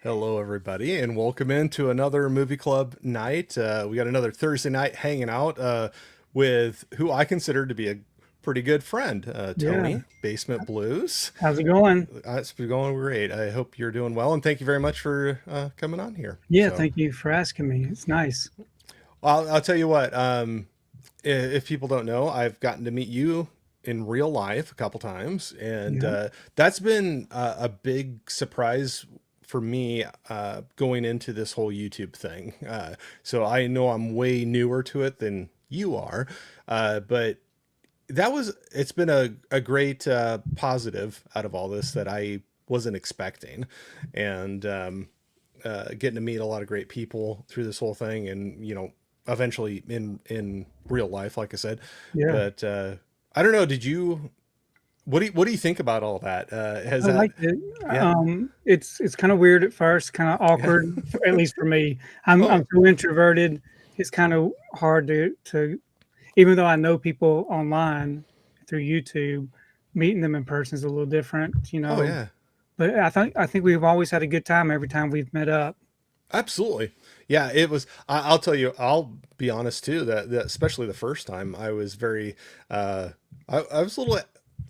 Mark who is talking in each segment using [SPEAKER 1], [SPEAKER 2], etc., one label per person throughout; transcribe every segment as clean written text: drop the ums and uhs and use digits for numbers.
[SPEAKER 1] Hello, everybody, and welcome into another movie club night. We got another Thursday night hanging out with who I consider to be a pretty good friend,
[SPEAKER 2] Yeah.
[SPEAKER 1] Tony, Basement Blues.
[SPEAKER 2] How's it going?
[SPEAKER 1] It's been going great. I hope you're doing well, and thank you very much for coming on here.
[SPEAKER 2] Yeah, thank you for asking me. It's nice.
[SPEAKER 1] I'll tell you what. If people don't know, I've gotten to meet you in real life a couple times, and
[SPEAKER 2] Yeah.
[SPEAKER 1] that's been a big surprise for me going into this whole YouTube thing. So I know I'm way newer to it than you are, but it's been a great positive out of all this that I wasn't expecting, and getting to meet a lot of great people through this whole thing, and eventually in real life, like I said.
[SPEAKER 2] Yeah.
[SPEAKER 1] But I don't know. Did you? What do you think about all that? Has
[SPEAKER 2] I
[SPEAKER 1] that?
[SPEAKER 2] like it.
[SPEAKER 1] Yeah.
[SPEAKER 2] It's kind of weird at first, kind of
[SPEAKER 1] Yeah.
[SPEAKER 2] awkward, at least for me. I'm
[SPEAKER 1] Oh,
[SPEAKER 2] so introverted. It's kind of hard to even though I know people online through YouTube, meeting them in person is a little different.
[SPEAKER 1] oh yeah.
[SPEAKER 2] But I think we've always had a good time every time we've met up.
[SPEAKER 1] Absolutely. Yeah, it was. I'll tell you. I'll be honest too. That especially the first time, I was very. I was a little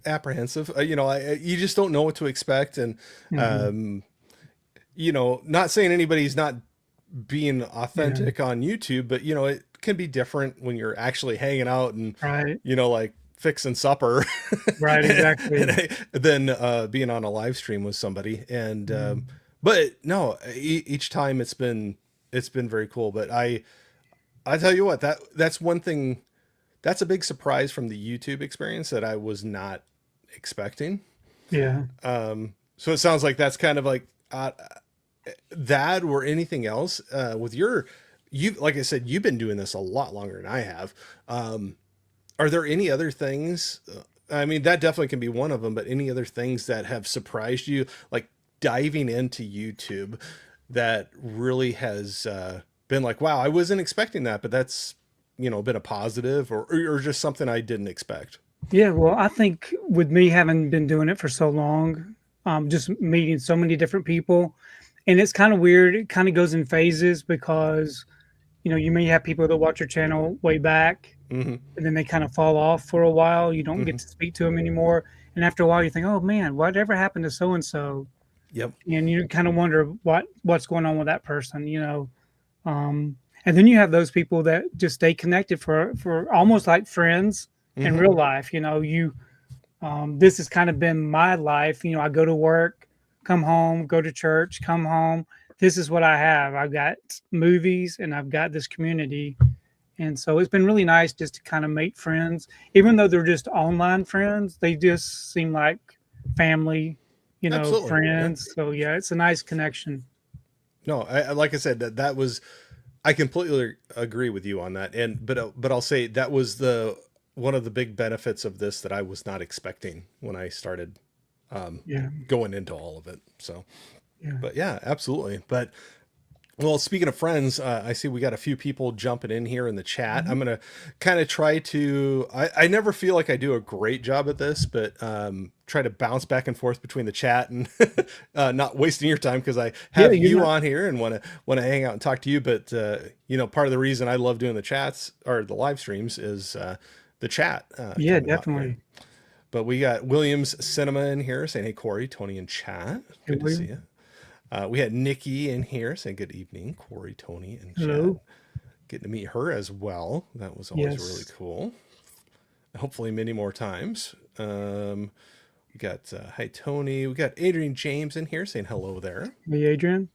[SPEAKER 1] apprehensive. You just don't know what to expect, and
[SPEAKER 2] Hmm.
[SPEAKER 1] um, not saying anybody's not being
[SPEAKER 2] Yeah.
[SPEAKER 1] authentic on YouTube, but it can be different when you're actually hanging out and
[SPEAKER 2] Right.
[SPEAKER 1] like fixing supper,
[SPEAKER 2] Right. Exactly.
[SPEAKER 1] than being on a live stream with somebody. And
[SPEAKER 2] Mm.
[SPEAKER 1] but no, each time it's been very cool. But I tell you what, that's one thing, that's a big surprise from the YouTube experience that I was not expecting.
[SPEAKER 2] Yeah.
[SPEAKER 1] So it sounds like that's kind of like that or anything else with you, like I said, you've been doing this a lot longer than I have. Are there any other things? I mean, that definitely can be one of them, but any other things that have surprised you, like diving into YouTube, that really has been like, wow, I wasn't expecting that, but that's, been a positive, or just something I didn't expect.
[SPEAKER 2] Yeah, well, I think with me having been doing it for so long, just meeting so many different people, and it's kind of weird. It kind of goes in phases because you may have people that watch your channel way back,
[SPEAKER 1] Hmm.
[SPEAKER 2] and then they kind of fall off for a while. You don't get
[SPEAKER 1] Hmm.
[SPEAKER 2] to speak to them anymore, and after a while, you think, "Oh man, whatever happened to so and so?"
[SPEAKER 1] Yep.
[SPEAKER 2] And you kind of wonder what's going on with that person. And then you have those people that just stay connected for almost like friends in
[SPEAKER 1] Hmm.
[SPEAKER 2] real life. This has kind of been my life. I go to work, come home, go to church, come home. This is what I have. I've got movies and I've got this community. And so it's been really nice just to kind of make friends, even though they're just online friends, they just seem like family,
[SPEAKER 1] Absolutely. Yeah.
[SPEAKER 2] friends. So yeah, it's a nice connection.
[SPEAKER 1] No, like I said, that was, I completely agree with you on that. And but I'll say that was the one of the big benefits of this that I was not expecting when I started
[SPEAKER 2] Yeah.
[SPEAKER 1] going into all of it. So,
[SPEAKER 2] Yeah.
[SPEAKER 1] but yeah, absolutely. But well, speaking of friends, I see we got a few people jumping in here in the chat.
[SPEAKER 2] Mhm.
[SPEAKER 1] I'm gonna kind of try to. I never feel like I do a great job at this, but try to bounce back and forth between the chat and not wasting your time, because I
[SPEAKER 2] Yeah,
[SPEAKER 1] have
[SPEAKER 2] you're
[SPEAKER 1] you
[SPEAKER 2] not.
[SPEAKER 1] on here and want to hang out and talk to you. But part of the reason I love doing the chats or the live streams is the chat
[SPEAKER 2] Yeah,
[SPEAKER 1] coming out here.
[SPEAKER 2] definitely.
[SPEAKER 1] But we got Williams Cinema in here saying, "Hey Corey, Tony, in chat.
[SPEAKER 2] Hey,
[SPEAKER 1] Good to see
[SPEAKER 2] William.
[SPEAKER 1] you." We had Nikki in here saying good evening, Corey, Tony, and chat.
[SPEAKER 2] Hello.
[SPEAKER 1] Getting to meet her as well. That was always really
[SPEAKER 2] Yes.
[SPEAKER 1] cool. Hopefully, many more times. We got hi Tony. We got Adrian James in here saying hello there.
[SPEAKER 2] Hey, Adrian.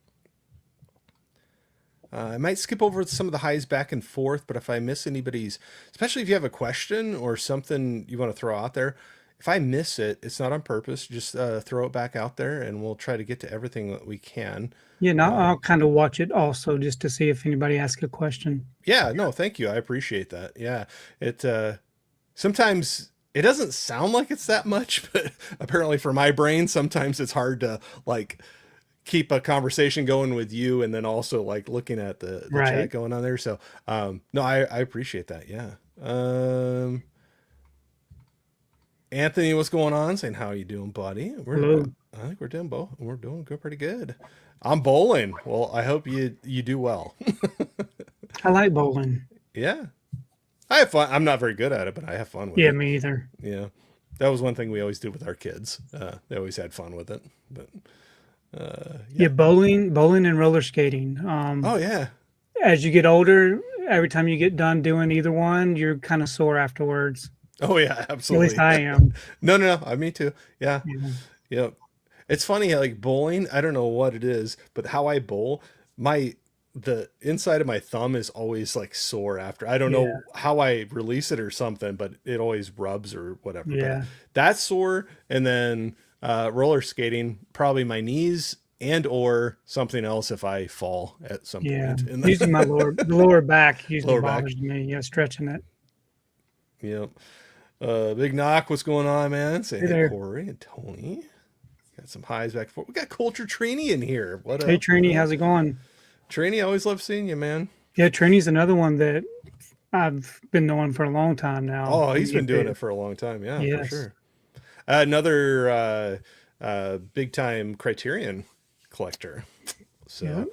[SPEAKER 1] I might skip over some of the highs back and forth, but if I miss anybody's, especially if you have a question or something you want to throw out there, if I miss it, it's not on purpose. Just throw it back out there, and we'll try to get to everything that we can.
[SPEAKER 2] Yeah, now I'll kind of watch it also just to see if anybody asks a question.
[SPEAKER 1] Yeah, no, thank you. I appreciate that. Yeah. It sometimes it doesn't sound like it's that much, but apparently for my brain, sometimes it's hard to like keep a conversation going with you and then also like looking at the chat
[SPEAKER 2] Right.
[SPEAKER 1] going on there. So no, I appreciate that. Yeah. Um Anthony, what's going on? Saying how you doing, buddy? We're
[SPEAKER 2] Hello.
[SPEAKER 1] I think we're doing both. We're doing good, pretty good. I'm bowling. Well, I hope you do well.
[SPEAKER 2] I like bowling.
[SPEAKER 1] Yeah, I have fun. I'm not very good at it, but I have fun with
[SPEAKER 2] Yeah,
[SPEAKER 1] it.
[SPEAKER 2] me either.
[SPEAKER 1] Yeah, that was one thing we always did with our kids. They always had fun with it. But
[SPEAKER 2] Yeah,
[SPEAKER 1] yeah.
[SPEAKER 2] bowling and roller skating.
[SPEAKER 1] Oh yeah.
[SPEAKER 2] As you get older, every time you get done doing either one, you're kind of sore afterwards.
[SPEAKER 1] Oh yeah.
[SPEAKER 2] At least
[SPEAKER 1] Absolutely.
[SPEAKER 2] I am.
[SPEAKER 1] No. Me too. Yeah.
[SPEAKER 2] Yeah.
[SPEAKER 1] Yep. It's funny, like bowling, I don't know what it is, but how I bowl, my the inside of my thumb is always like sore after. I don't
[SPEAKER 2] Yeah.
[SPEAKER 1] know how I release it or something, but it always rubs or whatever. But
[SPEAKER 2] Yeah.
[SPEAKER 1] that's sore. And then roller skating, probably my knees and or something else if I fall at some
[SPEAKER 2] Yeah.
[SPEAKER 1] point in
[SPEAKER 2] Usually
[SPEAKER 1] the
[SPEAKER 2] the lower back usually
[SPEAKER 1] lower back.
[SPEAKER 2] bothers me. Yeah, stretching it.
[SPEAKER 1] Yep. Big knock, what's going on, man? Say
[SPEAKER 2] Hey
[SPEAKER 1] hey,
[SPEAKER 2] there.
[SPEAKER 1] Corey and Tony. Got some highs back and forth. We got Culture Trini in here. What
[SPEAKER 2] Hey
[SPEAKER 1] up? What
[SPEAKER 2] Trini,
[SPEAKER 1] up?
[SPEAKER 2] how's it going?
[SPEAKER 1] Trini, always love seeing you, man.
[SPEAKER 2] Yeah, Trini's another one that I've been knowing for a long time now.
[SPEAKER 1] Oh, he's
[SPEAKER 2] Me
[SPEAKER 1] been doing
[SPEAKER 2] too.
[SPEAKER 1] it for a long time. Yeah, for
[SPEAKER 2] Yes.
[SPEAKER 1] sure. Another big time Criterion collector.
[SPEAKER 2] Yeah.
[SPEAKER 1] So,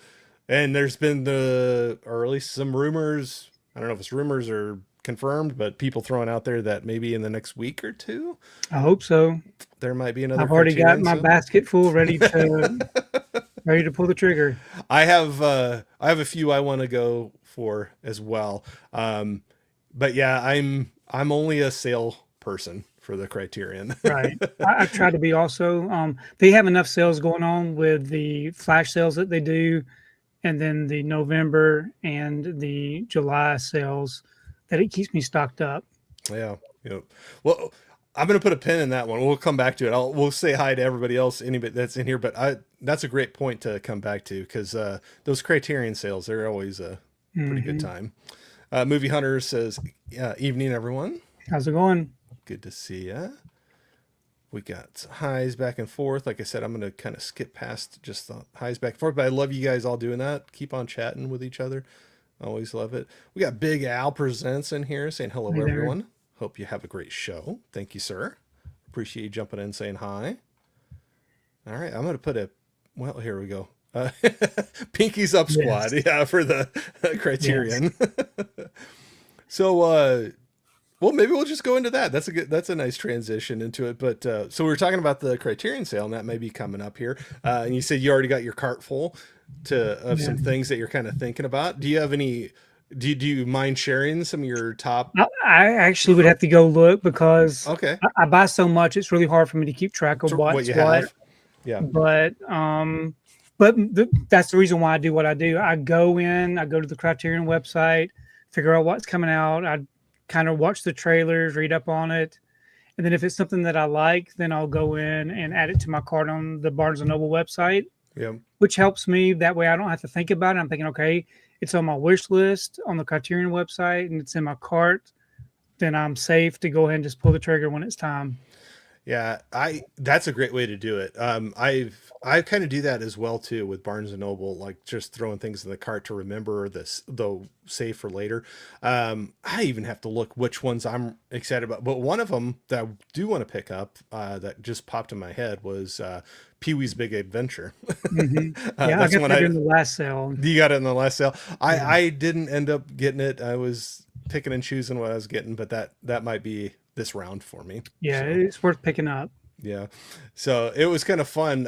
[SPEAKER 1] and there's been or at least some rumors. I don't know if it's rumors or confirmed, but people throwing out there that maybe in the next week or two
[SPEAKER 2] I hope so.
[SPEAKER 1] there might be another
[SPEAKER 2] I've already got
[SPEAKER 1] Criterion.
[SPEAKER 2] my
[SPEAKER 1] So
[SPEAKER 2] basket full, ready to pull the trigger.
[SPEAKER 1] I have a few I want to go for as well. But yeah, I'm only a sale person for the Criterion.
[SPEAKER 2] Right. I try to be also. They have enough sales going on with the flash sales that they do, and then the November and the July sales that it keeps me stocked up.
[SPEAKER 1] Yeah. Yep. Well, I'm gonna put a pin in that one. We'll come back to it. We'll say hi to everybody else, anybody that's in here. But that's a great point to come back to because those Criterion sales, they're always a pretty good
[SPEAKER 2] Hmm.
[SPEAKER 1] time. Movie Hunter says, "Evening, everyone.
[SPEAKER 2] How's it going?
[SPEAKER 1] Good to see ya." We got highs back and forth. Like I said, I'm gonna kind of skip past just the highs back and forth. But I love you guys all doing that. Keep on chatting with each other. Always love it. We got Big Al Presents in here saying hello,
[SPEAKER 2] Hey there.
[SPEAKER 1] everyone. Hope you have a great show. Thank you, sir. Appreciate you jumping in and saying hi. All right, I'm gonna put a. Well, here we go. Pinky's up
[SPEAKER 2] Yes.
[SPEAKER 1] squad, yeah, for the
[SPEAKER 2] Yes.
[SPEAKER 1] Criterion. So, well, maybe we'll just go into that. That's a nice transition into it. But so we were talking about the Criterion sale, and that may be coming up here. And you said you already got your cart full of
[SPEAKER 2] Yeah.
[SPEAKER 1] some things that you're kind of thinking about. Do you have any? Do you mind sharing some of your top?
[SPEAKER 2] I actually would have to go look because
[SPEAKER 1] Okay,
[SPEAKER 2] I buy so much. It's really hard for me to keep track of
[SPEAKER 1] so what
[SPEAKER 2] what's
[SPEAKER 1] you
[SPEAKER 2] what.
[SPEAKER 1] have? Yeah,
[SPEAKER 2] But that's the reason why I do what I do. I go in, I go to the Criterion website, figure out what's coming out. I kind of watch the trailers, read up on it, and then if it's something that I like, then I'll go in and add it to my cart on the Barnes and Noble website,
[SPEAKER 1] yeah,
[SPEAKER 2] which helps me. That way, I don't have to think about it. I'm thinking, okay, it's on my wish list on the Criterion website, and it's in my cart. Then I'm safe to go ahead and just pull the trigger when it's time.
[SPEAKER 1] yeah. That's a great way to do it. I kind of do that as well too with Barnes and Noble, like just throwing things in the cart to remember this, though save for later. I even have to look which ones I'm excited about. But one of them that I do want to pick up that just popped in my head was Pee-wee's Big Adventure.
[SPEAKER 2] Hmm. Yeah, I
[SPEAKER 1] That's
[SPEAKER 2] got
[SPEAKER 1] one
[SPEAKER 2] that in the last sale.
[SPEAKER 1] you got it in the last sale.
[SPEAKER 2] Yeah,
[SPEAKER 1] I didn't end up getting it. I was picking and choosing what I was getting, but that might be this round for me.
[SPEAKER 2] yeah,
[SPEAKER 1] So.
[SPEAKER 2] it's worth picking up.
[SPEAKER 1] Yeah. So it was kind of fun.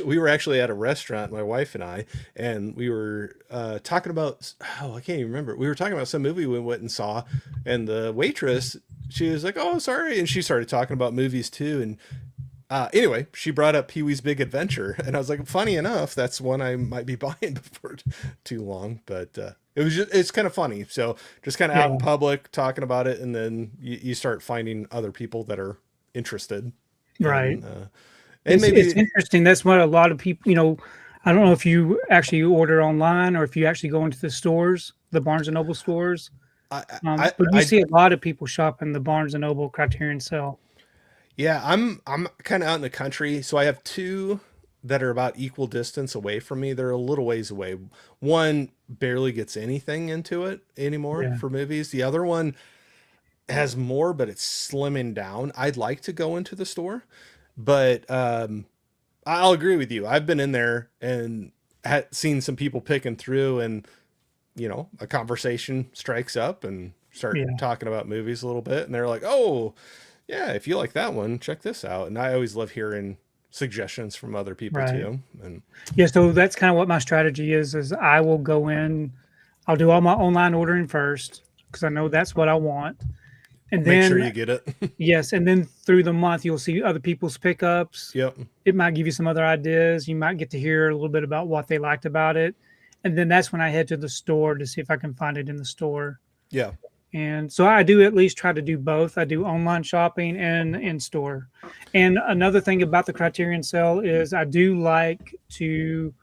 [SPEAKER 1] We were actually at a restaurant, my wife and we were talking about, I can't even remember. We were talking about some movie we went and saw, and the waitress, she was like, "Oh, sorry." And she started talking about movies too. And anyway, she brought up Pee-wee's Big Adventure. And I was like, funny enough, that's one I might be buying before too long. But it's kind of funny. So just kind of out in
[SPEAKER 2] Yeah,
[SPEAKER 1] public talking about it. And then you start finding other people that are interested
[SPEAKER 2] right.
[SPEAKER 1] and
[SPEAKER 2] It's
[SPEAKER 1] maybe
[SPEAKER 2] interesting. That's what a lot of people, I don't know if you actually order online or if you actually go into the stores, the Barnes and Noble stores.
[SPEAKER 1] I, I
[SPEAKER 2] But we
[SPEAKER 1] I
[SPEAKER 2] see a lot of people shopping the Barnes and Noble Criterion sale.
[SPEAKER 1] yeah, I'm kind of out in the country, so I have two that are about equal distance away from me. They're a little ways away. One barely gets anything into it anymore
[SPEAKER 2] Yeah.
[SPEAKER 1] for movies. The other one has more, but it's slimming down. I'd like to go into the store, but I'll agree with you. I've been in there and had seen some people picking through, and a conversation strikes up and start
[SPEAKER 2] Yeah,
[SPEAKER 1] talking about movies a little bit, and they're like, "Oh, yeah, if you like that one, check this out." And I always love hearing suggestions from other people
[SPEAKER 2] right.
[SPEAKER 1] too. And
[SPEAKER 2] Yeah, so that's kind of what my strategy is I will go in, I'll do all my online ordering first because I know that's what I want. And
[SPEAKER 1] make sure
[SPEAKER 2] then
[SPEAKER 1] you get it.
[SPEAKER 2] yes, and then through the month you'll see other people's pickups.
[SPEAKER 1] Yep.
[SPEAKER 2] It might give you some other ideas. You might get to hear a little bit about what they liked about it. And then that's when I head to the store to see if I can find it in the store.
[SPEAKER 1] Yeah.
[SPEAKER 2] And so I do at least try to do both. I do online shopping and in store. And another thing about the Criterion sale is I do like to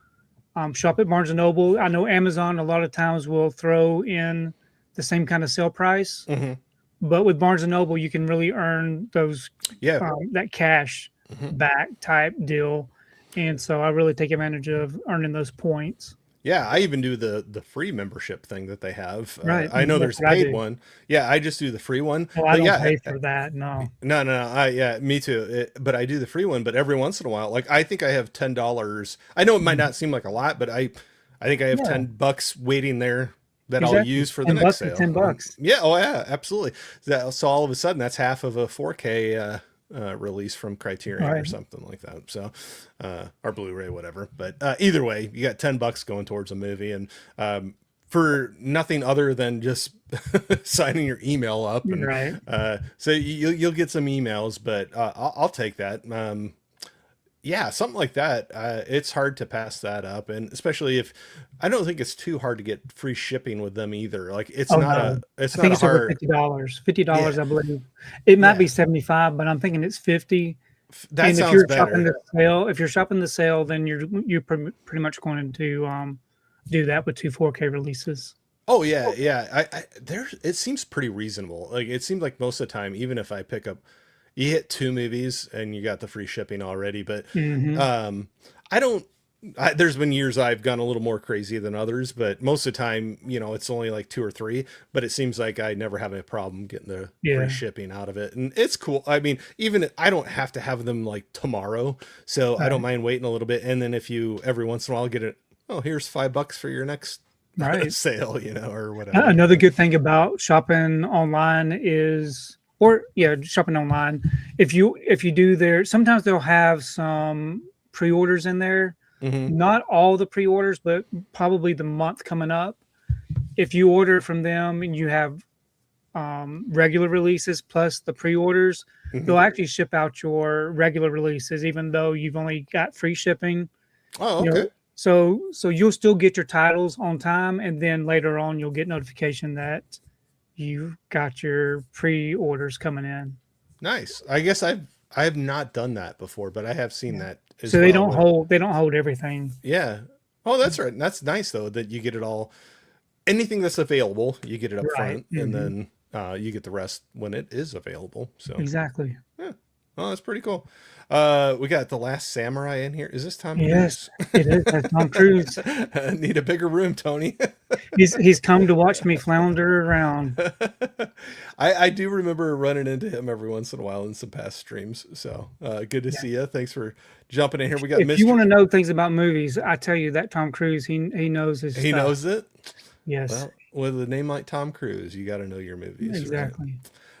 [SPEAKER 2] shop at Barnes and Noble. I know Amazon a lot of times will throw in the same kind of sale price,
[SPEAKER 1] Hmm.
[SPEAKER 2] but with Barnes and Noble, you can really earn those
[SPEAKER 1] Yeah.
[SPEAKER 2] that cash
[SPEAKER 1] Hmm.
[SPEAKER 2] back type deal. And so I really take advantage of earning those points.
[SPEAKER 1] Yeah, I even do the free membership thing that they have.
[SPEAKER 2] Right.
[SPEAKER 1] I know
[SPEAKER 2] That's
[SPEAKER 1] there's a
[SPEAKER 2] what I
[SPEAKER 1] paid
[SPEAKER 2] do.
[SPEAKER 1] one. Yeah, I just do the free one.
[SPEAKER 2] Well, I
[SPEAKER 1] But
[SPEAKER 2] don't
[SPEAKER 1] yeah,
[SPEAKER 2] pay for that. No.
[SPEAKER 1] no, no, no. Yeah, me too. But I do the free one. But every once in a while, like I think I have $10. I know it might
[SPEAKER 2] Mhm.
[SPEAKER 1] not seem like a lot, but I think I have
[SPEAKER 2] Yeah,
[SPEAKER 1] $10 waiting there that I'll
[SPEAKER 2] exactly.
[SPEAKER 1] use for the
[SPEAKER 2] 10
[SPEAKER 1] next
[SPEAKER 2] bucks is
[SPEAKER 1] sale.
[SPEAKER 2] 10 bucks.
[SPEAKER 1] Yeah, oh yeah, absolutely. So all of a sudden, that's half of a 4K release from Criterion or
[SPEAKER 2] Right.
[SPEAKER 1] something like that. So, or Blu-ray, whatever. But either way, you got $10 going towards a movie, and for nothing other than just signing your email up, and
[SPEAKER 2] Right.
[SPEAKER 1] so you'll get some emails, but I'll take that. Yeah, something like that. It's hard to pass that up, and especially if I don't think it's too hard to get free shipping with them either. Like
[SPEAKER 2] Oh no.
[SPEAKER 1] it's
[SPEAKER 2] I
[SPEAKER 1] not
[SPEAKER 2] think
[SPEAKER 1] a
[SPEAKER 2] it's over
[SPEAKER 1] hard.
[SPEAKER 2] $50. $50,
[SPEAKER 1] Yeah,
[SPEAKER 2] I believe. It might be
[SPEAKER 1] yeah,
[SPEAKER 2] 75, but I'm thinking it's 50.
[SPEAKER 1] that
[SPEAKER 2] And if
[SPEAKER 1] sounds
[SPEAKER 2] you're shopping
[SPEAKER 1] better.
[SPEAKER 2] the sale, then you're pretty much going to do that with two 4K releases.
[SPEAKER 1] Oh yeah, yeah. There it seems pretty reasonable. Like it seems like most of the time, even if I pick up, you hit two movies and you got the free shipping already. But
[SPEAKER 2] Hmm.
[SPEAKER 1] um, I don't. There's been years I've gone a little more crazy than others, but most of the time, it's only like two or three. But it seems like I never have a problem getting the free
[SPEAKER 2] Yeah.
[SPEAKER 1] shipping out of it, and it's cool. I mean, even I don't have to have them like tomorrow, so I don't
[SPEAKER 2] Right.
[SPEAKER 1] mind waiting a little bit. And then if you every once in a while get it, oh, here's $5 for your next
[SPEAKER 2] Right.
[SPEAKER 1] sale, or whatever.
[SPEAKER 2] Another good thing about shopping online is, or yeah, shopping online. If you do there, sometimes they'll have some pre-orders in there.
[SPEAKER 1] Hmm.
[SPEAKER 2] Not all the pre-orders, but probably the month coming up. If you order from them and you have regular releases plus the pre-orders,
[SPEAKER 1] Hmm.
[SPEAKER 2] they'll actually ship out your regular releases, even though you've only got free shipping.
[SPEAKER 1] Oh,
[SPEAKER 2] You
[SPEAKER 1] okay.
[SPEAKER 2] know, so you'll still get your titles on time, and then later on you'll get notification that you've got your pre-orders coming in.
[SPEAKER 1] Nice. I guess I have not done that before, but I have seen
[SPEAKER 2] Yeah.
[SPEAKER 1] that
[SPEAKER 2] So
[SPEAKER 1] as well. When
[SPEAKER 2] they don't hold everything.
[SPEAKER 1] yeah. Oh, that's right. That's nice though that you get it all. Anything that's available, you get it up
[SPEAKER 2] Right.
[SPEAKER 1] front, and
[SPEAKER 2] Hmm.
[SPEAKER 1] then you get the rest when it is available. So
[SPEAKER 2] Exactly.
[SPEAKER 1] yeah. Oh, that's pretty cool. We got The Last Samurai in here. Is this Tom
[SPEAKER 2] Yes,
[SPEAKER 1] Cruise?
[SPEAKER 2] it is. That's Tom Cruise.
[SPEAKER 1] Need a bigger room, Tony.
[SPEAKER 2] He's come to watch me flounder around.
[SPEAKER 1] I do remember running into him every once in a while in some past streams. So good to
[SPEAKER 2] Yeah.
[SPEAKER 1] see you. Thanks for jumping in here. We got
[SPEAKER 2] If you
[SPEAKER 1] Mr.
[SPEAKER 2] want to know things about movies, I tell you that Tom Cruise, he knows his
[SPEAKER 1] He
[SPEAKER 2] stuff.
[SPEAKER 1] knows it.
[SPEAKER 2] Yes,
[SPEAKER 1] Well, with a name like Tom Cruise, you got to know your movies, right?
[SPEAKER 2] exactly.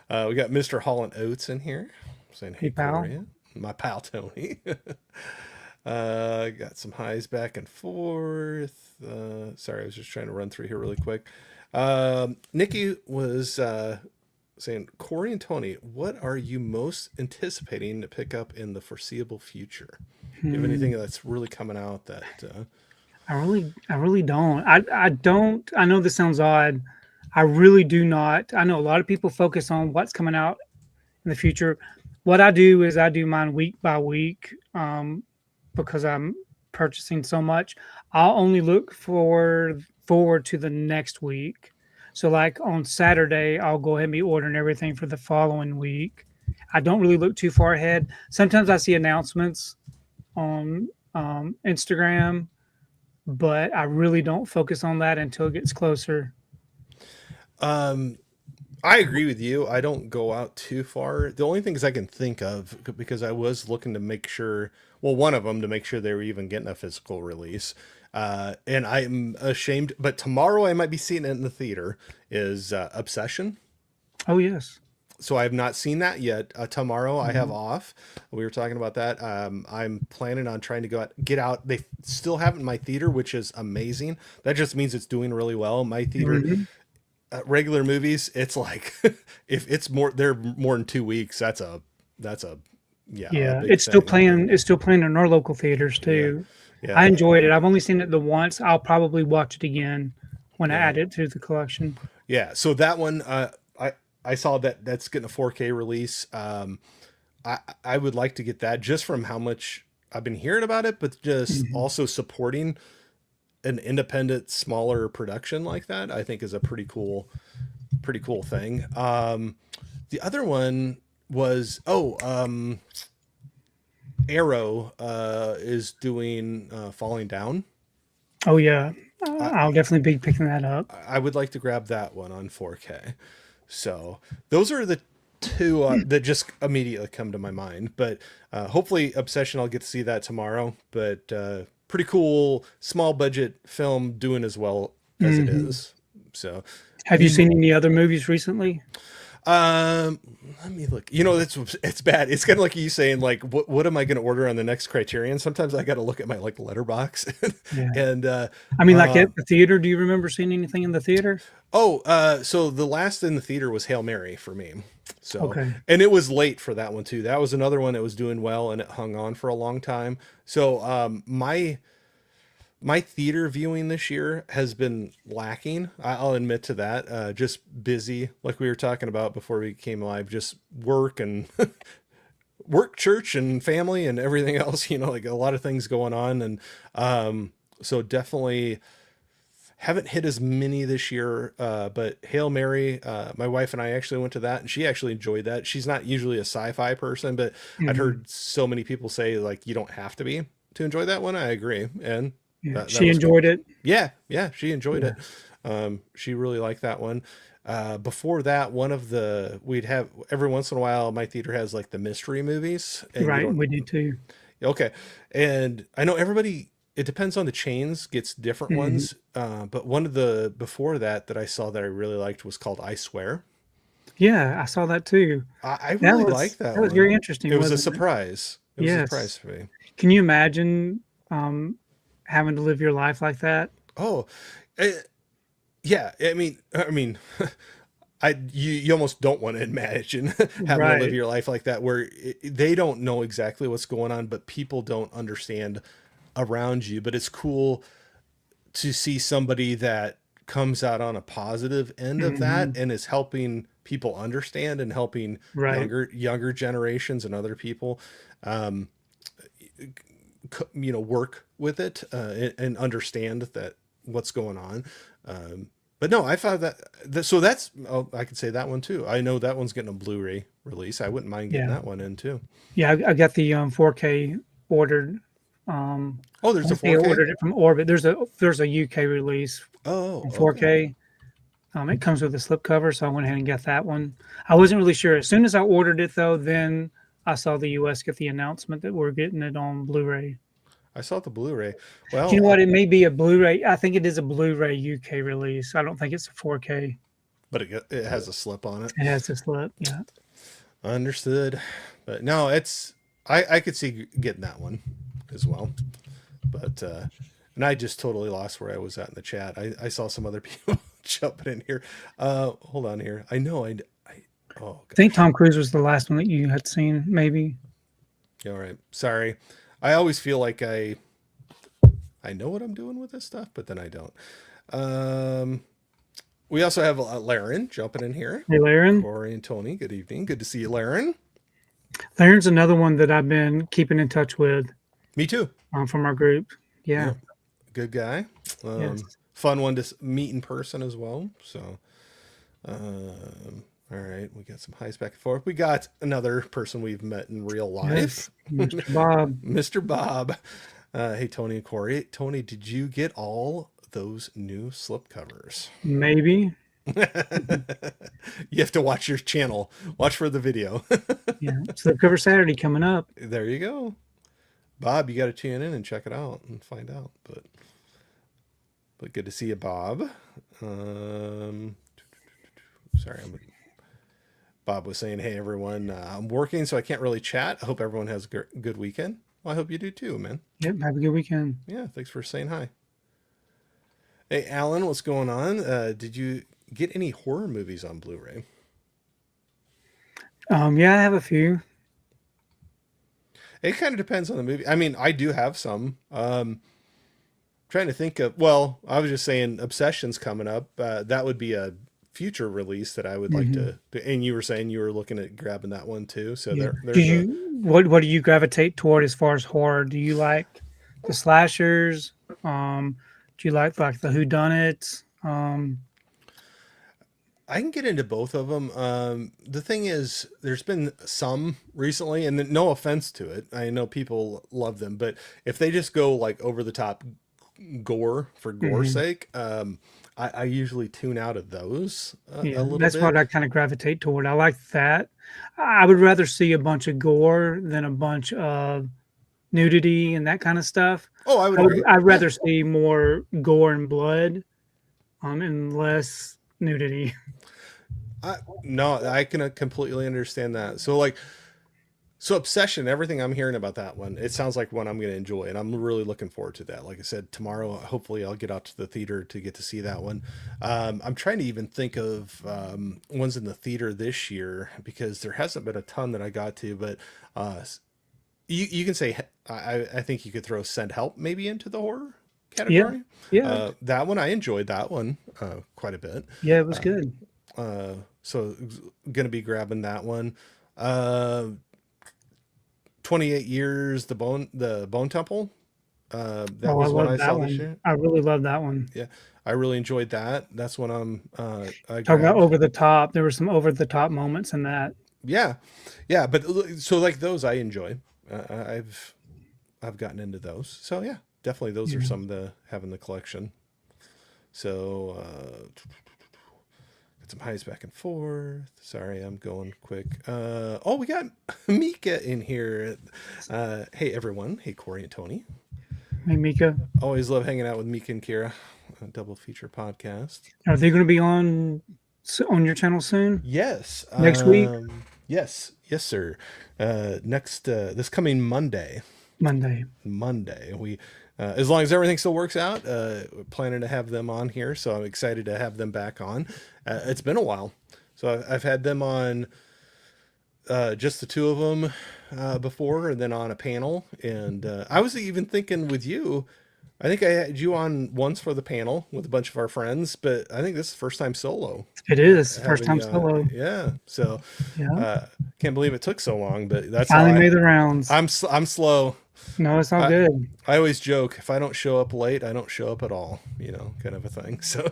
[SPEAKER 1] We got Mr. Holland Oates in here saying,
[SPEAKER 2] Hey,
[SPEAKER 1] "Hey,
[SPEAKER 2] pal.
[SPEAKER 1] Gloria, my pal Tony." Got some highs back and forth. Sorry, I was just trying to run through here really quick. Nikki was saying, Corey and Tony, what are you most anticipating to pick up in the foreseeable future? Do you have
[SPEAKER 2] Hmm.
[SPEAKER 1] anything that's really coming out that?
[SPEAKER 2] I really don't. I don't. I know this sounds odd. I really do not. I know a lot of people focus on what's coming out in the future. What I do is I do mine week by week, because I'm purchasing so much. I'll only look forward to the next week. So, like on Saturday, I'll go ahead and be ordering everything for the following week. I don't really look too far ahead. Sometimes I see announcements on Instagram, but I really don't focus on that until it gets closer.
[SPEAKER 1] Um, I agree with you. I don't go out too far. The only things I can think of, because I was looking to make sure well, one of them to make sure they were even getting a physical release. And I'm ashamed, but tomorrow I might be seeing it in the theater. Is Obsession.
[SPEAKER 2] Oh yes.
[SPEAKER 1] So I have not seen that yet. Tomorrow I have
[SPEAKER 2] Mhm.
[SPEAKER 1] off. We were talking about that. I'm planning on trying to get out. They still have it in my theater, which is amazing. That just means it's doing really well. My theater,
[SPEAKER 2] Mhm.
[SPEAKER 1] regular movies, it's like if it's more, they're more than 2 weeks. That's a yeah, a
[SPEAKER 2] Yeah,
[SPEAKER 1] big
[SPEAKER 2] it's still
[SPEAKER 1] thing.
[SPEAKER 2] playing. It's still playing in our local theaters
[SPEAKER 1] Yeah,
[SPEAKER 2] too. I
[SPEAKER 1] yeah,
[SPEAKER 2] enjoyed it. I've only seen it the once. I'll probably watch it again when I
[SPEAKER 1] yeah.
[SPEAKER 2] add it to the collection.
[SPEAKER 1] Yeah, so that one, I saw that that's getting a 4K release. I would like to get that just from how much I've been hearing about it, but just
[SPEAKER 2] Mhm.
[SPEAKER 1] also supporting an independent, smaller production like that. I think is a pretty cool thing. The other one was Arrow is doing Falling Down.
[SPEAKER 2] Oh yeah,
[SPEAKER 1] I,
[SPEAKER 2] I'll definitely be picking that up.
[SPEAKER 1] I would like to grab that one on 4K. So those are the two that just immediately come to my mind. But hopefully, Obsession, I'll get to see that tomorrow. But pretty cool, small budget film doing as well as it
[SPEAKER 2] Mhm.
[SPEAKER 1] is. So,
[SPEAKER 2] Have you seen any other movies recently?
[SPEAKER 1] um, let me look. It's bad. It's kind of like you saying like, what am I going to order on the next Criterion? Sometimes I got to look at my like letterbox,
[SPEAKER 2] Yeah.
[SPEAKER 1] and
[SPEAKER 2] I mean, like
[SPEAKER 1] uh,
[SPEAKER 2] at the theater. Do you remember seeing anything in the theater?
[SPEAKER 1] so the last in the theater was Hail Mary for me. So,
[SPEAKER 2] Okay.
[SPEAKER 1] and it was late for that one too. That was another one that was doing well and it hung on for a long time. So, my theater viewing this year has been lacking. I'll admit to that. Just busy, like we were talking about before we came live, just work and work, church, and family, and everything else. Like a lot of things going on, and so definitely haven't hit as many this year, but Hail Mary, my wife and I actually went to that, and she actually enjoyed that. She's not usually a sci-fi person, but I'd
[SPEAKER 2] Mhm.
[SPEAKER 1] heard so many people say like you don't have to be to enjoy that one. I agree, and
[SPEAKER 2] Yeah,
[SPEAKER 1] that
[SPEAKER 2] she
[SPEAKER 1] was cool.
[SPEAKER 2] enjoyed it.
[SPEAKER 1] Yeah, yeah, she enjoyed
[SPEAKER 2] Yeah.
[SPEAKER 1] it. She really liked that one. Before that, we'd have every once in a while. My theater has like the mystery movies, and you
[SPEAKER 2] Right.
[SPEAKER 1] don't.
[SPEAKER 2] We did too.
[SPEAKER 1] Okay. And I know everybody, it depends on the chains, gets different
[SPEAKER 2] Mhm.
[SPEAKER 1] ones. But one of the before that I saw that I really liked was called I Swear.
[SPEAKER 2] Yeah, I saw that too.
[SPEAKER 1] I
[SPEAKER 2] That
[SPEAKER 1] really like
[SPEAKER 2] was
[SPEAKER 1] that
[SPEAKER 2] that was very
[SPEAKER 1] one. It
[SPEAKER 2] interesting,
[SPEAKER 1] was a
[SPEAKER 2] wasn't it?
[SPEAKER 1] surprise. It was a surprise
[SPEAKER 2] Yes.
[SPEAKER 1] for me.
[SPEAKER 2] Can you imagine having to live your life like that?
[SPEAKER 1] Oh, eh, yeah. I mean, you almost don't want to imagine having to live
[SPEAKER 2] Right.
[SPEAKER 1] your life like that, where they don't know exactly what's going on, but people don't understand around you. But it's cool to see somebody that comes out on a positive end of that
[SPEAKER 2] Mhm.
[SPEAKER 1] and is helping people understand and helping
[SPEAKER 2] Right.
[SPEAKER 1] younger generations and other people um, work with it and understand that what's going on. But no, I found so that's, oh, I could say that one too. I know that one's getting a Blu-ray release. I wouldn't mind getting
[SPEAKER 2] Yeah.
[SPEAKER 1] that one in too.
[SPEAKER 2] Yeah, I got the 4K ordered.
[SPEAKER 1] Oh,
[SPEAKER 2] I
[SPEAKER 1] there's a
[SPEAKER 2] think they
[SPEAKER 1] 4K.
[SPEAKER 2] ordered it from Orbit. There's a UK release
[SPEAKER 1] Oh,
[SPEAKER 2] in
[SPEAKER 1] okay.
[SPEAKER 2] 4K. It comes with a slipcover, so I went ahead and got that one. I wasn't really sure. As soon as I ordered it, though, then I saw the US get the announcement that we're getting it on Blu-ray.
[SPEAKER 1] I saw the Blu-ray.
[SPEAKER 2] Do you
[SPEAKER 1] Well,
[SPEAKER 2] know what? It may be a Blu-ray. I think it is a Blu-ray UK release. I don't think it's a 4K.
[SPEAKER 1] but it has a slip on it.
[SPEAKER 2] It has a slip. Yeah.
[SPEAKER 1] Understood. But no, I could see getting that one as well. But and I just totally lost where I was at in the chat. I saw some other people jumping in here. Hold on here. I know I oh
[SPEAKER 2] I think
[SPEAKER 1] gosh.
[SPEAKER 2] Tom Cruise was the last one that you had seen, maybe.
[SPEAKER 1] All right. Sorry. I always feel like I know what I'm doing with this stuff, but then I don't. Um we also have Laren jumping in here.
[SPEAKER 2] Hey, Laren.
[SPEAKER 1] Corey and Tony, good evening. Good to see you, Laren.
[SPEAKER 2] Laren's another one that I've been keeping in touch with
[SPEAKER 1] Me too.
[SPEAKER 2] from our group.
[SPEAKER 1] Yeah.
[SPEAKER 2] Yeah.
[SPEAKER 1] Good guy.
[SPEAKER 2] Yes.
[SPEAKER 1] Fun one to meet in person as well. So, all right, we got some highs back and forth. We got another person we've met in real life,
[SPEAKER 2] Yes. Mr. Bob.
[SPEAKER 1] Mr. Bob. Hey, Tony and Corey. Tony, did you get all those new slip covers?
[SPEAKER 2] Maybe.
[SPEAKER 1] You have to watch your channel. Watch for the video.
[SPEAKER 2] Yeah. Slipcover Saturday coming up.
[SPEAKER 1] There you go. Bob, you got to tune in and check it out and find out. But good to see you, Bob. Um, sorry, Bob was saying, "Hey everyone, I'm working, so I can't really chat. I hope everyone has a good weekend. Well, I hope you do too, man.
[SPEAKER 2] Yep. Have a good weekend.
[SPEAKER 1] Yeah, thanks for saying hi. Hey, Alan, what's going on? Did you get any horror movies on Blu-ray?
[SPEAKER 2] Yeah, I have a few.
[SPEAKER 1] It kind of depends on the movie. I mean, I do have some. Trying to think of. Well, I was just saying, Obsession's coming up. That would be a future release that I would like
[SPEAKER 2] Hmm.
[SPEAKER 1] to. And you were saying you were looking at grabbing that one too. So
[SPEAKER 2] Yeah. Do
[SPEAKER 1] there's a.
[SPEAKER 2] you what do you gravitate toward as far as horror? Do you like the slashers? Do you like the whodunits?
[SPEAKER 1] I can get into both of them. The thing is, there's been some recently, and no offense to it. I know people love them, but if they just go like over the top gore for gore's
[SPEAKER 2] Mhm.
[SPEAKER 1] sake, I usually tune out of those a
[SPEAKER 2] Yeah,
[SPEAKER 1] little
[SPEAKER 2] that's
[SPEAKER 1] bit.
[SPEAKER 2] what I kind of gravitate toward. I like that. I would rather see a bunch of gore than a bunch of nudity and that kind of stuff.
[SPEAKER 1] Oh, I would agree.
[SPEAKER 2] I'd
[SPEAKER 1] Yeah.
[SPEAKER 2] rather see more gore and blood, and less nudity.
[SPEAKER 1] No, I can completely understand that. So Obsession, everything I'm hearing about that one, it sounds like one I'm going to enjoy, and I'm really looking forward to that. Like I said, tomorrow, hopefully, I'll get out to the theater to get to see that one. I'm trying to even think of ones in the theater this year because there hasn't been a ton that I got to, but uh, you can say I think you could throw Send Help maybe into the horror
[SPEAKER 2] Yeah,
[SPEAKER 1] category.
[SPEAKER 2] yeah,
[SPEAKER 1] That one I enjoyed that one quite a bit.
[SPEAKER 2] yeah. It was
[SPEAKER 1] Uh,
[SPEAKER 2] good.
[SPEAKER 1] so gonna be grabbing that one. Uh, 28 years, the Bone Temple. That
[SPEAKER 2] Oh, I
[SPEAKER 1] was one
[SPEAKER 2] love
[SPEAKER 1] I
[SPEAKER 2] that
[SPEAKER 1] saw this
[SPEAKER 2] one.
[SPEAKER 1] year.
[SPEAKER 2] I really love that one.
[SPEAKER 1] Yeah, I really enjoyed that. That's what I
[SPEAKER 2] Talk about
[SPEAKER 1] grabbed.
[SPEAKER 2] over the top. There were some over the top moments in that.
[SPEAKER 1] Yeah, yeah. But so like those I enjoy. I've gotten into those. So yeah, definitely those are
[SPEAKER 2] Yeah.
[SPEAKER 1] some of the have in the collection. So got some highs back and forth. Sorry, I'm going quick. Oh, we got Mika in here. Hey everyone. Hey Corey and Tony.
[SPEAKER 2] Hey, Mika,
[SPEAKER 1] Always love hanging out with Mika and Kira. A double feature podcast.
[SPEAKER 2] are they going to be on your channel soon?
[SPEAKER 1] Yes.
[SPEAKER 2] Next week,
[SPEAKER 1] Yes. Yes, sir. Next this coming
[SPEAKER 2] Monday.
[SPEAKER 1] Monday. We as long as everything still works out, we're planning to have them on here, so I'm excited to have them back on. It's been a while. So I've had them on just the two of them before, and then on a panel. And I was even thinking with you, I think I had you on once for the panel with a bunch of our friends, but I think this is the first time solo
[SPEAKER 2] It is first
[SPEAKER 1] having
[SPEAKER 2] time
[SPEAKER 1] you on.
[SPEAKER 2] solo.
[SPEAKER 1] Yeah, so
[SPEAKER 2] Yeah,
[SPEAKER 1] can't believe it took so long, but that's how
[SPEAKER 2] finally made the rounds.
[SPEAKER 1] I'm slow.
[SPEAKER 2] No, it's all
[SPEAKER 1] I
[SPEAKER 2] good.
[SPEAKER 1] I always joke if I don't show up late, I don't show up at all, kind of a thing. So,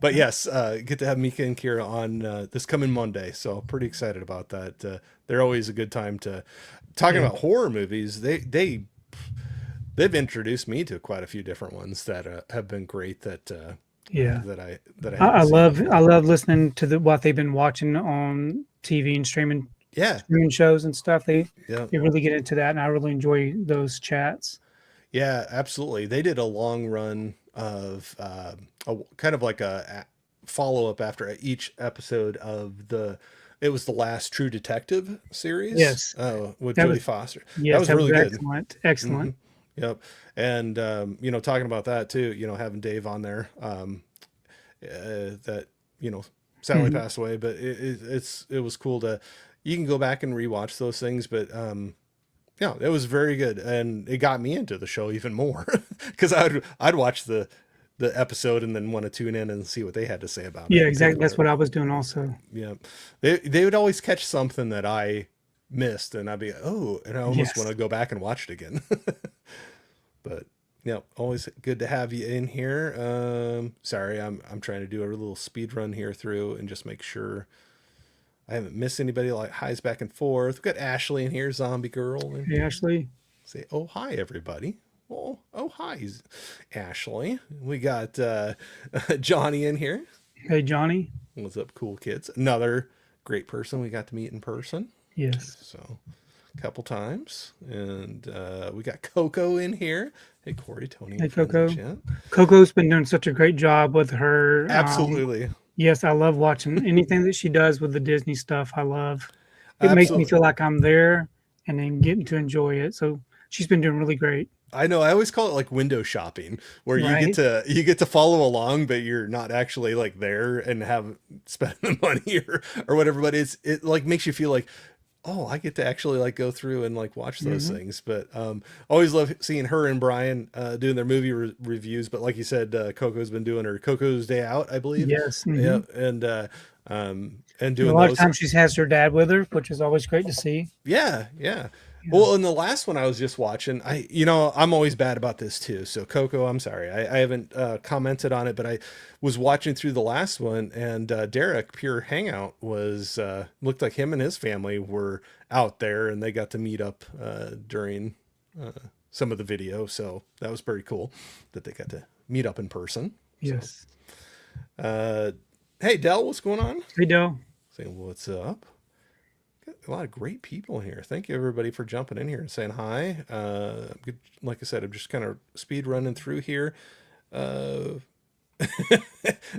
[SPEAKER 1] but yes, get to have Mika and Kira on this coming Monday. So pretty excited about that. They're always a good time to talking
[SPEAKER 2] Yeah,
[SPEAKER 1] about horror movies. They've introduced me to quite a few different ones that have been great
[SPEAKER 2] yeah.
[SPEAKER 1] that I
[SPEAKER 2] I
[SPEAKER 1] hadn't seen
[SPEAKER 2] I
[SPEAKER 1] before.
[SPEAKER 2] love listening to what they've been watching on TV and
[SPEAKER 1] Yeah,
[SPEAKER 2] streaming shows and stuff.
[SPEAKER 1] yeah,
[SPEAKER 2] They really get into that, and I really enjoy those chats.
[SPEAKER 1] yeah, absolutely. They did a long run of a kind of like a follow up after each episode of the. It was the last True Detective series
[SPEAKER 2] Yes,
[SPEAKER 1] with
[SPEAKER 2] that
[SPEAKER 1] Jodie
[SPEAKER 2] was
[SPEAKER 1] Foster. That
[SPEAKER 2] yes,
[SPEAKER 1] was
[SPEAKER 2] that was
[SPEAKER 1] really good.
[SPEAKER 2] excellent,
[SPEAKER 1] Hmm.
[SPEAKER 2] excellent.
[SPEAKER 1] Yep. And talking about that too, having Dave on there, that sadly
[SPEAKER 2] Mhm.
[SPEAKER 1] passed away, but it was cool to you can go back and rewatch those things, but yeah, it was very good, and it got me into the show even more because I'd watch the episode and then want to tune in and see what they had to say about
[SPEAKER 2] Yeah,
[SPEAKER 1] it because
[SPEAKER 2] exactly. That's what I was doing also.
[SPEAKER 1] yeah, they would always catch something that I missed, and I'd be oh, and I almost want
[SPEAKER 2] Yes.
[SPEAKER 1] to go back and watch it again. But yeah, always good to have you in here. Sorry, I'm trying to do a little speed run here through and just make sure I haven't missed anybody. Like highs back and forth. We've got Ashley in here, zombie girl in
[SPEAKER 2] Hey,
[SPEAKER 1] here.
[SPEAKER 2] Ashley.
[SPEAKER 1] Say oh hi everybody. Oh hi, Ashley. We got Johnny in here.
[SPEAKER 2] Hey, Johnny.
[SPEAKER 1] What's up, cool kids? Another great person we got to meet in person.
[SPEAKER 2] Yes.
[SPEAKER 1] So a couple times, and we got Coco in here. Hey, Corey, Tony,
[SPEAKER 2] Hey,
[SPEAKER 1] and friends in
[SPEAKER 2] Coco.
[SPEAKER 1] chat.
[SPEAKER 2] Coco's been doing such a great job with her.
[SPEAKER 1] Absolutely,
[SPEAKER 2] Yes, I love watching anything that she does with the Disney stuff. I love. It makes me
[SPEAKER 1] absolutely.
[SPEAKER 2] feel like I'm there and then getting to enjoy it. So she's been doing really great.
[SPEAKER 1] I know. I always call it like window shopping, where
[SPEAKER 2] Right.
[SPEAKER 1] you get to follow along, but you're not actually like there and have spent the money or whatever. But it like makes you feel like, oh, I get to actually like go through and like watch those
[SPEAKER 2] Hmm.
[SPEAKER 1] things. But always love seeing her and Brian doing their movie reviews. But like you said, Coco's been doing her Coco's Day Out, I believe.
[SPEAKER 2] Yes.
[SPEAKER 1] Yeah,
[SPEAKER 2] Hmm.
[SPEAKER 1] and
[SPEAKER 2] And a
[SPEAKER 1] doing
[SPEAKER 2] lot of
[SPEAKER 1] those.
[SPEAKER 2] times she has her dad with her, which is always great to see.
[SPEAKER 1] Yeah, yeah.
[SPEAKER 2] Yeah.
[SPEAKER 1] Well, in the last one I was just watching, I'm always bad about this too. So Coco, I'm sorry, I haven't commented on it, but I was watching through the last one, and Derek, Pure Hangout, was looked like him and his family were out there, and they got to meet up during uh, some of the video. So that was pretty cool that they got to meet up in person. So,
[SPEAKER 2] Yes.
[SPEAKER 1] uh, hey Del, what's going on?
[SPEAKER 2] Hey, Dell.
[SPEAKER 1] Saying what's up? A lot of great people here. Thank you everybody for jumping in here and saying hi. Like I said, I'm just kind of speed running through here. Uh,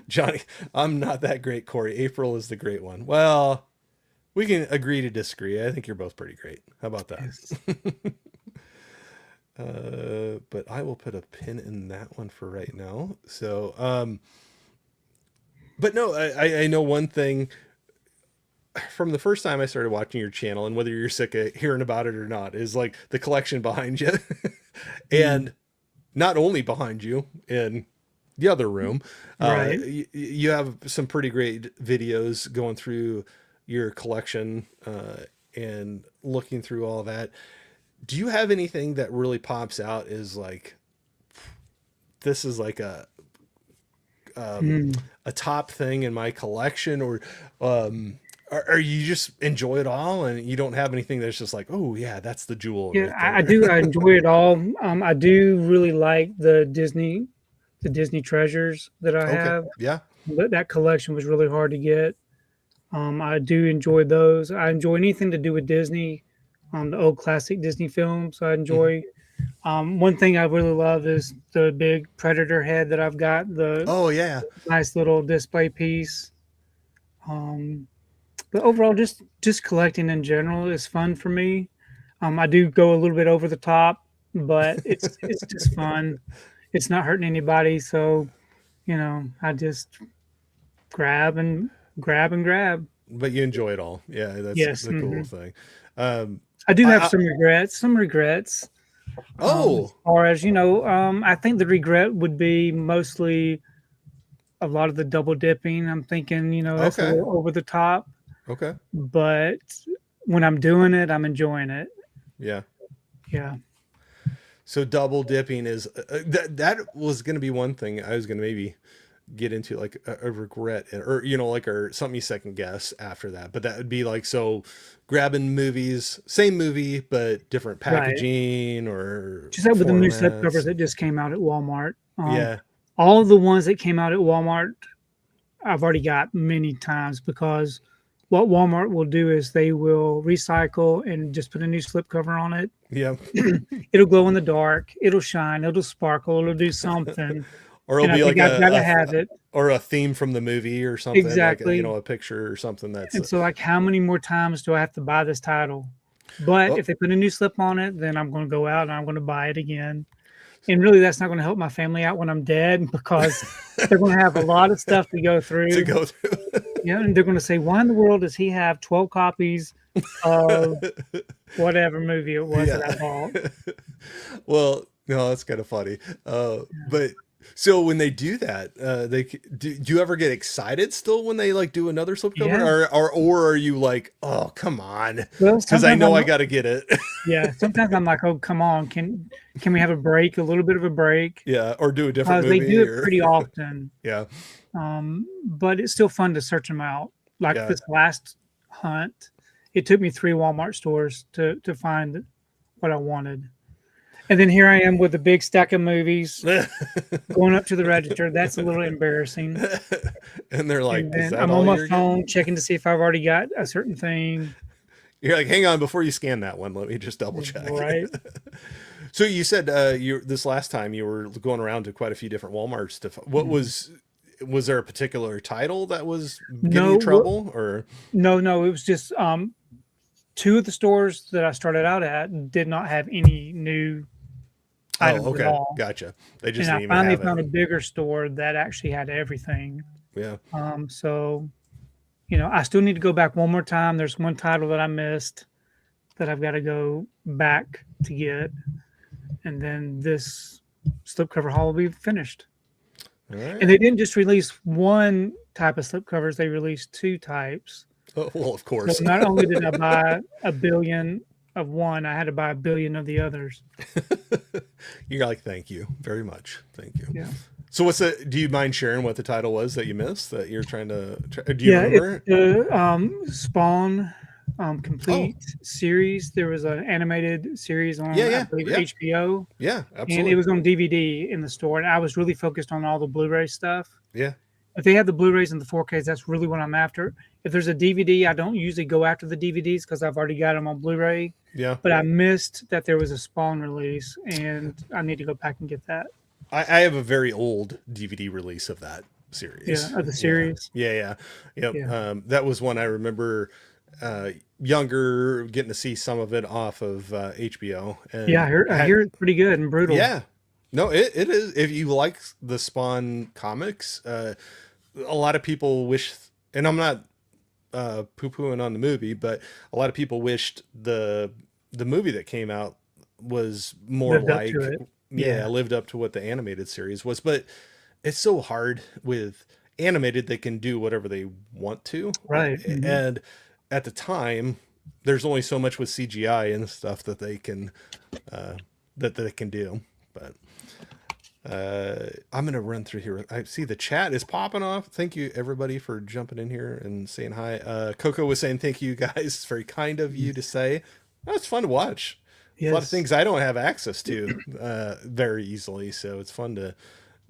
[SPEAKER 1] Johnny, I'm not that great, Corey. April is the great one. Well, we can agree to disagree. I think you're both pretty great. How about that?
[SPEAKER 2] Yes.
[SPEAKER 1] But I will put a pin in that one for right now. So, but no, I know one thing from the first time I started watching your channel, and whether you're sick of hearing about it or not, is like the collection behind you.
[SPEAKER 2] Mm.
[SPEAKER 1] And not only behind you in the other room,
[SPEAKER 2] Right.
[SPEAKER 1] you have some pretty great videos going through your collection and looking through all that. Do you have anything that really pops out is like, this is like um,
[SPEAKER 2] Mm.
[SPEAKER 1] a top thing in my collection, or are you just enjoy it all and you don't have anything that's just like, oh yeah, that's the jewel
[SPEAKER 2] Yeah,
[SPEAKER 1] right
[SPEAKER 2] I
[SPEAKER 1] there?
[SPEAKER 2] do. I enjoy it all. I do really like the Disney treasures that I
[SPEAKER 1] Okay,
[SPEAKER 2] have.
[SPEAKER 1] yeah.
[SPEAKER 2] That collection was really hard to get. I do enjoy those. I enjoy anything to do with Disney, the old classic Disney films. I
[SPEAKER 1] Hmm.
[SPEAKER 2] enjoy. One thing I really love is the big predator head that I've got. The
[SPEAKER 1] Oh yeah.
[SPEAKER 2] nice little display piece. Um, but overall, just collecting in general is fun for me. I do go a little bit over the top, but it's just fun. It's not hurting anybody, so I just grab and grab and grab.
[SPEAKER 1] But you enjoy it all. Yeah, that's
[SPEAKER 2] Yes.
[SPEAKER 1] the cool thing. Um,
[SPEAKER 2] I do have
[SPEAKER 1] I
[SPEAKER 2] some regrets. Some regrets. As
[SPEAKER 1] oh,
[SPEAKER 2] far as I think the regret would be mostly a lot of the double dipping. I'm thinking, that's a
[SPEAKER 1] okay,
[SPEAKER 2] little over the top,
[SPEAKER 1] okay,
[SPEAKER 2] but when I'm doing it, I'm enjoying it.
[SPEAKER 1] yeah.
[SPEAKER 2] Yeah.
[SPEAKER 1] So double dipping is that was going to be one thing I was going to maybe get into, like a regret, or like, or something you second guess after that. But that would be like, so grabbing movies, same movie but different
[SPEAKER 2] Right.
[SPEAKER 1] packaging or
[SPEAKER 2] Just like with the new slip covers
[SPEAKER 1] formats.
[SPEAKER 2] that just came out at Walmart.
[SPEAKER 1] Yeah,
[SPEAKER 2] All of the ones that came out at Walmart, I've already got many times because what Walmart will do is they will recycle and just put a new slip cover on it.
[SPEAKER 1] yeah.
[SPEAKER 2] It'll glow in the dark. It'll shine. It'll sparkle. It'll do something.
[SPEAKER 1] Or it'll
[SPEAKER 2] And I
[SPEAKER 1] be
[SPEAKER 2] think
[SPEAKER 1] like
[SPEAKER 2] I've got to have it.
[SPEAKER 1] or a theme from the movie or something, like
[SPEAKER 2] Exactly.
[SPEAKER 1] a picture or something that's
[SPEAKER 2] And so, like, how many more times do I have to buy this title? But
[SPEAKER 1] oh.
[SPEAKER 2] if they put a new slip on it, then I'm going to go out and I'm going to buy it again. And really, that's not going to help my family out when I'm dead because they're going to have a lot of stuff to go
[SPEAKER 1] To
[SPEAKER 2] through.
[SPEAKER 1] go through.
[SPEAKER 2] Yeah, and they're going to say, "Why in the world does he have 12 copies of whatever movie it was that
[SPEAKER 1] Yeah.
[SPEAKER 2] I bought?"
[SPEAKER 1] Well, no, that's kind of funny. But so when they do that, do you ever get excited still when they like do another slipcover,
[SPEAKER 2] Yeah.
[SPEAKER 1] or are you like, oh come on,
[SPEAKER 2] Well,
[SPEAKER 1] because I
[SPEAKER 2] sometimes
[SPEAKER 1] know
[SPEAKER 2] I'm
[SPEAKER 1] I got to get it.
[SPEAKER 2] yeah, sometimes I'm like, "Oh, come on, can we have a break? A little bit of a break?"
[SPEAKER 1] Yeah, or do a different
[SPEAKER 2] Because they do
[SPEAKER 1] movie,
[SPEAKER 2] it
[SPEAKER 1] or
[SPEAKER 2] pretty often.
[SPEAKER 1] yeah,
[SPEAKER 2] But it's still fun to search them out. Like
[SPEAKER 1] yeah.
[SPEAKER 2] this last hunt, it took me 3 Walmart stores to find what I wanted. And then here I am with a big stack of movies going up to the register. That's a little embarrassing.
[SPEAKER 1] And they're like,
[SPEAKER 2] And
[SPEAKER 1] is
[SPEAKER 2] then
[SPEAKER 1] that
[SPEAKER 2] I'm on
[SPEAKER 1] all
[SPEAKER 2] my
[SPEAKER 1] you're getting?
[SPEAKER 2] phone checking to see if I've already got a certain thing.
[SPEAKER 1] You're like, hang on, before you scan that one, let me just double check.
[SPEAKER 2] Right.
[SPEAKER 1] So you said you this last time you were going around to quite a few different Walmarts. What
[SPEAKER 2] Mhm.
[SPEAKER 1] was there a particular title that was giving you
[SPEAKER 2] No,
[SPEAKER 1] trouble, or
[SPEAKER 2] no, it was just two of the stores that I started out at did not have any new
[SPEAKER 1] oh,
[SPEAKER 2] items at
[SPEAKER 1] okay,
[SPEAKER 2] all.
[SPEAKER 1] gotcha. They just
[SPEAKER 2] And I
[SPEAKER 1] didn't even
[SPEAKER 2] finally
[SPEAKER 1] have it.
[SPEAKER 2] found a bigger store that actually had everything.
[SPEAKER 1] Yeah.
[SPEAKER 2] So, I still need to go back one more time. There's one title that I missed that I've got to go back to get. And then this slipcover haul will be finished.
[SPEAKER 1] All
[SPEAKER 2] And they
[SPEAKER 1] right.
[SPEAKER 2] didn't just release one type of slipcovers, they released two types.
[SPEAKER 1] Oh, well, of
[SPEAKER 2] So
[SPEAKER 1] course.
[SPEAKER 2] not only did I buy a billion of one, I had to buy a billion of the others.
[SPEAKER 1] You're like, thank you very much, thank you.
[SPEAKER 2] Yeah.
[SPEAKER 1] So what's the? Do you mind sharing what the title was that you missed that you're trying to? Do you
[SPEAKER 2] Yeah, it's
[SPEAKER 1] remember?
[SPEAKER 2] the Spawn
[SPEAKER 1] Oh,
[SPEAKER 2] complete series. There was an animated series
[SPEAKER 1] yeah,
[SPEAKER 2] on, I
[SPEAKER 1] yeah,
[SPEAKER 2] believe,
[SPEAKER 1] yeah,
[SPEAKER 2] HBO,
[SPEAKER 1] yeah.
[SPEAKER 2] and it
[SPEAKER 1] Absolutely.
[SPEAKER 2] was on DVD in the store. And I was really focused on all the Blu-ray stuff.
[SPEAKER 1] Yeah,
[SPEAKER 2] If they have the Blu-rays and the 4Ks, that's really what I'm after. If there's a DVD, I don't usually go after the DVDs because I've already got them on Blu-ray.
[SPEAKER 1] yeah.
[SPEAKER 2] But I missed that there was a Spawn release, and I need to go back and get that.
[SPEAKER 1] I have a very old DVD release of that
[SPEAKER 2] Yeah,
[SPEAKER 1] series.
[SPEAKER 2] of the
[SPEAKER 1] Yeah,
[SPEAKER 2] series.
[SPEAKER 1] yeah, yeah. Yep.
[SPEAKER 2] Yeah,
[SPEAKER 1] That was one I remember younger getting to see some of it off of HBO
[SPEAKER 2] yeah.
[SPEAKER 1] and
[SPEAKER 2] I
[SPEAKER 1] had
[SPEAKER 2] hear it's pretty good and brutal.
[SPEAKER 1] yeah. No, it is. If you like the Spawn comics, a lot of people wish, and I'm not poo-pooing on the movie, but a lot of people wished the movie that came out was more
[SPEAKER 2] Lived up to
[SPEAKER 1] like
[SPEAKER 2] it.
[SPEAKER 1] yeah,
[SPEAKER 2] Yeah,
[SPEAKER 1] lived up to what the animated series was. But it's so hard with animated; they can do whatever they want to,
[SPEAKER 2] right. Hmm.
[SPEAKER 1] and at the time, there's only so much with CGI and stuff uh, that they can do. But I'm gonna run through here. I see the chat is popping off. Thank you everybody for jumping in here and saying hi. Coco was saying thank you guys. It's very kind of you to say. That's fun to watch. A lot of
[SPEAKER 2] Yes.
[SPEAKER 1] things I don't have access to very easily, so it's fun to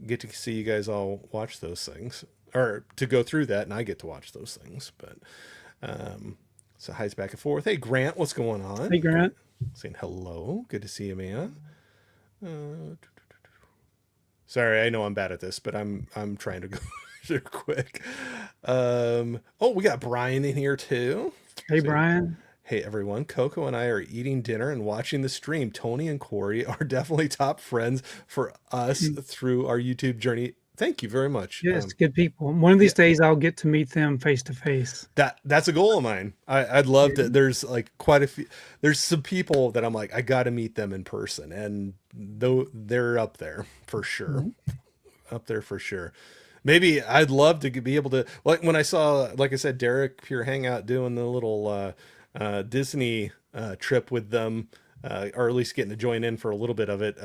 [SPEAKER 1] get to see you guys all watch those things, or to go through that, and I get to watch those things. But so hi's back and forth. Hey Grant, what's going on?
[SPEAKER 2] Hey, Grant.
[SPEAKER 1] Saying hello. Good to see you, man. Sorry, I know I'm bad at this, but I'm trying to go through quick. Oh, we got Brian in here too.
[SPEAKER 2] Hey,
[SPEAKER 1] Saying,
[SPEAKER 2] Brian.
[SPEAKER 1] hey everyone, Coco and I are eating dinner and watching the stream. Tony and Corey are definitely top friends for us
[SPEAKER 2] Mm.
[SPEAKER 1] through our YouTube journey. Thank you very much.
[SPEAKER 2] Yes, good people. One of
[SPEAKER 1] Yeah,
[SPEAKER 2] these days, I'll get to meet them face to face.
[SPEAKER 1] that's a goal of mine. I'd love to.
[SPEAKER 2] Yeah.
[SPEAKER 1] There's like quite a few. There's some people that I'm like I got to meet them in person, and though they're up there for sure.
[SPEAKER 2] Mhm.
[SPEAKER 1] Up there for sure. Maybe I'd love to be able to like when I saw, like I said, Derek Pure Hangout doing the little Disney trip with them, or at least getting to join in for a little bit of it.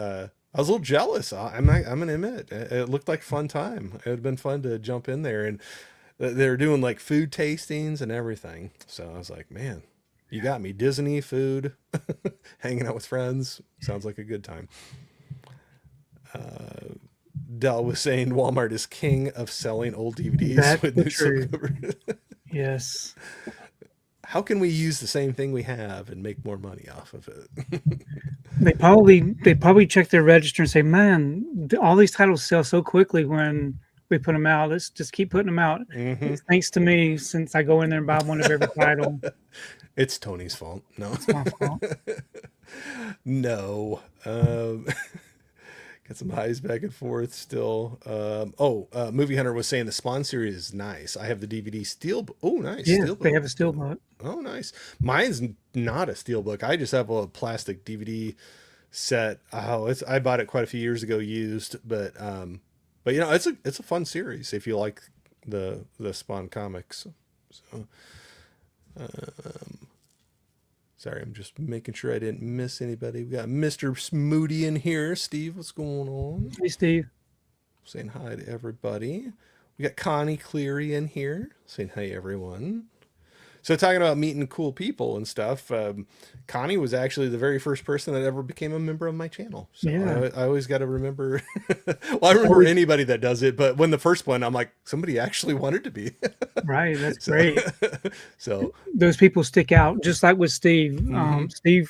[SPEAKER 1] I was a little jealous. I'm gonna admit it looked like a fun time. It would have been fun to jump in there, and they're doing like food tastings and everything. So I was like, man, you got me. Disney food, hanging out with friends sounds like a good time. Dell was saying Walmart is king of selling old DVDs
[SPEAKER 2] That's
[SPEAKER 1] with
[SPEAKER 2] the
[SPEAKER 1] new
[SPEAKER 2] truth.
[SPEAKER 1] slipcovers.
[SPEAKER 2] Yes.
[SPEAKER 1] How can we use the same thing we have and make more money off of it?
[SPEAKER 2] They probably check their register and say, "Man, all these titles sell so quickly when we put them out. Let's just keep putting them out."
[SPEAKER 1] Hmm.
[SPEAKER 2] It's thanks to me since I go in there and buy one of every title.
[SPEAKER 1] It's Tony's fault. No,
[SPEAKER 2] It's my fault.
[SPEAKER 1] no. Got some highs back and forth still. Movie Hunter was saying the Spawn series is nice. I have the DVD steel. Oh, nice
[SPEAKER 2] Yeah, they
[SPEAKER 1] steelbook.
[SPEAKER 2] have a steelbook.
[SPEAKER 1] Oh, nice. Mine's not a steelbook. I just have a plastic DVD set. Oh, I bought it quite a few years ago used, but it's a fun series if you like the Spawn comics. So sorry, I'm just making sure I didn't miss anybody. We got Mr. Smoody in here. Steve, what's going on?
[SPEAKER 2] Hey, Steve.
[SPEAKER 1] Saying hi to everybody. We got Connie Cleary in here saying hi everyone. So talking about meeting cool people and stuff, Connie was actually the very first person that ever became a member of my channel. So
[SPEAKER 2] Yeah.
[SPEAKER 1] I always got to remember. Well, I remember
[SPEAKER 2] Always,
[SPEAKER 1] anybody that does it, but when the first one, I'm like, somebody actually wanted to be.
[SPEAKER 2] right. That's
[SPEAKER 1] So,
[SPEAKER 2] great.
[SPEAKER 1] so
[SPEAKER 2] Those people stick out, just like with Steve.
[SPEAKER 1] hmm
[SPEAKER 2] Steve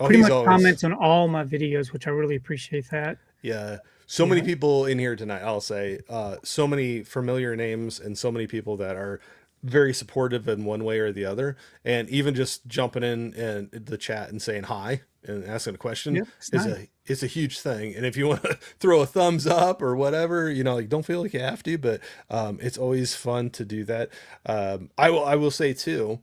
[SPEAKER 1] oh,
[SPEAKER 2] pretty
[SPEAKER 1] he's
[SPEAKER 2] much
[SPEAKER 1] always,
[SPEAKER 2] comments on all my videos, which I really appreciate that.
[SPEAKER 1] yeah. So many
[SPEAKER 2] Yeah.
[SPEAKER 1] people in here tonight, I'll say, so many familiar names and so many people that are very supportive in one way or the other. And even just jumping in the chat and saying hi and asking a question
[SPEAKER 2] Yep. It's nice.
[SPEAKER 1] is a huge thing. And if you want to throw a thumbs up or whatever, like don't feel like you have to, but it's always fun to do that. I will say too,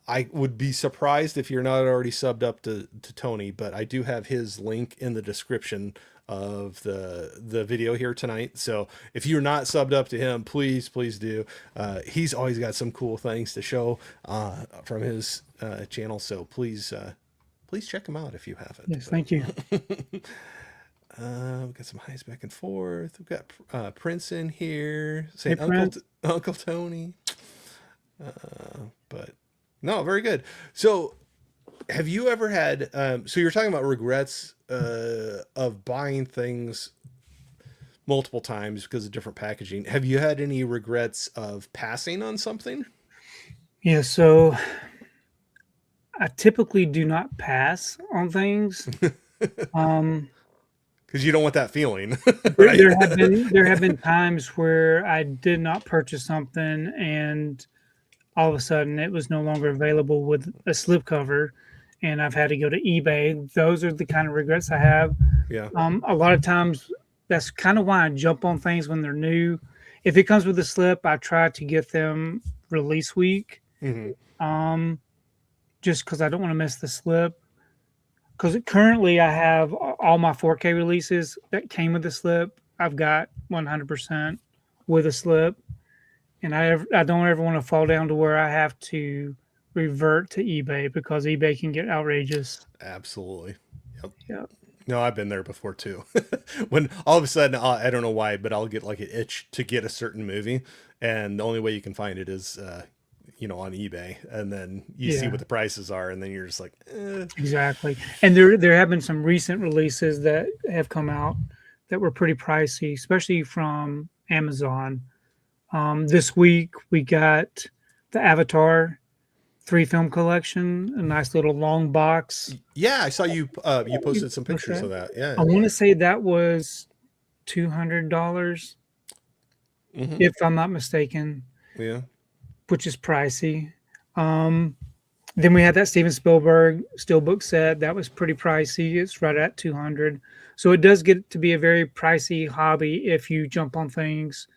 [SPEAKER 1] I would be surprised if you're not already subbed up to Tony, but I do have his link in the description of the video here tonight. So if you're not subbed up to him, please do. He's always got some cool things to show from his channel. So please check him out if you haven't.
[SPEAKER 2] Yes. Thank you.
[SPEAKER 1] We've got some highs back and forth. We've got Prince in here
[SPEAKER 2] Hey,
[SPEAKER 1] saying
[SPEAKER 2] Prince.
[SPEAKER 1] Uncle Tony. But no, very good. So have you ever had so you're talking about regrets of buying things multiple times because of different packaging. Have you had any regrets of passing on something?
[SPEAKER 2] Yeah. So I typically do not pass on things. Um,
[SPEAKER 1] Because you don't want that feeling,
[SPEAKER 2] there,
[SPEAKER 1] right?
[SPEAKER 2] there have been times where I did not purchase something, and all of a sudden it was no longer available with a slipcover, and I've had to go to eBay. Those are the kind of regrets I have.
[SPEAKER 1] Yeah.
[SPEAKER 2] A lot of times, that's kind of why I jump on things when they're new. If it comes with a slip, I try to get them release week,
[SPEAKER 1] Hmm.
[SPEAKER 2] um, just because I don't want to miss the slip. Because currently I have all my 4K releases that came with a slip. I've got 100% with a slip, and I don't ever want to fall down to where I have to revert to eBay because eBay can get outrageous.
[SPEAKER 1] Absolutely. Yep.
[SPEAKER 2] Yeah.
[SPEAKER 1] No, I've been there before too. When all of a sudden, I don't know why, but I'll get like an itch to get a certain movie, and the only way you can find it is, on eBay, and then you see
[SPEAKER 2] Yeah,
[SPEAKER 1] what the prices are, and then you're just like, eh.
[SPEAKER 2] exactly. And there have been some recent releases that have come out that were pretty pricey, especially from Amazon. This week we got the Avatar 3 film collection, a nice little long box.
[SPEAKER 1] Yeah, I saw you
[SPEAKER 2] You
[SPEAKER 1] posted some
[SPEAKER 2] post
[SPEAKER 1] pictures
[SPEAKER 2] that?
[SPEAKER 1] of that. Yeah.
[SPEAKER 2] I want to say that was $200,
[SPEAKER 1] Hmm.
[SPEAKER 2] if I'm not mistaken,
[SPEAKER 1] Yeah.
[SPEAKER 2] which is pricey. Um, then we had that Steven Spielberg steelbook set that was pretty pricey. It's right at 200. So it does get to be a very pricey hobby if you jump on things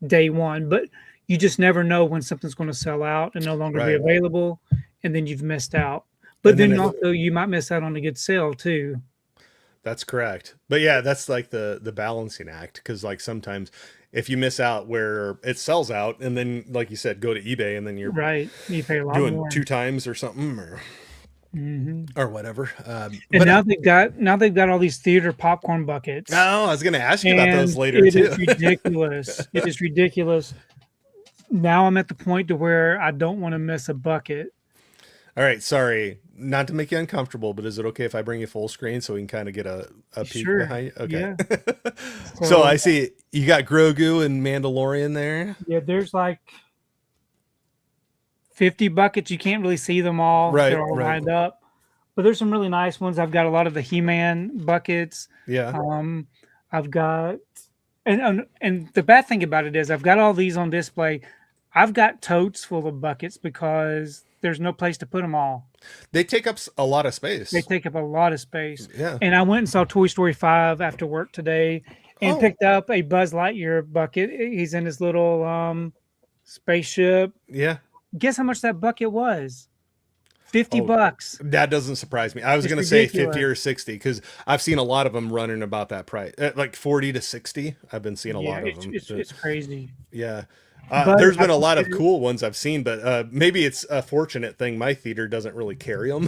[SPEAKER 2] day one. But you just never know when something's going to sell out and no longer be
[SPEAKER 1] Right.
[SPEAKER 2] available, and then you've missed out. But
[SPEAKER 1] And then
[SPEAKER 2] then also you might miss out on a good sale too.
[SPEAKER 1] that's correct. But yeah, that's like the balancing act, because like sometimes if you miss out where it sells out, and then like you said, go to eBay, and then you're
[SPEAKER 2] Right. You pay a lot
[SPEAKER 1] doing
[SPEAKER 2] more.
[SPEAKER 1] two times or something,
[SPEAKER 2] Hmm.
[SPEAKER 1] or whatever.
[SPEAKER 2] And
[SPEAKER 1] But
[SPEAKER 2] now they've got all these theater popcorn buckets,
[SPEAKER 1] oh, I was going to ask you about those
[SPEAKER 2] and
[SPEAKER 1] later
[SPEAKER 2] it
[SPEAKER 1] too.
[SPEAKER 2] is ridiculous. It is ridiculous. Now I'm at the point to where I don't want to miss a bucket.
[SPEAKER 1] All right, sorry, not to make you uncomfortable, but is it okay if I bring you full screen so we can kind of get a peek
[SPEAKER 2] Sure.
[SPEAKER 1] behind you? Okay.
[SPEAKER 2] Yeah.
[SPEAKER 1] So
[SPEAKER 2] So
[SPEAKER 1] I see you got Grogu and Mandalorian there.
[SPEAKER 2] yeah, there's like 50 buckets. You can't really see them all.
[SPEAKER 1] Right,
[SPEAKER 2] They're all
[SPEAKER 1] right.
[SPEAKER 2] lined up. But there's some really nice ones. I've got a lot of the He-Man buckets.
[SPEAKER 1] Yeah.
[SPEAKER 2] Um, I've got and the bad thing about it is I've got all these on display. I've got totes full of buckets because there's no place to put them all.
[SPEAKER 1] They take up a lot of
[SPEAKER 2] They
[SPEAKER 1] space.
[SPEAKER 2] take up a lot of space.
[SPEAKER 1] Yeah.
[SPEAKER 2] And I went and saw Toy Story 5 after work today and
[SPEAKER 1] Oh,
[SPEAKER 2] picked up a Buzz Lightyear bucket. He's in his little spaceship.
[SPEAKER 1] yeah.
[SPEAKER 2] Guess how much that bucket was? 50
[SPEAKER 1] Oh,
[SPEAKER 2] bucks.
[SPEAKER 1] that doesn't surprise me. I was
[SPEAKER 2] It's
[SPEAKER 1] going to say 50
[SPEAKER 2] ridiculous.
[SPEAKER 1] or 60 because I've seen a lot of them running about that price, like 40 to 60. I've been seeing a
[SPEAKER 2] Yeah,
[SPEAKER 1] lot of them.
[SPEAKER 2] it's crazy.
[SPEAKER 1] Yeah.
[SPEAKER 2] But
[SPEAKER 1] There's
[SPEAKER 2] I
[SPEAKER 1] been a
[SPEAKER 2] can
[SPEAKER 1] lot of
[SPEAKER 2] say,
[SPEAKER 1] cool ones I've seen, but maybe it's a fortunate thing my theater doesn't really carry them,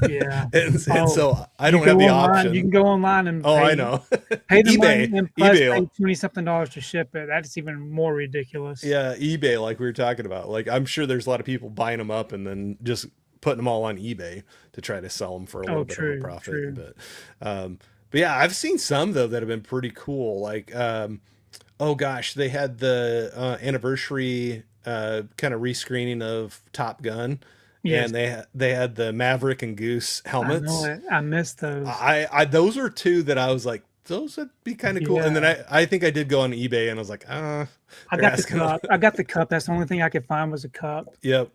[SPEAKER 2] yeah.
[SPEAKER 1] and
[SPEAKER 2] Oh,
[SPEAKER 1] so I
[SPEAKER 2] you
[SPEAKER 1] don't have
[SPEAKER 2] go
[SPEAKER 1] the
[SPEAKER 2] online. You
[SPEAKER 1] option.
[SPEAKER 2] can go online and
[SPEAKER 1] Oh, I know.
[SPEAKER 2] pay the money
[SPEAKER 1] eBay,
[SPEAKER 2] and plus
[SPEAKER 1] eBay,
[SPEAKER 2] pay 20 something dollars to ship it. That's even more ridiculous.
[SPEAKER 1] yeah, eBay, like we were talking about. Like I'm sure there's a lot of people buying them up and then just putting them all on eBay to try to sell them for a
[SPEAKER 2] Oh,
[SPEAKER 1] little bit of a
[SPEAKER 2] true,
[SPEAKER 1] profit.
[SPEAKER 2] true.
[SPEAKER 1] Um, but yeah, I've seen some though that have been pretty cool. Like, oh gosh, they had the anniversary kind of rescreening of Top Gun,
[SPEAKER 2] Yes,
[SPEAKER 1] and they had the Maverick and Goose
[SPEAKER 2] I know
[SPEAKER 1] helmets.
[SPEAKER 2] it. I miss those.
[SPEAKER 1] I those were two that I was like, those would be kind of cool. And then
[SPEAKER 2] Yeah.
[SPEAKER 1] I think I did go on eBay and I was like,
[SPEAKER 2] I
[SPEAKER 1] they're
[SPEAKER 2] got the
[SPEAKER 1] asking.
[SPEAKER 2] cup. I got the cup. That's the only thing I could find was a cup.
[SPEAKER 1] Yep.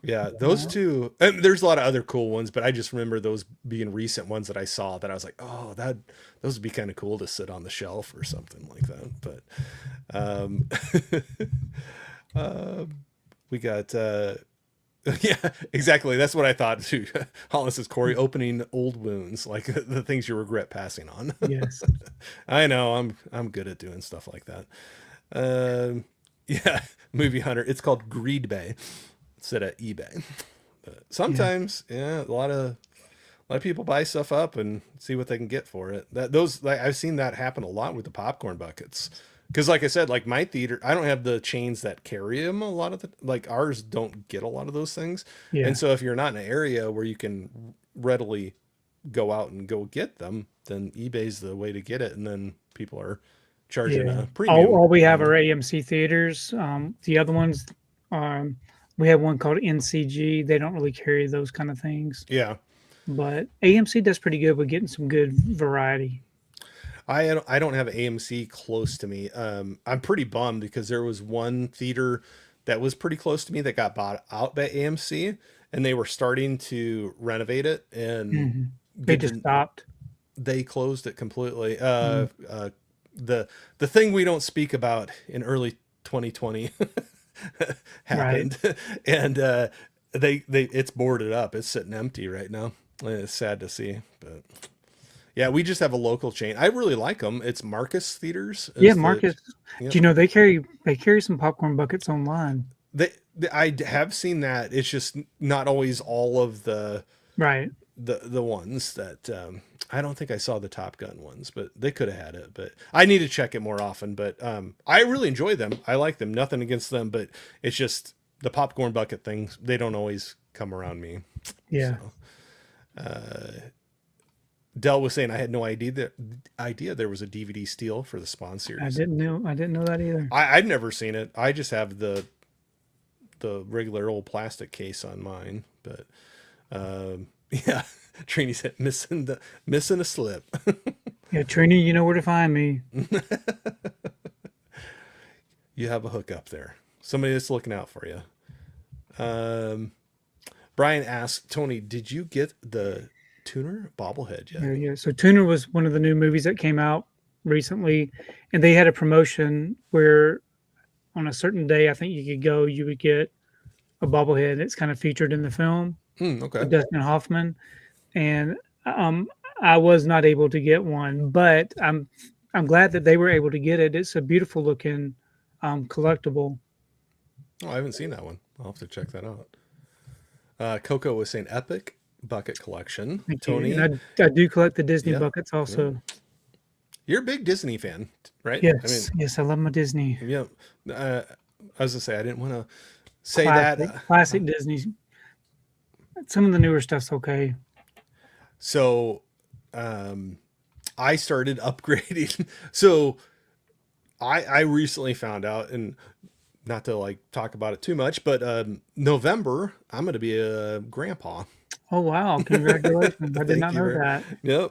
[SPEAKER 1] Yeah, those
[SPEAKER 2] Uh,
[SPEAKER 1] two. And there's a lot of other cool ones, but I just remember those being recent ones that I saw that I was like, oh, that those would be kind of cool to sit on the shelf or something like that. But uh, we got yeah, exactly. That's what I thought too. Holland says, Corey, opening old wounds, like the things you regret passing on.
[SPEAKER 2] yes.
[SPEAKER 1] I know I'm good at doing stuff like that. Yeah, movie hunter. It's called Greed Bay instead of eBay. But
[SPEAKER 2] Yeah.
[SPEAKER 1] sometimes, yeah, a lot of people buy stuff up and see what they can get for it. That those like I've seen that happen a lot with the popcorn buckets. Because like I said, like my theater, I don't have the chains that carry them a lot of the like ours don't get a lot of those things. And
[SPEAKER 2] Yeah.
[SPEAKER 1] so if you're not in an area where you can readily go out and go get them, then eBay's the way to get it. And then people are charging
[SPEAKER 2] Yeah.
[SPEAKER 1] a
[SPEAKER 2] All,
[SPEAKER 1] premium.
[SPEAKER 2] all we have are AMC theaters. The other ones, um, we have one called NCG. They don't really carry those kind of things,
[SPEAKER 1] Yeah.
[SPEAKER 2] but AMC does pretty good with getting some good variety.
[SPEAKER 1] I don't have AMC close to me. I'm pretty bummed because there was one theater that was pretty close to me that got bought out by AMC, and they were starting to renovate it and
[SPEAKER 2] Hmm. They
[SPEAKER 1] get
[SPEAKER 2] just
[SPEAKER 1] the
[SPEAKER 2] stopped.
[SPEAKER 1] they closed it completely.
[SPEAKER 2] Mm.
[SPEAKER 1] The thing we don't speak about in early 2020
[SPEAKER 2] Right.
[SPEAKER 1] happened, and they it's boarded up. It's sitting empty right now. It's sad to see, but. Yeah, we just have a local chain. I really like them. It's Marcus Theaters.
[SPEAKER 2] Yeah,
[SPEAKER 1] Is the
[SPEAKER 2] Marcus.
[SPEAKER 1] Yep.
[SPEAKER 2] Do you know they carry some popcorn buckets online?
[SPEAKER 1] I have seen that. It's just not always all of
[SPEAKER 2] Right.
[SPEAKER 1] the ones that I don't think I saw the Top Gun ones, but they could have had it. But I need to check it more often. But I really enjoy them. I like them. Nothing against them, but it's just the popcorn bucket things. They don't always come around me.
[SPEAKER 2] Yeah.
[SPEAKER 1] So. Dell was saying I had no idea there was a DVD steal for the Spawn series.
[SPEAKER 2] I didn't know that either.
[SPEAKER 1] I've never seen it. I just have the regular old plastic case on mine. But yeah, Trini said missing a slip.
[SPEAKER 2] Yeah, Trini, you know where to find me.
[SPEAKER 1] You have a hook up there. Somebody that's looking out for you. Brian asked Tony, "Did you get the Tuner bobblehead yet?"
[SPEAKER 2] Yeah, yeah. So Tuner was one of the new movies that came out recently, and they had a promotion where on a certain day, I think you could go, you would get a bobblehead that's kind of featured in the film
[SPEAKER 1] Okay.
[SPEAKER 2] with Dustin Hoffman, and um, I was not able to get one, but I'm glad that they were able to get it. It's a beautiful looking collectible.
[SPEAKER 1] Oh, I haven't seen that one. I'll have to check that out. Coco was saying epic bucket collection.
[SPEAKER 2] Thank you.
[SPEAKER 1] Tony,
[SPEAKER 2] And I do collect the Disney
[SPEAKER 1] yeah,
[SPEAKER 2] buckets
[SPEAKER 1] yeah.
[SPEAKER 2] also.
[SPEAKER 1] You're a big Disney fan, right? I mean,
[SPEAKER 2] Yes, yes, I love my Disney.
[SPEAKER 1] yeah. I was gonna say I didn't want to say that.
[SPEAKER 2] Classic Disney. Some of the newer stuff's okay.
[SPEAKER 1] So, I started upgrading. So, I recently found out, and not to like talk about it too much, but November I'm gonna be a grandpa.
[SPEAKER 2] Oh wow! Congratulations! I did
[SPEAKER 1] Thank
[SPEAKER 2] not
[SPEAKER 1] you
[SPEAKER 2] know
[SPEAKER 1] very.
[SPEAKER 2] that.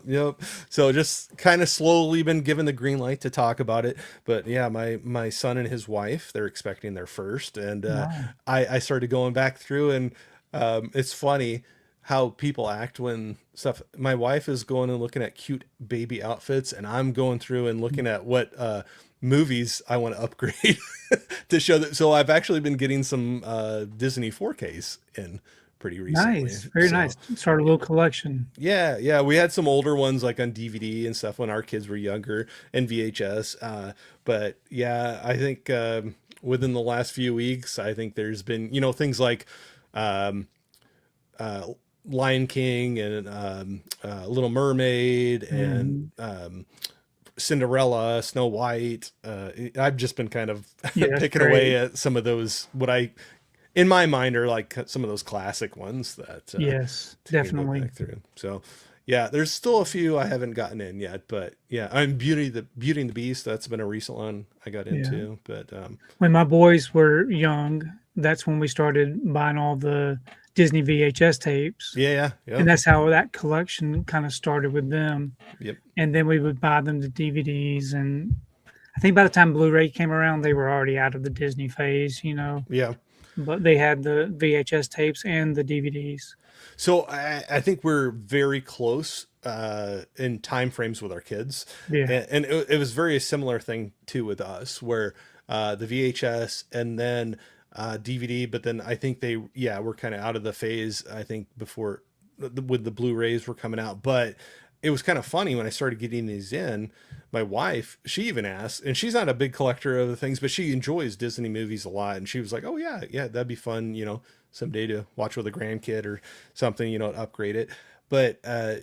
[SPEAKER 1] Yep. So just kind of slowly been given the green light to talk about it. But yeah, my son and his wife, they're expecting their first, and
[SPEAKER 2] Wow.
[SPEAKER 1] I started going back through, and it's funny how people act when stuff. My wife is going and looking at cute baby outfits, and I'm going through and looking at what movies I want to upgrade to show that. So I've actually been getting some Disney 4Ks in pretty recently.
[SPEAKER 2] Nice, very
[SPEAKER 1] So
[SPEAKER 2] nice. Start a little collection.
[SPEAKER 1] yeah, we had some older ones like on DVD and stuff when our kids were younger and VHS. But yeah, I think within the last few weeks. I think there's been, things like um, uh, Lion King and Little Mermaid and
[SPEAKER 2] Hmm.
[SPEAKER 1] Cinderella, Snow White. I've just been kind of
[SPEAKER 2] Yeah, that's
[SPEAKER 1] picking away
[SPEAKER 2] great.
[SPEAKER 1] at some of those, what I, in my mind, are like some of those classic ones that
[SPEAKER 2] Yes,
[SPEAKER 1] to can go
[SPEAKER 2] definitely.
[SPEAKER 1] back through. So, yeah, there's still a few I haven't gotten in yet, but yeah, I'm Beauty and the Beast. That's been a recent one I got
[SPEAKER 2] Yeah.
[SPEAKER 1] into, but
[SPEAKER 2] When my boys were young, that's when we started buying all the Disney VHS tapes.
[SPEAKER 1] yeah, yeah,
[SPEAKER 2] And
[SPEAKER 1] yep,
[SPEAKER 2] that's how that collection kind of started with them.
[SPEAKER 1] yep,
[SPEAKER 2] And then we would buy them the DVDs. And I think by the time Blu-ray came around, they were already out of the Disney phase.
[SPEAKER 1] yeah.
[SPEAKER 2] But they had the VHS tapes and the DVDs.
[SPEAKER 1] So I think we're very close in time frames with our kids,
[SPEAKER 2] Yeah.
[SPEAKER 1] and it was very similar thing too with us, where the VHS and then DVD, but then I think we're kind of out of the phase. I think before with the Blu-rays were coming out, but it was kind of funny when I started getting these in. My wife, she even asked, and she's not a big collector of the things, but she enjoys Disney movies a lot, and she was like, "Oh yeah, yeah, that'd be fun, someday to watch with a grandkid or something, to upgrade it." But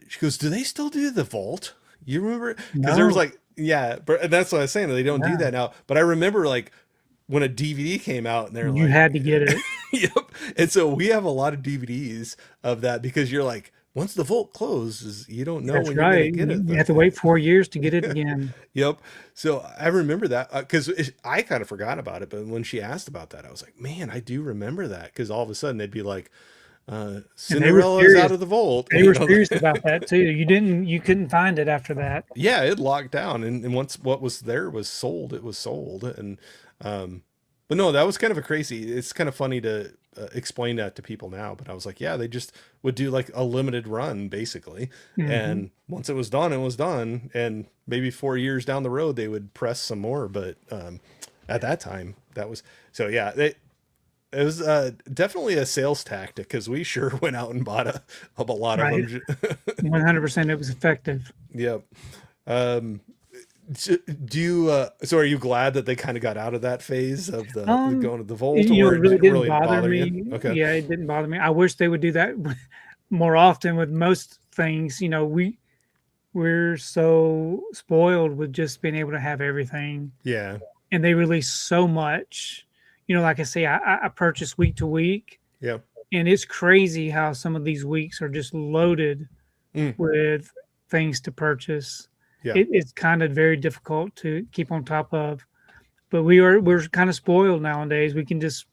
[SPEAKER 1] she goes, "Do they still do the vault? You remember?" Because there was
[SPEAKER 2] No.
[SPEAKER 1] like, yeah, and that's what I was saying. They don't do
[SPEAKER 2] Yeah.
[SPEAKER 1] that now. But I remember like when a DVD came out, and they're
[SPEAKER 2] You
[SPEAKER 1] like,
[SPEAKER 2] had to get it.
[SPEAKER 1] "Yep." And so we have a lot of DVDs of that because you're like, once the vault closes, you don't know
[SPEAKER 2] That's
[SPEAKER 1] when you're gonna
[SPEAKER 2] right.
[SPEAKER 1] get it.
[SPEAKER 2] You have to wait 4 years to get it again.
[SPEAKER 1] Yep. So I remember that because I kind of forgot about it, but when she asked about that, I was like, man, I do remember that because all of a sudden they'd be like,
[SPEAKER 2] And they were
[SPEAKER 1] Cinderella's out
[SPEAKER 2] serious.
[SPEAKER 1] of the vault.
[SPEAKER 2] They were serious about that too. You couldn't find it after that.
[SPEAKER 1] Yeah, it locked down, and once what was there was sold, it was sold, and um, but no, that was kind of a crazy. It's kind of funny to explain that to people now, but I was like, yeah, they just would do like a limited run basically,
[SPEAKER 2] Hmm.
[SPEAKER 1] and once it was done, and maybe 4 years down the road they would press some more, but at that time that was so yeah. It was definitely a sales tactic because we sure went out and bought a lot of
[SPEAKER 2] Right.
[SPEAKER 1] them.
[SPEAKER 2] 100%. It was effective.
[SPEAKER 1] Yep. Um, do you so are you glad that they kind of got out of that phase of the
[SPEAKER 2] Um,
[SPEAKER 1] going to the vault,
[SPEAKER 2] it
[SPEAKER 1] or
[SPEAKER 2] really
[SPEAKER 1] it
[SPEAKER 2] didn't
[SPEAKER 1] really
[SPEAKER 2] bother
[SPEAKER 1] bother you?
[SPEAKER 2] me.
[SPEAKER 1] Okay.
[SPEAKER 2] Yeah, it didn't bother me. I wish they would do that more often with most things. We're so spoiled with just being able to have everything,
[SPEAKER 1] Yeah.
[SPEAKER 2] and they release so much. Like I say, I purchase week to week,
[SPEAKER 1] Yep.
[SPEAKER 2] and it's crazy how some of these weeks are just loaded
[SPEAKER 1] Mm,
[SPEAKER 2] with things to purchase.
[SPEAKER 1] yeah.
[SPEAKER 2] It's kind of very difficult to keep on top of, but we're kind of spoiled nowadays. We can just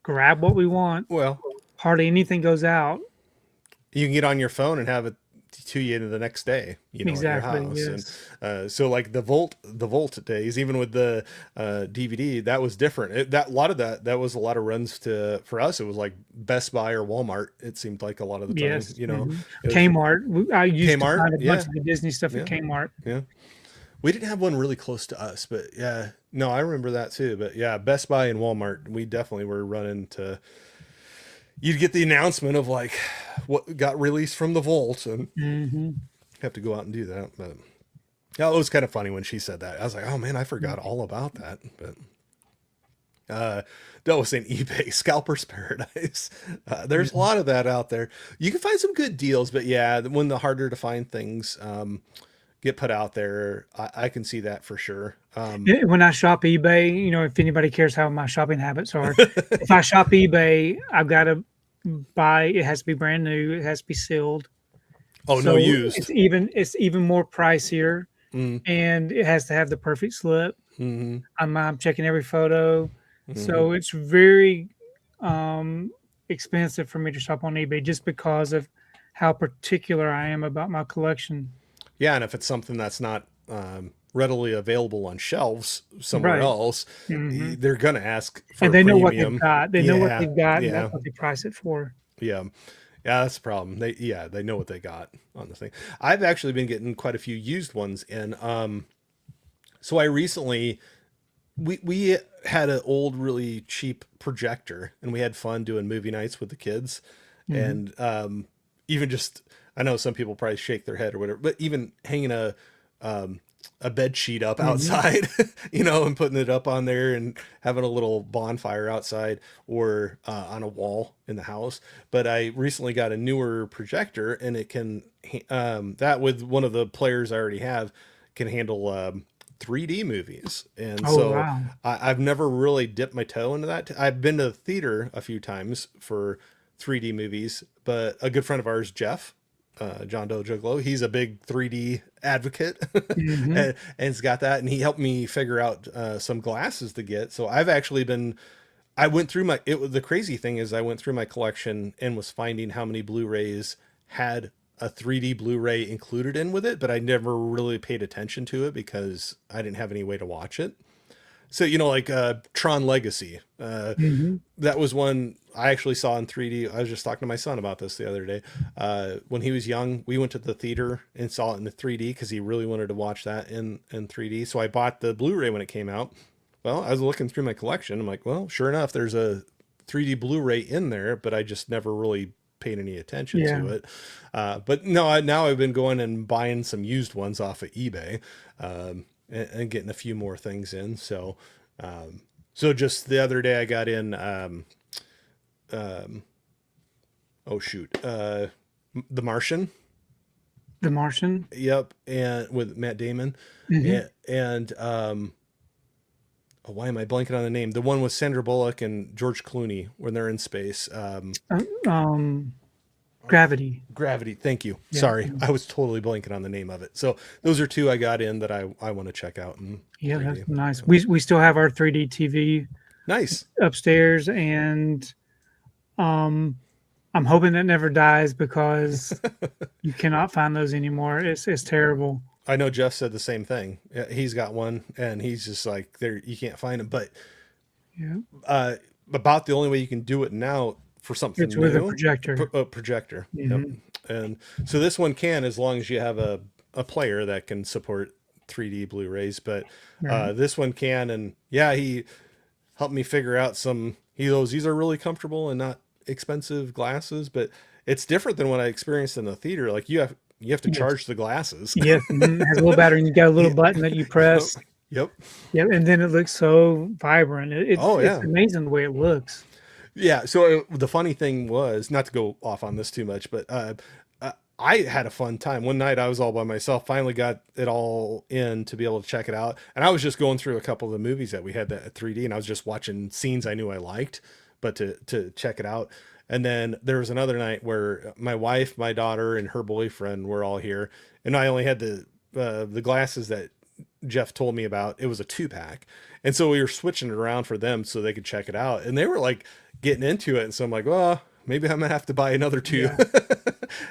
[SPEAKER 2] grab what we want.
[SPEAKER 1] Well,
[SPEAKER 2] Hardly anything goes out.
[SPEAKER 1] you can get on your phone and have it to you the next day, at your
[SPEAKER 2] Exactly.
[SPEAKER 1] house. And
[SPEAKER 2] Yes.
[SPEAKER 1] so like the Volt days, even with the DVD, that was different. That a lot of that was a lot of runs to for us. It was like Best Buy or Walmart. It seemed like a lot of the time,
[SPEAKER 2] Yes. Hmm.
[SPEAKER 1] it was
[SPEAKER 2] Kmart. I used to
[SPEAKER 1] Kmart.
[SPEAKER 2] find a bunch
[SPEAKER 1] Yeah,
[SPEAKER 2] of the Disney stuff at
[SPEAKER 1] yeah,
[SPEAKER 2] Kmart.
[SPEAKER 1] yeah. We didn't have one really close to us, but yeah, no, I remember that too. But yeah, Best Buy and Walmart, we definitely were running to. You'd get the announcement of like what got released from the vault, and
[SPEAKER 2] Hmm.
[SPEAKER 1] have to go out and do that. But yeah, it was kind of funny when she said that. I was like, oh man, I forgot all about that. But that was in eBay Scalper's Paradise. There's a lot of that out there. You can find some good deals, but yeah, when the harder to find things get put out there, I can see that for sure.
[SPEAKER 2] When I shop eBay, if anybody cares how my shopping habits are, if I shop eBay, I've got to buy. It has to be brand new. It has to be sealed.
[SPEAKER 1] Oh, no
[SPEAKER 2] So
[SPEAKER 1] used.
[SPEAKER 2] it's even more pricier,
[SPEAKER 1] Mm,
[SPEAKER 2] and it has to have the perfect slip.
[SPEAKER 1] mm-hmm,
[SPEAKER 2] I'm checking every photo,
[SPEAKER 1] mm-hmm.
[SPEAKER 2] so it's very um, expensive for me to shop on eBay just because of how particular I am about my collection.
[SPEAKER 1] Yeah, and if it's something that's not readily available on shelves somewhere
[SPEAKER 2] Right.
[SPEAKER 1] else,
[SPEAKER 2] Hmm.
[SPEAKER 1] they're gonna ask for
[SPEAKER 2] And
[SPEAKER 1] a
[SPEAKER 2] they know what they've
[SPEAKER 1] premium.
[SPEAKER 2] got. They know what
[SPEAKER 1] Yeah,
[SPEAKER 2] they've got, and that's
[SPEAKER 1] yeah,
[SPEAKER 2] what they price it for.
[SPEAKER 1] yeah. Yeah, that's the problem. They know what they got on the thing. I've actually been getting quite a few used ones, and so I recently we had an old really cheap projector, and we had fun doing movie nights with the kids,
[SPEAKER 2] Hmm.
[SPEAKER 1] and even just I know some people probably shake their head or whatever, but even hanging a bed sheet up
[SPEAKER 2] Hmm.
[SPEAKER 1] outside, you know, and putting it up on there and having a little bonfire outside or on a wall in the house. But I recently got a newer projector, and it can that with one of the players I already have can handle 3D movies, and
[SPEAKER 2] Oh
[SPEAKER 1] so
[SPEAKER 2] wow.
[SPEAKER 1] I've never really dipped my toe into that. I've been to the theater a few times for 3D movies, but a good friend of ours, Jeff, John Doe Juggalo, he's a big 3D advocate,
[SPEAKER 2] Hmm.
[SPEAKER 1] and he's got that, and he helped me figure out some glasses to get. So I've actually been, I went through my, the crazy thing is I went through my collection and was finding how many Blu-rays had a 3D Blu-ray included in with it, but I never really paid attention to it because I didn't have any way to watch it. So, you know, like Tron Legacy,
[SPEAKER 2] Hmm.
[SPEAKER 1] that was one I actually saw in 3D. I was just talking to my son about this the other day. When he was young, we went to the theater and saw it in the 3D because he really wanted to watch that in 3D. So I bought the Blu-ray when it came out. Well, I was looking through my collection. I'm like, well, sure enough, there's a 3D Blu-ray in there, but I just never really paid any attention
[SPEAKER 2] Yeah.
[SPEAKER 1] to it. But no, now I've been going and buying some used ones off of eBay, and getting a few more things in. So just the other day I got in, um, oh shoot, The Martian.
[SPEAKER 2] The Martian.
[SPEAKER 1] Yep, and with Matt Damon,
[SPEAKER 2] Hmm.
[SPEAKER 1] and oh, why am I blanking on the name? The one with Sandra Bullock and George Clooney when they're in space.
[SPEAKER 2] Um, Gravity.
[SPEAKER 1] Gravity. Thank you.
[SPEAKER 2] Yeah.
[SPEAKER 1] Sorry, I was totally blanking on the name of it. So those are two I got in that I want to check out in
[SPEAKER 2] Yeah, that's
[SPEAKER 1] 3D.
[SPEAKER 2] nice.
[SPEAKER 1] So
[SPEAKER 2] We still have our 3D TV
[SPEAKER 1] nice.
[SPEAKER 2] upstairs, and um, I'm hoping that never dies because you cannot find those anymore. It's terrible.
[SPEAKER 1] I know Jeff said the same thing. Yeah, he's got one, and he's just like, there, you can't find them. But
[SPEAKER 2] Yeah,
[SPEAKER 1] uh, about the only way you can do it now for
[SPEAKER 2] it's
[SPEAKER 1] something
[SPEAKER 2] with a
[SPEAKER 1] new,
[SPEAKER 2] projector.
[SPEAKER 1] a projector. Yep.
[SPEAKER 2] Hmm.
[SPEAKER 1] And so this one can, as long as you have a player that can support 3D Blu-rays. But
[SPEAKER 2] Right.
[SPEAKER 1] this one can, and yeah, he helped me figure out some. He goes, these are really comfortable and not expensive glasses, but it's different than what I experienced in the theater. Like you have to
[SPEAKER 2] Yes.
[SPEAKER 1] charge the glasses.
[SPEAKER 2] Yes. Mhm. It has a little battery, and you got a little
[SPEAKER 1] Yeah.
[SPEAKER 2] button that you
[SPEAKER 1] Yep.
[SPEAKER 2] press.
[SPEAKER 1] Yep.
[SPEAKER 2] Yeah, and then it looks so vibrant.
[SPEAKER 1] Oh
[SPEAKER 2] It's
[SPEAKER 1] yeah.
[SPEAKER 2] amazing the way it looks.
[SPEAKER 1] Yeah. So the funny thing was, not to go off on this too much, but I had a fun time. One night I was all by myself, finally got it all in to be able to check it out. And I was just going through a couple of the movies that we had that at 3D, and I was just watching scenes I knew I liked, but to check it out. And then there was another night where my wife, my daughter, and her boyfriend were all here, and I only had the glasses that Jeff told me about. It was a 2-pack. And so we were switching it around for them so they could check it out. And they were like getting into it. And so I'm like, well, maybe I'm gonna have to buy another two.
[SPEAKER 2] Yeah.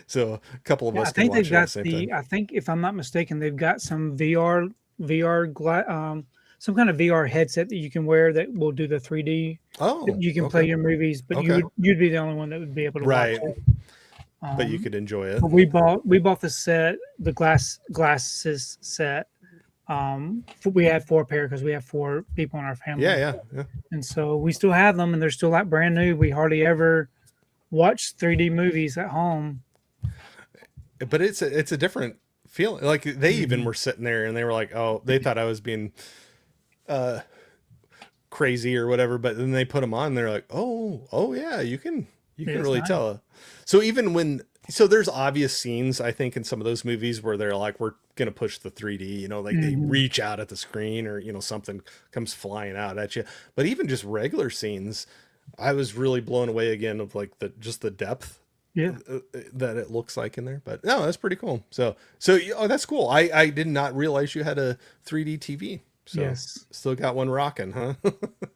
[SPEAKER 1] So a couple of
[SPEAKER 2] Yeah, I
[SPEAKER 1] us can
[SPEAKER 2] think they've
[SPEAKER 1] watch it at the
[SPEAKER 2] got
[SPEAKER 1] same time.
[SPEAKER 2] I think if I'm not mistaken, they've got some some kind of VR headset that you can wear that will do the 3D. That
[SPEAKER 1] Oh,
[SPEAKER 2] you can play
[SPEAKER 1] okay.
[SPEAKER 2] your movies, but
[SPEAKER 1] Okay.
[SPEAKER 2] you'd be the only one that would be able to watch
[SPEAKER 1] Right.
[SPEAKER 2] it.
[SPEAKER 1] But you
[SPEAKER 2] Um,
[SPEAKER 1] could enjoy it.
[SPEAKER 2] but we bought the set, the glasses set. We had 4 pair because we have 4 people in our
[SPEAKER 1] Yeah,
[SPEAKER 2] family,
[SPEAKER 1] yeah, yeah.
[SPEAKER 2] and so we still have them, and they're still like brand new. We hardly ever watch 3D movies at home.
[SPEAKER 1] But it's a different feeling. Like they even
[SPEAKER 2] Mhm.
[SPEAKER 1] were sitting there and they were like, oh, they thought I was being uh crazy or whatever, but then they put them on and they're like, oh yeah, you can
[SPEAKER 2] It's
[SPEAKER 1] really
[SPEAKER 2] nice.
[SPEAKER 1] tell. So even when, so there's obvious scenes I think in some of those movies where they're like, we're gonna push the 3D, you know, like they
[SPEAKER 2] Mhm.
[SPEAKER 1] reach out at the screen or something comes flying out at you. But even just regular scenes, I was really blown away again of like the depth
[SPEAKER 2] Yeah.
[SPEAKER 1] that it looks like in there. But no, that's pretty cool. So oh, that's cool. I did not realize you had a 3D TV. So
[SPEAKER 2] Yes.
[SPEAKER 1] still got one rocking, huh?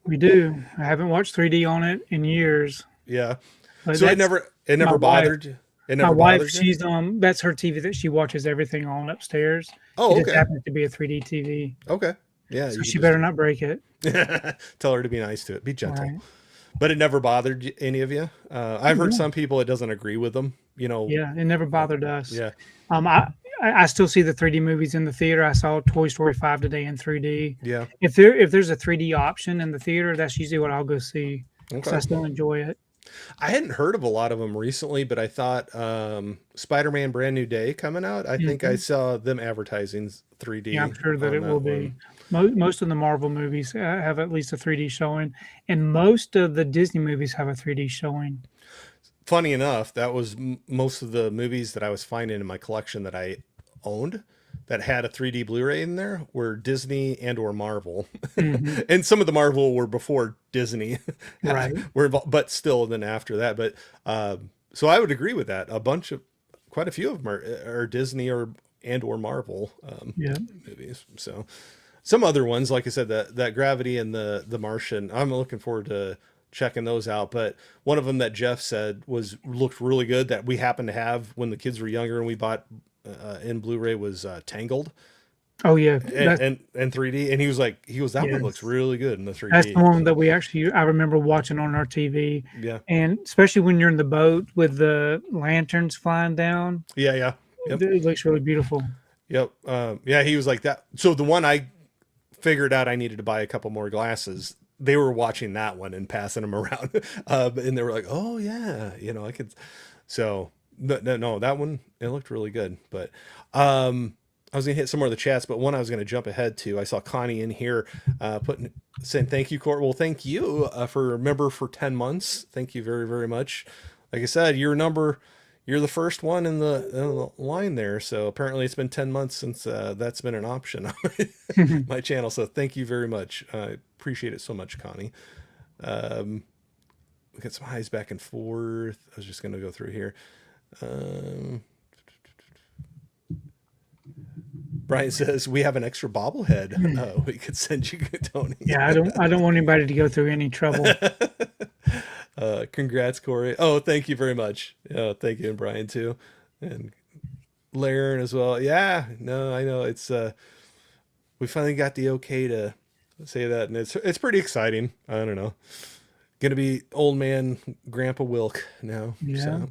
[SPEAKER 2] We do. I haven't watched 3D on it in years,
[SPEAKER 1] Yeah.
[SPEAKER 2] but
[SPEAKER 1] So
[SPEAKER 2] that's
[SPEAKER 1] it
[SPEAKER 2] my
[SPEAKER 1] never
[SPEAKER 2] wife.
[SPEAKER 1] bothered you. It
[SPEAKER 2] My
[SPEAKER 1] never
[SPEAKER 2] wife,
[SPEAKER 1] bothered you.
[SPEAKER 2] she's that's her TV that she watches everything on upstairs. It
[SPEAKER 1] Oh,
[SPEAKER 2] just
[SPEAKER 1] okay.
[SPEAKER 2] happens to be a 3D TV,
[SPEAKER 1] Okay. Yeah,
[SPEAKER 2] so
[SPEAKER 1] you could
[SPEAKER 2] she
[SPEAKER 1] just
[SPEAKER 2] better not break it.
[SPEAKER 1] tell her to be nice to it. Be
[SPEAKER 2] All
[SPEAKER 1] gentle.
[SPEAKER 2] right.
[SPEAKER 1] But it never bothered any of you. I've heard
[SPEAKER 2] No.
[SPEAKER 1] some people it doesn't agree with them. You know.
[SPEAKER 2] Yeah, it never bothered us.
[SPEAKER 1] Yeah.
[SPEAKER 2] Um, I I still see the 3D movies in the theater. I saw Toy Story 5 today in 3D.
[SPEAKER 1] Yeah.
[SPEAKER 2] If there's a 3D option in the theater, that's usually what I'll go see because I
[SPEAKER 1] Okay.
[SPEAKER 2] still enjoy it.
[SPEAKER 1] I hadn't heard of a lot of them recently, but I thought Spider-Man Brand New Day coming out. I think I
[SPEAKER 2] Mhm.
[SPEAKER 1] saw them advertising
[SPEAKER 2] Yeah, I'm
[SPEAKER 1] 3D
[SPEAKER 2] sure that
[SPEAKER 1] on
[SPEAKER 2] it will
[SPEAKER 1] that one.
[SPEAKER 2] be. Most of the Marvel movies have at least a 3D showing, and most of the Disney movies have a 3D showing.
[SPEAKER 1] Funny enough, that was most of the movies that I was finding in my collection that I owned that had a 3D Blu-ray in there were Disney and or Marvel.
[SPEAKER 2] Hmm.
[SPEAKER 1] And some of the Marvel were before Disney
[SPEAKER 2] Right.
[SPEAKER 1] were but still then after that. But so I would agree with that. Quite a few of them are Disney or and or Marvel
[SPEAKER 2] Yeah.
[SPEAKER 1] movies. So some other ones, like I said, that Gravity and the Martian, I'm looking forward to checking those out. But one of them that Jeff said was looked really good that we happened to have when the kids were younger and we bought in Blu-ray was Tangled
[SPEAKER 2] Oh yeah.
[SPEAKER 1] and 3D, and he was that one looks
[SPEAKER 2] Yes.
[SPEAKER 1] really good in the
[SPEAKER 2] That's the
[SPEAKER 1] 3D.
[SPEAKER 2] one
[SPEAKER 1] So
[SPEAKER 2] that we actually I remember watching on our TV,
[SPEAKER 1] yeah,
[SPEAKER 2] and especially when you're in the boat with the lanterns flying down,
[SPEAKER 1] yeah, yep,
[SPEAKER 2] it looks really beautiful.
[SPEAKER 1] yep, yeah. He was like that. So the one I figured out I needed to buy a couple more glasses. They were watching that one and passing them around, and they were like, "Oh yeah, I could." So no, that one it looked really good. But I was gonna hit some more of the chats, but one I was gonna jump ahead to. I saw Connie in here putting saying thank you, Court. Well, thank you for a member for 10 months. Thank you very very much. Like I said, you're the first one in the line there. So apparently it's been 10 months since that's been an option on my channel. So thank you very much. I appreciate it so much, Connie. We got some highs back and forth. I was just gonna go through here. Um, Brian says we have an extra bobblehead. We could send you, Tony.
[SPEAKER 2] Yeah, I don't want anybody to go through any trouble.
[SPEAKER 1] Congrats, Corey. Oh, thank you very much. Thank you, and Brian too, and Laren as well. Yeah, no, I know it's we finally got the okay to say that, and it's pretty exciting. I don't know. Gonna be old man Grandpa Wilk now.
[SPEAKER 2] Yeah.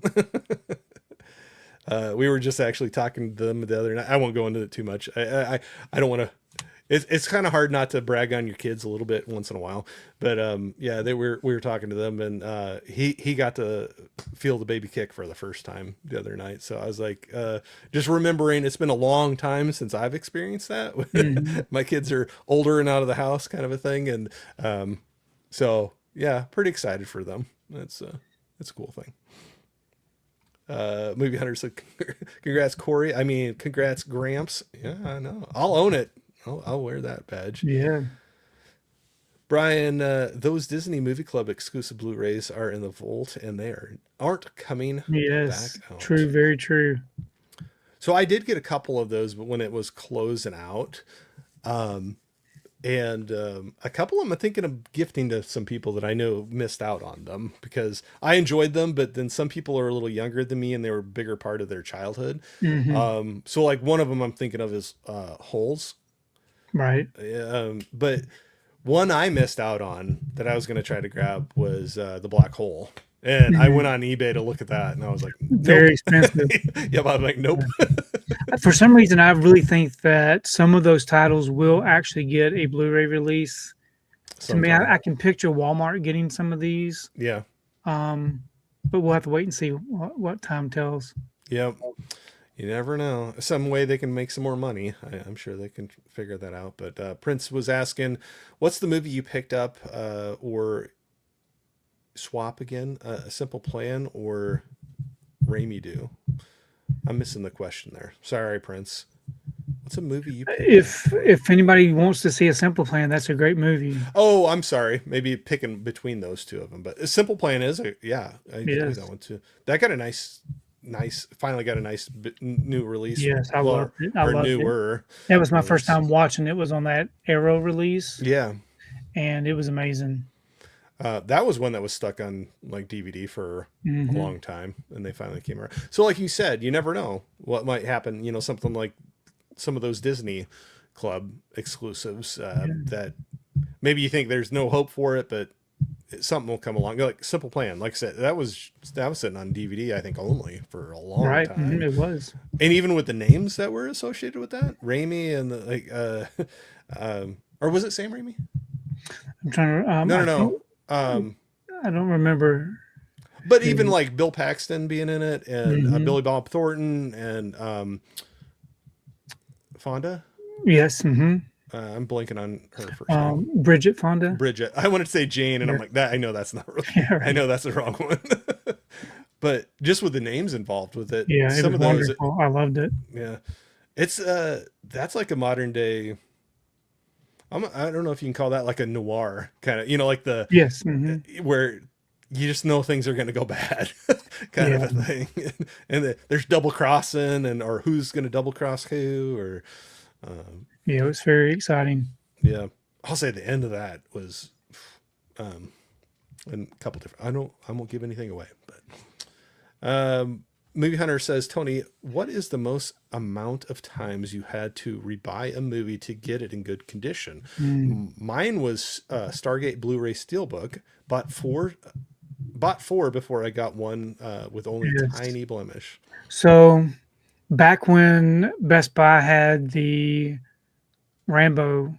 [SPEAKER 1] So we were just actually talking to them the other night. I won't go into it too much. I don't want to. It's kind of hard not to brag on your kids a little bit once in a while, but yeah, we were talking to them, and he got to feel the baby kick for the first time the other night. So I was like, just remembering it's been a long time since I've experienced
[SPEAKER 2] Hmm.
[SPEAKER 1] that. My kids are older and out of the house, kind of a thing, and so yeah, pretty excited for them. It's a cool thing. Movie Hunter said, "Congrats, Corey. I mean, congrats, Gramps." Yeah, I know. I'll own it. I'll wear that badge.
[SPEAKER 2] Yeah.
[SPEAKER 1] Brian, those Disney Movie Club exclusive Blu-rays are in the vault, and aren't coming back
[SPEAKER 2] Yes.
[SPEAKER 1] out.
[SPEAKER 2] True. Very true.
[SPEAKER 1] So I did get a couple of those, but when it was closing out, um, and a couple of them I'm thinking of gifting to some people that I know missed out on them because I enjoyed them, but then some people are a little younger than me and they were a bigger part of their childhood.
[SPEAKER 2] Hmm.
[SPEAKER 1] So like one of them I'm thinking of is Holes,
[SPEAKER 2] Right.
[SPEAKER 1] but one I missed out on that I was going to try to grab was the Black Hole. And I went
[SPEAKER 2] Mhm.
[SPEAKER 1] on eBay to look at that, and I was like, "Nope."
[SPEAKER 2] Very expensive.
[SPEAKER 1] Yeah, but I'm like, "Nope."
[SPEAKER 2] For some reason, I really think that some of those titles will actually get a Blu-ray release. To me,
[SPEAKER 1] Sometime,
[SPEAKER 2] I can picture Walmart getting some of these,
[SPEAKER 1] yeah,
[SPEAKER 2] but we'll have to wait and see what time tells.
[SPEAKER 1] yep. You never know. Some way they can make some more money. I'm sure they can figure that out. But Prince was asking, "What's the movie you picked up or swap again? A Simple Plan or Raimi Do?" I'm missing the question there. Sorry, Prince. What's a movie you picked up?
[SPEAKER 2] If anybody wants to see a Simple Plan, that's a great movie.
[SPEAKER 1] Oh, I'm sorry. Maybe picking between those two of them. But a Simple Plan is yeah, I enjoy that
[SPEAKER 2] Yes,
[SPEAKER 1] one too. That got a nice. Finally got a nice new release.
[SPEAKER 2] yes, I
[SPEAKER 1] Well,
[SPEAKER 2] loved it. I
[SPEAKER 1] or
[SPEAKER 2] loved it.
[SPEAKER 1] newer
[SPEAKER 2] That was my first
[SPEAKER 1] release.
[SPEAKER 2] time watching it. Was on that Arrow release,
[SPEAKER 1] Yeah.
[SPEAKER 2] and it was amazing.
[SPEAKER 1] That was one that was stuck on like DVD for a
[SPEAKER 2] Hmm.
[SPEAKER 1] long time, and they finally came around. So, like you said, you never know what might happen. Something like some of those Disney Club exclusives
[SPEAKER 2] Yeah.
[SPEAKER 1] that maybe you think there's no hope for it, but something will come along. Like Simple Plan, like I said, that was sitting on DVD, I think, only for a long
[SPEAKER 2] Right.
[SPEAKER 1] time,
[SPEAKER 2] It was.
[SPEAKER 1] and even with the names that were associated with that, Raimi and or was it Sam Raimi?
[SPEAKER 2] I'm trying to.
[SPEAKER 1] No, no, no. Um,
[SPEAKER 2] I don't remember.
[SPEAKER 1] but even like Bill Paxton being in it, and
[SPEAKER 2] Mm-hmm.
[SPEAKER 1] Billy Bob Thornton, and Fonda.
[SPEAKER 2] Yes. Mm-hmm.
[SPEAKER 1] I'm blanking on her first name.
[SPEAKER 2] Bridget Fonda.
[SPEAKER 1] Bridget. I wanted to say Jane, and I'm
[SPEAKER 2] Yeah.
[SPEAKER 1] like, that I know that's not.
[SPEAKER 2] Yeah.
[SPEAKER 1] I
[SPEAKER 2] Right.
[SPEAKER 1] know that's the wrong one. But just with the names involved with it,
[SPEAKER 2] Yeah. It
[SPEAKER 1] some
[SPEAKER 2] was
[SPEAKER 1] of those,
[SPEAKER 2] wonderful. I loved it.
[SPEAKER 1] yeah, it's that's like a modern day. I don't know if you can call that like a noir kind of, like the
[SPEAKER 2] Yes. Mm-hmm.
[SPEAKER 1] where you just know things are going to go bad, kind of
[SPEAKER 2] Yeah.
[SPEAKER 1] a thing, and there's double crossing, and or who's going to double cross who, or um,
[SPEAKER 2] Yeah. It was very exciting.
[SPEAKER 1] yeah. I'll say the end of that was um, and a couple different. I won't give anything away, but Movie Hunter says, Tony, what is the most amount of times you had to rebuy a movie to get it in good condition?
[SPEAKER 2] Mm.
[SPEAKER 1] Mine was Stargate Blu-ray Steelbook. Bought four before I got one with only
[SPEAKER 2] Yes.
[SPEAKER 1] tiny blemish.
[SPEAKER 2] So back when Best Buy had the Rambo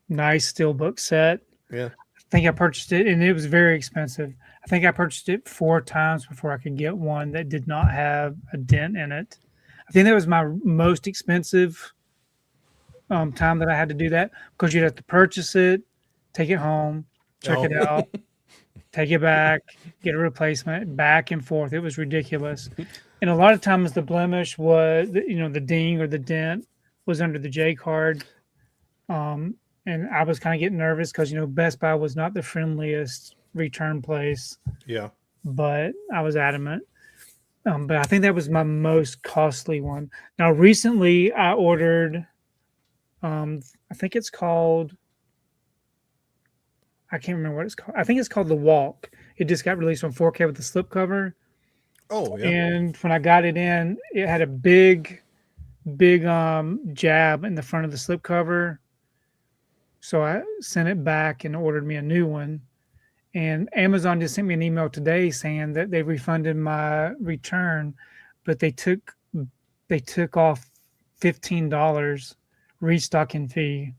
[SPEAKER 2] nice steelbook set,
[SPEAKER 1] Yeah.
[SPEAKER 2] I think I purchased it and it was very expensive. I think I purchased it 4 times before I could get one that did not have a dent in it. I think that was my most expensive time that I had to do that because you'd have to purchase it, take it home, check
[SPEAKER 1] Oh,
[SPEAKER 2] it out, take it back, get a replacement, back and forth. It was ridiculous. And a lot of times the blemish was, the ding or the dent was under the J card. Um, and I was kind of getting nervous because, Best Buy was not the friendliest return place,
[SPEAKER 1] yeah.
[SPEAKER 2] but I was adamant. But I think that was my most costly one. Now, recently I ordered, I think it's called, I can't remember what it's called. I think it's called The Walk. It just got released on 4K with the slipcover.
[SPEAKER 1] Oh, yeah.
[SPEAKER 2] And when I got it in, it had a big, big jab in the front of the slipcover. So I sent it back and ordered me a new one. And Amazon just sent me an email today saying that they refunded my return, but they took off $15 restocking fee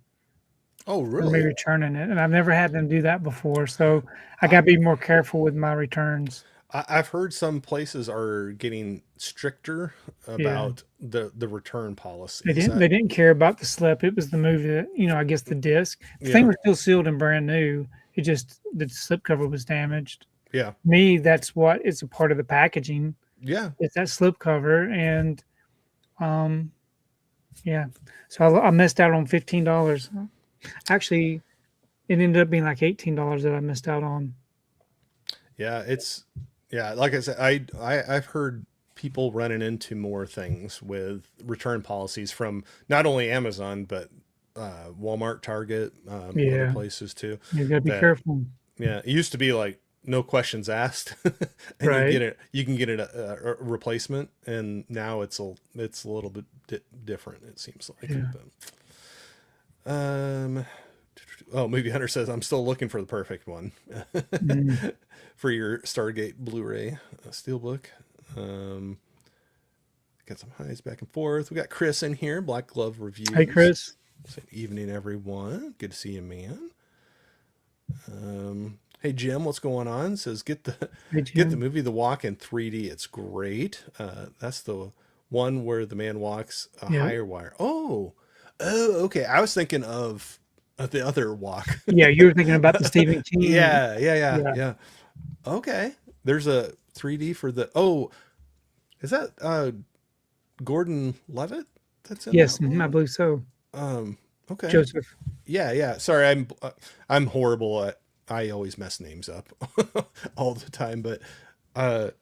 [SPEAKER 1] Oh,
[SPEAKER 2] for me
[SPEAKER 1] really?
[SPEAKER 2] returning it. And I've never had them do that before. So I got to be more careful with my returns.
[SPEAKER 1] I've heard some places are getting stricter
[SPEAKER 2] Yeah.
[SPEAKER 1] about the return
[SPEAKER 2] They
[SPEAKER 1] policies.
[SPEAKER 2] didn't they didn't care about the slip. It was the movie that, I guess the disc. The thing
[SPEAKER 1] Yeah,
[SPEAKER 2] was still sealed and brand new. It just the slip cover was damaged.
[SPEAKER 1] yeah,
[SPEAKER 2] Me, that's what is a part of the packaging.
[SPEAKER 1] yeah.
[SPEAKER 2] It's that slip cover and um yeah. So I missed out on $15. Actually, it ended up being like $18 that I missed out on.
[SPEAKER 1] Yeah, yeah, like I said, I've heard people running into more things with return policies from not only Amazon but Walmart, Target, other
[SPEAKER 2] Yeah.
[SPEAKER 1] places too.
[SPEAKER 2] You gotta be
[SPEAKER 1] That
[SPEAKER 2] careful.
[SPEAKER 1] yeah, it used to be like no questions asked, and
[SPEAKER 2] Right.
[SPEAKER 1] you can get a replacement, and now it's a little bit different. It seems like,
[SPEAKER 2] Yeah.
[SPEAKER 1] but oh, Movie Hunter says I'm still looking for the perfect one.
[SPEAKER 2] Mm.
[SPEAKER 1] For your Stargate Blu-ray Steelbook. Um, got some highs back and forth. We got Chris in here, Black Glove
[SPEAKER 2] Hey
[SPEAKER 1] Reviews.
[SPEAKER 2] Chris.
[SPEAKER 1] Say evening, everyone. Good to see you, man. Hey Jim, what's going on? Says
[SPEAKER 2] Hey
[SPEAKER 1] get the
[SPEAKER 2] Jim.
[SPEAKER 1] movie The Walk in 3D. It's great. That's the one where the man walks a
[SPEAKER 2] Yeah.
[SPEAKER 1] higher wire. Oh, okay. I was thinking of the other walk.
[SPEAKER 2] Yeah, you were thinking about the Stephen King.
[SPEAKER 1] Yeah,
[SPEAKER 2] Yeah.
[SPEAKER 1] yeah. Okay. There's a 3D for the. Oh, is that Gordon Levitt that's in
[SPEAKER 2] Yes,
[SPEAKER 1] that
[SPEAKER 2] I
[SPEAKER 1] one?
[SPEAKER 2] believe so.
[SPEAKER 1] Um. Okay.
[SPEAKER 2] Joseph.
[SPEAKER 1] Yeah. Sorry, I'm horrible at. I always mess names up all the time, but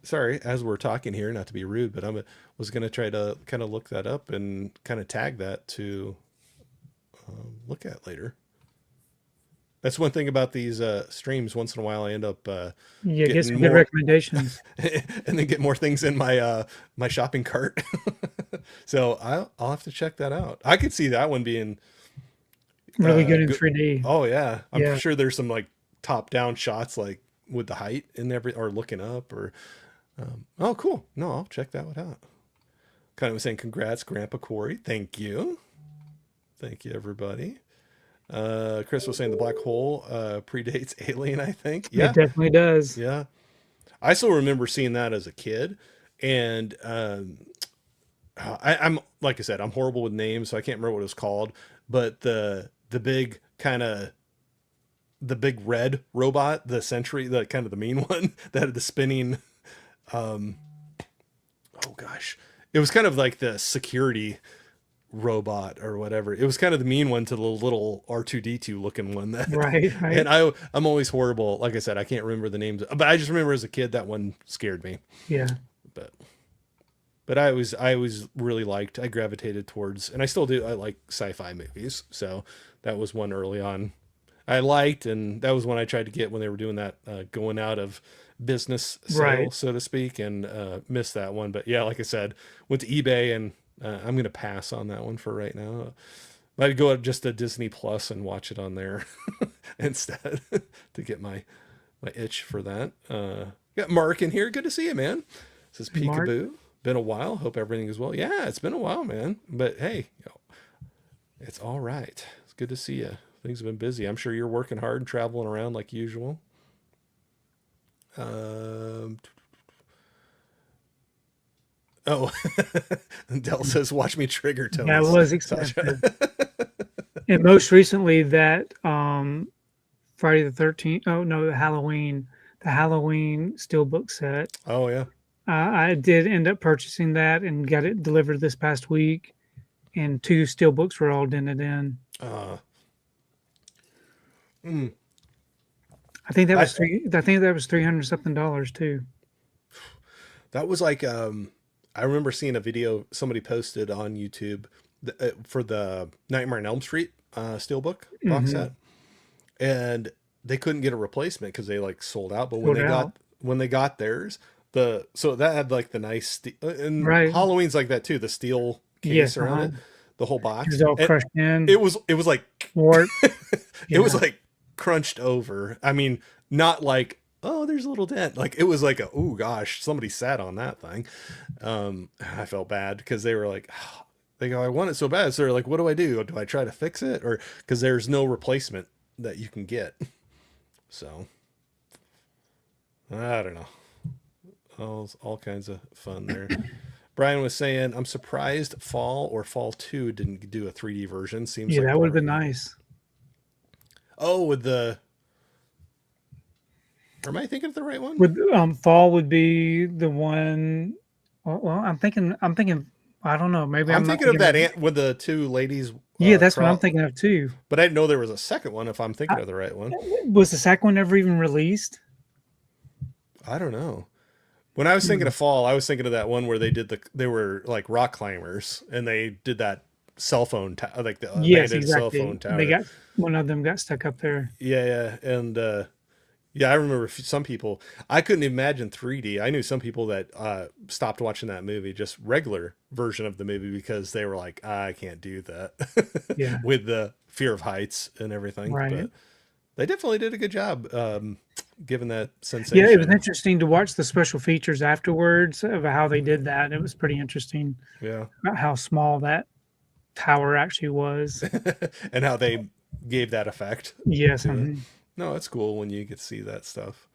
[SPEAKER 1] sorry. As we're talking here, not to be rude, but was gonna try to kind of look that up and kind of tag that to look at later. That's one thing about these streams. Once in a while, I end up
[SPEAKER 2] Yeah, get
[SPEAKER 1] getting
[SPEAKER 2] some good
[SPEAKER 1] more,
[SPEAKER 2] recommendations.
[SPEAKER 1] and then get more things in my shopping cart. So I'll have to check that out. I could see that one being
[SPEAKER 2] Really good in
[SPEAKER 1] good.
[SPEAKER 2] 3D.
[SPEAKER 1] Oh yeah, I'm
[SPEAKER 2] Yeah.
[SPEAKER 1] sure there's some like top down shots like with the height and every or looking up or oh cool. No, I'll check that one out. Kind of was saying congrats, Grandpa Corey. Thank you. Thank you, everybody. Chris was saying the black hole predates Alien, I think.
[SPEAKER 2] It
[SPEAKER 1] Yeah,
[SPEAKER 2] definitely does.
[SPEAKER 1] yeah. I still remember seeing that as a kid, and I'm like I said, I'm horrible with names, so I can't remember what it was called. But the big kind of the big red robot, the Sentry, the kind of the mean one that had the spinning. Um, oh gosh, it was kind of like the security robot or whatever. It was kind of the mean one to the little R2D2 looking one that.
[SPEAKER 2] Right, right.
[SPEAKER 1] And I'm always horrible. Like I said, I can't remember the names, but I just remember as a kid that one scared me.
[SPEAKER 2] Yeah.
[SPEAKER 1] But I was really liked. I gravitated towards, and I still do. I like sci-fi movies, so that was one early on I liked, and that was one I tried to get when they were doing that going out of business sale,
[SPEAKER 2] Right.
[SPEAKER 1] so to speak, and missed that one. But yeah, like I said, went to eBay, and I'm gonna pass on that one for right now. Might go just to Disney Plus and watch it on there instead to get my itch for that. Got Mark in here. Good to see you, man. This is
[SPEAKER 2] Mark.
[SPEAKER 1] Peekaboo. Been a while. Hope everything is well. Yeah, it's been a while, man. But hey, it's all right. It's good to see you. Things have been busy. I'm sure you're working hard and traveling around like usual. Um, oh, Dell says, "Watch me trigger
[SPEAKER 2] That
[SPEAKER 1] Tony."
[SPEAKER 2] was expensive. And most recently, that Friday the 13th. Oh no, the Halloween steelbook set.
[SPEAKER 1] Oh yeah.
[SPEAKER 2] I did end up purchasing that and got it delivered this past week, and two steelbooks were all dented in.
[SPEAKER 1] Uh,
[SPEAKER 2] I think that
[SPEAKER 1] I
[SPEAKER 2] was three. I think that was $300 something too.
[SPEAKER 1] that was like I remember seeing a video somebody posted on YouTube for the Nightmare on Elm Street steelbook box
[SPEAKER 2] Hmm.
[SPEAKER 1] set, and they couldn't get a replacement because they like sold out. But
[SPEAKER 2] Sold out.
[SPEAKER 1] when they got theirs, so that had like the nice and
[SPEAKER 2] Right.
[SPEAKER 1] Halloween's like that too. The steel case
[SPEAKER 2] Yes.
[SPEAKER 1] around
[SPEAKER 2] Uh-huh.
[SPEAKER 1] it, the whole
[SPEAKER 2] It
[SPEAKER 1] box,
[SPEAKER 2] was all
[SPEAKER 1] and
[SPEAKER 2] crushed in.
[SPEAKER 1] it was like
[SPEAKER 2] Wart.
[SPEAKER 1] it was
[SPEAKER 2] Yeah.
[SPEAKER 1] like crunched over. I mean, not like, oh, there's a little dent. Like it was like a, oh gosh, somebody sat on that thing. I felt bad because they were like, they go, I want it so bad. So they're like, what do I do? Do I try to fix it? Or because there's no replacement that you can get. So I don't know. All kinds of fun there. Brian was saying, I'm surprised Fall 2 didn't do a 3D version. Seems
[SPEAKER 2] Yeah,
[SPEAKER 1] like
[SPEAKER 2] that would
[SPEAKER 1] part
[SPEAKER 2] have
[SPEAKER 1] of
[SPEAKER 2] been
[SPEAKER 1] it.
[SPEAKER 2] nice.
[SPEAKER 1] Oh, with the, am I thinking of the right one?
[SPEAKER 2] Would fall would be the one. Well, I'm thinking. I don't know. Maybe
[SPEAKER 1] I'm
[SPEAKER 2] I'm not
[SPEAKER 1] thinking of
[SPEAKER 2] thinking
[SPEAKER 1] that
[SPEAKER 2] of.
[SPEAKER 1] ant with the two ladies
[SPEAKER 2] Yeah, that's what I'm
[SPEAKER 1] crawl,
[SPEAKER 2] thinking of too.
[SPEAKER 1] but I didn't know there was a second one. If I'm thinking
[SPEAKER 2] I,
[SPEAKER 1] of the right one,
[SPEAKER 2] was the second one ever even released?
[SPEAKER 1] I don't know. When I was thinking
[SPEAKER 2] Hmm.
[SPEAKER 1] of Fall, I was thinking of that one where they were like rock climbers and they did that cell phone like the
[SPEAKER 2] Yes,
[SPEAKER 1] abandoned cell
[SPEAKER 2] exactly.
[SPEAKER 1] phone
[SPEAKER 2] They
[SPEAKER 1] tower.
[SPEAKER 2] got one of them got stuck up there.
[SPEAKER 1] Yeah, yeah, and yeah, I remember some people. I couldn't imagine 3D. I knew some people that stopped watching that movie, just regular version of the movie, because they were like, I can't do that
[SPEAKER 2] Yeah,
[SPEAKER 1] with the fear of heights and everything.
[SPEAKER 2] right.
[SPEAKER 1] But they definitely did a good job given that
[SPEAKER 2] Yeah, it was
[SPEAKER 1] sensation.
[SPEAKER 2] interesting to watch the special features afterwards of how they did that. It was pretty interesting
[SPEAKER 1] Yeah.
[SPEAKER 2] about how small that tower actually was.
[SPEAKER 1] And how they gave that effect
[SPEAKER 2] Yes.
[SPEAKER 1] to it. No, it's cool when you get to see that stuff.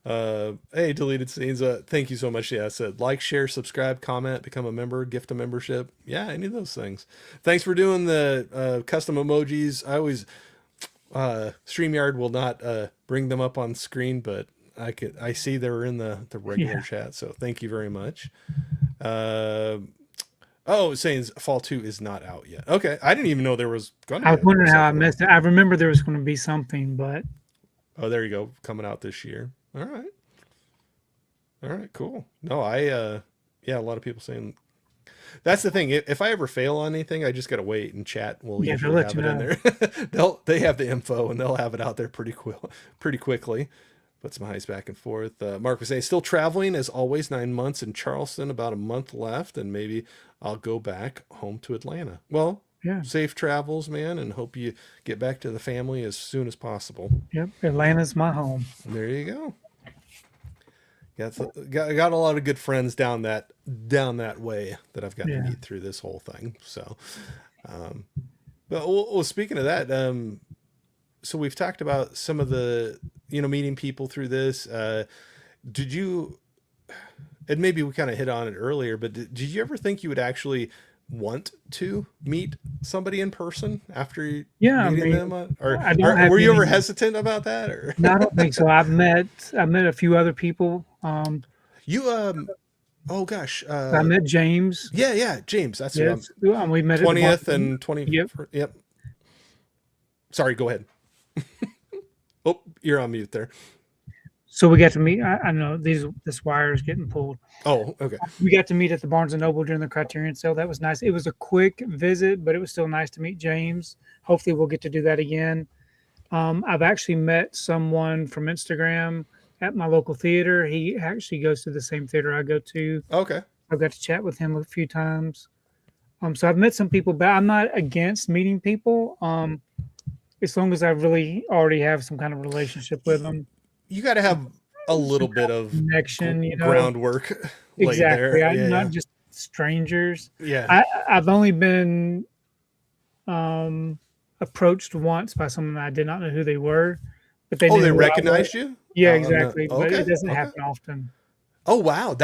[SPEAKER 1] Hey, deleted scenes. Thank you so much. Yeah, I said like, share, subscribe, comment, become a member, gift a membership. Yeah, any of those things. Thanks for doing the custom emojis. I always StreamYard will not bring them up on screen, but I see they're in the regular
[SPEAKER 2] Yeah.
[SPEAKER 1] chat. So thank you very much. Uh, oh, it's saying Fall 2 is not out yet. Okay, I didn't even know there was going to
[SPEAKER 2] I
[SPEAKER 1] be
[SPEAKER 2] was
[SPEAKER 1] a
[SPEAKER 2] wondering how I
[SPEAKER 1] second one.
[SPEAKER 2] missed it. I remember there was going to be something, but
[SPEAKER 1] Oh, there you go, coming out this year. All right, cool. No, yeah, a lot of people saying that's the thing. If I ever fail on anything, I just gotta wait and chat will
[SPEAKER 2] yeah, they'll
[SPEAKER 1] usually
[SPEAKER 2] let
[SPEAKER 1] have
[SPEAKER 2] you
[SPEAKER 1] it in
[SPEAKER 2] know.
[SPEAKER 1] there. They have the info and they'll have it out there pretty quickly. Put some highs back and forth. Mark was saying still traveling as always. 9 months in Charleston, about a month left, and maybe I'll go back home to Atlanta. Well,
[SPEAKER 2] Yeah.
[SPEAKER 1] safe travels, man, and hope you get back to the family as soon as possible.
[SPEAKER 2] Yep. Atlanta's my home.
[SPEAKER 1] And there you go. Got a lot of good friends down that way that I've got to
[SPEAKER 2] Yeah.
[SPEAKER 1] meet through this whole thing. So, but speaking of that, so we've talked about some of the meeting people through this. did you, and maybe we kind of hit on it earlier, but did you ever think you would actually want to meet somebody in person after
[SPEAKER 2] Yeah, I
[SPEAKER 1] meeting
[SPEAKER 2] mean,
[SPEAKER 1] them? Or,
[SPEAKER 2] I don't have
[SPEAKER 1] were you ever
[SPEAKER 2] any.
[SPEAKER 1] hesitant about that? Or
[SPEAKER 2] No, I don't think so. I met a few other people.
[SPEAKER 1] you, oh gosh,
[SPEAKER 2] I met James.
[SPEAKER 1] yeah, yeah, James, that's who I'm,
[SPEAKER 2] Yes, we met at the bar.
[SPEAKER 1] 20th and 20.
[SPEAKER 2] Yep.
[SPEAKER 1] Yep. Sorry, go ahead. Oh, you're on mute there.
[SPEAKER 2] So we got to meet. I know this wire is getting pulled.
[SPEAKER 1] Oh, okay.
[SPEAKER 2] We got to meet at the Barnes and Noble during the Criterion sale. That was nice. It was a quick visit, but it was still nice to meet James. Hopefully, we'll get to do that again. I've actually met someone from Instagram at my local theater. He actually goes to the same theater I go to.
[SPEAKER 1] Okay.
[SPEAKER 2] I've got to chat with him a few times. So I've met some people, but I'm not against meeting people. As long as I really already have some kind of relationship with them.
[SPEAKER 1] You got to have a little bit of
[SPEAKER 2] Connection,
[SPEAKER 1] groundwork laid
[SPEAKER 2] exactly.
[SPEAKER 1] there.
[SPEAKER 2] I'm
[SPEAKER 1] Yeah.
[SPEAKER 2] not just strangers.
[SPEAKER 1] Yeah.
[SPEAKER 2] I've only been approached once by someone that I did not know who they were, but they
[SPEAKER 1] Oh,
[SPEAKER 2] knew
[SPEAKER 1] they
[SPEAKER 2] who I was.
[SPEAKER 1] recognized you?
[SPEAKER 2] Yeah,
[SPEAKER 1] Oh, no.
[SPEAKER 2] exactly. But
[SPEAKER 1] Okay.
[SPEAKER 2] it doesn't
[SPEAKER 1] Okay.
[SPEAKER 2] happen often.
[SPEAKER 1] Oh, wow.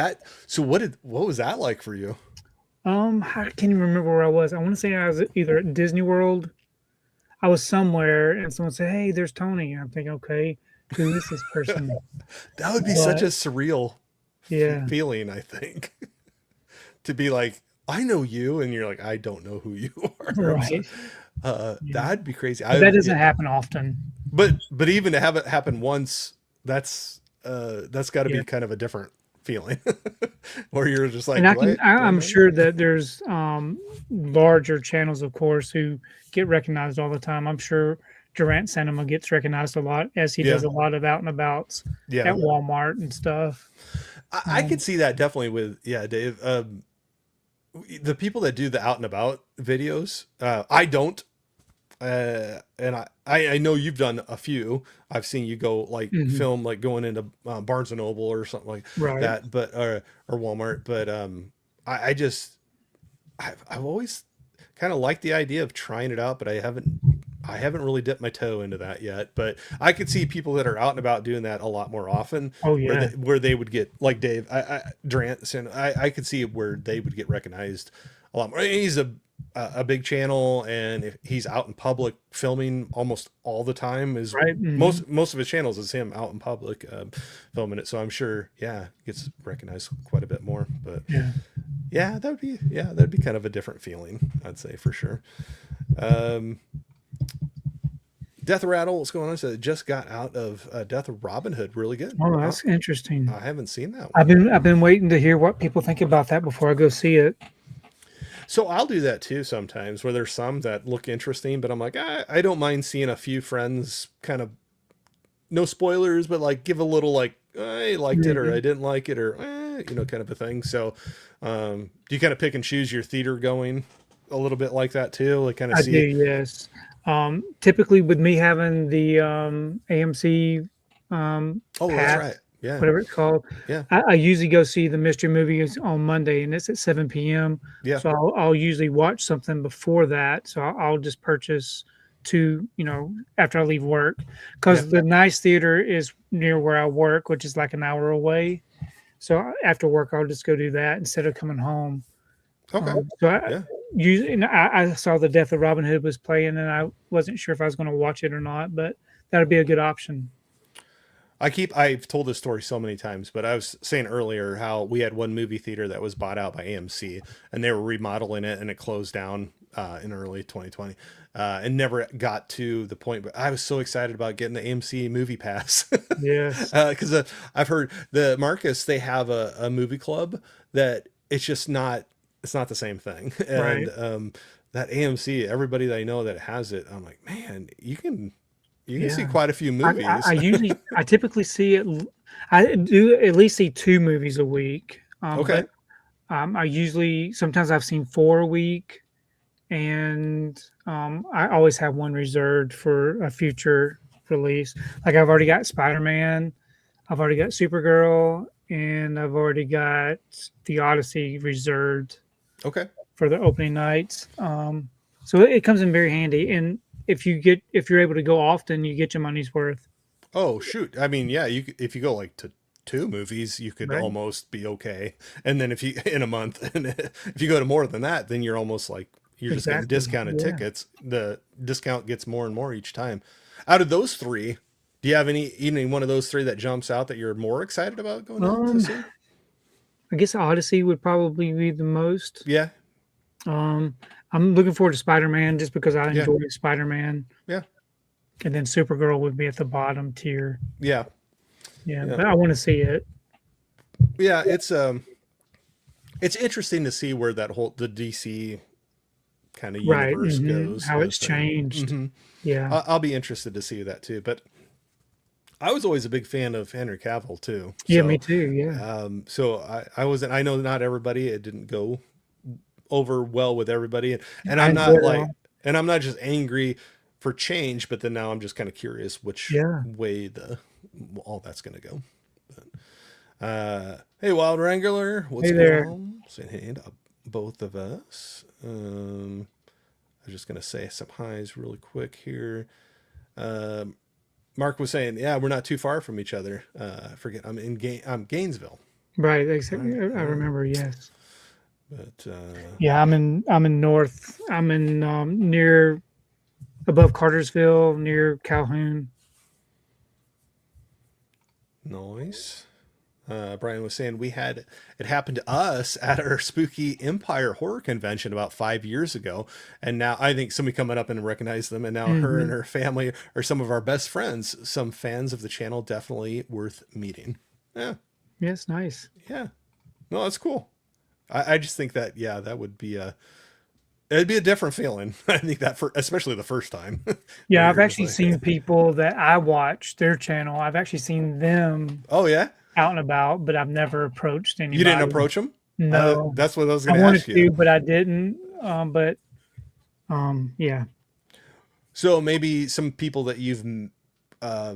[SPEAKER 1] So what was that like for you?
[SPEAKER 2] I can't even remember where I was. I want to say I was either at Disney World. I was somewhere, and someone said, "Hey, there's Tony." And I'm thinking, "Okay, who is this person?"
[SPEAKER 1] That would be such
[SPEAKER 2] But
[SPEAKER 1] a surreal
[SPEAKER 2] yeah,
[SPEAKER 1] feeling, I think, to be like, I know you, and you're like, I don't know who you are.
[SPEAKER 2] right. Yeah.
[SPEAKER 1] That'd be crazy.
[SPEAKER 2] But that doesn't happen often.
[SPEAKER 1] But even to have it happen once, that's got to
[SPEAKER 2] Yeah.
[SPEAKER 1] be kind of a different feeling, where you're just like,
[SPEAKER 2] And
[SPEAKER 1] what?
[SPEAKER 2] I'm sure that there's larger channels, of course, who get recognized all the time. I'm sure Durant Cinema gets recognized a lot, as he
[SPEAKER 1] Yeah.
[SPEAKER 2] does a lot of out and abouts
[SPEAKER 1] Yeah.
[SPEAKER 2] at Walmart and stuff.
[SPEAKER 1] I could see that definitely with, yeah, Dave. The people that do the out and about videos, I don't. And I know you've done a few. I've seen you go like
[SPEAKER 2] Mhm.
[SPEAKER 1] film like going into Barnes and Noble or something like
[SPEAKER 2] Right.
[SPEAKER 1] that, but or Walmart. But I just I've always kind of liked the idea of trying it out, but I haven't really dipped my toe into that yet. But I could see people that are out and about doing that a lot more often.
[SPEAKER 2] Oh,
[SPEAKER 1] where
[SPEAKER 2] yeah.
[SPEAKER 1] where they would get like Dave, Durant, and I could see where they would get recognized a lot more. He's a big channel, and if he's out in public filming almost all the time. Is
[SPEAKER 2] Right. Mhm.
[SPEAKER 1] most of his channels is him out in public filming it. So I'm sure, yeah, gets recognized quite a bit more. But
[SPEAKER 2] Yeah.
[SPEAKER 1] yeah, that'd be kind of a different feeling, I'd say, for sure. Death Rattle, what's going on? So it just got out of Death of Robin Hood. Really good.
[SPEAKER 2] Oh, that's interesting.
[SPEAKER 1] I haven't seen that one.
[SPEAKER 2] I've been waiting to hear what people think about that before I go see it.
[SPEAKER 1] So I'll do that too sometimes, where there's some that look interesting, but I'm like, I don't mind seeing a few friends kind of, no spoilers, but like give a little like, I liked it or I didn't like it, or kind of a thing. So do you kind of pick and choose your theater going a little bit like that too? Like kind of
[SPEAKER 2] I
[SPEAKER 1] see
[SPEAKER 2] do, yes. Typically, with me having the AMC
[SPEAKER 1] Oh, that's
[SPEAKER 2] pass,
[SPEAKER 1] right. Yeah.
[SPEAKER 2] whatever it's called,
[SPEAKER 1] Yeah.
[SPEAKER 2] I usually go see the mystery movies on Monday, and it's at 7 p.m.
[SPEAKER 1] Yeah.
[SPEAKER 2] So I'll usually watch something before that. So I'll just purchase two, after I leave work, because the nice theater is near where I work, which is like an hour away. So after work, I'll just go do that instead of coming home.
[SPEAKER 1] Okay.
[SPEAKER 2] So
[SPEAKER 1] Yeah.
[SPEAKER 2] I saw the Death of Robin Hood was playing, and I wasn't sure if I was going to watch it or not, but that would be a good option.
[SPEAKER 1] I've told this story so many times, but I was saying earlier how we had one movie theater that was bought out by AMC, and they were remodeling it, and it closed down in early 2020, and never got to the point. But I was so excited about getting the AMC movie pass.
[SPEAKER 2] Yes.
[SPEAKER 1] Because I've heard the Marcus, they have a movie club that it's just not, it's not the same thing.
[SPEAKER 2] Right.
[SPEAKER 1] And that AMC, everybody that I know that has it, I'm like, man, you can see
[SPEAKER 2] Yeah.
[SPEAKER 1] quite a few movies.
[SPEAKER 2] I typically see it. I do at least see two movies a week.
[SPEAKER 1] Okay.
[SPEAKER 2] But, sometimes I've seen four a week, and I always have one reserved for a future release. Like I've already got Spider-Man, I've already got Supergirl, and I've already got The Odyssey reserved
[SPEAKER 1] Okay.
[SPEAKER 2] for the opening nights. So it comes in very handy. And if you're able to go often, you get your money's worth.
[SPEAKER 1] Oh shoot. I mean, yeah, if you go like to 2 movies, you could
[SPEAKER 2] Right.
[SPEAKER 1] almost be okay. And then if you in a month, and if you go to more than that, then you're almost like you're just getting
[SPEAKER 2] Exactly.
[SPEAKER 1] discounted
[SPEAKER 2] Yeah.
[SPEAKER 1] tickets. The discount gets more and more each time. Out of those 3, do you have any one of those 3 that jumps out that you're more excited about going to
[SPEAKER 2] Um,
[SPEAKER 1] see?
[SPEAKER 2] I guess Odyssey would probably be the most.
[SPEAKER 1] Yeah,
[SPEAKER 2] Um, I'm looking forward to Spider-Man just because I
[SPEAKER 1] yeah,
[SPEAKER 2] enjoy Spider-Man,
[SPEAKER 1] yeah,
[SPEAKER 2] and then Supergirl would be at the bottom tier.
[SPEAKER 1] yeah,
[SPEAKER 2] Yeah,
[SPEAKER 1] yeah,
[SPEAKER 2] but I want to see it.
[SPEAKER 1] yeah. It's interesting to see where the DC kind of
[SPEAKER 2] Right.
[SPEAKER 1] universe goes
[SPEAKER 2] How it's
[SPEAKER 1] with.
[SPEAKER 2] changed. Yeah.
[SPEAKER 1] I'll be interested to see that too. But I was always a big fan of Henry Cavill too.
[SPEAKER 2] Yeah, me too. Yeah.
[SPEAKER 1] So I wasn't. I know not everybody. It didn't go over well with everybody, and
[SPEAKER 2] I
[SPEAKER 1] I'm
[SPEAKER 2] enjoy
[SPEAKER 1] not
[SPEAKER 2] it all.
[SPEAKER 1] like, and I'm not just angry for change, but then now I'm just kind of curious which
[SPEAKER 2] Yeah.
[SPEAKER 1] way the all that's going to go. Hey, Wild Wrangler, what's
[SPEAKER 2] Hey
[SPEAKER 1] going
[SPEAKER 2] there.
[SPEAKER 1] on? Saying hey to both of us. I was just going to say some highs really quick here. Um, Mark was saying, yeah, we're not too far from each other. I forget, I'm Gainesville.
[SPEAKER 2] Right.
[SPEAKER 1] Right.
[SPEAKER 2] I
[SPEAKER 1] Yeah.
[SPEAKER 2] remember. Yes.
[SPEAKER 1] But
[SPEAKER 2] Yeah. I'm in North. I'm in near above Cartersville, near Calhoun.
[SPEAKER 1] noise. Brian was saying it happened to us at our spooky Empire horror convention about 5 years ago. And now I think somebody coming up and recognized them. And now her and
[SPEAKER 2] Hmm.
[SPEAKER 1] her family are some of our best friends. Some fans of the channel, definitely worth meeting. Yeah.
[SPEAKER 2] Yes. Nice.
[SPEAKER 1] Yeah. No, that's cool. I just think that, yeah, that would be it'd be a different feeling. I think that especially the first time when
[SPEAKER 2] Yeah. I've
[SPEAKER 1] you're just
[SPEAKER 2] actually
[SPEAKER 1] like,
[SPEAKER 2] seen people that I watch their channel. I've actually seen them
[SPEAKER 1] oh yeah,
[SPEAKER 2] out and about, but I've never approached
[SPEAKER 1] you didn't
[SPEAKER 2] anybody.
[SPEAKER 1] approach them.
[SPEAKER 2] No,
[SPEAKER 1] That's what I was
[SPEAKER 2] I
[SPEAKER 1] going to
[SPEAKER 2] wanted
[SPEAKER 1] ask you.
[SPEAKER 2] to, but I didn't. But yeah.
[SPEAKER 1] So maybe some people that you've uh,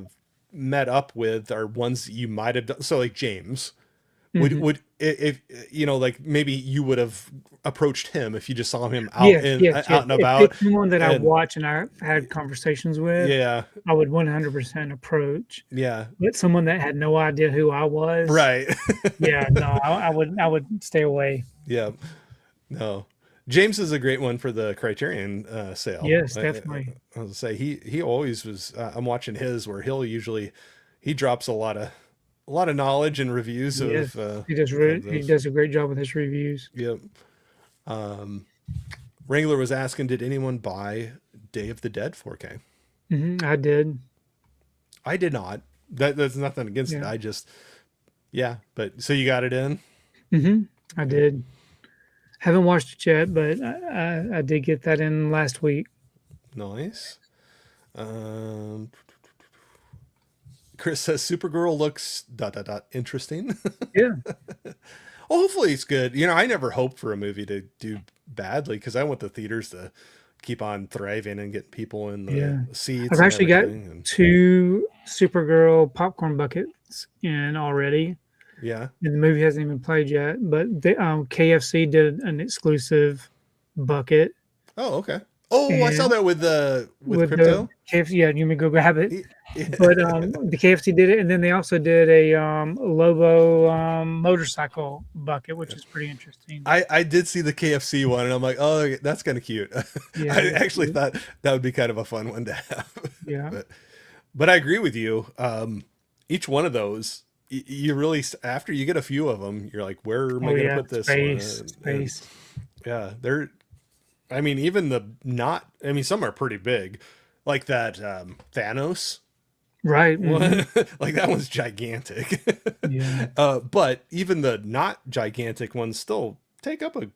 [SPEAKER 1] met up with are ones that you might have done. So like James
[SPEAKER 2] Hmm.
[SPEAKER 1] would if like maybe you would have approached him if you just saw him
[SPEAKER 2] Yes, yes, yes.
[SPEAKER 1] out and
[SPEAKER 2] If
[SPEAKER 1] about,
[SPEAKER 2] it's someone that I
[SPEAKER 1] and
[SPEAKER 2] watch and I've had conversations with,
[SPEAKER 1] yeah,
[SPEAKER 2] I would 100% approach.
[SPEAKER 1] yeah,
[SPEAKER 2] But someone that had no idea who I was,
[SPEAKER 1] right,
[SPEAKER 2] yeah, no, I would stay away.
[SPEAKER 1] yeah, no. James is a great one for the Criterion sale.
[SPEAKER 2] Yes, definitely.
[SPEAKER 1] I was say he always was. I'm watching his where he drops a lot of knowledge and reviews
[SPEAKER 2] Yes,
[SPEAKER 1] of
[SPEAKER 2] he
[SPEAKER 1] those.
[SPEAKER 2] does a great job with his reviews.
[SPEAKER 1] Yep. Um, Wrangler was asking, did anyone buy Day of the Dead 4K?
[SPEAKER 2] I did.
[SPEAKER 1] I did not. That's nothing against it.
[SPEAKER 2] Yeah.
[SPEAKER 1] I just yeah. But so you got it in.
[SPEAKER 2] I
[SPEAKER 1] Yeah.
[SPEAKER 2] did. Haven't watched it yet, but I did get that in last week.
[SPEAKER 1] Nice. Um, Chris says Supergirl looks interesting.
[SPEAKER 2] Yeah,
[SPEAKER 1] Well, hopefully it's good. I never hope for a movie to do badly because I want the theaters to keep on thriving and get people in the
[SPEAKER 2] yeah.
[SPEAKER 1] seats
[SPEAKER 2] I've
[SPEAKER 1] and
[SPEAKER 2] actually got
[SPEAKER 1] everything. And
[SPEAKER 2] 2 Supergirl popcorn buckets in already.
[SPEAKER 1] yeah.
[SPEAKER 2] And the movie hasn't even played yet, but KFC did an exclusive bucket,
[SPEAKER 1] Oh, okay. Oh, I saw
[SPEAKER 2] and
[SPEAKER 1] that with
[SPEAKER 2] with the
[SPEAKER 1] crypto.
[SPEAKER 2] KFC, yeah, you may go grab it.
[SPEAKER 1] Yeah.
[SPEAKER 2] But the KFC did it, and then they also did a Lobo motorcycle bucket, which is pretty interesting.
[SPEAKER 1] I did see the KFC one, and I'm like, oh, that's kind of cute.
[SPEAKER 2] Yeah,
[SPEAKER 1] I
[SPEAKER 2] that's
[SPEAKER 1] actually
[SPEAKER 2] cute.
[SPEAKER 1] thought that would be kind of a fun one to have.
[SPEAKER 2] Yeah.
[SPEAKER 1] but but I agree with you. Each one of those, you really after you get a few of them, you're like, where am I
[SPEAKER 2] Oh
[SPEAKER 1] going to
[SPEAKER 2] yeah,
[SPEAKER 1] put this
[SPEAKER 2] space,
[SPEAKER 1] one? And
[SPEAKER 2] space.
[SPEAKER 1] yeah, they're. I mean, even the not. I mean, some are pretty big, like that Thanos.
[SPEAKER 2] Right.
[SPEAKER 1] One, like that one's gigantic.
[SPEAKER 2] Yeah.
[SPEAKER 1] But even the not gigantic ones still take up a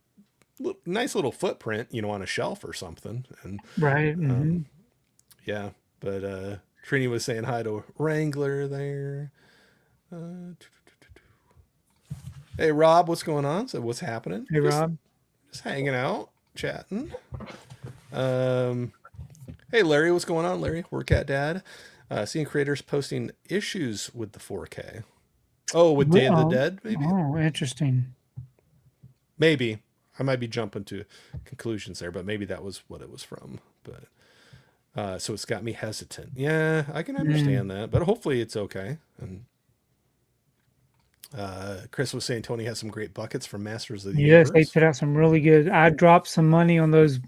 [SPEAKER 1] nice little footprint, on a shelf or something. And
[SPEAKER 2] Right.
[SPEAKER 1] yeah, but Trini was saying hi to Wrangler there. Uh, hey Rob, what's going on? So what's happening?
[SPEAKER 2] Hey
[SPEAKER 1] Just
[SPEAKER 2] Rob.
[SPEAKER 1] just hanging out, chatting. Um, hey Larry, what's going on, Larry? Work at Dad. Seeing creators posting issues with the 4K. Oh, with Day of the
[SPEAKER 2] Oh,
[SPEAKER 1] Dead, maybe?
[SPEAKER 2] oh, interesting.
[SPEAKER 1] Maybe. I might be jumping to conclusions there, but maybe that was what it was from. But so it's got me hesitant. Yeah, I can
[SPEAKER 2] Mm.
[SPEAKER 1] understand that, but hopefully it's okay. And Chris was saying Tony has some great buckets from Masters of the
[SPEAKER 2] Yes, they
[SPEAKER 1] Universe.
[SPEAKER 2] put out some really good. I dropped some money on those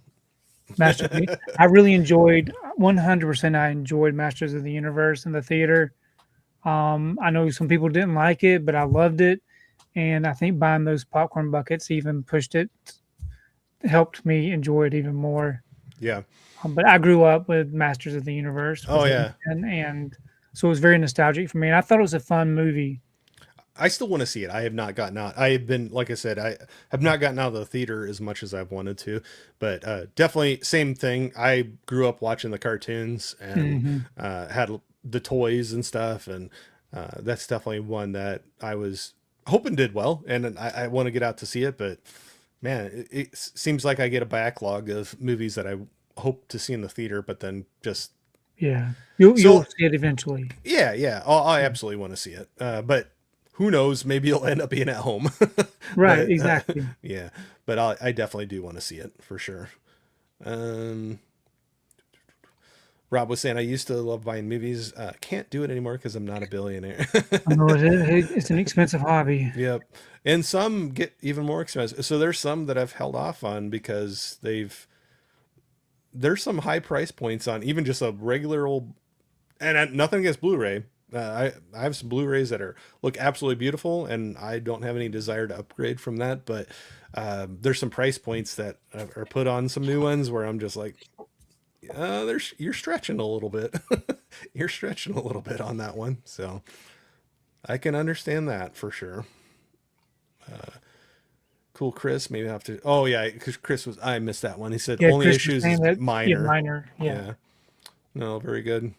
[SPEAKER 2] Masters. I really enjoyed 100%. I enjoyed Masters of the Universe in the theater. I know some people didn't like it, but I loved it, and I think buying those popcorn buckets even pushed it, helped me enjoy it even more.
[SPEAKER 1] Yeah.
[SPEAKER 2] But I grew up with Masters of the Universe
[SPEAKER 1] Oh
[SPEAKER 2] with
[SPEAKER 1] yeah.
[SPEAKER 2] He-Man, and so it was very nostalgic for me. And I thought it was a fun movie.
[SPEAKER 1] I still want to see it. I have not gotten out. I have been, like I said, I have not gotten out of the theater as much as I've wanted to, but definitely same thing. I grew up watching the cartoons and
[SPEAKER 2] Hmm.
[SPEAKER 1] had the toys and stuff, and that's definitely one that I was hoping did well, and I want to get out to see it. But man, it seems like I get a backlog of movies that I hope to see in the theater, but then just
[SPEAKER 2] Yeah, you'll
[SPEAKER 1] so
[SPEAKER 2] see it eventually.
[SPEAKER 1] yeah, yeah, I absolutely want to see it. But who knows? Maybe it'll end up being at home.
[SPEAKER 2] Right,
[SPEAKER 1] But
[SPEAKER 2] exactly.
[SPEAKER 1] yeah, but I definitely do want to see it for sure. Um, Rob was saying I used to love buying movies. Can't do it anymore because I'm not a billionaire.
[SPEAKER 2] I know it's an expensive hobby.
[SPEAKER 1] Yep, and some get even more expensive. So there's some that I've held off on because there's some high price points on even just a regular old, and nothing against Blu-ray. I have some Blu-rays that look absolutely beautiful, and I don't have any desire to upgrade from that. But there's some price points that are put on some new ones where I'm just like, you're stretching a little bit. You're stretching a little bit on that one, so I can understand that for sure. Cool, Chris. Maybe I have to. Oh yeah, because Chris was. I missed that one. He said
[SPEAKER 2] Yeah,
[SPEAKER 1] only
[SPEAKER 2] Chris was
[SPEAKER 1] issues
[SPEAKER 2] saying
[SPEAKER 1] is
[SPEAKER 2] that. Yeah,
[SPEAKER 1] minor.
[SPEAKER 2] minor. Yeah.
[SPEAKER 1] Yeah. No, very good.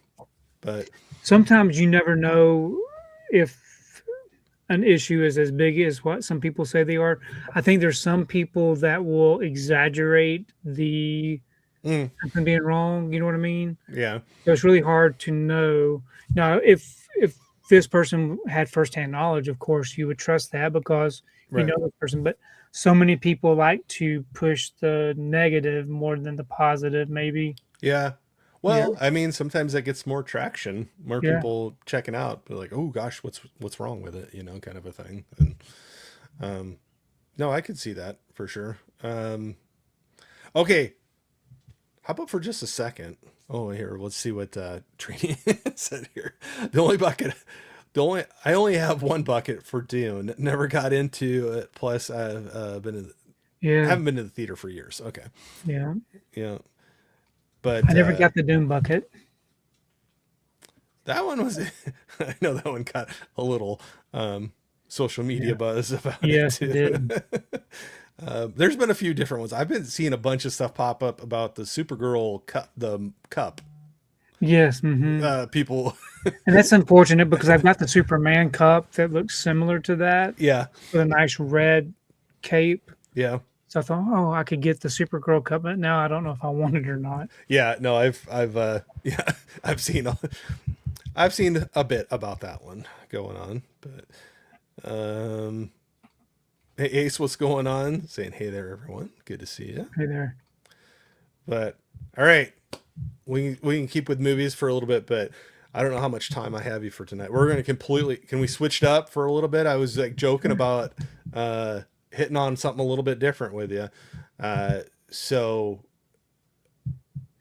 [SPEAKER 1] But
[SPEAKER 2] Sometimes you never know if an issue is as big as what some people say they are. I think there's some people that will exaggerate the
[SPEAKER 1] mm,
[SPEAKER 2] something being wrong. You know what I mean?
[SPEAKER 1] yeah,
[SPEAKER 2] So it's really hard to know. Now, if this person had firsthand knowledge, of course you would trust that because you
[SPEAKER 1] right.
[SPEAKER 2] know this person. But so many people like to push the negative more than the positive. Maybe.
[SPEAKER 1] Yeah.
[SPEAKER 2] Yeah.
[SPEAKER 1] Well, I mean, sometimes that gets more traction, more
[SPEAKER 2] Yeah.
[SPEAKER 1] people checking out, but like, oh gosh, what's wrong with it, kind of a thing. And um, no, I could see that for sure. Okay, how about for just a second? Oh, here, let's see what Trini said here. The only bucket, I only have one bucket for Dune. Never got into it. Plus, I've
[SPEAKER 2] Yeah.
[SPEAKER 1] haven't been to the theater for years. Okay,
[SPEAKER 2] Yeah.
[SPEAKER 1] yeah,
[SPEAKER 2] I
[SPEAKER 1] but
[SPEAKER 2] never got the Doom bucket.
[SPEAKER 1] that one was, I know that one got a little social media
[SPEAKER 2] Yeah.
[SPEAKER 1] buzz about it
[SPEAKER 2] Yes, it
[SPEAKER 1] too.
[SPEAKER 2] did.
[SPEAKER 1] There's been a few different ones. I've been seeing a bunch of stuff pop up about the Supergirl cup, the cup.
[SPEAKER 2] Yes. Hmm.
[SPEAKER 1] People,
[SPEAKER 2] And that's unfortunate because I've got the Superman cup that looks similar to that
[SPEAKER 1] yeah,
[SPEAKER 2] with a nice red cape.
[SPEAKER 1] yeah,
[SPEAKER 2] So I thought, oh, I could get the Supergirl cup, but now I don't know if I want it or not.
[SPEAKER 1] yeah. No, yeah, I've seen, I've seen a bit about that one going on, but hey Ace, what's going on? Saying hey there, everyone. Good to see you.
[SPEAKER 2] Hey there.
[SPEAKER 1] But all right, we can keep with movies for a little bit, but I don't know how much time I have you for tonight. We're going to completely, can we switch it up for a little bit? I was like joking about hitting on something a little bit different with you. So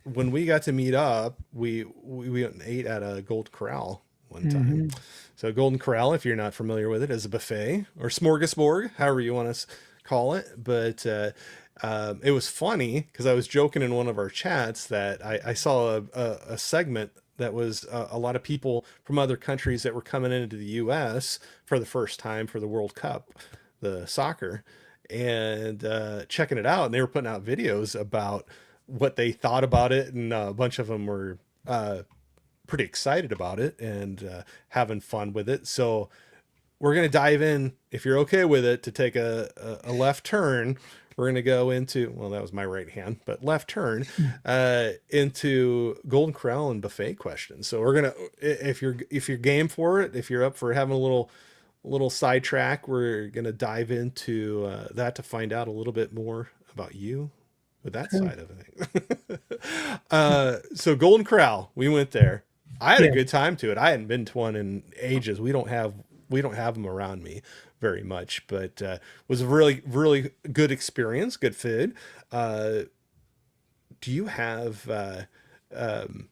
[SPEAKER 1] when we got to meet up, we went and ate at a Gold Corral one time.
[SPEAKER 2] Hmm.
[SPEAKER 1] So Golden Corral, if you're not familiar with it, is a buffet or smorgasbord, however you want to call it. But it was funny because I was joking in one of our chats that I saw a segment that was a lot of people from other countries that were coming into the U.S. for the first time for the World Cup, the soccer, and checking it out. And they were putting out videos about what they thought about it, and a bunch of them were pretty excited about it and having fun with it. So we're going to dive in, if you're okay with it, to take a left turn. We're going to go into, well, that was my right hand, but left turn into Golden Corral and buffet questions. So we're going to, if you're game for it, if you're up for having a little sidetrack, we're going to dive into that to find out a little bit more about you with that
[SPEAKER 2] Okay.
[SPEAKER 1] side of things. So Golden Corral, we went there. I had a
[SPEAKER 2] Yeah.
[SPEAKER 1] good time to it. I hadn't been to one in ages. We don't have we don't have them around me very much, but was a really good experience, good food. Uh, do you have um,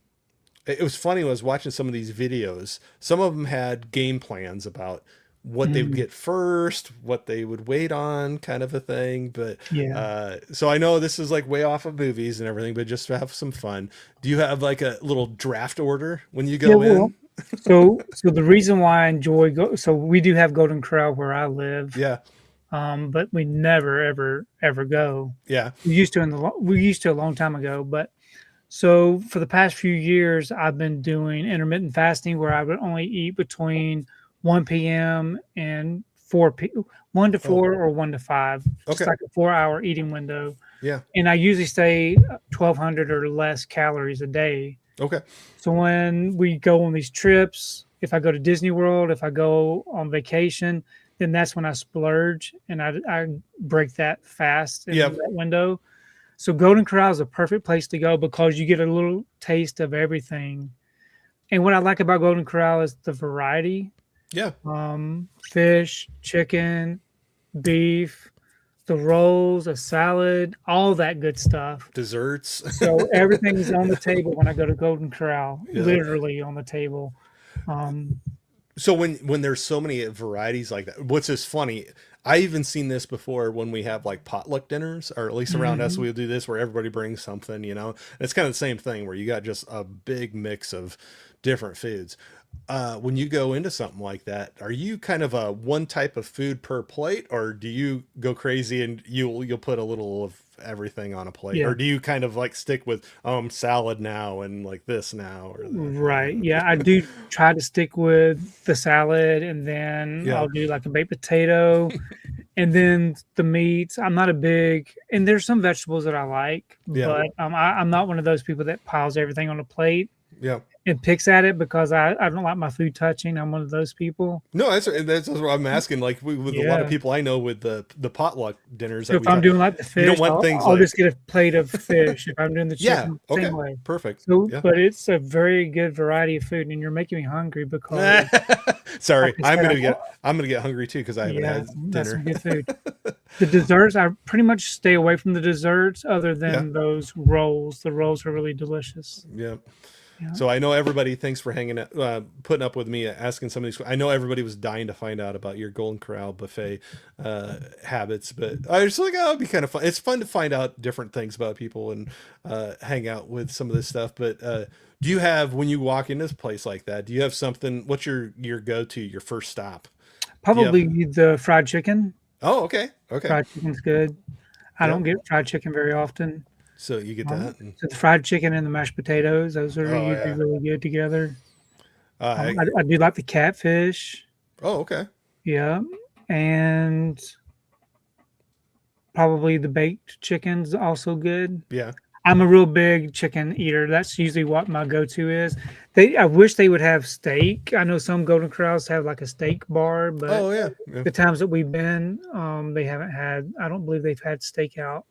[SPEAKER 1] it was funny when I was watching some of these videos. Some of them had game plans about what they would
[SPEAKER 2] Mm,
[SPEAKER 1] get first, what they would wait on, kind of a thing. But
[SPEAKER 2] yeah.
[SPEAKER 1] so I know this is like way off of movies and everything, but just to have some fun. Do you have like a little draft order when you
[SPEAKER 2] Yeah,
[SPEAKER 1] go
[SPEAKER 2] well,
[SPEAKER 1] in?
[SPEAKER 2] so the reason why I enjoy so we do have Golden Corral where I live,
[SPEAKER 1] Yeah,
[SPEAKER 2] but we never ever go.
[SPEAKER 1] yeah.
[SPEAKER 2] We used to a long time ago, but so for the past few years I've been doing intermittent fasting where I would only eat between 1 p.m. and 1 to
[SPEAKER 1] Oh,
[SPEAKER 2] 4 or 1 to 5, just
[SPEAKER 1] okay.
[SPEAKER 2] like a 4-hour eating window.
[SPEAKER 1] Yeah.
[SPEAKER 2] And I usually stay 1,200 or less calories a day.
[SPEAKER 1] Okay.
[SPEAKER 2] So when we go on these trips, if I go to Disney World, if I go on vacation, then that's when I splurge and I break that fast in
[SPEAKER 1] Yeah.
[SPEAKER 2] that window. So Golden Corral is a perfect place to go because you get a little taste of everything. And what I like about Golden Corral is the variety:
[SPEAKER 1] Yeah.
[SPEAKER 2] fish, chicken, beef, the rolls, a salad, all that good stuff.
[SPEAKER 1] Desserts.
[SPEAKER 2] So everything's on the table when I go to Golden Corral,
[SPEAKER 1] Yeah.
[SPEAKER 2] literally on the table. Um,
[SPEAKER 1] So when there's so many varieties like that, what's just funny, I even seen this before when we have like potluck dinners, or at least around us,
[SPEAKER 2] mhm.
[SPEAKER 1] we'll do this where everybody brings something, you know. It's kind of the same thing where you got just a big mix of different foods. When you go into something like that, are you kind of a one type of food per plate, or do you go crazy and you'll put a little of everything on a plate,
[SPEAKER 2] Yeah,
[SPEAKER 1] or do you kind of like stick with salad now and like this now or that, you
[SPEAKER 2] right.
[SPEAKER 1] know?
[SPEAKER 2] Yeah, I do try to stick with the salad, and then
[SPEAKER 1] Yeah,
[SPEAKER 2] I'll do like a baked potato, and then the meats. I'm not a big, and there's some vegetables that I like,
[SPEAKER 1] yeah,
[SPEAKER 2] but I'm not one of those people that piles everything on a plate
[SPEAKER 1] yeah.
[SPEAKER 2] and picks at it because I don't like my food touching. I'm one of those people.
[SPEAKER 1] No, that's what I'm asking. Like with a lot of
[SPEAKER 2] Yeah.
[SPEAKER 1] people I know with the potluck dinners
[SPEAKER 2] So
[SPEAKER 1] that
[SPEAKER 2] if
[SPEAKER 1] we
[SPEAKER 2] I'm
[SPEAKER 1] talk,
[SPEAKER 2] doing like the
[SPEAKER 1] you don't
[SPEAKER 2] fish,
[SPEAKER 1] want things
[SPEAKER 2] I'll just
[SPEAKER 1] like,
[SPEAKER 2] get a plate of fish. If I'm doing the
[SPEAKER 1] yeah,
[SPEAKER 2] chicken, same
[SPEAKER 1] okay,
[SPEAKER 2] way.
[SPEAKER 1] perfect,
[SPEAKER 2] So,
[SPEAKER 1] yeah.
[SPEAKER 2] but it's a very good variety of food, and you're making me hungry because, like
[SPEAKER 1] Sorry,
[SPEAKER 2] I said,
[SPEAKER 1] I'm gonna get hungry too because I haven't
[SPEAKER 2] yeah,
[SPEAKER 1] had
[SPEAKER 2] that's
[SPEAKER 1] dinner.
[SPEAKER 2] some good food. The desserts, I pretty much stay away from the desserts other
[SPEAKER 1] Yeah,
[SPEAKER 2] than those rolls. The rolls are really delicious.
[SPEAKER 1] yeah.
[SPEAKER 2] Yeah.
[SPEAKER 1] So I know everybody. Thanks for putting up with me asking some of these. I know everybody was dying to find out about your Golden Corral buffet habits, but I was like, oh, it'd be kind of fun. It's fun to find out different things about people and hang out with some of this stuff. But do you have when you walk into this place like that? Do you have something? What's your go to, your first stop? Do you have?
[SPEAKER 2] Probably the fried chicken.
[SPEAKER 1] Oh, okay, okay.
[SPEAKER 2] Fried chicken's good. I
[SPEAKER 1] Yep.
[SPEAKER 2] don't get fried chicken very often.
[SPEAKER 1] So you get that. And,
[SPEAKER 2] So the fried chicken and the mashed potatoes, those are
[SPEAKER 1] oh
[SPEAKER 2] usually
[SPEAKER 1] yeah.
[SPEAKER 2] really good together.
[SPEAKER 1] I,
[SPEAKER 2] I do like the catfish.
[SPEAKER 1] oh okay.
[SPEAKER 2] Yeah. And probably the baked chicken's also good.
[SPEAKER 1] Yeah.
[SPEAKER 2] I'm a real big chicken eater. That's usually what my go-to is. I wish they would have steak. I know some Golden Corrals have like a steak bar, but
[SPEAKER 1] Oh yeah. Yeah.
[SPEAKER 2] the times that we've been, they haven't had. I don't believe they've had steak out.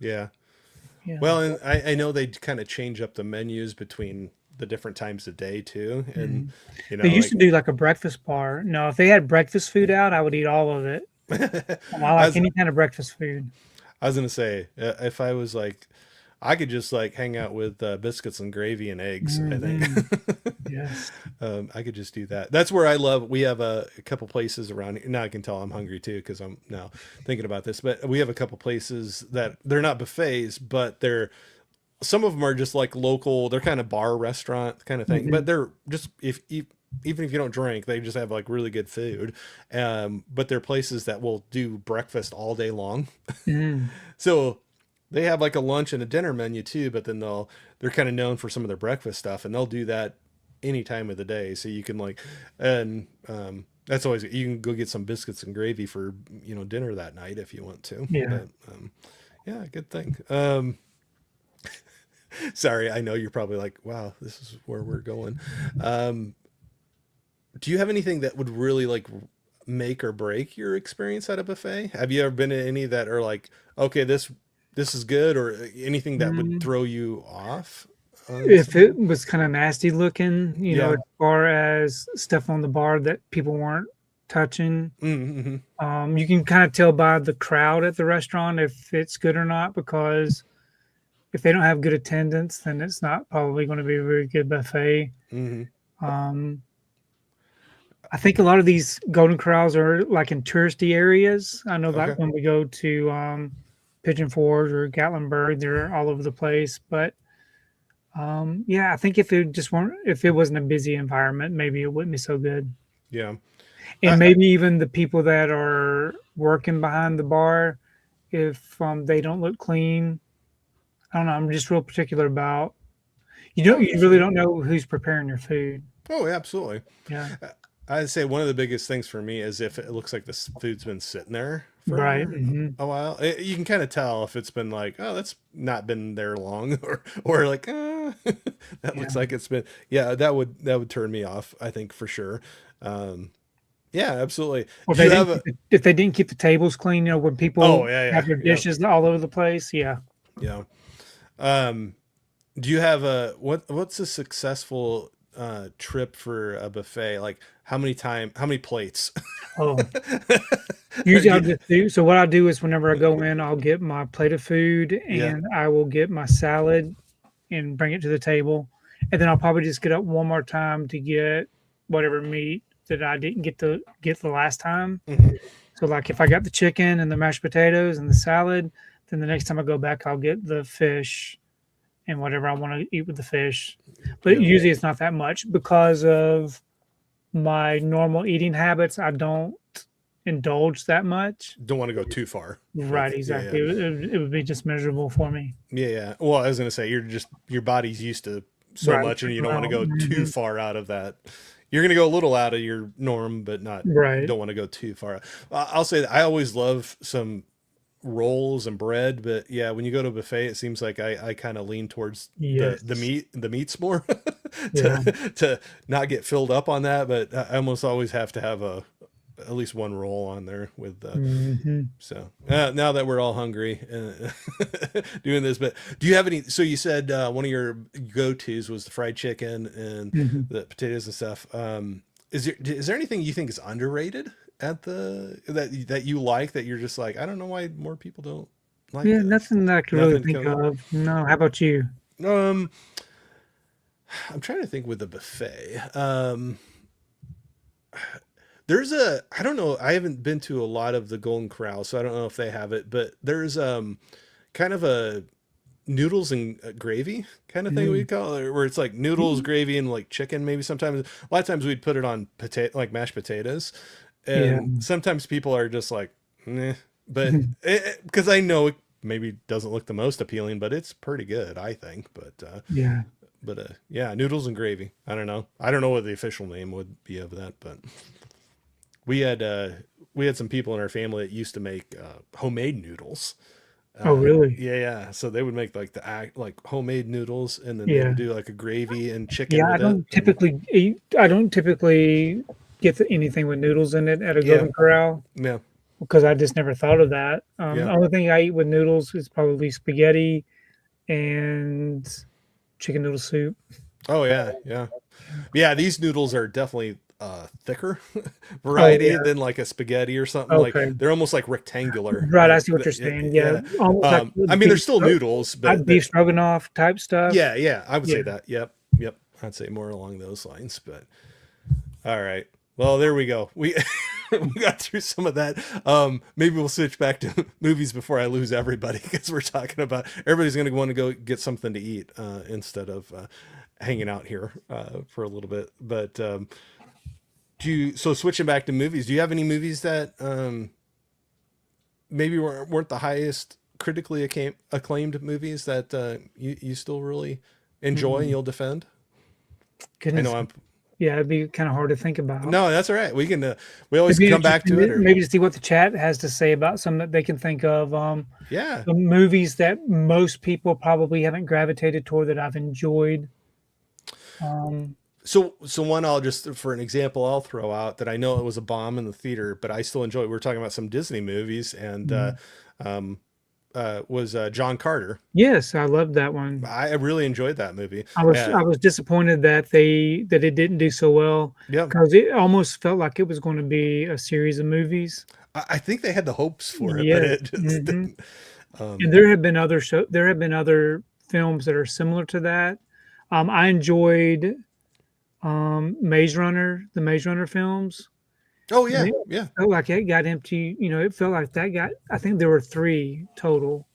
[SPEAKER 1] Yeah.
[SPEAKER 2] Yeah.
[SPEAKER 1] Well, and I know they kind of change up the menus between the different times of day too, and
[SPEAKER 2] Mhm.
[SPEAKER 1] you
[SPEAKER 2] They
[SPEAKER 1] know,
[SPEAKER 2] used
[SPEAKER 1] like
[SPEAKER 2] to do like a breakfast bar. No, if they had breakfast food out, I would eat all of it.
[SPEAKER 1] I
[SPEAKER 2] I like
[SPEAKER 1] was
[SPEAKER 2] any kind of breakfast food.
[SPEAKER 1] I was gonna say if I was like I could just like hang out with biscuits and gravy and eggs. I think
[SPEAKER 2] Mhm. Yes.
[SPEAKER 1] I could just do that. That's where I love. We have a couple places around here. Now I can tell I'm hungry too because I'm now thinking about this. But we have a couple places that they're not buffets, but they're some of them are just like local. They're kind of bar restaurant kind of thing,
[SPEAKER 2] Mhm.
[SPEAKER 1] but they're just if even if you don't drink, they just have like really good food. But they're places that will do breakfast all day long.
[SPEAKER 2] Mhm.
[SPEAKER 1] So they have like a lunch and a dinner menu too, but then they're kind of known for some of their breakfast stuff, and they'll do that any time of the day. So you can like, and that's always you can go get some biscuits and gravy for dinner that night if you want to.
[SPEAKER 2] Yeah.
[SPEAKER 1] But yeah, good thing. Sorry, I know you're probably like, wow, this is where we're going. Um, do you have anything that would really like make or break your experience at a buffet? Have you ever been to any that are like, okay, this is good, or anything that would
[SPEAKER 2] Mhm.
[SPEAKER 1] throw you off on
[SPEAKER 2] If
[SPEAKER 1] something?
[SPEAKER 2] it was kind of nasty looking,
[SPEAKER 1] Yeah,
[SPEAKER 2] as far as stuff on the bar that people weren't. touching.
[SPEAKER 1] Mm-hmm.
[SPEAKER 2] You can kind of tell by the crowd at the restaurant if it's good or not, because if they don't have good attendance, then it's not probably going to be a very good buffet.
[SPEAKER 1] Mm-hmm.
[SPEAKER 2] Um, I think a lot of these Golden Corrals are like in touristy areas. I know, like
[SPEAKER 1] Okay.
[SPEAKER 2] when we go to Pigeon Forge or Gatlinburg, they're all over the place. But yeah, I think if it wasn't a busy environment, maybe it wouldn't be so good.
[SPEAKER 1] Yeah.
[SPEAKER 2] And maybe even the people that are working behind the bar, if they don't look clean, I don't know. I'm just real particular about
[SPEAKER 1] Oh,
[SPEAKER 2] you really
[SPEAKER 1] sure.
[SPEAKER 2] don't know who's preparing your food.
[SPEAKER 1] Oh, absolutely.
[SPEAKER 2] Yeah.
[SPEAKER 1] Uh, I'd say one of the biggest things for me is if it looks like this food's been sitting there
[SPEAKER 2] Right.
[SPEAKER 1] for a while. You can kind of tell if it's been like, oh, that's not been there long, or like, that
[SPEAKER 2] Yeah.
[SPEAKER 1] looks like it's been. Yeah, that would turn me off. I think for sure. Um, yeah, absolutely.
[SPEAKER 2] Or
[SPEAKER 1] Do you have a?
[SPEAKER 2] if they didn't keep the tables clean, when
[SPEAKER 1] Oh,
[SPEAKER 2] people
[SPEAKER 1] yeah,
[SPEAKER 2] have
[SPEAKER 1] yeah,
[SPEAKER 2] their
[SPEAKER 1] yeah,
[SPEAKER 2] dishes all over the place. Yeah.
[SPEAKER 1] yeah. Um, do you have a what's a successful trip for a buffet? Like how many plates?
[SPEAKER 2] Oh,
[SPEAKER 1] Or
[SPEAKER 2] usually
[SPEAKER 1] do
[SPEAKER 2] I'll
[SPEAKER 1] you-
[SPEAKER 2] just do. So what I do is whenever I go in, I'll get my plate of food
[SPEAKER 1] yeah.
[SPEAKER 2] and I will get my salad and bring it to the table, and then I'll probably just get up one more time to get whatever meat that I didn't get the last time.
[SPEAKER 1] Mhm.
[SPEAKER 2] So like if I got the chicken and the mashed potatoes and the salad, then the next time I go back, I'll get the fish and whatever I want to eat with the fish. But
[SPEAKER 1] Yeah.
[SPEAKER 2] usually it's not that much because of my normal eating habits. I don't indulge that much.
[SPEAKER 1] Don't want to go too far
[SPEAKER 2] Right,
[SPEAKER 1] with yeah, yeah.
[SPEAKER 2] exactly. It would be just miserable for me.
[SPEAKER 1] Yeah, yeah. Well, I was gonna say your body's used to so
[SPEAKER 2] Right.
[SPEAKER 1] much and you don't want to
[SPEAKER 2] Well,
[SPEAKER 1] go too far out of that. You're gonna go a little out of your norm, but not
[SPEAKER 2] right.
[SPEAKER 1] don't want to go too far. I'll say that I always love some rolls and bread, but yeah, when you go to a buffet, it seems like I kind of lean towards
[SPEAKER 2] Yes.
[SPEAKER 1] the meats more
[SPEAKER 2] Yeah.
[SPEAKER 1] to not get filled up on that. But I almost always have to have a at least one roll on there with
[SPEAKER 2] Hmm.
[SPEAKER 1] so now that we're all hungry doing this, but do you have any? So you said one of your go-tos was the fried chicken and
[SPEAKER 2] Hmm.
[SPEAKER 1] the potatoes and stuff. Is there anything you think is underrated at the that you like that you're just like I don't know why more people don't like
[SPEAKER 2] Yeah,
[SPEAKER 1] this?
[SPEAKER 2] nothing that I could really
[SPEAKER 1] Nothing
[SPEAKER 2] think
[SPEAKER 1] coming up.
[SPEAKER 2] of. No. How about you?
[SPEAKER 1] Um, I'm trying to think with the buffet. There's I don't know, I haven't been to a lot of the Golden Corral, so I don't know if they have it, but there's kind of a noodles and gravy kind of thing we
[SPEAKER 2] Mm.
[SPEAKER 1] call it, where it's like noodles, gravy, and like chicken. Maybe sometimes a lot of times we'd put it on potato like mashed potatoes,
[SPEAKER 2] Yeah.
[SPEAKER 1] and sometimes people are just like, nah. But because I know it maybe doesn't look the most appealing, but it's pretty good, I think.
[SPEAKER 2] Yeah.
[SPEAKER 1] Yeah, noodles and gravy. I don't know what the official name would be of that, but we had uh we had some people in our family that used to make homemade noodles.
[SPEAKER 2] Oh, really?
[SPEAKER 1] Yeah, yeah. So they would make like like homemade noodles, and then they
[SPEAKER 2] Yeah.
[SPEAKER 1] would do like a gravy and chicken
[SPEAKER 2] Yeah.
[SPEAKER 1] with it. And
[SPEAKER 2] I don't typically get anything with noodles in it at a
[SPEAKER 1] yeah,
[SPEAKER 2] Golden Corral
[SPEAKER 1] yeah,
[SPEAKER 2] because I just never thought of that.
[SPEAKER 1] yeah.
[SPEAKER 2] The only thing I eat with noodles is probably spaghetti and chicken noodle soup.
[SPEAKER 1] Oh yeah, yeah, yeah. These noodles are definitely thicker
[SPEAKER 2] Oh,
[SPEAKER 1] variety
[SPEAKER 2] yeah.
[SPEAKER 1] than like a spaghetti or something. Like
[SPEAKER 2] Okay.
[SPEAKER 1] they're almost like rectangular.
[SPEAKER 2] Right. I see what you're saying. Yeah.
[SPEAKER 1] Yeah.
[SPEAKER 2] Almost like
[SPEAKER 1] I mean, they're still noodles, but
[SPEAKER 2] beef stroganoff type stuff.
[SPEAKER 1] yeah, yeah. I would
[SPEAKER 2] Yeah.
[SPEAKER 1] say that. Yep, yep. I'd say more along those lines. But all right. Well, there we go. We we got through some of that. Maybe we'll switch back to movies before I lose everybody because we're talking about everybody's going to want to go get something to eat instead of hanging out here for a little bit. But so switching back to movies, do you have any movies that maybe weren't the highest critically acclaimed movies that you still really enjoy and
[SPEAKER 2] Mm,
[SPEAKER 1] you'll defend? I
[SPEAKER 2] goodness.
[SPEAKER 1] know I'm.
[SPEAKER 2] Yeah, it'd be kind of hard to think about.
[SPEAKER 1] No, that's all right. We can. We always
[SPEAKER 2] It'd be
[SPEAKER 1] come back
[SPEAKER 2] interesting
[SPEAKER 1] to it. Or
[SPEAKER 2] maybe to see what the chat has to say about some that they can think of.
[SPEAKER 1] yeah.
[SPEAKER 2] The movies that most people probably haven't gravitated toward that I've enjoyed. Um,
[SPEAKER 1] So one I'll just for an example I'll throw out that I know it was a bomb in the theater, but I still enjoy it. We're talking about some Disney movies, and
[SPEAKER 2] mm,
[SPEAKER 1] um, was John Carter.
[SPEAKER 2] Yes, I loved that one.
[SPEAKER 1] I really enjoyed that movie.
[SPEAKER 2] I was disappointed that it didn't do so well
[SPEAKER 1] Yeah,
[SPEAKER 2] because it almost felt like it was going to be a series of movies.
[SPEAKER 1] I think they had the hopes for it, but
[SPEAKER 2] Yes.
[SPEAKER 1] it just
[SPEAKER 2] Hmm.
[SPEAKER 1] didn't.
[SPEAKER 2] And there have been other films that are similar to that. I enjoyed the Maze Runner films.
[SPEAKER 1] Oh
[SPEAKER 2] And
[SPEAKER 1] yeah,
[SPEAKER 2] it
[SPEAKER 1] yeah,
[SPEAKER 2] felt like it got empty. It felt like that got. I think there were three total.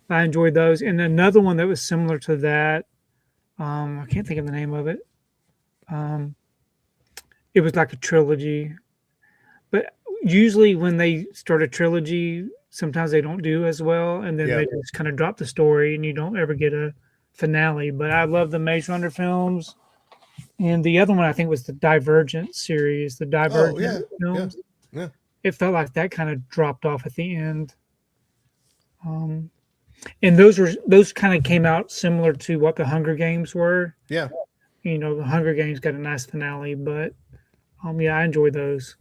[SPEAKER 2] I enjoyed those, and another one that was similar to that. I can't think of the name of it. Um, it was like a trilogy, but usually when they start a trilogy, sometimes they don't do as well, and then
[SPEAKER 1] yeah.
[SPEAKER 2] they just kind of drop the story, and you don't ever get a finale. But I love the Maze Runner films, and the other one I think was the Divergent series, the
[SPEAKER 1] Oh
[SPEAKER 2] Divergent
[SPEAKER 1] yeah, yeah,
[SPEAKER 2] films.
[SPEAKER 1] yeah.
[SPEAKER 2] It felt like that kind of dropped off at the end. Um, and those kind of came out similar to what the Hunger Games were.
[SPEAKER 1] Yeah.
[SPEAKER 2] The Hunger Games got a nice finale, but yeah, I enjoy those.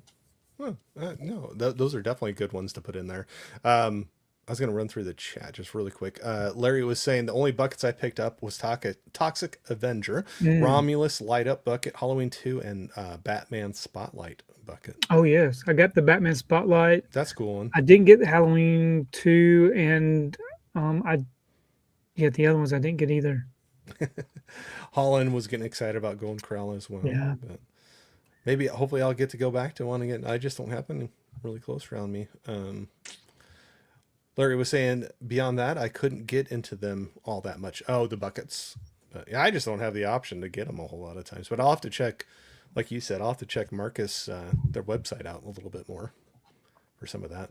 [SPEAKER 1] Well, no, those are definitely good ones to put in there. I was going to run through the chat just really quick. Larry was saying the only buckets I picked up was Toxic Avenger,
[SPEAKER 2] Mm.
[SPEAKER 1] Romulus Light Up bucket, Halloween 2, and Batman Spotlight bucket.
[SPEAKER 2] Oh yes, I got the Batman Spotlight.
[SPEAKER 1] That's a cool one.
[SPEAKER 2] I didn't get the Halloween 2, and I yeah, the other ones I didn't get either.
[SPEAKER 1] Holland was getting excited about Golden Corral as well.
[SPEAKER 2] Yeah.
[SPEAKER 1] But maybe, hopefully, I'll get to go back to one again. I just don't happen really close around me. Larry was saying beyond that, I couldn't get into them all that much. Oh, the buckets. But yeah, I just don't have the option to get them a whole lot of times. But I'll have to check, like you said, I'll have to check Marcus, their website out a little bit more for some of that.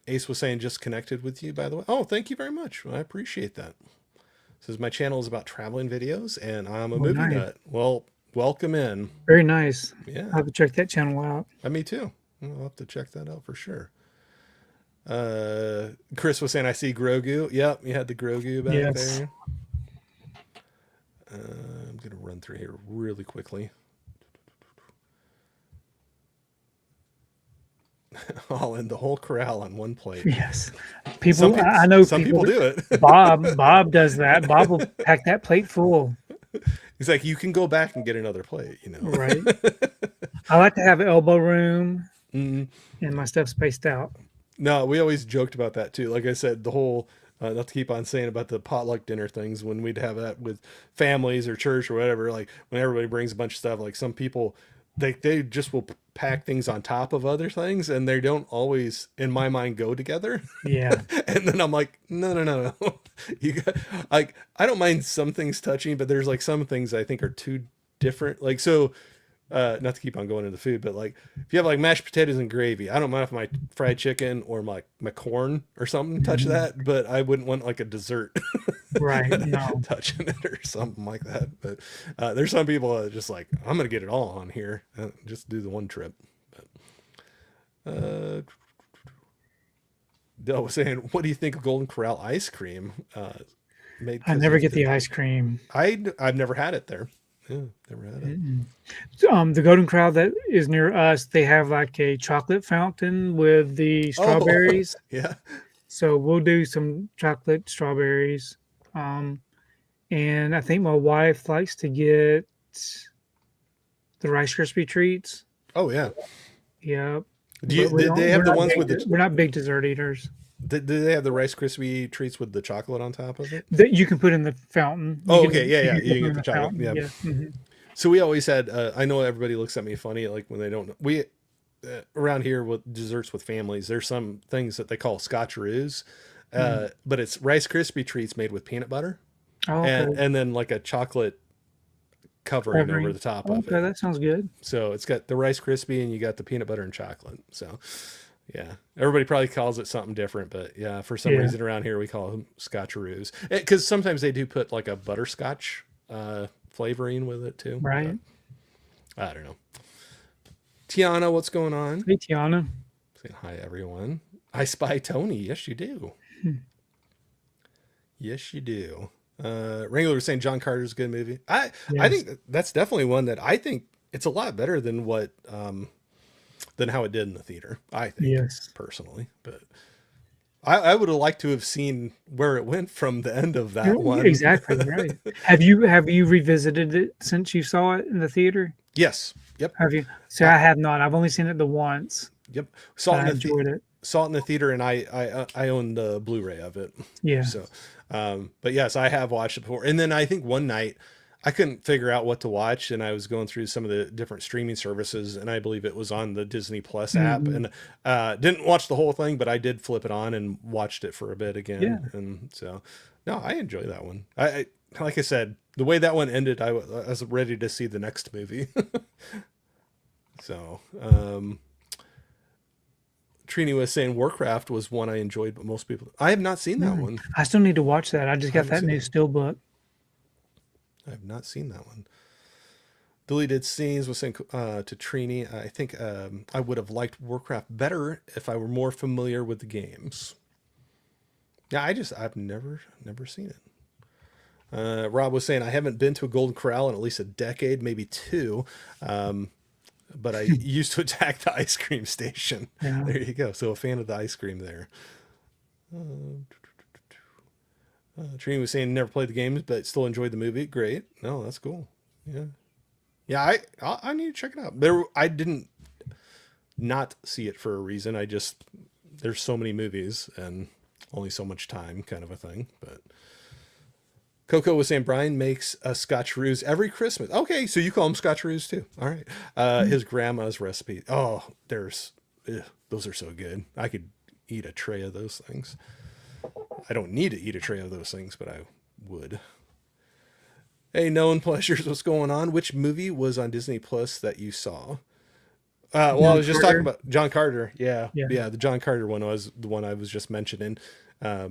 [SPEAKER 1] Ace was saying just connected with you, by the way. Oh, thank you very much. I appreciate that. Says my channel is about traveling videos and I'm a
[SPEAKER 2] Oh,
[SPEAKER 1] movie
[SPEAKER 2] nice.
[SPEAKER 1] nut. Well, welcome in.
[SPEAKER 2] Very nice.
[SPEAKER 1] Yeah,
[SPEAKER 2] I'll have to check that channel out.
[SPEAKER 1] me too. I'll have to check that out for sure. Chris was saying I see Grogu. Yep, you had the Grogu back
[SPEAKER 2] Yes.
[SPEAKER 1] there. I'm gonna run through here really quickly. All in the whole corral on one plate.
[SPEAKER 2] Yes. I know
[SPEAKER 1] some people do it.
[SPEAKER 2] Bob does that. Bob will pack that plate full.
[SPEAKER 1] He's like, you can go back and get another plate,
[SPEAKER 2] Right. I like to have elbow room
[SPEAKER 1] Mhm.
[SPEAKER 2] and my stuff spaced out.
[SPEAKER 1] No, we always joked about that too. Like I said, the whole not to keep on saying about the potluck dinner things when we'd have that with families or church or whatever. Like when everybody brings a bunch of stuff, like some people they just will pack things on top of other things, and they don't always, in my mind, go together.
[SPEAKER 2] Yeah.
[SPEAKER 1] And then I'm like, no. You got like I don't mind some things touching, but there's like some things I think are too different. Like so. Not to keep on going into food, but like if you have like mashed potatoes and gravy, I don't mind if my fried chicken or my corn or something touch that, but I wouldn't want like a dessert
[SPEAKER 2] Right. No.
[SPEAKER 1] touching it or something like that. But there's some people that are just like, I'm gonna get it all on here, just do the one trip. But, Dell was saying, what do you think of Golden Corral ice cream?
[SPEAKER 2] I never get the ice cream.
[SPEAKER 1] I've never had it there. Yeah, never had it.
[SPEAKER 2] The Golden Corral that is near us, they have like a chocolate fountain with the strawberries.
[SPEAKER 1] Yeah.
[SPEAKER 2] So we'll do some chocolate strawberries. And I think my wife likes to get the Rice Krispie treats.
[SPEAKER 1] Oh yeah.
[SPEAKER 2] Yep.
[SPEAKER 1] Did they have the ones with the?
[SPEAKER 2] We're not big dessert eaters.
[SPEAKER 1] Did they have the Rice Krispie treats with the chocolate on top of it?
[SPEAKER 2] That you can put in the fountain.
[SPEAKER 1] Oh, okay, yeah. You can get the chocolate.
[SPEAKER 2] fountain,
[SPEAKER 1] Yeah.
[SPEAKER 2] Mhm.
[SPEAKER 1] So we always had. I know everybody looks at me funny, like when they don't. We around here with desserts with families. There's some things that they call scotcheroos, but it's Rice Krispie treats made with peanut butter,
[SPEAKER 2] Oh, okay.
[SPEAKER 1] and then like a chocolate covering over the top of
[SPEAKER 2] Okay,
[SPEAKER 1] it.
[SPEAKER 2] that sounds good.
[SPEAKER 1] So it's got the Rice Krispie and you got the peanut butter and chocolate. So yeah, everybody probably calls it something different, but yeah, for some
[SPEAKER 2] Yeah.
[SPEAKER 1] reason around here we call them scotcheroos because sometimes they do put like a butterscotch flavoring with it too.
[SPEAKER 2] Right.
[SPEAKER 1] But I don't know. Tiana, what's going on?
[SPEAKER 2] Hey, Tiana.
[SPEAKER 1] Saying hi, everyone. I spy Tony. Yes, you do. Yes, you do. Wrangler was saying John Carter's a good movie. I
[SPEAKER 2] Yes.
[SPEAKER 1] think that's definitely one that I think it's a lot better than than how it did in the theater. I think
[SPEAKER 2] Yes.
[SPEAKER 1] personally, but I would have liked to have seen where it went from the end of that one.
[SPEAKER 2] Exactly, right. Have you revisited it since you saw it in the theater?
[SPEAKER 1] Yes. Yep.
[SPEAKER 2] Have you? See,
[SPEAKER 1] I,
[SPEAKER 2] I have not. I've only seen it the once,
[SPEAKER 1] yep.
[SPEAKER 2] but
[SPEAKER 1] Saw it in
[SPEAKER 2] I
[SPEAKER 1] the
[SPEAKER 2] enjoyed it.
[SPEAKER 1] saw it in the theater, and I own the Blu-ray of it.
[SPEAKER 2] Yeah.
[SPEAKER 1] So, but yes, I have watched it before. And then I think one night I couldn't figure out what to watch, and I was going through some of the different streaming services, and I believe it was on the Disney Plus app,
[SPEAKER 2] Mhm.
[SPEAKER 1] and didn't watch the whole thing, but I did flip it on and watched it for a bit
[SPEAKER 2] Yeah.
[SPEAKER 1] again, and so no, I enjoy that one. I like I said, the way that one ended, I was ready to see the next movie. So, Trini was saying Warcraft was one I enjoyed, but most people I have not seen that
[SPEAKER 2] Mm.
[SPEAKER 1] one.
[SPEAKER 2] I still need to watch that. I just
[SPEAKER 1] I
[SPEAKER 2] got
[SPEAKER 1] haven't
[SPEAKER 2] that
[SPEAKER 1] seen
[SPEAKER 2] new
[SPEAKER 1] it.
[SPEAKER 2] Steelbook.
[SPEAKER 1] I have not seen that one. Deleted scenes was saying to Trini, I think I would have liked Warcraft better if I were more familiar with the games. Yeah, I've never seen it. Rob was saying I haven't been to a Golden Corral in at least a decade, maybe two. But I used to attack the ice cream station.
[SPEAKER 2] Yeah.
[SPEAKER 1] There you go. So a fan of the ice cream there. Trini was saying never played the games, but still enjoyed the movie. Great. No, that's cool. Yeah. Yeah, I need to check it out. I didn't not see it for a reason. I just there's so many movies and only so much time, kind of a thing. But Coco was saying Brian makes a scotcheroos every Christmas. Okay, so you call them scotcheroos too. All right. His grandma's recipe. Oh, those are so good. I could eat a tray of those things. I don't need to eat a tray of those things, but I would. Hey, known pleasures, what's going on? Which movie was on Disney Plus that you saw? Well, I
[SPEAKER 2] John
[SPEAKER 1] was just talking
[SPEAKER 2] Carter.
[SPEAKER 1] about John Carter. Yeah,
[SPEAKER 2] Yeah.
[SPEAKER 1] yeah, the John Carter one was the one I was just mentioning. I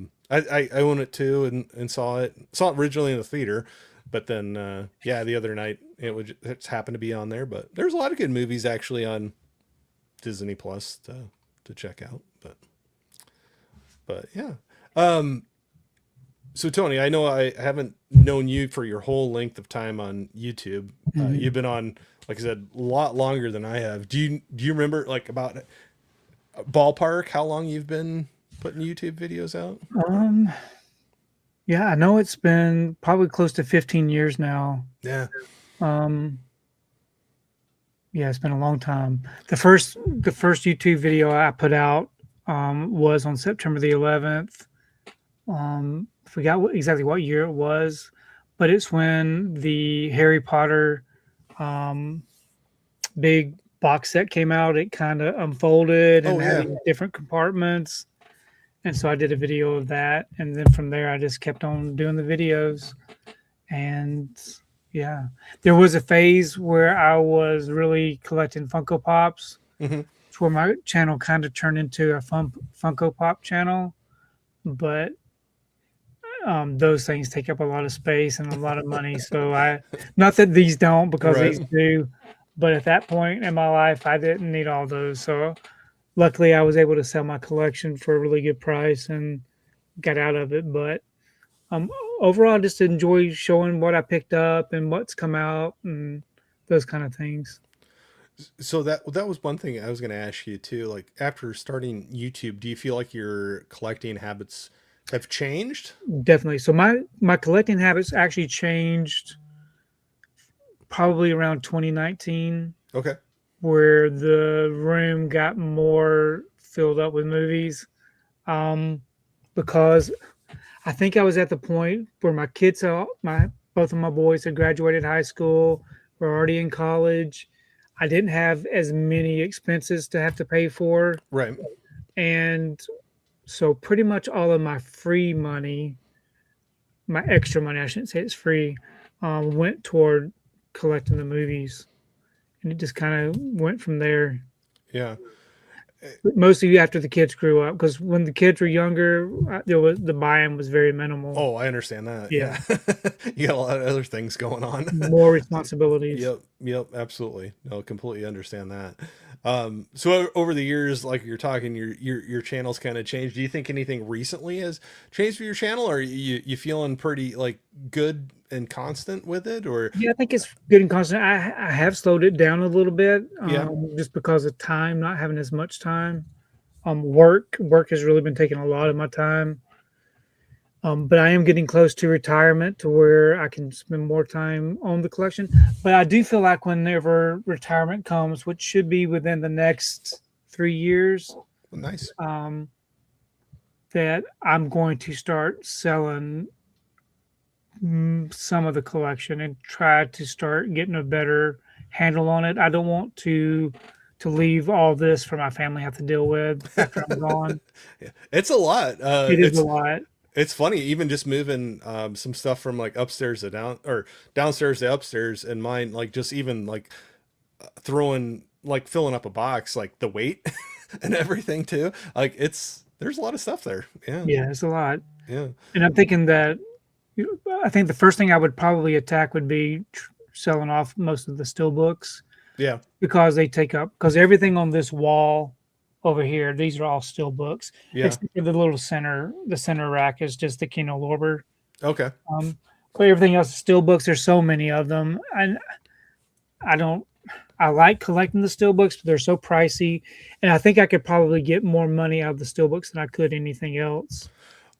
[SPEAKER 1] own it too, and saw it originally in the theater, but then yeah, the other night it happened to be on there. But there's a lot of good movies actually on Disney Plus to check out. But yeah. So Tony, I know I haven't known you for your whole length of time on YouTube.
[SPEAKER 2] Mhm.
[SPEAKER 1] You've been on, like I said, a lot longer than I have. Do you remember like about ballpark how long you've been putting YouTube videos out?
[SPEAKER 2] Um, yeah, I know it's been probably close to 15 years now.
[SPEAKER 1] Yeah.
[SPEAKER 2] Um, yeah, it's been a long time. The first YouTube video I put out was on September the 11th. Forgot exactly what year it was, but it's when the Harry Potter um, big box set came out. It kind of unfolded
[SPEAKER 1] Oh
[SPEAKER 2] and had
[SPEAKER 1] yeah.
[SPEAKER 2] these different compartments. And so I did a video of that. And then from there, I just kept on doing the videos. And yeah, there was a phase where I was really collecting Funko Pops,
[SPEAKER 1] Hmm.
[SPEAKER 2] where my channel kind of turned into a Funko Pop channel. But those things take up a lot of space and a lot of money. So not that these don't, because
[SPEAKER 1] Right.
[SPEAKER 2] these do, but at that point in my life, I didn't need all those. So luckily, I was able to sell my collection for a really good price and got out of it. But um, overall, I just enjoy showing what I picked up and what's come out and those kind of things.
[SPEAKER 1] So that was one thing I was going to ask you too. Like after starting YouTube, do you feel like your collecting habits have changed?
[SPEAKER 2] Definitely. So my collecting habits actually changed probably around 2019,
[SPEAKER 1] Okay.
[SPEAKER 2] where the room got more filled up with movies. Um, because I think I was at the point where my kids, my both of my boys had graduated high school, were already in college. I didn't have as many expenses to have to pay for,
[SPEAKER 1] Right.
[SPEAKER 2] and so pretty much all of my free money, my extra money, I shouldn't say it's free, went toward collecting the movies, and it just kind of went from there.
[SPEAKER 1] Yeah.
[SPEAKER 2] Mostly after the kids grew up, because when the kids were younger, there was the buy-in was very minimal.
[SPEAKER 1] Oh, I understand that.
[SPEAKER 2] Yeah,
[SPEAKER 1] Yeah. You got a lot of other things going on.
[SPEAKER 2] more responsibilities.
[SPEAKER 1] Yep, yep, absolutely. No, completely understand that. So over the years, like you're talking, your channel's kind of changed. Do you think anything recently has changed for your channel, or you feeling pretty like good and constant with it, or
[SPEAKER 2] Yeah, I think it's good and constant. I have slowed it down a little bit,
[SPEAKER 1] yeah,
[SPEAKER 2] just because of time, not having as much time. Work has really been taking a lot of my time. But I am getting close to retirement to where I can spend more time on the collection. But I do feel like whenever retirement comes, which should be within the next 3 years,
[SPEAKER 1] Nice.
[SPEAKER 2] um, that I'm going to start selling some of the collection and try to start getting a better handle on it. I don't want to leave all this for my family to have to deal with after I'm gone.
[SPEAKER 1] Yeah. It's a lot.
[SPEAKER 2] It is a lot.
[SPEAKER 1] It's funny, even just moving some stuff from like upstairs to down or downstairs to upstairs, and mine like just even like throwing like filling up a box, like the weight and everything too. Like there's a lot of stuff there. Yeah,
[SPEAKER 2] Yeah, it's a lot.
[SPEAKER 1] yeah,
[SPEAKER 2] And I'm thinking that I think the first thing I would probably attack would be selling off most of the still books
[SPEAKER 1] yeah,
[SPEAKER 2] because they take up because everything on this wall over here, these are all still books,
[SPEAKER 1] yeah.
[SPEAKER 2] except for the center rack is just the Kino Lorber.
[SPEAKER 1] Okay.
[SPEAKER 2] Um, but everything else is still books. There's so many of them, and I don't. I like collecting the still books, but they're so pricey, and I think I could probably get more money out of the still books than I could anything else.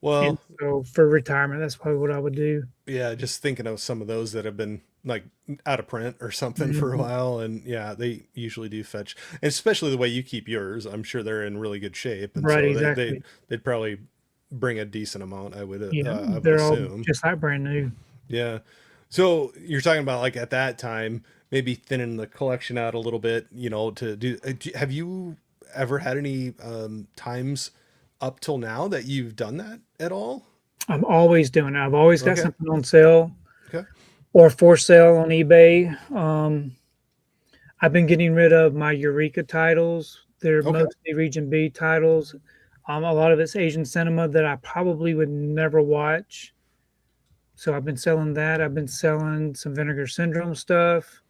[SPEAKER 2] And
[SPEAKER 1] Well,
[SPEAKER 2] so for retirement, that's probably what I would do.
[SPEAKER 1] yeah, just thinking of some of those that have been like out of print or something for a
[SPEAKER 2] Mhm.
[SPEAKER 1] while, and yeah, they usually do fetch, and especially the way you keep yours. I'm sure they're in really good shape, and
[SPEAKER 2] Right,
[SPEAKER 1] so
[SPEAKER 2] exactly.
[SPEAKER 1] they'd probably bring a decent amount.
[SPEAKER 2] Yeah,
[SPEAKER 1] I would
[SPEAKER 2] they're all
[SPEAKER 1] assume.
[SPEAKER 2] just like brand new.
[SPEAKER 1] Yeah. So you're talking about like at that time, maybe thinning the collection out a little bit, to have you ever had any times up till now that you've done that at all?
[SPEAKER 2] I'm always doing it. I've always got
[SPEAKER 1] Okay.
[SPEAKER 2] something on sale
[SPEAKER 1] Okay.
[SPEAKER 2] or for sale on eBay. I've been getting rid of my Eureka titles. They're
[SPEAKER 1] Okay.
[SPEAKER 2] mostly Region B titles. A lot of it's Asian cinema that I probably would never watch. So I've been selling that. I've been selling some Vinegar Syndrome stuff.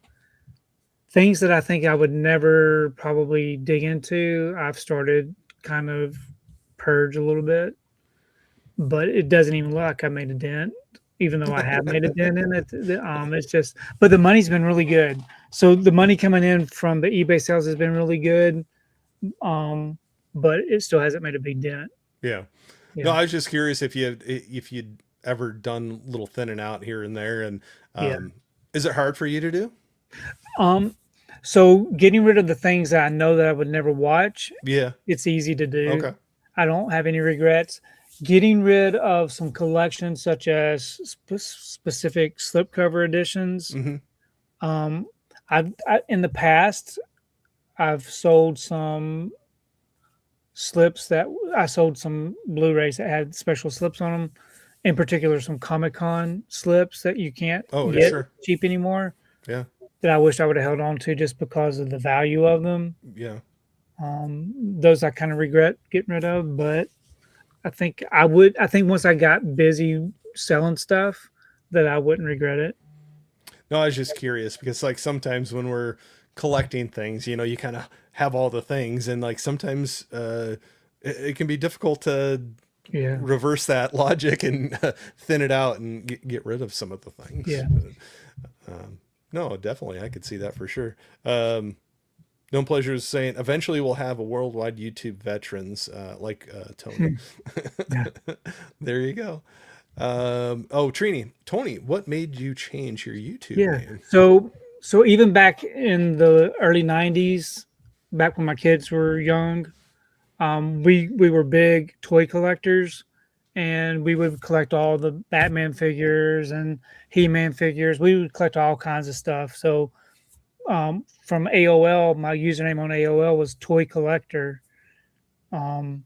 [SPEAKER 2] Things that I think I would never probably dig into, I've started kind of purge a little bit, but it doesn't even look like I made a dent, even though I have made a dent in it. It's just, but the money's been really good. So the money coming in from the eBay sales has been really good, but it still hasn't made a big dent.
[SPEAKER 1] Yeah. No,
[SPEAKER 2] Yeah,
[SPEAKER 1] I was just curious if you'd ever done little thinning out here and there, and
[SPEAKER 2] yeah.
[SPEAKER 1] is it hard for you to do?
[SPEAKER 2] Um, so getting rid of the things that I know that I would never watch,
[SPEAKER 1] Yeah.
[SPEAKER 2] it's easy to do.
[SPEAKER 1] Okay.
[SPEAKER 2] I don't have any regrets. Getting rid of some collections, such as specific slipcover editions.
[SPEAKER 1] Mm-hmm.
[SPEAKER 2] Um, in the past, I've sold some slips that I sold some Blu-rays that had special slips on them. In particular, some Comic Con slips that you can't
[SPEAKER 1] Oh,
[SPEAKER 2] get
[SPEAKER 1] sure.
[SPEAKER 2] cheap anymore.
[SPEAKER 1] Yeah.
[SPEAKER 2] That I wish I would have held on to just because of the value of them.
[SPEAKER 1] Yeah.
[SPEAKER 2] Those I kind of regret getting rid of, but I think I would. I think once I got busy selling stuff, that I wouldn't regret it.
[SPEAKER 1] No, I was just curious because like sometimes when we're collecting things, you kind of have all the things, and like sometimes it can be difficult to
[SPEAKER 2] Yeah,
[SPEAKER 1] reverse that logic and thin it out and get rid of some of the things.
[SPEAKER 2] yeah.
[SPEAKER 1] No, definitely, I could see that for sure. No Pleasure is saying eventually we'll have a worldwide YouTube veterans like Tony.
[SPEAKER 2] Yeah.
[SPEAKER 1] There you go. Oh, Tony, what made you change your YouTube
[SPEAKER 2] Yeah.
[SPEAKER 1] name?
[SPEAKER 2] So even back in the early '90s, back when my kids were young, we were big toy collectors, and we would collect all the Batman figures and He-Man figures. We would collect all kinds of stuff. So from AOL, my username on AOL was Toy Collector. Um,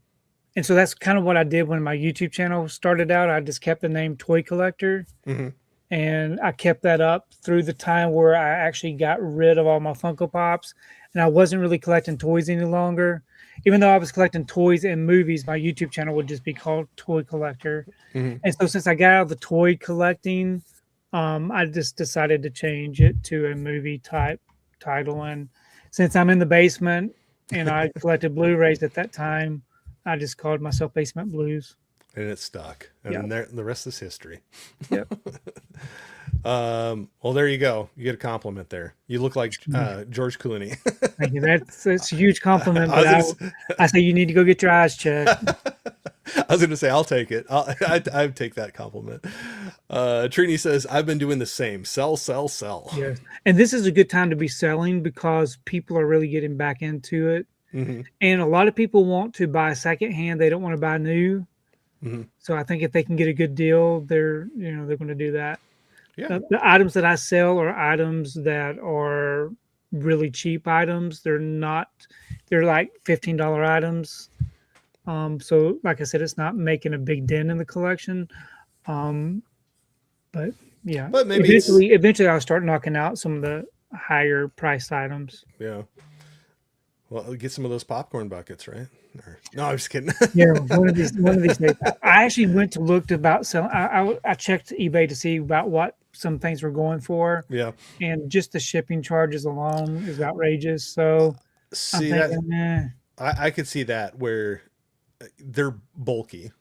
[SPEAKER 2] and so that's kind of what I did when my YouTube channel started out. I just kept the name Toy Collector,
[SPEAKER 1] Hmm.
[SPEAKER 2] and I kept that up through the time where I actually got rid of all my Funko Pops, and I wasn't really collecting toys any longer. Even though I was collecting toys and movies, my YouTube channel would just be called Toy Collector.
[SPEAKER 1] Hmm.
[SPEAKER 2] And so since I got out of the toy collecting, I just decided to change it to a movie type title. And since I'm in the basement and I collected Blu-rays at that time, I just called myself Basement Blues.
[SPEAKER 1] and it stuck, and
[SPEAKER 2] Yeah.
[SPEAKER 1] then the rest is history.
[SPEAKER 2] Yep.
[SPEAKER 1] Well, there you go. You get a compliment there. You look like George Clooney.
[SPEAKER 2] Thank you. That's a huge compliment,
[SPEAKER 1] I
[SPEAKER 2] but
[SPEAKER 1] was
[SPEAKER 2] I say you need to go get your eyes checked.
[SPEAKER 1] I was going to say, I'll take it. I'd take that compliment. Trini says, I've been doing the same. Sell, sell, sell.
[SPEAKER 2] Yes. And this is a good time to be selling because people are really getting back into it.
[SPEAKER 1] Mm-hmm.
[SPEAKER 2] And a lot of people want to buy secondhand. They don't want to buy new.
[SPEAKER 1] Mm-hmm.
[SPEAKER 2] So I think if they can get a good deal, they're going to do that.
[SPEAKER 1] Yeah.
[SPEAKER 2] The items that I sell are items that are really cheap items. They're like $15 items. So like I said, it's not making a big dent in the collection. But yeah,
[SPEAKER 1] But maybe
[SPEAKER 2] eventually I'll start knocking out some of the higher priced items.
[SPEAKER 1] Yeah. Well, get some of those popcorn buckets, right? No, I'm just kidding.
[SPEAKER 2] Yeah, one of these days. I actually went to look about selling. I checked eBay to see about what some things were going for.
[SPEAKER 1] Yeah.
[SPEAKER 2] And just the shipping charges alone is outrageous. So
[SPEAKER 1] See
[SPEAKER 2] I'm thinking,
[SPEAKER 1] that I could see that where they're bulky.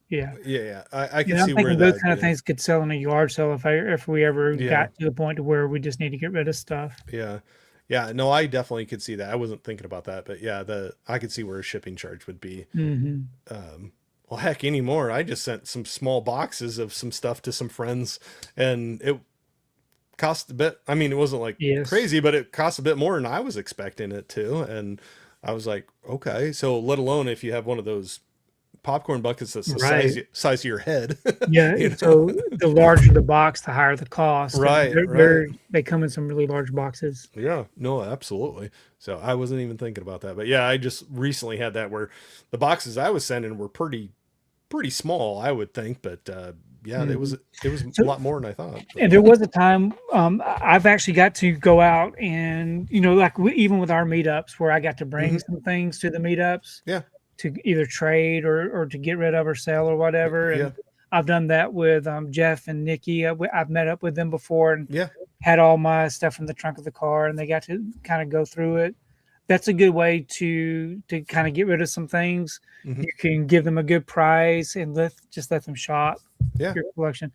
[SPEAKER 2] Yeah.
[SPEAKER 1] Yeah. I can
[SPEAKER 2] I'm
[SPEAKER 1] see where
[SPEAKER 2] thinking those kind of things could sell in a yard sale if we ever got to the point to where we just need to get rid of stuff.
[SPEAKER 1] Yeah. Yeah, no, I definitely could see that. I wasn't thinking about that, but yeah, I could see where a shipping charge would be.
[SPEAKER 2] Mm-hmm.
[SPEAKER 1] Well, heck, anymore. I just sent some small boxes of some stuff to some friends, and it cost a bit. I mean, it wasn't like crazy, but it cost a bit more than I was expecting it to. And I was like, okay, so let alone if you have one of those popcorn buckets that's the size of your head.
[SPEAKER 2] Yeah. So the larger the box, the higher the cost.
[SPEAKER 1] Right.
[SPEAKER 2] They come in some really large boxes.
[SPEAKER 1] Yeah. No, absolutely. So I wasn't even thinking about that, but yeah, I just recently had that where the boxes I was sending were pretty small, I would think, but yeah, it was a lot more than I thought.
[SPEAKER 2] And there was a time I've actually got to go out and like even with our meetups where I got to bring some things to the meetups.
[SPEAKER 1] Yeah.
[SPEAKER 2] To either trade or to get rid of or sell or whatever. And I've done that with Jeff and Nikki. I've met up with them before and had all my stuff in the trunk of the car, and they got to kind of go through it. That's a good way to kind of get rid of some things. Mm-hmm. You can give them a good price and just let them shop your collection.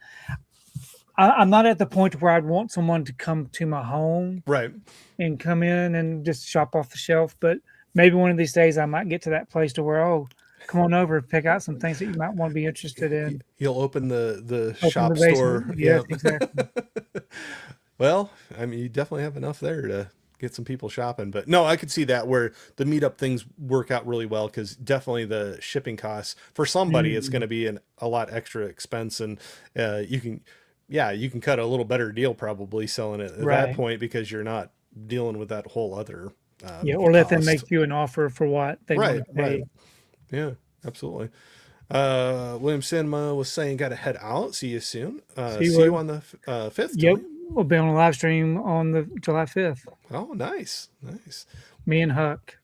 [SPEAKER 2] I'm not at the point where I'd want someone to come to my home and come in and just shop off the shelf, but maybe one of these days I might get to that place to where, come on over, pick out some things that you might want to be interested in.
[SPEAKER 1] You'll open the shop store.
[SPEAKER 2] Yeah, exactly.
[SPEAKER 1] Well, I mean, you definitely have enough there to get some people shopping. But no, I could see that where the meetup things work out really well because definitely the shipping costs for somebody, it's going to be a lot extra expense. And you can cut a little better deal probably selling it at that point because you're not dealing with that whole other
[SPEAKER 2] or let them make you an offer for what they want to pay.
[SPEAKER 1] Right. Yeah, absolutely. William Cinema was saying got to head out. See you soon. See you on the 5th.
[SPEAKER 2] Yep. We'll be on a live stream on the July 5th.
[SPEAKER 1] Oh, nice.
[SPEAKER 2] Me and Huck.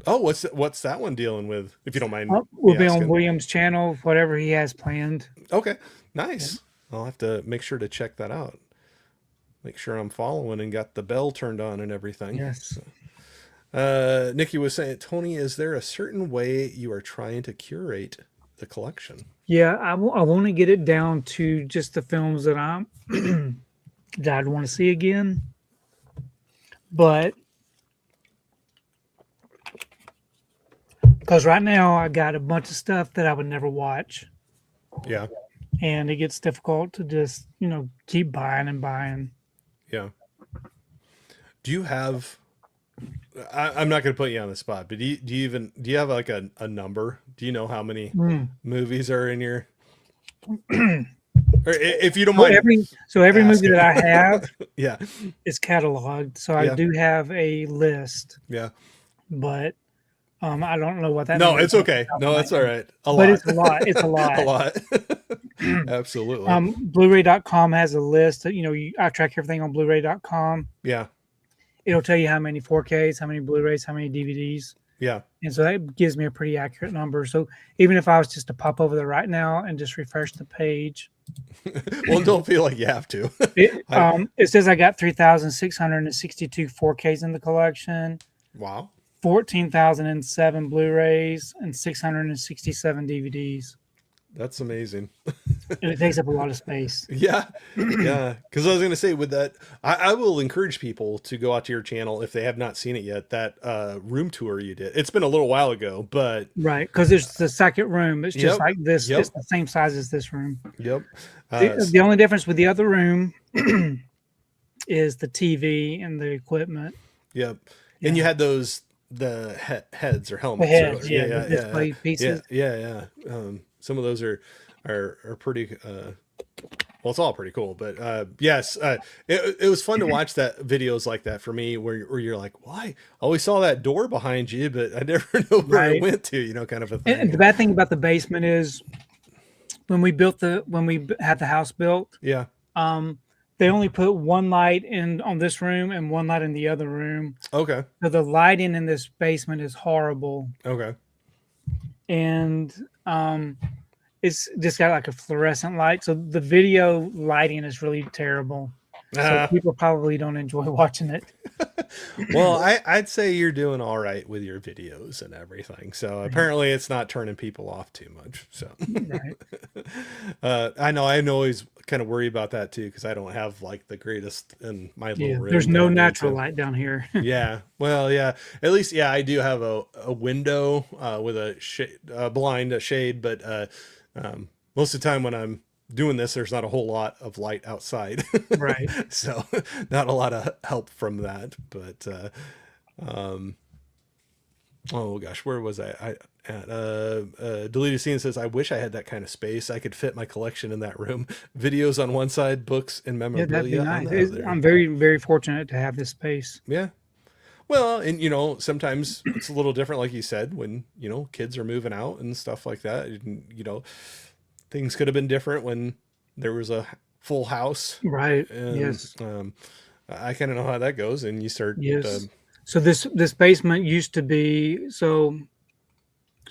[SPEAKER 1] Oh, what's that one dealing with, if you don't mind?
[SPEAKER 2] We'll be on William's channel, whatever he has planned.
[SPEAKER 1] Okay, nice. Yeah. I'll have to make sure to check that out. Make sure I'm following and got the bell turned on and everything.
[SPEAKER 2] Yes.
[SPEAKER 1] So. Nikki was saying, Tony, is there a certain way you are trying to curate the collection?
[SPEAKER 2] Yeah, I want to get it down to just the films that that I'd want to see again. But because right now I got a bunch of stuff that I would never watch.
[SPEAKER 1] Yeah.
[SPEAKER 2] And it gets difficult to just, keep buying and buying.
[SPEAKER 1] Yeah. Do you have... I'm not going to put you on the spot, but do you have like a number? Do you know how many movies are in your, or if you don't mind?
[SPEAKER 2] Every movie that I have is cataloged. So I do have a list.
[SPEAKER 1] Yeah.
[SPEAKER 2] But I don't know what that
[SPEAKER 1] No, it's okay. No, that's all right.
[SPEAKER 2] It's a lot. It's a lot.
[SPEAKER 1] A lot. Absolutely.
[SPEAKER 2] Blu-ray.com has a list that, I track everything on Blu-ray.com.
[SPEAKER 1] Yeah.
[SPEAKER 2] It'll tell you how many 4Ks, how many Blu-rays, how many DVDs.
[SPEAKER 1] Yeah.
[SPEAKER 2] And so that gives me a pretty accurate number. So even if I was just to pop over there right now and just refresh the page.
[SPEAKER 1] Well, don't feel like you have to.
[SPEAKER 2] It says I got 3,662 4Ks in the collection.
[SPEAKER 1] Wow.
[SPEAKER 2] 14,007 Blu-rays and 667 DVDs.
[SPEAKER 1] That's amazing.
[SPEAKER 2] and it takes up a lot of space.
[SPEAKER 1] Yeah, yeah. Because I was going to say with that, I will encourage people to go out to your channel if they have not seen it yet. That room tour you did. It's been a little while ago, but
[SPEAKER 2] Right, because there's the second room. It's just
[SPEAKER 1] yep,
[SPEAKER 2] like this.
[SPEAKER 1] yep,
[SPEAKER 2] It's the same size as this room.
[SPEAKER 1] yep,
[SPEAKER 2] The only difference with the other room is the TV and the equipment.
[SPEAKER 1] yep.
[SPEAKER 2] Yeah.
[SPEAKER 1] And you had those heads or helmets.
[SPEAKER 2] The heads,
[SPEAKER 1] or,
[SPEAKER 2] yeah, the display pieces.
[SPEAKER 1] yeah. Some of those are pretty. Well, it's all pretty cool, but yes, it was fun to watch that videos like that for me, where you're like, "Well, I always saw that door behind you, but I never know where
[SPEAKER 2] Right.
[SPEAKER 1] it went to," kind of a thing.
[SPEAKER 2] And the bad thing about the basement is when we had the house built,
[SPEAKER 1] Yeah.
[SPEAKER 2] they only put one light in on this room and one light in the other room.
[SPEAKER 1] Okay.
[SPEAKER 2] So the lighting in this basement is horrible,
[SPEAKER 1] Okay.
[SPEAKER 2] and it's just got like a fluorescent light. So the video lighting is really terrible. So people probably don't enjoy watching it.
[SPEAKER 1] Well, I'd say you're doing all right with your videos and everything. So apparently it's not turning people off too much. So
[SPEAKER 2] Right.
[SPEAKER 1] I know I always kind of worry about that too, because I don't have like the greatest in my little room.
[SPEAKER 2] There's no
[SPEAKER 1] that I need
[SPEAKER 2] natural
[SPEAKER 1] to-
[SPEAKER 2] light down here.
[SPEAKER 1] Yeah. Well, yeah. At least, yeah, I do have a window with a blind, a shade, but most of the time when I'm doing this, there's not a whole lot of light outside.
[SPEAKER 2] Right.
[SPEAKER 1] So not a lot of help from that. But oh gosh, where was I at? Deleted Scene says, I wish I had that kind of space. I could fit my collection in that room. Videos on one side, books and
[SPEAKER 2] Yeah,
[SPEAKER 1] memorabilia
[SPEAKER 2] that'd
[SPEAKER 1] on
[SPEAKER 2] be
[SPEAKER 1] the
[SPEAKER 2] nice.
[SPEAKER 1] other.
[SPEAKER 2] I'm very, very fortunate to have this space.
[SPEAKER 1] Yeah. Well, and sometimes it's a little different, like you said, when, kids are moving out and stuff like that. And, things could have been different when there was a full house.
[SPEAKER 2] Right.
[SPEAKER 1] And,
[SPEAKER 2] Yes.
[SPEAKER 1] I kind of know how that goes. And you start.
[SPEAKER 2] Yes. So this basement used to be so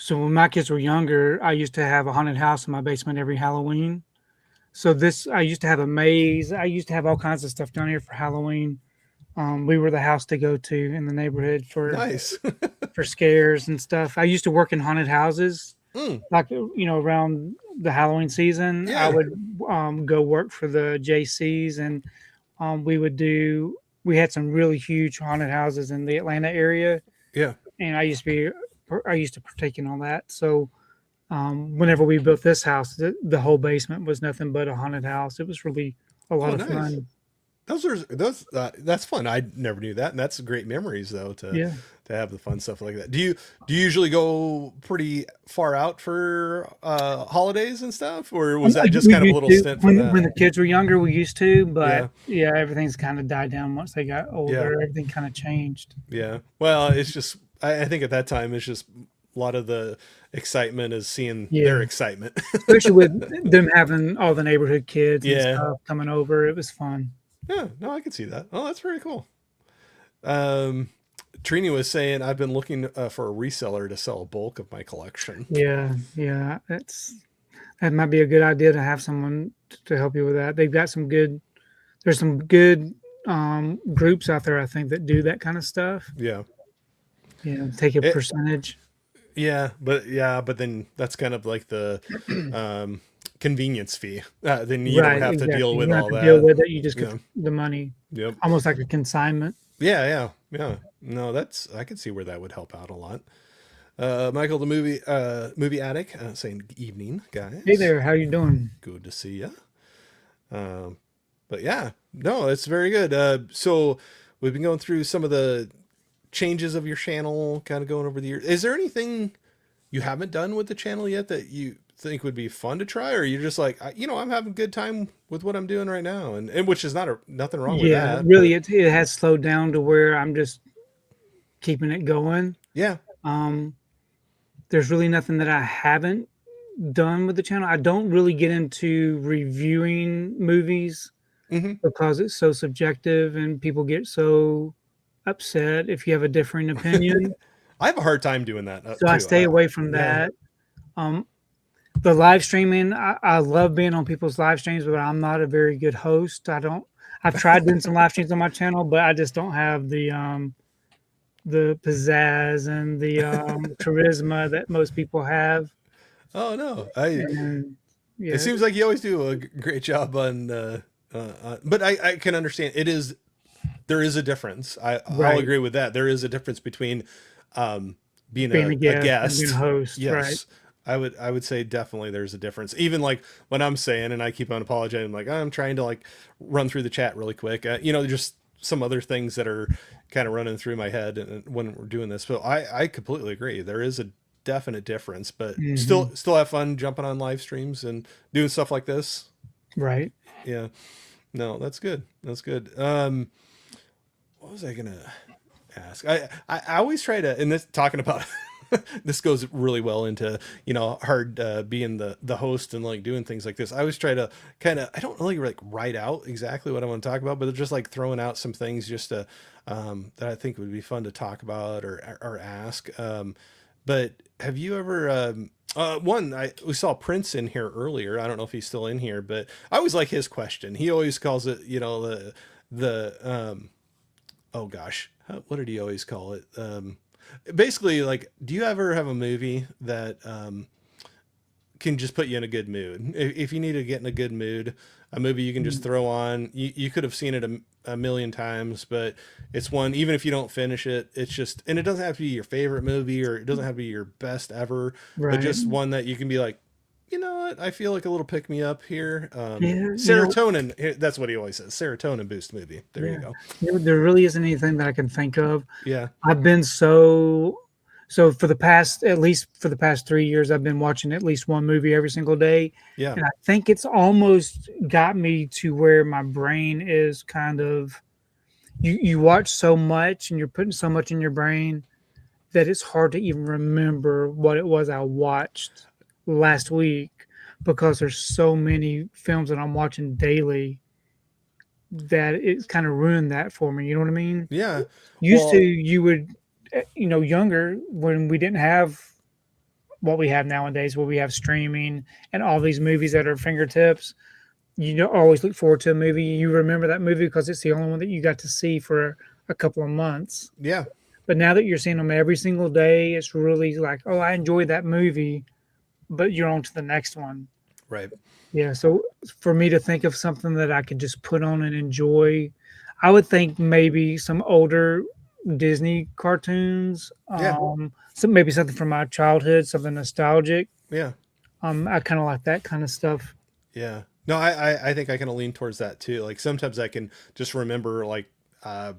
[SPEAKER 2] when my kids were younger, I used to have a haunted house in my basement every Halloween. So I used to have a maze. I used to have all kinds of stuff down here for Halloween. We were the house to go to in the neighborhood for
[SPEAKER 1] Nice.
[SPEAKER 2] for scares and stuff. I used to work in haunted houses, like around the Halloween season.
[SPEAKER 1] Yeah.
[SPEAKER 2] I would go work for the JCs, and we had some really huge haunted houses in the Atlanta area.
[SPEAKER 1] Yeah.
[SPEAKER 2] And I used to partake in all that. So whenever we built this house, the whole basement was nothing but a haunted house. It was really a lot of fun.
[SPEAKER 1] That's fun. I never knew that, and that's great memories though to have the fun stuff like that. Do you usually go pretty far out for holidays and stuff, or was that just kind of a little stint for that?
[SPEAKER 2] When the kids were younger, we used to, but everything's kind of died down once they got older. Everything kind of changed.
[SPEAKER 1] Yeah. Well, it's just I think at that time it's just a lot of the excitement is seeing their excitement,
[SPEAKER 2] especially with them having all the neighborhood kids and stuff coming over. It was fun.
[SPEAKER 1] Yeah, no, I can see that. Oh, that's very cool. Trini was saying, I've been looking for a reseller to sell a bulk of my collection.
[SPEAKER 2] Yeah. That might be a good idea to have someone to help you with that. They've got there's some good groups out there, I think, that do that kind of stuff.
[SPEAKER 1] Yeah.
[SPEAKER 2] Take a percentage.
[SPEAKER 1] Yeah, but then that's kind of like the convenience fee. Then you don't have to deal with all that.
[SPEAKER 2] Deal with it. You just get the money.
[SPEAKER 1] Yep.
[SPEAKER 2] Almost like a consignment.
[SPEAKER 1] Yeah. No, I could see where that would help out a lot. Michael, the movie addict, saying evening, guys.
[SPEAKER 2] Hey there, how you doing?
[SPEAKER 1] Good to see you. But yeah, no, it's very good. So we've been going through some of the changes of your channel, kind of going over the years. Is there anything you haven't done with the channel yet that you think would be fun to try, or you're just like, I'm having a good time with what I'm doing right now, and which is nothing wrong with that.
[SPEAKER 2] Really, it has slowed down to where I'm just keeping it going.
[SPEAKER 1] Yeah.
[SPEAKER 2] There's really nothing that I haven't done with the channel. I don't really get into reviewing movies because it's so subjective and people get so upset if you have a differing opinion.
[SPEAKER 1] I have a hard time doing that.
[SPEAKER 2] So I stay away from that. The live streaming, I love being on people's live streams, but I'm not a very good host. I've tried doing some live streams on my channel, but I just don't have the pizzazz and the charisma that most people have.
[SPEAKER 1] Oh no, I.
[SPEAKER 2] And
[SPEAKER 1] It
[SPEAKER 2] yeah,
[SPEAKER 1] seems like you always do a great job on. But I can understand it is there is a difference. I'll
[SPEAKER 2] right.
[SPEAKER 1] agree with that. There is a difference between um, being
[SPEAKER 2] Being a
[SPEAKER 1] a
[SPEAKER 2] guest and being a
[SPEAKER 1] guest.
[SPEAKER 2] host, right?
[SPEAKER 1] Yes, I would say definitely there's a difference. Even like when I'm saying, and I keep on apologizing, like I'm trying to like run through the chat really quick. Just some other things that are kind of running through my head and when we're doing this. But I completely agree. There is a definite difference, but
[SPEAKER 2] Hmm.
[SPEAKER 1] still have fun jumping on live streams and doing stuff like this.
[SPEAKER 2] Right.
[SPEAKER 1] Yeah. No, that's good. That's good. What was I gonna ask? I always try to, and this talking about this goes really well into hard being the host and like doing things like this. I always try to kind of I don't really like write out exactly what I want to talk about, but just like throwing out some things just to that I think would be fun to talk about or ask. But have you ever one we saw Prince in here earlier. I don't know if he's still in here, but I always like his question. He always calls it the oh gosh, what did he always call it? Basically, like, do you ever have a movie that can just put you in a good mood? If you need to get in a good mood, a movie you can just throw on. You could have seen it a million times, but it's one, even if you don't finish it, it's just, and it doesn't have to be your favorite movie or it doesn't have to be your best ever, but
[SPEAKER 2] Right.
[SPEAKER 1] just one that you can be like, you know what? I feel like a little pick me up here.
[SPEAKER 2] Yeah.
[SPEAKER 1] Serotonin. That's what he always says. Serotonin boost movie. There you
[SPEAKER 2] Yeah.
[SPEAKER 1] go.
[SPEAKER 2] There really isn't anything that I can think of.
[SPEAKER 1] Yeah.
[SPEAKER 2] I've been so for the past, at least for the past 3 years, I've been watching at least one movie every single day.
[SPEAKER 1] Yeah.
[SPEAKER 2] And I think it's almost got me to where my brain is kind of, you watch so much and you're putting so much in your brain that it's hard to even remember what it was I watched last week, because there's so many films that I'm watching daily that it's kind of ruined that for me. You know what I mean?
[SPEAKER 1] Yeah.
[SPEAKER 2] Used to,
[SPEAKER 1] Well,
[SPEAKER 2] you would, younger, when we didn't have what we have nowadays, where we have streaming and all these movies at our fingertips, always look forward to a movie. You remember that movie because it's the only one that you got to see for a couple of months.
[SPEAKER 1] yeah.
[SPEAKER 2] But now that you're seeing them every single day, it's really like, oh, I enjoyed that movie, but you're on to the next one.
[SPEAKER 1] Right.
[SPEAKER 2] Yeah. So for me to think of something that I could just put on and enjoy, I would think maybe some older Disney cartoons,
[SPEAKER 1] Yeah.
[SPEAKER 2] maybe something from my childhood, something nostalgic.
[SPEAKER 1] Yeah.
[SPEAKER 2] I kind of like that kind of stuff.
[SPEAKER 1] Yeah. No, I think I kind of lean towards that too. Like sometimes I can just remember like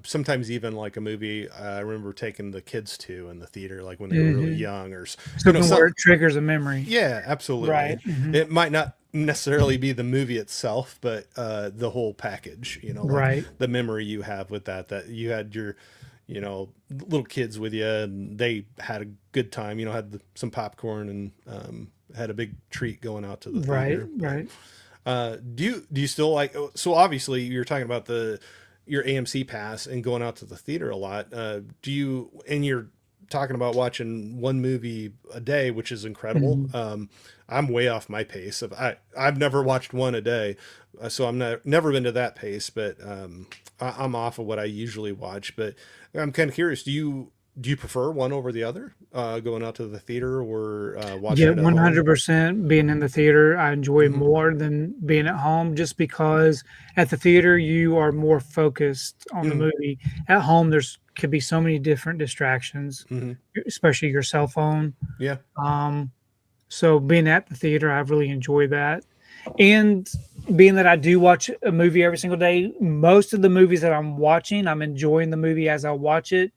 [SPEAKER 1] sometimes even like a movie I remember taking the kids to in the theater like when they were really
[SPEAKER 2] Hmm.
[SPEAKER 1] young or
[SPEAKER 2] Something where
[SPEAKER 1] some
[SPEAKER 2] it triggers a memory.
[SPEAKER 1] yeah, absolutely.
[SPEAKER 2] Right. Hmm.
[SPEAKER 1] It might not necessarily be the movie itself, but the whole package, like
[SPEAKER 2] Right.
[SPEAKER 1] the memory you have with that you had your little kids with you and they had a good time, had some popcorn and had a big treat going out to the
[SPEAKER 2] Right.
[SPEAKER 1] theater. But
[SPEAKER 2] Right.
[SPEAKER 1] do you still like? So obviously, you're talking about your AMC pass and going out to the theater a lot. Do you? And you're talking about watching one movie a day, which is incredible.
[SPEAKER 2] Hmm.
[SPEAKER 1] I'm way off my pace. I've never watched one a day, so I'm never been to that pace. But I'm off of what I usually watch. But I'm kind of curious. Do you prefer one over the other? Going out to the theater or watching
[SPEAKER 2] Yeah,
[SPEAKER 1] it at home?
[SPEAKER 2] 100% being in the theater, I enjoy
[SPEAKER 1] Hmm.
[SPEAKER 2] more than being at home, just because at the theater you are more focused on the
[SPEAKER 1] Hmm.
[SPEAKER 2] movie. At home, there's could be so many different distractions,
[SPEAKER 1] Hmm.
[SPEAKER 2] especially your cell phone.
[SPEAKER 1] Yeah.
[SPEAKER 2] Um, so being at the theater, I really enjoy that. And being that I do watch a movie every single day, most of the movies that I'm watching, I'm enjoying the movie as I watch it,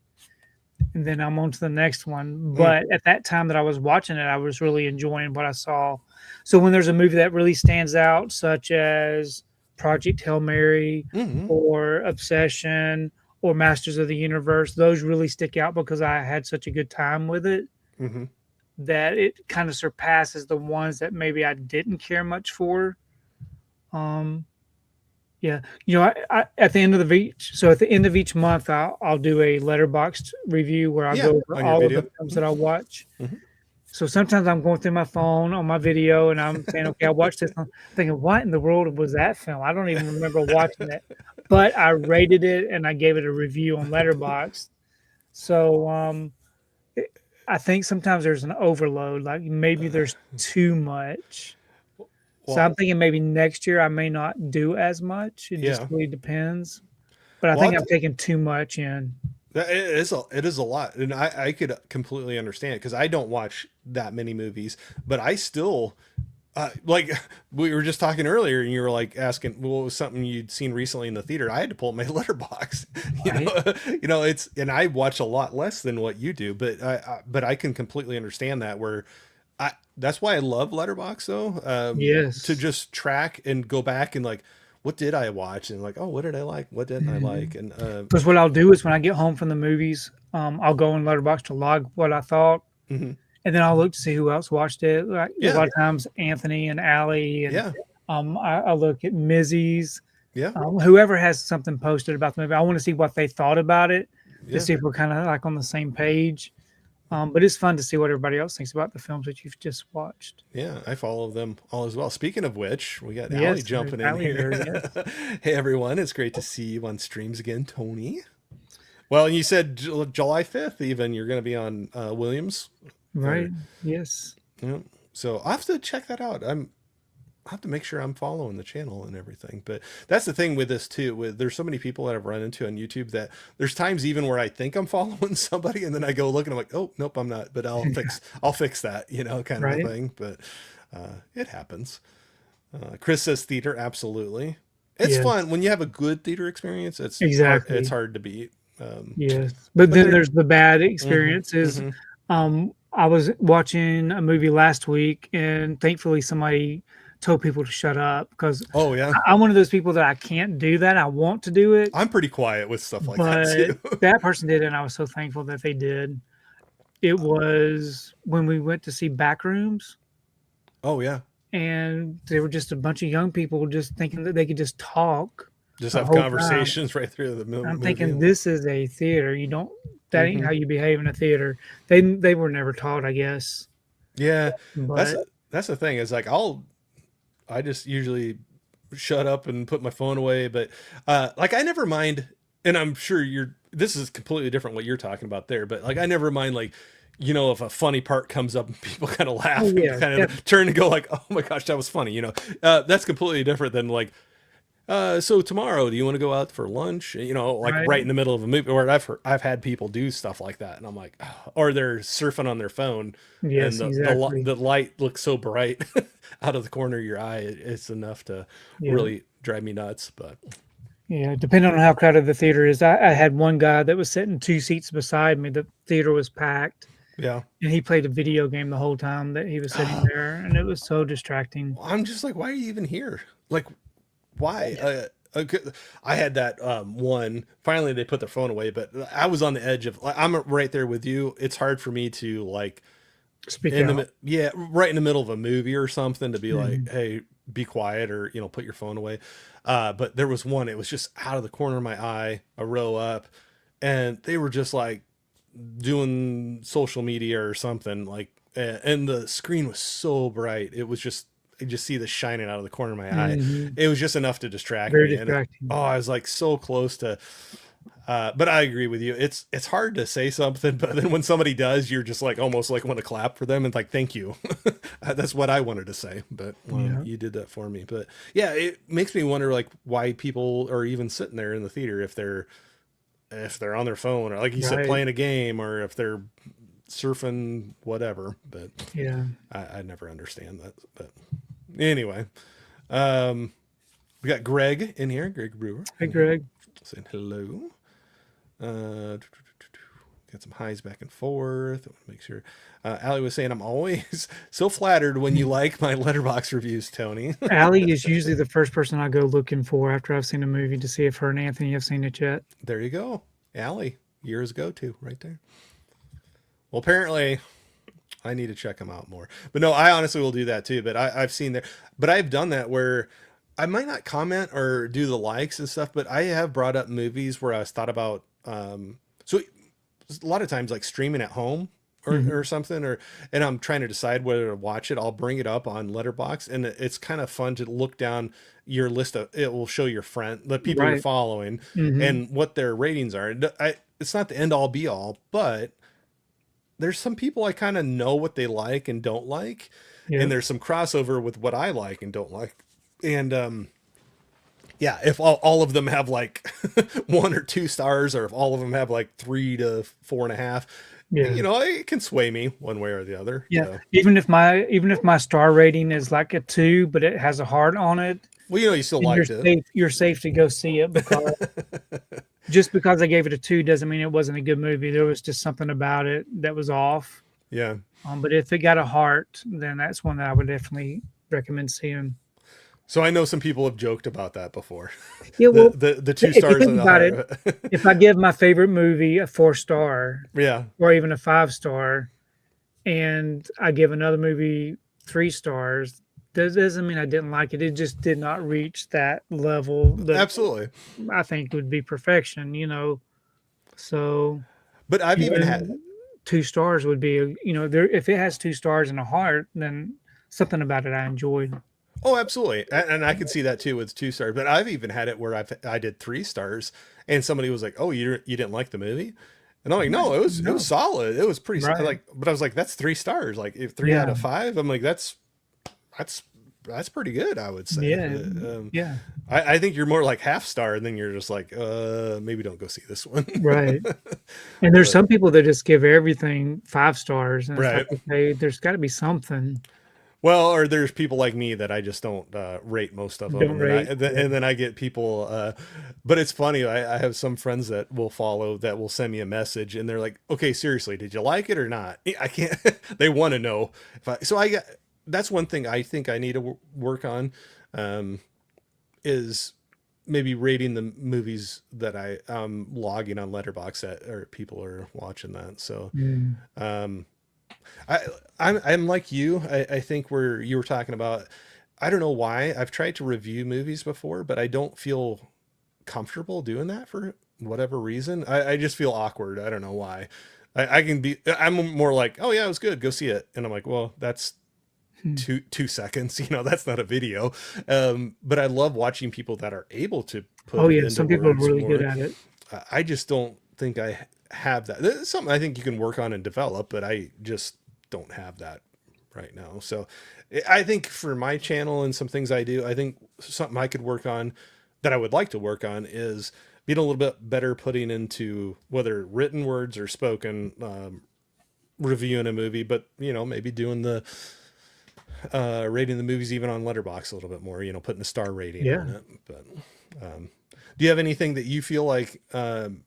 [SPEAKER 2] and then I'm on to the next one.
[SPEAKER 1] Mm.
[SPEAKER 2] But at that time that I was watching it, I was really enjoying what I saw. So when there's a movie that really stands out, such as Project Hail Mary
[SPEAKER 1] Hmm.
[SPEAKER 2] or Obsession or Masters of the Universe, those really stick out because I had such a good time with it
[SPEAKER 1] Hmm.
[SPEAKER 2] that it kind of surpasses the ones that maybe I didn't care much for. Um, yeah, at the end of at the end of each month, I'll do a letterboxed review where I
[SPEAKER 1] Yeah,
[SPEAKER 2] go over
[SPEAKER 1] on your
[SPEAKER 2] all of the
[SPEAKER 1] video.
[SPEAKER 2] films that I watch.
[SPEAKER 1] Hmm.
[SPEAKER 2] So sometimes I'm going through my phone on my video and I'm saying, okay, I watched this. I'm thinking, what in the world was that film? I don't even remember watching it, but I rated it and I gave it a review on Letterboxd. So I think sometimes there's an overload. Like maybe there's too much. So
[SPEAKER 1] Well,
[SPEAKER 2] I'm thinking maybe next year I may not do as much. It just
[SPEAKER 1] yeah.
[SPEAKER 2] really depends. But I
[SPEAKER 1] Well,
[SPEAKER 2] think I'm taking too much in.
[SPEAKER 1] it is a lot, and I could completely understand because I don't watch that many movies, but I still like we were just talking earlier, and you were like asking what was something you'd seen recently in the theater. I had to pull up my letterbox,
[SPEAKER 2] Right?
[SPEAKER 1] it's and I watch a lot less than what you do, but I can completely understand that where I that's why I love Letterbox though, to
[SPEAKER 2] Yes.
[SPEAKER 1] just track and go back and like what did I watch and like oh what did I like what didn't I like and
[SPEAKER 2] Because what I'll do is when I get home from the movies, I'll go on Letterbox to log what I thought,
[SPEAKER 1] mhm.
[SPEAKER 2] and then I'll look to see who else watched it. Like a
[SPEAKER 1] Yeah,
[SPEAKER 2] lot of times, Anthony and Allie, and
[SPEAKER 1] yeah,
[SPEAKER 2] I look at Mizzy's.
[SPEAKER 1] yeah,
[SPEAKER 2] Whoever has something posted about the movie, I want to see what they thought about it to
[SPEAKER 1] yeah.
[SPEAKER 2] see if we're kind of like on the same page. But it's fun to see what everybody else thinks about the films that you've just watched.
[SPEAKER 1] Yeah, I follow them all as well. Speaking of which, we got Allie
[SPEAKER 2] Yes,
[SPEAKER 1] jumping in
[SPEAKER 2] Allie
[SPEAKER 1] here.
[SPEAKER 2] here. Yes,
[SPEAKER 1] Hey everyone, it's great to see you on streams again, Tony. Well, you said July 5th even you're going to be on Williams or
[SPEAKER 2] right. Yes,
[SPEAKER 1] yeah. So I have to check that out. I have to make sure I'm following the channel and everything. But that's the thing with this too. With there's so many people that I've run into on YouTube that there's times even where I think I'm following somebody and then I go look and I'm like, oh nope, I'm not. But I'll fix that, kind of a
[SPEAKER 2] right.
[SPEAKER 1] thing. But it happens. Chris says theater, absolutely. It's
[SPEAKER 2] Yes,
[SPEAKER 1] fun when you have a good theater experience. It's
[SPEAKER 2] exactly.
[SPEAKER 1] hard to beat.
[SPEAKER 2] Yes, but
[SPEAKER 1] But
[SPEAKER 2] then
[SPEAKER 1] they're
[SPEAKER 2] there's the bad
[SPEAKER 1] hmm
[SPEAKER 2] experiences.
[SPEAKER 1] hmm
[SPEAKER 2] I was watching a movie last week, and thankfully somebody told people to shut up because
[SPEAKER 1] oh yeah,
[SPEAKER 2] I'm one of those people that I can't do that. I want to do it,
[SPEAKER 1] I'm pretty quiet with stuff like that
[SPEAKER 2] but
[SPEAKER 1] too.
[SPEAKER 2] that person did, and I was so thankful that they did. It was when we went to see Backrooms,
[SPEAKER 1] Oh yeah,
[SPEAKER 2] and there were just a bunch of young people just thinking that they could just talk
[SPEAKER 1] just
[SPEAKER 2] the
[SPEAKER 1] have
[SPEAKER 2] whole time.
[SPEAKER 1] conversations right through the
[SPEAKER 2] I'm
[SPEAKER 1] movie.
[SPEAKER 2] thinking this is a theater. You don't that ain't
[SPEAKER 1] hmm
[SPEAKER 2] how you behave in a theater. They were never taught, I guess.
[SPEAKER 1] Yeah, that's
[SPEAKER 2] But
[SPEAKER 1] that's the thing is like I just usually shut up and put my phone away, but like I never mind, and I'm sure this is completely different what you're talking about there, but like I never mind like if a funny part comes up and people kind of
[SPEAKER 2] oh
[SPEAKER 1] laugh and
[SPEAKER 2] yeah,
[SPEAKER 1] kind of turn and go like oh my gosh that was funny that's completely different than like so tomorrow, do you want to go out for lunch? Like
[SPEAKER 2] right.
[SPEAKER 1] right in the middle of a movie, or I've had people do stuff like that, and I'm like, "Oh," or they're surfing on their phone, and
[SPEAKER 2] Yes, exactly.
[SPEAKER 1] the light looks so bright out of the corner of your eye, it's enough to
[SPEAKER 2] Yeah.
[SPEAKER 1] really drive me nuts. But
[SPEAKER 2] Yeah. Depending on how crowded the theater is. I had one guy that was sitting 2 seats beside me. The theater was packed
[SPEAKER 1] yeah,
[SPEAKER 2] and he played a video game the whole time that he was sitting there and it was so distracting.
[SPEAKER 1] I'm just like, why are you even here? Like, why? I had that one. Finally, they put their phone away, but I was on the edge of. Like, I'm right there with you. It's hard for me to like
[SPEAKER 2] Speak out.
[SPEAKER 1] yeah, right in the middle of a movie or something to be like,
[SPEAKER 2] Mhm.
[SPEAKER 1] hey, be quiet or put your phone away. But there was one. It was just out of the corner of my eye, a row up, and they were just like doing social media or something like, and the screen was so bright. It was just I just see the shining out of the corner of my eye.
[SPEAKER 2] Mhm.
[SPEAKER 1] It was just enough to distract
[SPEAKER 2] Very
[SPEAKER 1] me, and
[SPEAKER 2] distracting.
[SPEAKER 1] oh, I was like so close to. But I agree with you. It's hard to say something, but then when somebody does, you're just like almost like want to clap for them and like thank you. That's what I wanted to say, but well,
[SPEAKER 2] Yeah.
[SPEAKER 1] you did that for me. But yeah, it makes me wonder like why people are even sitting there in the theater if they're on their phone or like you said
[SPEAKER 2] Right.
[SPEAKER 1] playing a game or if they're surfing whatever. But
[SPEAKER 2] Yeah.
[SPEAKER 1] I never understand that. But anyway, um, we got Greg in here, Greg Brewer
[SPEAKER 2] Hey
[SPEAKER 1] in here
[SPEAKER 2] Greg.
[SPEAKER 1] saying hello. Got some highs back and forth. Make sure. Allie was saying, I'm always so flattered when you like my letterbox reviews, Tony.
[SPEAKER 2] Allie is usually the first person I go looking for after I've seen a movie to see if her and Anthony have seen it yet.
[SPEAKER 1] There you go. Allie, years ago, too, right there. Well, apparently, I need to check them out more. But no, I honestly will do that too. But I've seen there, but I've done that where I might not comment or do the likes and stuff, but I have brought up movies where I was thought about. So a lot of times, like streaming at home
[SPEAKER 2] Mhm.
[SPEAKER 1] or something, and I'm trying to decide whether to watch it. I'll bring it up on Letterbox, and it's kind of fun to look down your list of. It will show your the people you're
[SPEAKER 2] Right.
[SPEAKER 1] following,
[SPEAKER 2] Mhm.
[SPEAKER 1] and what their ratings are. It's not the end all be all, but there's some people I kind of know what they like and don't like, and
[SPEAKER 2] Yeah.
[SPEAKER 1] there's some crossover with what I like and don't like. And yeah, if all of them have like 1 or 2 stars, or if all of them have like 3 to 4.5,
[SPEAKER 2] Yeah.
[SPEAKER 1] it can sway me one way or the other.
[SPEAKER 2] Yeah.
[SPEAKER 1] So,
[SPEAKER 2] Even if my star rating is like a 2, but it has a heart on it,
[SPEAKER 1] well, you still
[SPEAKER 2] then you're
[SPEAKER 1] liked it.
[SPEAKER 2] safe. You're safe to go see it, because just because I gave it a 2 doesn't mean it wasn't a good movie. There was just something about it that was off.
[SPEAKER 1] Yeah.
[SPEAKER 2] But if it got a heart, then that's one that I would definitely recommend seeing.
[SPEAKER 1] So I know some people have joked about that before.
[SPEAKER 2] Yeah,
[SPEAKER 1] The
[SPEAKER 2] well,
[SPEAKER 1] the two
[SPEAKER 2] if you
[SPEAKER 1] stars
[SPEAKER 2] think
[SPEAKER 1] and the
[SPEAKER 2] about it,
[SPEAKER 1] heart.
[SPEAKER 2] if I give my favorite movie a 4 star
[SPEAKER 1] Yeah.
[SPEAKER 2] or even a 5 star, and I give another movie 3 stars, that doesn't mean I didn't like it. It just did not reach that level that
[SPEAKER 1] Absolutely.
[SPEAKER 2] I think would be perfection. So
[SPEAKER 1] But I've even had.
[SPEAKER 2] even 2 stars would be, there. If it has 2 stars and a heart, then something about it I enjoyed.
[SPEAKER 1] Oh, absolutely, and I can see that too with 2 stars. But I've even had it where I did 3 stars, and somebody was like, "Oh, you didn't like the movie," and I'm like, "No, it
[SPEAKER 2] No,
[SPEAKER 1] was solid. It was pretty
[SPEAKER 2] right?
[SPEAKER 1] like." But I was like, "That's 3 stars. Like, if three out
[SPEAKER 2] Yeah,
[SPEAKER 1] of five, I'm like, that's that's pretty good, I would say."
[SPEAKER 2] yeah, yeah.
[SPEAKER 1] I think you're more like half star, and then you're just like, maybe don't go see this one.
[SPEAKER 2] Right. And there's
[SPEAKER 1] But
[SPEAKER 2] some people that just give everything 5 stars, and it's like,
[SPEAKER 1] right.
[SPEAKER 2] okay, there's got to be something.
[SPEAKER 1] Well, or there's people like me that I just don't rate most of them,
[SPEAKER 2] Don't
[SPEAKER 1] and then I
[SPEAKER 2] rate.
[SPEAKER 1] and then,
[SPEAKER 2] Yeah.
[SPEAKER 1] and then I get people. But it's funny. I have some friends that will follow that will send me a message, and they're like, "Okay, seriously, did you like it or not?" I can't. They want to know if I. So I got. That's one thing I think I need to work on, is maybe rating the movies that I logging on Letterboxd that or people are watching that. So
[SPEAKER 2] Mm.
[SPEAKER 1] um, I I'm like you. I think where you were talking about. I don't know why I've tried to review movies before, but I don't feel comfortable doing that for whatever reason. I just feel awkward. I don't know why. I can be. I'm more like, oh yeah, it was good. Go see it. And I'm like, well, that's
[SPEAKER 2] Hmm.
[SPEAKER 1] two seconds. That's not a video. But I love watching people that are able to put
[SPEAKER 2] Oh
[SPEAKER 1] it
[SPEAKER 2] yeah,
[SPEAKER 1] into
[SPEAKER 2] some people are
[SPEAKER 1] words
[SPEAKER 2] really good
[SPEAKER 1] more.
[SPEAKER 2] at it.
[SPEAKER 1] I just don't think I have that. It's something I think you can work on and develop, but I just don't have that right now. So I think for my channel and some things I do, I think something I could work on that I would like to work on is being a little bit better putting into whether written words or spoken, reviewing a movie, but maybe doing the rating the movies even on Letterboxd a little bit more, putting a star rating
[SPEAKER 2] Yeah.
[SPEAKER 1] on it. But do you have anything that you feel like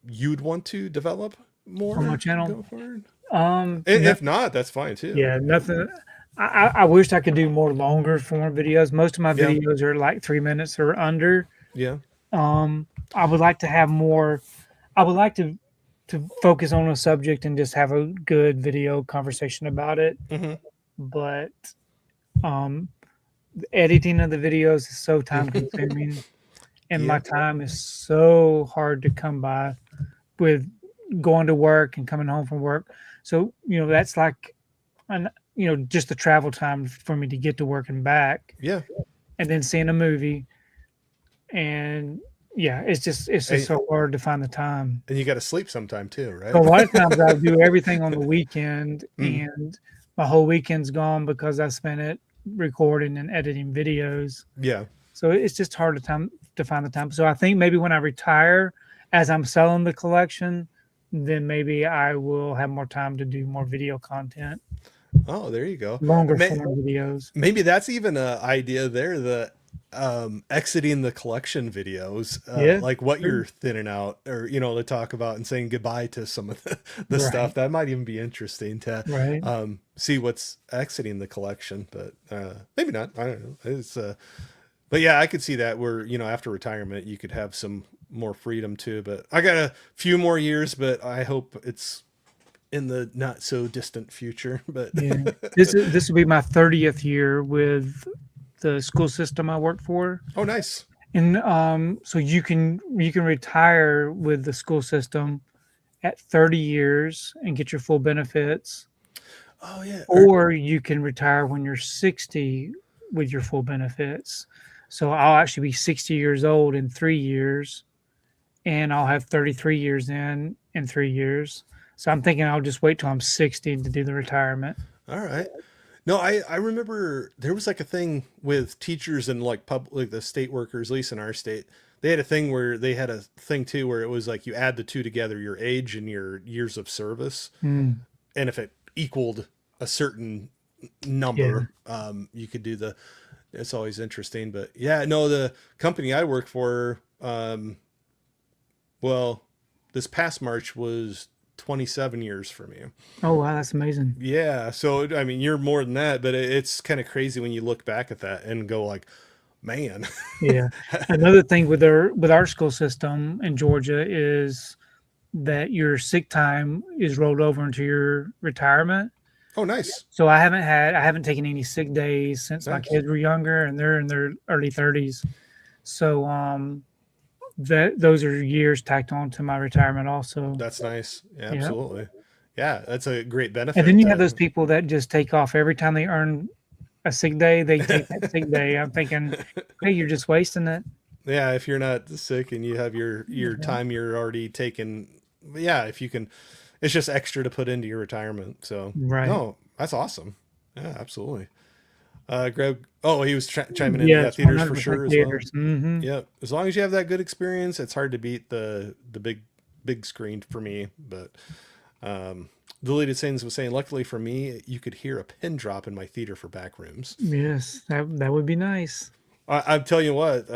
[SPEAKER 1] you'd want to develop
[SPEAKER 2] On my
[SPEAKER 1] more
[SPEAKER 2] channel.
[SPEAKER 1] going forward?
[SPEAKER 2] No,
[SPEAKER 1] If not, that's fine too.
[SPEAKER 2] yeah, nothing. I wished I could do more longer form videos. Most of my
[SPEAKER 1] Yeah,
[SPEAKER 2] videos are like 3 minutes or under.
[SPEAKER 1] yeah,
[SPEAKER 2] I would like to have more. I would like to focus on a subject and just have a good video conversation about it.
[SPEAKER 1] hmm
[SPEAKER 2] But um, the editing of the videos is so time consuming, and my
[SPEAKER 1] yeah,
[SPEAKER 2] time is so hard to come by with going to work and coming home from work. So that's like, an just the travel time for me to get to work and back,
[SPEAKER 1] yeah.
[SPEAKER 2] and then seeing a movie, and yeah, it's just
[SPEAKER 1] And,
[SPEAKER 2] so hard to find the time.
[SPEAKER 1] and you got to sleep sometime too,
[SPEAKER 2] So
[SPEAKER 1] right?
[SPEAKER 2] a lot of times I do everything on the weekend,
[SPEAKER 1] Mm,
[SPEAKER 2] and my whole weekend's gone because I spent it recording and editing videos.
[SPEAKER 1] yeah.
[SPEAKER 2] So it's just hard to find the time. So I think maybe when I retire, as I'm selling the collection, then maybe I will have more time to do more video content,
[SPEAKER 1] Oh, there you go.
[SPEAKER 2] longer
[SPEAKER 1] May-
[SPEAKER 2] form videos.
[SPEAKER 1] Maybe that's even an idea there. The exiting the collection videos,
[SPEAKER 2] Yeah,
[SPEAKER 1] like what
[SPEAKER 2] true.
[SPEAKER 1] you're thinning out, or to talk about and saying goodbye to some of the stuff.
[SPEAKER 2] Right,
[SPEAKER 1] That might even be interesting to
[SPEAKER 2] right.
[SPEAKER 1] see what's exiting the collection, but maybe not. I don't know. It's but yeah, I could see that where after retirement you could have some more freedom too. But I got a few more years, but I hope it's in the not so distant future. But
[SPEAKER 2] Yeah, this will be my 30th year with the school system I work for,
[SPEAKER 1] oh, nice.
[SPEAKER 2] and so you can retire with the school system at 30 years and get your full benefits,
[SPEAKER 1] Oh yeah.
[SPEAKER 2] or you can retire when you're 60 with your full benefits. So I'll actually be 60 years old in 3 years, and I'll have 33 years in 3 years. So I'm thinking I'll just wait till I'm 60 to do the retirement.
[SPEAKER 1] All right. No, I remember there was like a thing with teachers and like like the state workers, at least in our state. They had a thing where they had a thing too where it was like you add the two together, your age and your years of service,
[SPEAKER 2] Mm,
[SPEAKER 1] and if it equaled a certain
[SPEAKER 2] yeah.
[SPEAKER 1] number, you could do the. It's always interesting, but yeah, no, the company I work for, well, this past March was 27 years for me.
[SPEAKER 2] Oh wow, that's amazing.
[SPEAKER 1] Yeah, so I mean, you're more than that, but it's kind of crazy when you look back at that and go like, man.
[SPEAKER 2] Yeah. Another thing with our school system in Georgia is that your sick time is rolled over into your retirement.
[SPEAKER 1] Oh, nice,
[SPEAKER 2] So I haven't taken any sick days since my
[SPEAKER 1] nice.
[SPEAKER 2] kids were younger and they're in their early 30s. So that those are years tacked on to my retirement also.
[SPEAKER 1] That's nice. Yeah,
[SPEAKER 2] Yeah.
[SPEAKER 1] absolutely. Yeah, that's a great
[SPEAKER 2] And then
[SPEAKER 1] benefit.
[SPEAKER 2] you have those people that just take off every time they earn a sick day, they take that sick day. I'm thinking, hey, you're just wasting it.
[SPEAKER 1] Yeah, if you're not sick and you have your
[SPEAKER 2] Yeah.
[SPEAKER 1] time you're already taken, yeah, if you can, it's just extra to put into your retirement. So
[SPEAKER 2] Right.
[SPEAKER 1] no, that's awesome. Yeah, absolutely. Greg, oh, he was chiming in. Yeah,
[SPEAKER 2] Yes,
[SPEAKER 1] theaters for
[SPEAKER 2] 100%
[SPEAKER 1] sure as well.
[SPEAKER 2] theaters. Hmm.
[SPEAKER 1] Yeah, as long as you have that good experience, it's hard to beat the big screen for me. But deleted scenes was saying, luckily for me, you could hear a pin drop in my theater for back rooms.
[SPEAKER 2] Yes, that would be nice.
[SPEAKER 1] I'm telling you what,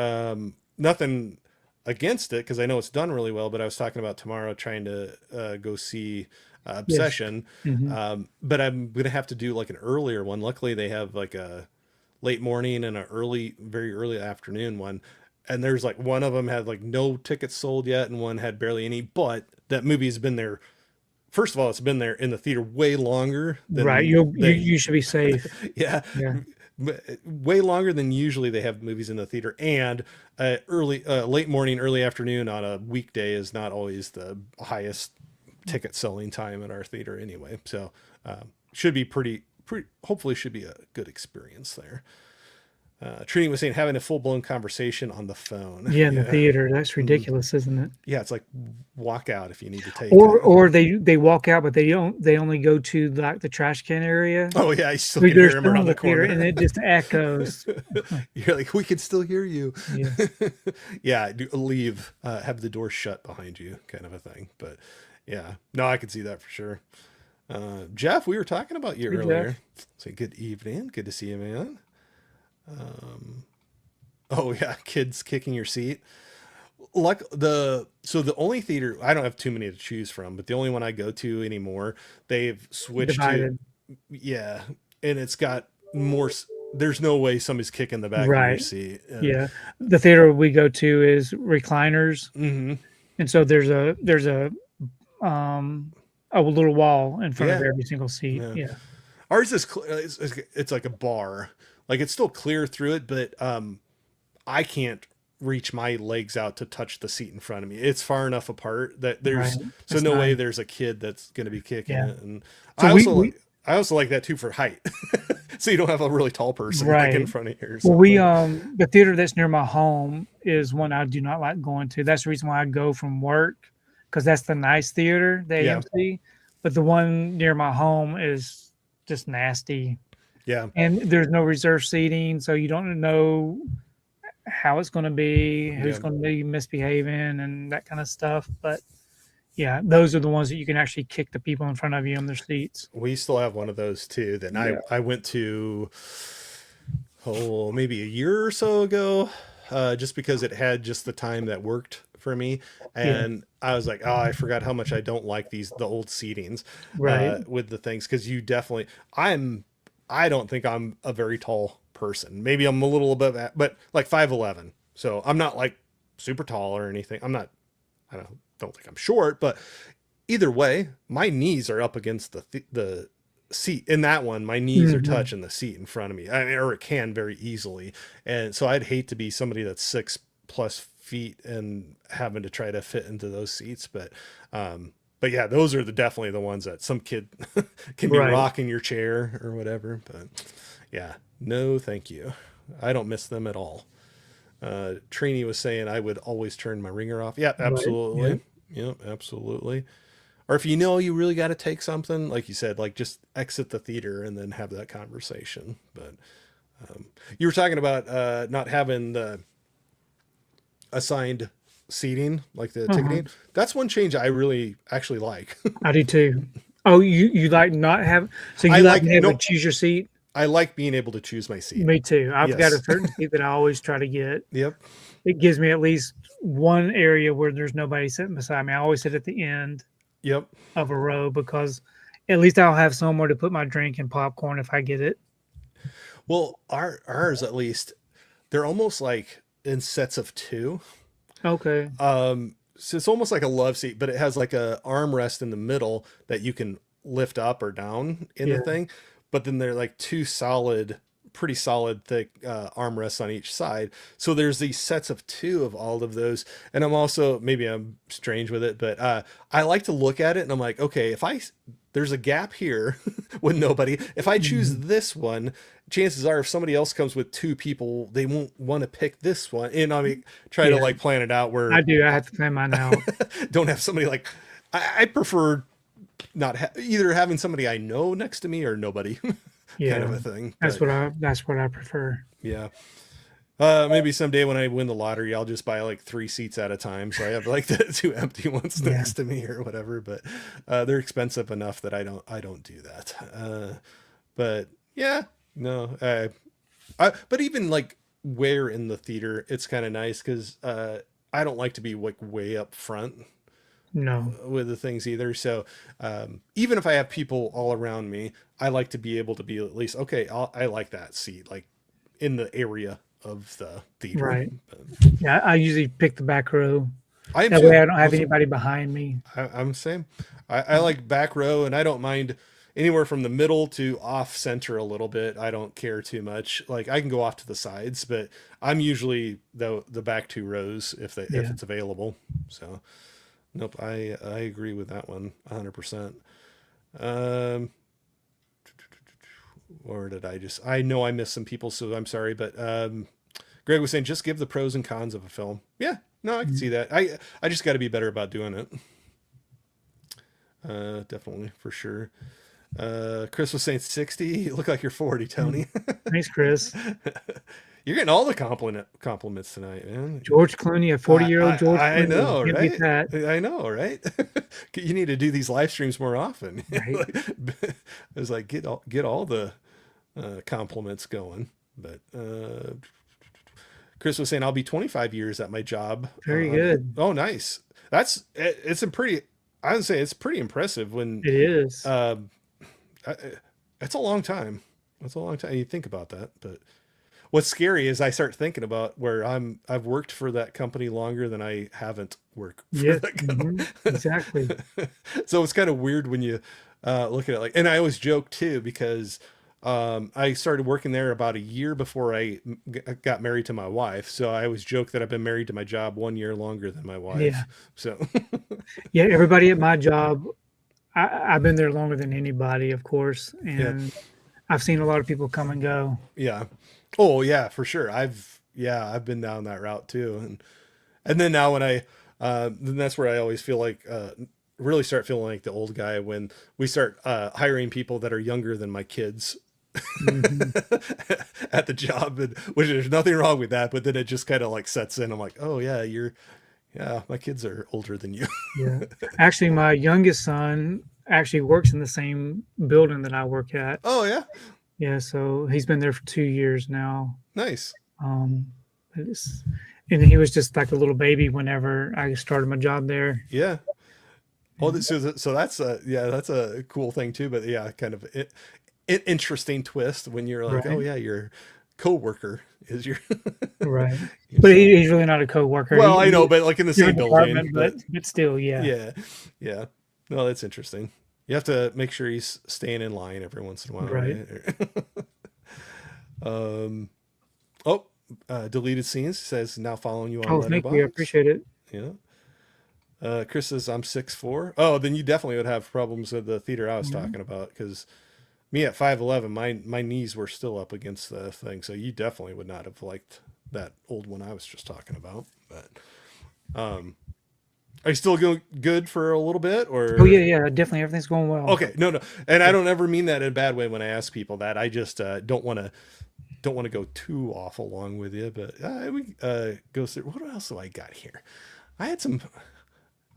[SPEAKER 1] nothing against it because I know it's done really well. But I was talking about tomorrow trying to go see
[SPEAKER 2] Yes.
[SPEAKER 1] Obsession,
[SPEAKER 2] Hmm.
[SPEAKER 1] but I'm gonna have to do like an earlier one. Luckily, they have like a late morning and a very early afternoon one. And there's like one of them had like no tickets sold yet, and one had barely any. But that movie's been there. First of all, it's been there in the theater way longer
[SPEAKER 2] Right.
[SPEAKER 1] than
[SPEAKER 2] You should be safe.
[SPEAKER 1] yeah,
[SPEAKER 2] Yeah.
[SPEAKER 1] way longer than usually they have movies in the theater. And late morning, early afternoon on a weekday is not always the highest ticket selling time at our theater anyway. So should be pretty. Hopefully, should be a good experience there. Trini was saying having a full blown conversation on the phone.
[SPEAKER 2] Yeah, in the
[SPEAKER 1] Yeah.
[SPEAKER 2] theater. That's
[SPEAKER 1] Mhm.
[SPEAKER 2] ridiculous, isn't it?
[SPEAKER 1] Yeah, it's like walk out if you need to take
[SPEAKER 2] Or they walk out, but they only go to like the trash can area.
[SPEAKER 1] Oh yeah, I still
[SPEAKER 2] So
[SPEAKER 1] can
[SPEAKER 2] they're
[SPEAKER 1] hear him
[SPEAKER 2] still in
[SPEAKER 1] around the
[SPEAKER 2] the theater, and
[SPEAKER 1] corner.
[SPEAKER 2] it just echoes.
[SPEAKER 1] You're like, we can still hear you.
[SPEAKER 2] Yes.
[SPEAKER 1] Yeah, leave, have the door shut behind you, kind of a thing. But yeah, no, I could see that for sure. Jeff, we were talking about you
[SPEAKER 2] Hey, Jeff.
[SPEAKER 1] earlier. Say good evening. Good to see you, man. Um, oh yeah, kids kicking your seat. Like the only theater I don't have too many to choose from, but the only one I go to anymore, they've switched to
[SPEAKER 2] Divided.
[SPEAKER 1] yeah, and it's got more. There's no way somebody's kicking the back of your
[SPEAKER 2] Right.
[SPEAKER 1] seat.
[SPEAKER 2] Yeah. The theater we go to is recliners,
[SPEAKER 1] Hmm.
[SPEAKER 2] and so um a little wall in front of
[SPEAKER 1] Yeah,
[SPEAKER 2] every single seat.
[SPEAKER 1] yeah.
[SPEAKER 2] Yeah.
[SPEAKER 1] Ours is it's like a bar, like it's still clear through it, but I can't reach my legs out to touch the seat in front of me. It's far enough apart that
[SPEAKER 2] Right.
[SPEAKER 1] there's so
[SPEAKER 2] That's
[SPEAKER 1] no way
[SPEAKER 2] nice.
[SPEAKER 1] there's a kid that's going to be kicking
[SPEAKER 2] Yeah.
[SPEAKER 1] it. And
[SPEAKER 2] So
[SPEAKER 1] I also
[SPEAKER 2] we
[SPEAKER 1] I also like that too for height, so you don't have a really tall person like in
[SPEAKER 2] right.
[SPEAKER 1] front of you or
[SPEAKER 2] Well, we
[SPEAKER 1] something.
[SPEAKER 2] the theater that's near my home is one I do not like going to. That's the reason why I go from work, because that's the nice theater, the
[SPEAKER 1] Yeah,
[SPEAKER 2] AMC. But the one near my home is just nasty,
[SPEAKER 1] yeah,
[SPEAKER 2] and there's no reserved seating, so you don't know how it's going to be, who's
[SPEAKER 1] yeah.
[SPEAKER 2] going to be misbehaving, and that kind of stuff. But yeah, those are the ones that you can actually kick the people in front of you on their seats.
[SPEAKER 1] We still have one of those too. Then
[SPEAKER 2] Yeah.
[SPEAKER 1] I went to maybe a year or so ago, just because it had just the time that worked for me,
[SPEAKER 2] Yeah.
[SPEAKER 1] and I was like, oh, I forgot how much I don't like the old seatings
[SPEAKER 2] Right.
[SPEAKER 1] with the things because you definitely I don't think I'm a very tall person. Maybe I'm a little above that, but like 5'11", so I'm not like super tall or anything. I'm not. I don't think I'm short, but either way, my knees are up against the seat in that one. My knees are
[SPEAKER 2] Mhm.
[SPEAKER 1] touching the seat in front of me, or it can very easily. And so I'd hate to be somebody that's 6+ feet and having to try to fit into those seats. But yeah, those are definitely the ones that some kid can be
[SPEAKER 2] Right.
[SPEAKER 1] rocking your chair or whatever. But yeah, no, thank you. I don't miss them at all. Trini was saying I would always turn my ringer off. Yeah,
[SPEAKER 2] Right. Yeah.
[SPEAKER 1] absolutely. Yep, absolutely. or if you know you really got to take something, like you said, like just exit the theater and then have that conversation. But you were talking about not having the assigned seating, like the
[SPEAKER 2] Uh-huh.
[SPEAKER 1] ticketing. That's one change I really actually like.
[SPEAKER 2] I do too. Oh, you like not have so
[SPEAKER 1] I
[SPEAKER 2] you like
[SPEAKER 1] like
[SPEAKER 2] being able to
[SPEAKER 1] no,
[SPEAKER 2] choose your seat?
[SPEAKER 1] I like being able to choose my seat.
[SPEAKER 2] Me too. I've got a
[SPEAKER 1] Yes.
[SPEAKER 2] certain seat that I always try to get.
[SPEAKER 1] Yep.
[SPEAKER 2] It gives me at least one area where there's nobody sitting beside me. I always sit at the end
[SPEAKER 1] Yep.
[SPEAKER 2] of a row because at least I'll have somewhere to put my drink and popcorn if I get it.
[SPEAKER 1] Well, ours at least, they're almost like in sets of two.
[SPEAKER 2] Okay.
[SPEAKER 1] So it's almost like a love seat, but it has like a armrest in the middle that you can lift up or down in the
[SPEAKER 2] Yeah.
[SPEAKER 1] thing. But then they're like two solid, pretty solid, thick armrests on each side. So there's these sets of two of all of those. And I'm also, maybe I'm strange with it, but I like to look at it and I'm like, okay, if there's a gap here with nobody. If I choose
[SPEAKER 2] Mhm.
[SPEAKER 1] this one, chances are if somebody else comes with two people, they won't want to pick this one. And I mean, try to
[SPEAKER 2] Yeah,
[SPEAKER 1] like plan it out
[SPEAKER 2] I
[SPEAKER 1] where
[SPEAKER 2] do. I have to plan mine out.
[SPEAKER 1] don't have somebody like I prefer not either having somebody I know next to me or nobody kind of
[SPEAKER 2] Yeah.
[SPEAKER 1] a thing. But
[SPEAKER 2] That's what I prefer.
[SPEAKER 1] yeah. Maybe someday when I win the lottery, I'll just buy like 3 seats at a time. So I have like the two empty ones
[SPEAKER 2] Yeah.
[SPEAKER 1] next to me or whatever, but they're expensive enough that I don't do that. But yeah, no, but even like where in the theater, it's kind of nice because I don't like to be like way up front
[SPEAKER 2] No.
[SPEAKER 1] with the things either. So even if I have people all around me, I like to be able to be at least okay. I like that seat, like in the area of the theater.
[SPEAKER 2] Right.
[SPEAKER 1] But
[SPEAKER 2] Yeah, I usually pick the back row.
[SPEAKER 1] I am
[SPEAKER 2] That way
[SPEAKER 1] too.
[SPEAKER 2] I don't have
[SPEAKER 1] Also,
[SPEAKER 2] anybody behind me.
[SPEAKER 1] I'm the same. I like back row, and I don't mind anywhere from the middle to off center a little bit. I don't care too much. Like I can go off to the sides, but I'm usually the back 2 rows if
[SPEAKER 2] Yeah.
[SPEAKER 1] it's available. So nope, I agree with that one 100%. Um, or did I know I missed some people, so I'm sorry, but Greg was saying just give the pros and cons of a film. Yeah, no, I can
[SPEAKER 2] Mhm.
[SPEAKER 1] see that. I just got to be better about doing it. Definitely for sure. Chris was saying 60. You look like you're 40,
[SPEAKER 2] Mm.
[SPEAKER 1] Tony.
[SPEAKER 2] Thanks, Chris.
[SPEAKER 1] You're getting all the compliments tonight, man.
[SPEAKER 2] George Clooney, a 40-year-old George
[SPEAKER 1] I
[SPEAKER 2] Clooney.
[SPEAKER 1] know,
[SPEAKER 2] Can't beat
[SPEAKER 1] right?
[SPEAKER 2] that.
[SPEAKER 1] I know, right? You need to do these live streams more often.
[SPEAKER 2] Right.
[SPEAKER 1] Like, it's like get all the compliments going. But Chris was saying I'll be 25 years at my job.
[SPEAKER 2] Very good.
[SPEAKER 1] Oh, nice. It's a pretty. I would say it's pretty impressive when
[SPEAKER 2] It is.
[SPEAKER 1] um, I, it's a long time. It's a long time. You think about that, but what's scary is I start thinking about where I've worked for that company longer than I haven't worked for
[SPEAKER 2] Yes.
[SPEAKER 1] that
[SPEAKER 2] Mhm. Exactly.
[SPEAKER 1] company. So it's kind of weird when you look at it like, and I always joke too because I started working there about a year before I got married to my wife. So I always joke that I've been married to my job 1 year longer than my
[SPEAKER 2] Yeah.
[SPEAKER 1] wife. So
[SPEAKER 2] Yeah. Everybody at my job, I've been there longer than anybody, of course,
[SPEAKER 1] yeah,
[SPEAKER 2] and I've seen a lot of people come and go.
[SPEAKER 1] yeah. Oh yeah, for sure. I've been down that route too, and then now when then that's where I always feel like really start feeling like the old guy when we start hiring people that are younger than my kids
[SPEAKER 2] Mhm.
[SPEAKER 1] at the job, and which there's nothing wrong with that, but then it just kind of like sets in. I'm like, oh yeah, yeah, my kids are older than you.
[SPEAKER 2] Yeah. Actually, my youngest son actually works in the same building that I work at.
[SPEAKER 1] Oh yeah,
[SPEAKER 2] Yeah, so he's been there for 2 years now.
[SPEAKER 1] nice.
[SPEAKER 2] Um, it's, and he was just like a little baby whenever I started my job there.
[SPEAKER 1] Yeah. Oh,
[SPEAKER 2] Yeah.
[SPEAKER 1] so that's that's a cool thing too. But yeah, kind of an interesting twist when you're like, oh
[SPEAKER 2] Right,
[SPEAKER 1] yeah, your coworker is your
[SPEAKER 2] right. But
[SPEAKER 1] so.
[SPEAKER 2] he's really not a coworker.
[SPEAKER 1] Well, I know,
[SPEAKER 2] He's
[SPEAKER 1] but like in the same
[SPEAKER 2] different
[SPEAKER 1] building,
[SPEAKER 2] department,
[SPEAKER 1] but
[SPEAKER 2] but still, yeah.
[SPEAKER 1] yeah, yeah. No, that's interesting. You have to make sure he's staying in line every once in a while,
[SPEAKER 2] Right.
[SPEAKER 1] right? um. Oh, deleted scenes says now following you on
[SPEAKER 2] Oh, thank you. I
[SPEAKER 1] Letterbox.
[SPEAKER 2] appreciate it.
[SPEAKER 1] Yeah. Chris says I'm 6'4". Oh, then you definitely would have problems with the theater I was
[SPEAKER 2] Mhm.
[SPEAKER 1] talking about because me at 5'11", my knees were still up against the thing, so you definitely would not have liked that old one I was just talking about. But Are you still good for a little bit,
[SPEAKER 2] Oh
[SPEAKER 1] or?
[SPEAKER 2] yeah, yeah, definitely everything's going well.
[SPEAKER 1] Okay, no, no, and I don't ever mean that in a bad way when I ask people that. I just don't want to go too awful long with you, but we go through. What else do I got here? I had some.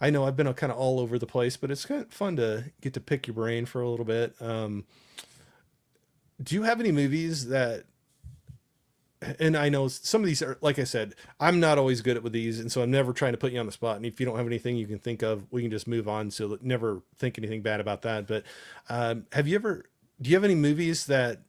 [SPEAKER 1] I know I've been kind of all over the place, but it's kind of fun to get to pick your brain for a little bit. Do you have any movies that? And I know some of these are, like I said, I'm not always good at with these, and so I'm never trying to put you on the spot. And if you don't have anything you can think of, we can just move on. So never think anything bad about that. But have you ever? Do you have any movies that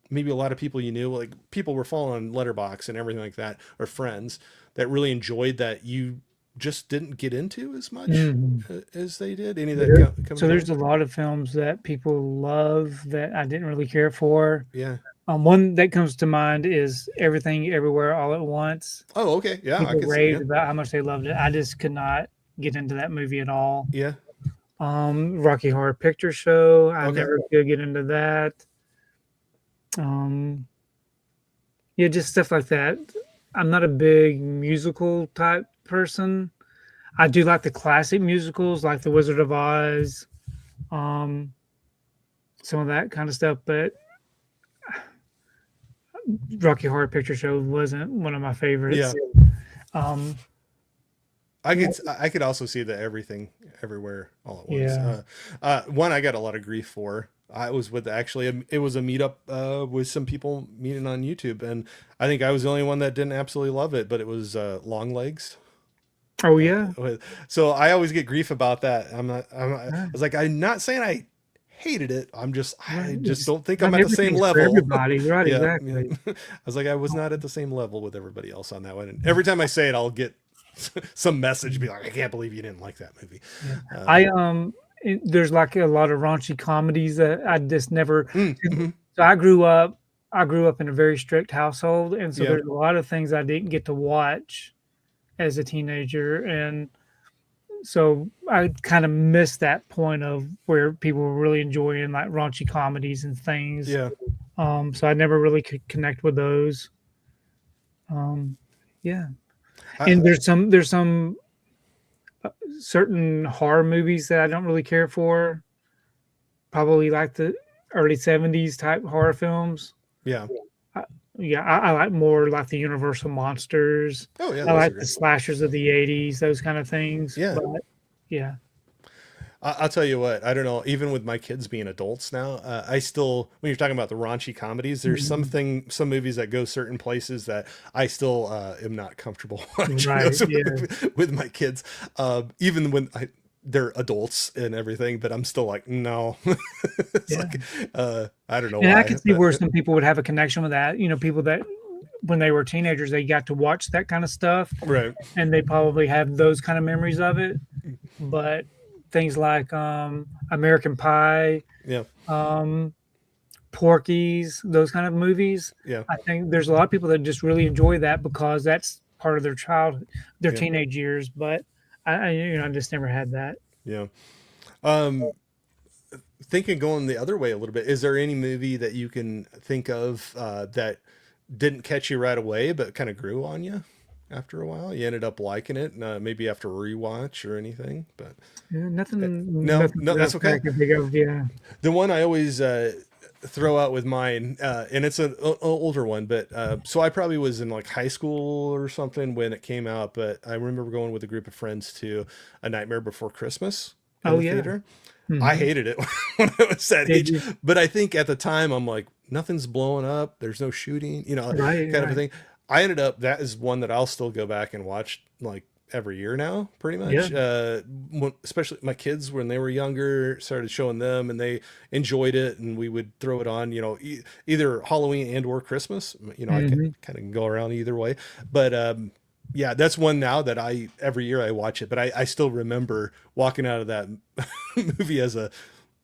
[SPEAKER 1] maybe a lot of people you knew, like people were following on Letterbox and everything like that, or friends that really enjoyed that you just didn't get into as much
[SPEAKER 2] Mhm.
[SPEAKER 1] as they did? Any that
[SPEAKER 2] There
[SPEAKER 1] come
[SPEAKER 2] so
[SPEAKER 1] to
[SPEAKER 2] there's
[SPEAKER 1] mind?
[SPEAKER 2] a lot of films that people love that I didn't really care for.
[SPEAKER 1] Yeah.
[SPEAKER 2] One that comes to mind is Everything Everywhere All at Once.
[SPEAKER 1] Oh, okay. Yeah, I
[SPEAKER 2] People
[SPEAKER 1] could see. Yeah.
[SPEAKER 2] raved about how much they loved it. I just could not get into that movie at all.
[SPEAKER 1] Yeah.
[SPEAKER 2] Rocky Horror Picture Show, I
[SPEAKER 1] Okay.
[SPEAKER 2] never could get into that. Um, yeah, just stuff like that. I'm not a big musical type person. I do like the classic musicals, like The Wizard of Oz, um, some of that kind of stuff. But Rocky Horror Picture Show wasn't one of my favorites.
[SPEAKER 1] Yeah.
[SPEAKER 2] Um,
[SPEAKER 1] I could also see the everything everywhere all at once.
[SPEAKER 2] yeah.
[SPEAKER 1] One I got a lot of grief for. I was with actually it was a meetup with some people meeting on YouTube, and I think I was the only one that didn't absolutely love it. But it was Long Legs.
[SPEAKER 2] Oh yeah.
[SPEAKER 1] So I always get grief about that. I
[SPEAKER 2] Right.
[SPEAKER 1] was like, I'm not saying I hated it.
[SPEAKER 2] Right.
[SPEAKER 1] I just
[SPEAKER 2] It's
[SPEAKER 1] don't think I'm
[SPEAKER 2] not
[SPEAKER 1] at the same
[SPEAKER 2] everything's for
[SPEAKER 1] level.
[SPEAKER 2] everybody. Right.
[SPEAKER 1] Yeah, yeah.
[SPEAKER 2] Exactly.
[SPEAKER 1] I was like, I was not at the same level with everybody else on that one. And every time I say it, I'll get some message be like, I can't believe you didn't like that movie.
[SPEAKER 2] Yeah.
[SPEAKER 1] Um,
[SPEAKER 2] I there's like a lot of raunchy comedies that I just never.
[SPEAKER 1] mhm.
[SPEAKER 2] So I grew up in a very strict household, and so
[SPEAKER 1] Yeah,
[SPEAKER 2] there's a lot of things I didn't get to watch as a teenager, and so I kind of missed that point of where people were really enjoying like raunchy comedies and things.
[SPEAKER 1] yeah.
[SPEAKER 2] So I never really could connect with those. Um, yeah,
[SPEAKER 1] I,
[SPEAKER 2] and there's some certain horror movies that I don't really care for. Probably like the early '70s type horror films.
[SPEAKER 1] yeah.
[SPEAKER 2] I, yeah, I like more like the Universal monsters.
[SPEAKER 1] Oh, yeah.
[SPEAKER 2] I
[SPEAKER 1] Those are
[SPEAKER 2] like the
[SPEAKER 1] great.
[SPEAKER 2] slashers of the '80s, those kind of things.
[SPEAKER 1] Yeah.
[SPEAKER 2] But yeah,
[SPEAKER 1] I'll tell you what, I don't know, even with my kids being adults now, I still, when you're talking about the raunchy comedies, there's
[SPEAKER 2] Mhm.
[SPEAKER 1] some movies that go certain places that I still am not comfortable watching
[SPEAKER 2] Right.
[SPEAKER 1] those
[SPEAKER 2] Yeah.
[SPEAKER 1] with my kids, even when they're adults and everything, but I'm still like, no. It's
[SPEAKER 2] Yeah.
[SPEAKER 1] like, I don't know
[SPEAKER 2] And I
[SPEAKER 1] why,
[SPEAKER 2] can see
[SPEAKER 1] but
[SPEAKER 2] where some people would have a connection with that. People that when they were teenagers, they got to watch that kind of stuff
[SPEAKER 1] right.
[SPEAKER 2] and they probably have those kind of memories of it. But things like American Pie,
[SPEAKER 1] Yeah.
[SPEAKER 2] um, Porky's, those kind of movies,
[SPEAKER 1] Yeah.
[SPEAKER 2] I think there's a lot of people that just really enjoy that because that's part of their childhood, their
[SPEAKER 1] Yeah.
[SPEAKER 2] teenage years. But I just never had that.
[SPEAKER 1] Yeah. Um, Thinking going the other way a little bit, is there any movie that you can think of that didn't catch you right away, but kind of grew on you after a while? You ended up liking it, maybe after a rewatch or anything. But
[SPEAKER 2] Yeah, nothing,
[SPEAKER 1] no,
[SPEAKER 2] nothing
[SPEAKER 1] no, that's
[SPEAKER 2] that I
[SPEAKER 1] okay.
[SPEAKER 2] can think of. Yeah.
[SPEAKER 1] The one I always throw out with mine, and it's an older one, but so I probably was in like high school or something when it came out. But I remember going with a group of friends to A Nightmare Before Christmas in
[SPEAKER 2] Oh
[SPEAKER 1] the
[SPEAKER 2] yeah.
[SPEAKER 1] theater. I
[SPEAKER 2] Hmm.
[SPEAKER 1] hated it when I was that
[SPEAKER 2] Did
[SPEAKER 1] age,
[SPEAKER 2] you?
[SPEAKER 1] but I think at the time I'm like, nothing's blowing up. There's no shooting,
[SPEAKER 2] Right.
[SPEAKER 1] kind of a
[SPEAKER 2] Right.
[SPEAKER 1] thing. I ended up, that is one that I'll still go back and watch like every year now, pretty
[SPEAKER 2] Yeah.
[SPEAKER 1] much. Especially my kids when they were younger, started showing them and they enjoyed it, and we would throw it on, either Halloween and or Christmas. I can
[SPEAKER 2] Hmm.
[SPEAKER 1] kind of go around either way, but yeah, that's one now that every year I watch it, but I still remember walking out of that movie as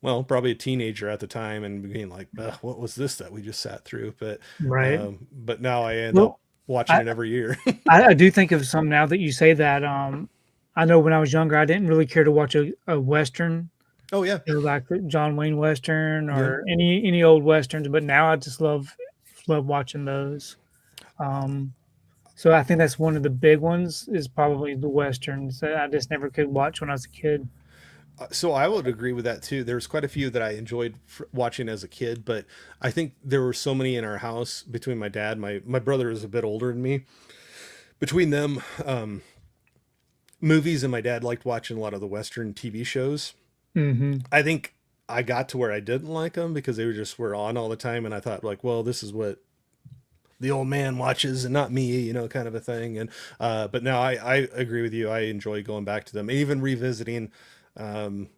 [SPEAKER 1] probably a teenager at the time and being like, what was this that we just sat through?
[SPEAKER 2] Right.
[SPEAKER 1] But now I end up
[SPEAKER 2] Well,
[SPEAKER 1] watching
[SPEAKER 2] I,
[SPEAKER 1] it every year.
[SPEAKER 2] I do think of some now that you say that. I know when I was younger, I didn't really care to watch a western,
[SPEAKER 1] Oh yeah.
[SPEAKER 2] like the John Wayne western
[SPEAKER 1] Yeah.
[SPEAKER 2] or any old westerns. But now I just love watching those. Um, So I think that's one of the big ones is probably the westerns that I just never could watch when I was a kid.
[SPEAKER 1] So I would agree with that too. There's quite a few that I enjoyed watching as a kid, but I think there were so many in our house between my dad, my brother is a bit older than me. Between them, movies, and my dad liked watching a lot of the Western TV shows.
[SPEAKER 2] Hmm.
[SPEAKER 1] I think I got to where I didn't like them because were on all the time, and I thought like, well, this is what the old man watches and not me, kind of a thing. And but now I agree with you. I enjoy going back to them, even revisiting um,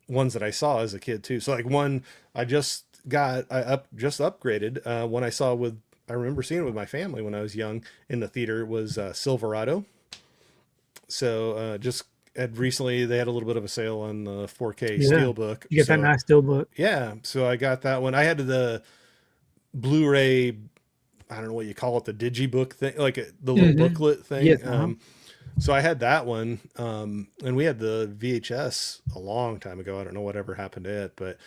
[SPEAKER 1] ones that I saw as a kid too. So like one I just just upgraded. One I saw with I remember seeing it with my family when I was young in the theater was Silverado. So just had recently they had a little bit of a sale on the 4K
[SPEAKER 2] Yeah,
[SPEAKER 1] Steelbook.
[SPEAKER 2] you get that
[SPEAKER 1] So
[SPEAKER 2] nice steel book.
[SPEAKER 1] yeah, so I got that one. I had the Blu-ray, I don't know what you call it, the digibook thing, like the little
[SPEAKER 2] Hmm.
[SPEAKER 1] booklet thing.
[SPEAKER 2] Yes. Uh-huh.
[SPEAKER 1] So I had that one, and we had the VHS a long time ago. I don't know whatever happened to it, but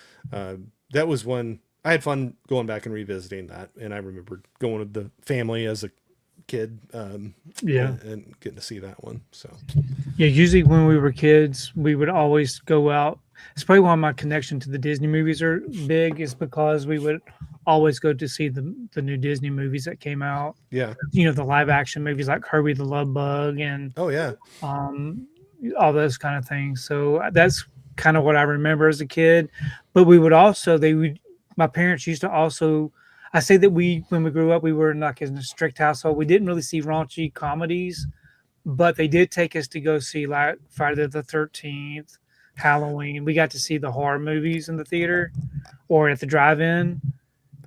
[SPEAKER 1] that was one I had fun going back and revisiting that. And I remember going with the family as a kid,
[SPEAKER 2] Yeah.
[SPEAKER 1] and getting to see that one. So
[SPEAKER 2] Yeah, usually when we were kids, we would always go out. It's probably why my connection to the Disney movies are big, is because we would always go to see the new Disney movies that came out.
[SPEAKER 1] yeah,
[SPEAKER 2] The live action movies like Herbie the Love Bug and
[SPEAKER 1] oh yeah,
[SPEAKER 2] um, all those kind of things. So that's kind of what I remember as a kid. But we would also, my parents used to also, I say that when we grew up, we were like in a strict household. We didn't really see raunchy comedies, but they did take us to go see like Friday the 13th, Halloween. We got to see the horror movies in the theater or at the drive-in,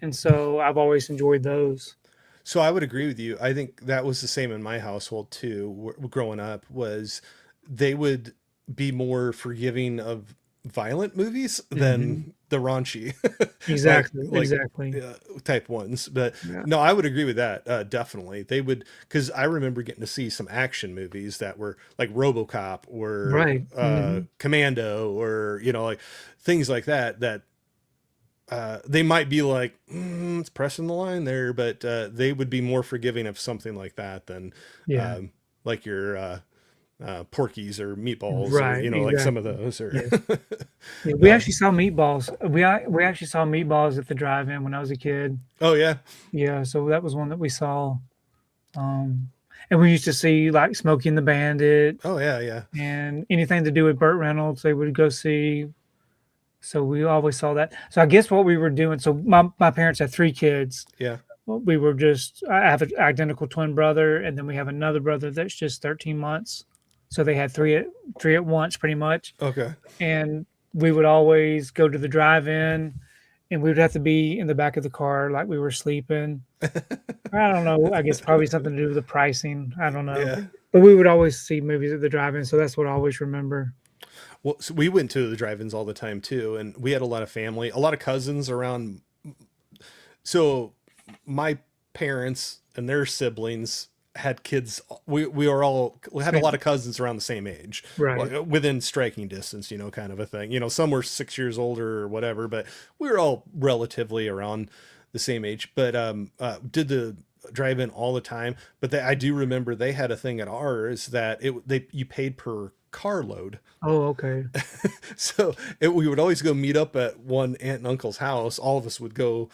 [SPEAKER 2] and so I've always enjoyed those.
[SPEAKER 1] So I would agree with you. I think that was the same in my household too. Growing up, was they would be more forgiving of violent movies
[SPEAKER 2] Hmm.
[SPEAKER 1] than the raunchy, like
[SPEAKER 2] Exactly,
[SPEAKER 1] like
[SPEAKER 2] exactly.
[SPEAKER 1] type ones. But
[SPEAKER 2] Yeah.
[SPEAKER 1] no, I would agree with that. Definitely, they would, because I remember getting to see some action movies that were like RoboCop or
[SPEAKER 2] Right. Hmm.
[SPEAKER 1] Commando, or like things like that. That they might be like, it's pressing the line there, but they would be more forgiving of something like that than
[SPEAKER 2] Yeah.
[SPEAKER 1] um, like your Porkies or Meatballs, or
[SPEAKER 2] Right.
[SPEAKER 1] like some of
[SPEAKER 2] Exactly.
[SPEAKER 1] those. Or
[SPEAKER 2] Yes. Yeah, we
[SPEAKER 1] uh,
[SPEAKER 2] actually saw meatballs. We actually saw meatballs at the drive-in when I was a kid.
[SPEAKER 1] oh yeah,
[SPEAKER 2] Yeah, so that was one that we saw. And we used to see like Smokey and the Bandit
[SPEAKER 1] oh yeah, yeah,
[SPEAKER 2] and anything to do with Burt Reynolds, they would go see. So we always saw that. So I guess what we were doing. So my parents had three kids.
[SPEAKER 1] yeah.
[SPEAKER 2] Well, we were just. I have an identical twin brother, and then we have another brother that's just 13 months. So they had three at once, pretty much.
[SPEAKER 1] Okay.
[SPEAKER 2] And we would always go to the drive-in, and we would have to be in the back of the car like we were sleeping. I don't know. I guess probably something to do with the pricing. I don't know.
[SPEAKER 1] Yeah.
[SPEAKER 2] But we would always see movies at the drive-in, so that's what I always remember.
[SPEAKER 1] Well, so we went to the drive-ins all the time too, and we had a lot of family, a lot of cousins around. So my parents and their siblings had kids. We had a
[SPEAKER 2] Same.
[SPEAKER 1] lot of cousins around the same age,
[SPEAKER 2] Right.
[SPEAKER 1] like within striking distance, kind of a thing. Some were 6 years older or whatever, but we were all relatively around the same age. But did the drive in all the time. But I do remember they had a thing at ours that you paid per carload.
[SPEAKER 2] Oh, okay.
[SPEAKER 1] So we would always go meet up at one aunt and uncle's house. All of us would go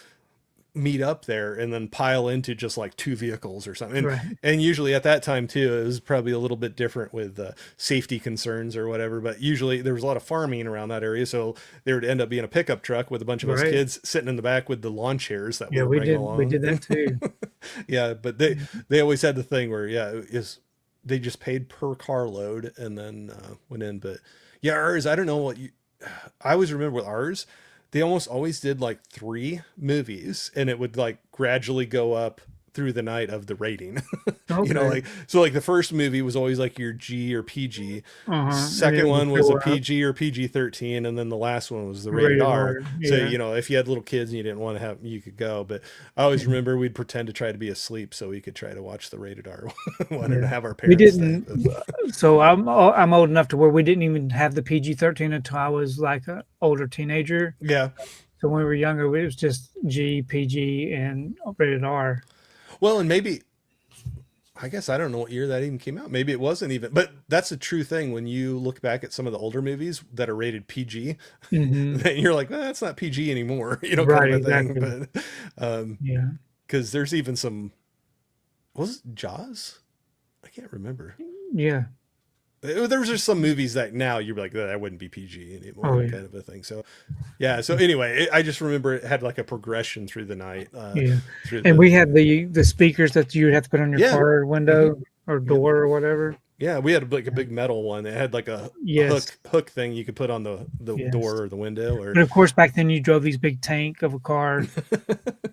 [SPEAKER 1] meet up there and then pile into just like two vehicles or something.
[SPEAKER 2] Right.
[SPEAKER 1] And usually at that time too, it was probably a little bit different with safety concerns or whatever. But usually there was a lot of farming around that area, so there would end up being a pickup truck with a bunch of us
[SPEAKER 2] Right.
[SPEAKER 1] kids sitting in the back with the lawn chairs that we
[SPEAKER 2] Yeah,
[SPEAKER 1] were bringing
[SPEAKER 2] we
[SPEAKER 1] along.
[SPEAKER 2] did that too.
[SPEAKER 1] Yeah, but they always had the thing where they just paid per carload and then went in. But yeah, ours, I don't know what you. I always remember with ours, they almost always did like three movies, and it would like gradually go up through the night of the rating.
[SPEAKER 2] Okay.
[SPEAKER 1] Like so, like the first movie was always like your G or PG.
[SPEAKER 2] Uh-huh. And
[SPEAKER 1] Second
[SPEAKER 2] it would
[SPEAKER 1] one was a
[SPEAKER 2] go up.
[SPEAKER 1] PG or PG-13, and then the last one was the rated
[SPEAKER 2] Rated
[SPEAKER 1] R.
[SPEAKER 2] R.
[SPEAKER 1] So
[SPEAKER 2] Yeah.
[SPEAKER 1] if you had little kids and you didn't want to have, you could go. But I always remember we'd pretend to try to be asleep so we could try to watch the rated R one and
[SPEAKER 2] Yeah.
[SPEAKER 1] have our
[SPEAKER 2] We
[SPEAKER 1] parents stay.
[SPEAKER 2] didn't. So I'm old enough to where we didn't even have the PG-13 until I was like an older teenager.
[SPEAKER 1] Yeah.
[SPEAKER 2] So when we were younger, it was just G, PG, and rated R.
[SPEAKER 1] Well, and maybe I guess I don't know what year that even came out. Maybe it wasn't even, but that's a true thing when you look back at some of the older movies that are rated PG,
[SPEAKER 2] Hmm.
[SPEAKER 1] then you're like, well, that's not PG anymore, kind of
[SPEAKER 2] Right,
[SPEAKER 1] a thing.
[SPEAKER 2] exactly.
[SPEAKER 1] But
[SPEAKER 2] Yeah,
[SPEAKER 1] because there's even some, was it Jaws? I can't remember.
[SPEAKER 2] yeah.
[SPEAKER 1] There's just some movies that now you're like, that wouldn't be PG
[SPEAKER 2] Oh,
[SPEAKER 1] anymore,
[SPEAKER 2] yeah,
[SPEAKER 1] kind of a thing. So, yeah. So anyway, I just remember it had like a progression through the night,
[SPEAKER 2] yeah.
[SPEAKER 1] through
[SPEAKER 2] And
[SPEAKER 1] the,
[SPEAKER 2] we had the speakers that you would have to put on your
[SPEAKER 1] yeah.
[SPEAKER 2] car
[SPEAKER 1] Hmm.
[SPEAKER 2] window or
[SPEAKER 1] Yep.
[SPEAKER 2] door or whatever.
[SPEAKER 1] Yeah, we had like a big metal one. It had like a
[SPEAKER 2] Yes,
[SPEAKER 1] hook thing you could put on the
[SPEAKER 2] yes.
[SPEAKER 1] door or the window or
[SPEAKER 2] But of course, back then you drove these big tank of a car.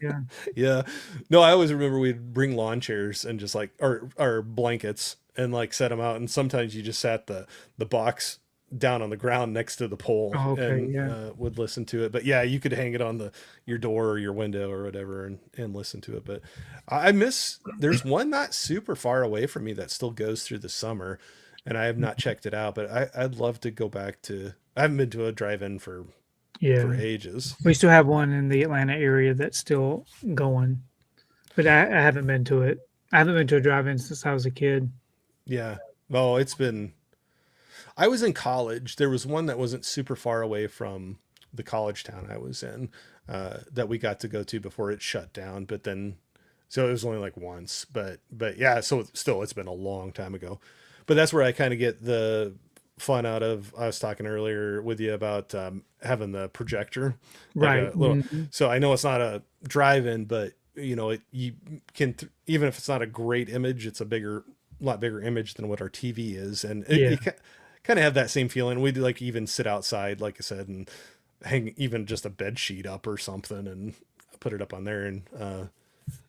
[SPEAKER 2] Yeah.
[SPEAKER 1] yeah. No, I always remember we'd bring lawn chairs and just like or blankets and like set them out and sometimes you just sat the box down on the ground next to the pole
[SPEAKER 2] Oh, okay.
[SPEAKER 1] and
[SPEAKER 2] Yeah.
[SPEAKER 1] would listen to it. But yeah, you could hang it on the your door or your window or whatever and listen to it. But I miss there's one not super far away from me that still goes through the summer and I have not checked it out, but I'd love to go back to I haven't been to a drive-in for
[SPEAKER 2] Yeah.
[SPEAKER 1] ages.
[SPEAKER 2] We still have one in the Atlanta area that's still going, but I haven't been to it. I haven't been to a drive-in since I was a kid.
[SPEAKER 1] Yeah. Oh, it's been I was in college. There was one that wasn't super far away from the college town I was in that we got to go to before it shut down. But then, so it was only like once. But yeah. So still, it's been a long time ago. But that's where I kind of get the fun out of. I was talking earlier with you about having the projector, like
[SPEAKER 2] Right.
[SPEAKER 1] a little.
[SPEAKER 2] Mhm.
[SPEAKER 1] So I know it's not a drive-in, but you can even if it's not a great image, it's a lot bigger image than what our TV is, and
[SPEAKER 2] Yeah.
[SPEAKER 1] it kind of have that same feeling. We'd like even sit outside, like I said, and hang even just a bed sheet up or something and put it up on there and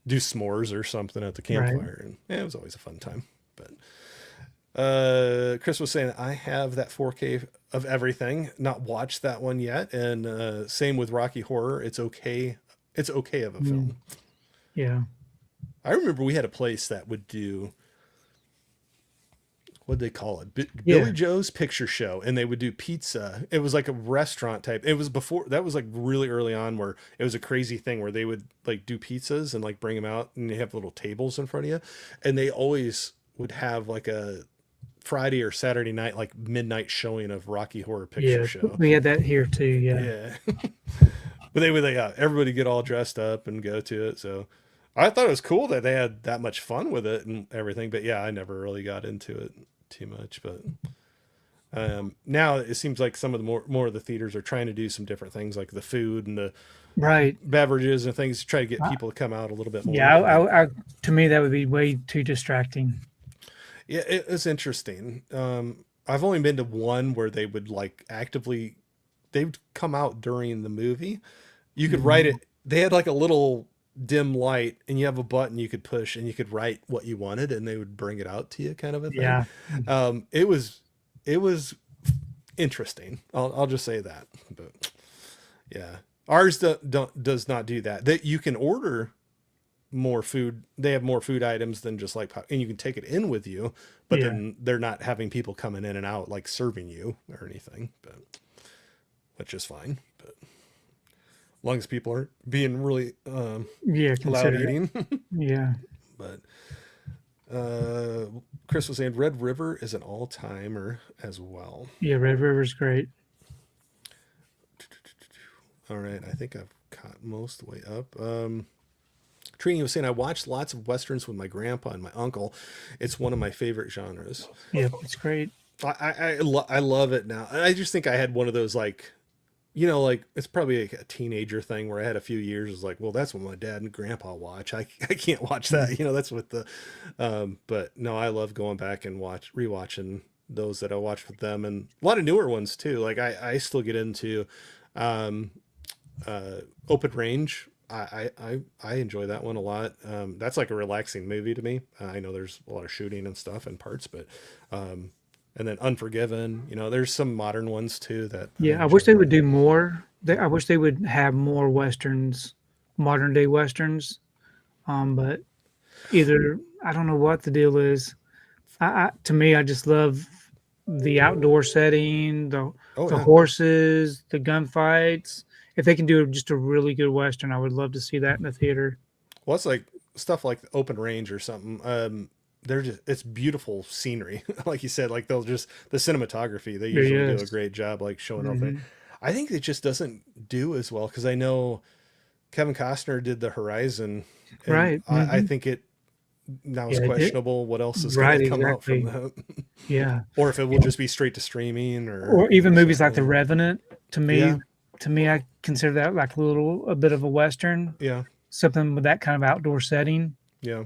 [SPEAKER 1] do s'mores or something at the
[SPEAKER 2] Right.
[SPEAKER 1] campfire. And yeah, it was always a fun time. But Chris was saying I have that 4K of everything, not watched that one yet. And same with Rocky Horror. It's okay. It's okay of a
[SPEAKER 2] Mm.
[SPEAKER 1] film.
[SPEAKER 2] Yeah.
[SPEAKER 1] I remember we had a place that would do what they call it, Billy
[SPEAKER 2] Yeah.
[SPEAKER 1] Joe's Picture Show, and they would do pizza. It was like a restaurant type. It was before that was like really early on where it was a crazy thing where they would like do pizzas and like bring them out and they have little tables in front of you, and they always would have like a Friday or Saturday night like midnight showing of Rocky Horror Picture
[SPEAKER 2] Yeah.
[SPEAKER 1] Show.
[SPEAKER 2] We had that here too. Yeah.
[SPEAKER 1] Yeah, but they would everybody get all dressed up and go to it. So I thought it was cool that they had that much fun with it and everything. But yeah, I never really got into it too much. But now it seems like some of the more of the theaters are trying to do some different things, like the food and the
[SPEAKER 2] Right.
[SPEAKER 1] beverages and things to try to get
[SPEAKER 2] Uh,
[SPEAKER 1] people to come out a little bit more.
[SPEAKER 2] yeah.
[SPEAKER 1] But
[SPEAKER 2] To me, that would be way too distracting.
[SPEAKER 1] yeah, it's interesting. I've only been to one where they would like actively they would come out during the movie. You could write
[SPEAKER 2] Mhm.
[SPEAKER 1] it. They had like a little dim light and you have a button you could push and you could write what you wanted and they would bring it out to you, kind of a thing.
[SPEAKER 2] Yeah.
[SPEAKER 1] It was interesting. I'll just say that. But yeah, ours does not do that. That you can order more food. They have more food items than just like, and you can take it in with you, but
[SPEAKER 2] Yeah.
[SPEAKER 1] then they're not having people coming in and out like serving you or anything. But which is fine. But as long as people aren't being really
[SPEAKER 2] Yeah.
[SPEAKER 1] loud
[SPEAKER 2] Consider it.
[SPEAKER 1] eating.
[SPEAKER 2] Yeah.
[SPEAKER 1] But Chris was saying Red River is an all timer as well.
[SPEAKER 2] Yeah. Red River's great.
[SPEAKER 1] All right, I think I've caught most of the way up. Trini was saying I watched lots of westerns with my grandpa and my uncle. It's one of my favorite genres.
[SPEAKER 2] Yeah. It's great.
[SPEAKER 1] I love it now. I just think I had one of those like, like it's probably like a teenager thing where I had a few years. It's like, well, that's what my dad and grandpa watch. I can't watch that. That's what the. But no, I love going back and rewatching those that I watched with them and a lot of newer ones too. Like I still get into, um, Open Range. I enjoy that one a lot. That's like a relaxing movie to me. I know there's a lot of shooting and stuff and parts, but and then Unforgiven. There's some modern ones too that I
[SPEAKER 2] Yeah. I wish
[SPEAKER 1] enjoy.
[SPEAKER 2] they would do more. I wish they would have more westerns, modern day westerns. But either I don't know what the deal is. To me, I just love the outdoor setting,
[SPEAKER 1] Oh
[SPEAKER 2] the
[SPEAKER 1] yeah.
[SPEAKER 2] horses, the gunfights. If they can do just a really good western, I would love to see that in the theater.
[SPEAKER 1] Well, it's like stuff like Open Range or something. they're just, it's beautiful scenery. Like you said, like they'll just, the cinematography, they
[SPEAKER 2] It
[SPEAKER 1] usually do a
[SPEAKER 2] is.
[SPEAKER 1] great job like showing off it.
[SPEAKER 2] Hmm.
[SPEAKER 1] I think it just doesn't do as well because I know Kevin Costner did the Horizon, and
[SPEAKER 2] Right.
[SPEAKER 1] I
[SPEAKER 2] Hmm.
[SPEAKER 1] think it now is
[SPEAKER 2] Yeah, it did.
[SPEAKER 1] questionable what else is going to
[SPEAKER 2] Right,
[SPEAKER 1] come out from
[SPEAKER 2] exactly.
[SPEAKER 1] that,
[SPEAKER 2] Yeah.
[SPEAKER 1] or if it will just be straight to streaming or
[SPEAKER 2] Or even movies like The
[SPEAKER 1] something.
[SPEAKER 2] Revenant. To me,
[SPEAKER 1] Yeah,
[SPEAKER 2] I consider that like a bit of a western,
[SPEAKER 1] yeah,
[SPEAKER 2] something with that kind of outdoor setting.
[SPEAKER 1] yeah.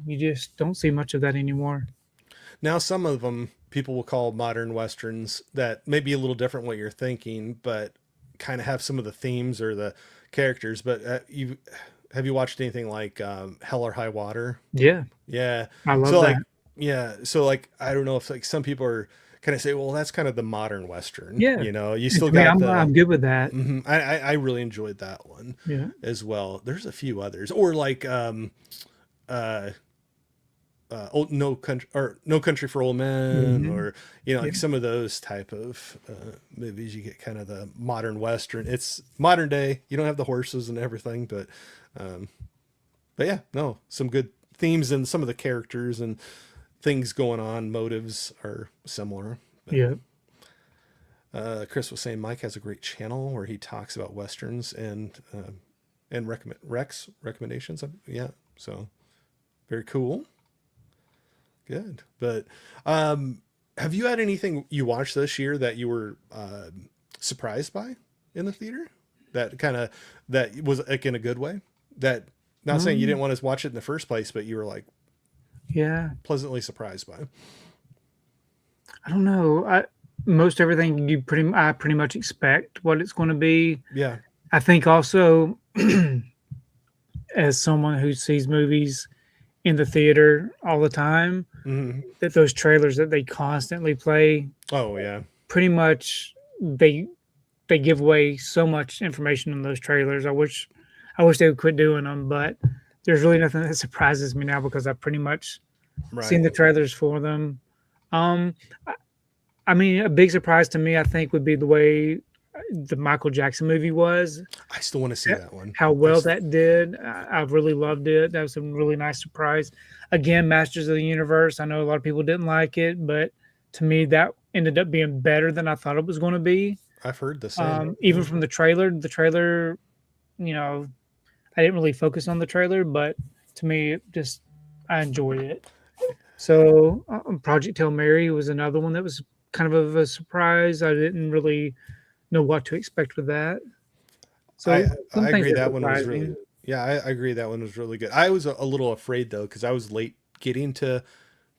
[SPEAKER 2] You just don't see much of that anymore.
[SPEAKER 1] Now some of them people will call modern westerns that may be a little different what you're thinking, but kind of have some of the themes or the characters. But you have you watched anything like Hell or High Water?
[SPEAKER 2] Yeah,
[SPEAKER 1] Yeah.
[SPEAKER 2] I love
[SPEAKER 1] So
[SPEAKER 2] that.
[SPEAKER 1] like, yeah. So like, I don't know if like some people are kind of say, well, that's kind of the modern Western,
[SPEAKER 2] Yeah,
[SPEAKER 1] you know, you
[SPEAKER 2] and
[SPEAKER 1] still
[SPEAKER 2] to me,
[SPEAKER 1] got the,
[SPEAKER 2] I'm good with that.
[SPEAKER 1] I really enjoyed that one
[SPEAKER 2] Yeah.
[SPEAKER 1] as well. There's a few others or like, uh, old, no country or no country for old men
[SPEAKER 2] Hmm.
[SPEAKER 1] or, you know,
[SPEAKER 2] Yeah.
[SPEAKER 1] like some of those type of movies, you get kind of the modern Western. It's modern day. You don't have the horses and everything, um, but yeah, no, some good themes and some of the characters and things going on, motives are similar. But
[SPEAKER 2] Yeah.
[SPEAKER 1] Chris was saying Mike has a great channel where he talks about westerns and recommend Rex recommendations. Yeah, so very cool, good. But have you had anything you watched this year that you were surprised by in the theater? That kind of that was like in a good way. That not saying you didn't
[SPEAKER 2] Um,
[SPEAKER 1] want to watch it in the first place, but you were like
[SPEAKER 2] yeah.
[SPEAKER 1] pleasantly surprised by.
[SPEAKER 2] I don't know. Most everything I pretty much expect what it's going to be.
[SPEAKER 1] Yeah.
[SPEAKER 2] I think also as someone who sees movies in the theater all the time,
[SPEAKER 1] Hmm.
[SPEAKER 2] that those trailers that they constantly play,
[SPEAKER 1] Oh yeah.
[SPEAKER 2] pretty much they give away so much information in those trailers. I wish they would quit doing them, but there's really nothing that surprises me now because I've pretty much seen
[SPEAKER 1] Right.
[SPEAKER 2] the trailers for them. Um, I mean, a big surprise to me, I think, would be the way the Michael Jackson movie was,
[SPEAKER 1] I still want to see that one.
[SPEAKER 2] how
[SPEAKER 1] I
[SPEAKER 2] well that did. I've really loved it. That was a really nice surprise. Again, Masters of the Universe. I know a lot of people didn't like it, but to me, that ended up being better than I thought it was going to be.
[SPEAKER 1] I've heard the same.
[SPEAKER 2] Even from the trailer, you know, I didn't really focus on the trailer, but to me, it just I enjoyed it. So, Project Hail Mary was another one that was kind of a surprise. I didn't really know what to expect with that.
[SPEAKER 1] I
[SPEAKER 2] So some
[SPEAKER 1] I
[SPEAKER 2] things
[SPEAKER 1] agree
[SPEAKER 2] are
[SPEAKER 1] that one was really,
[SPEAKER 2] surprising.
[SPEAKER 1] yeah, I agree that one was really good. I was a little afraid though because I was late getting to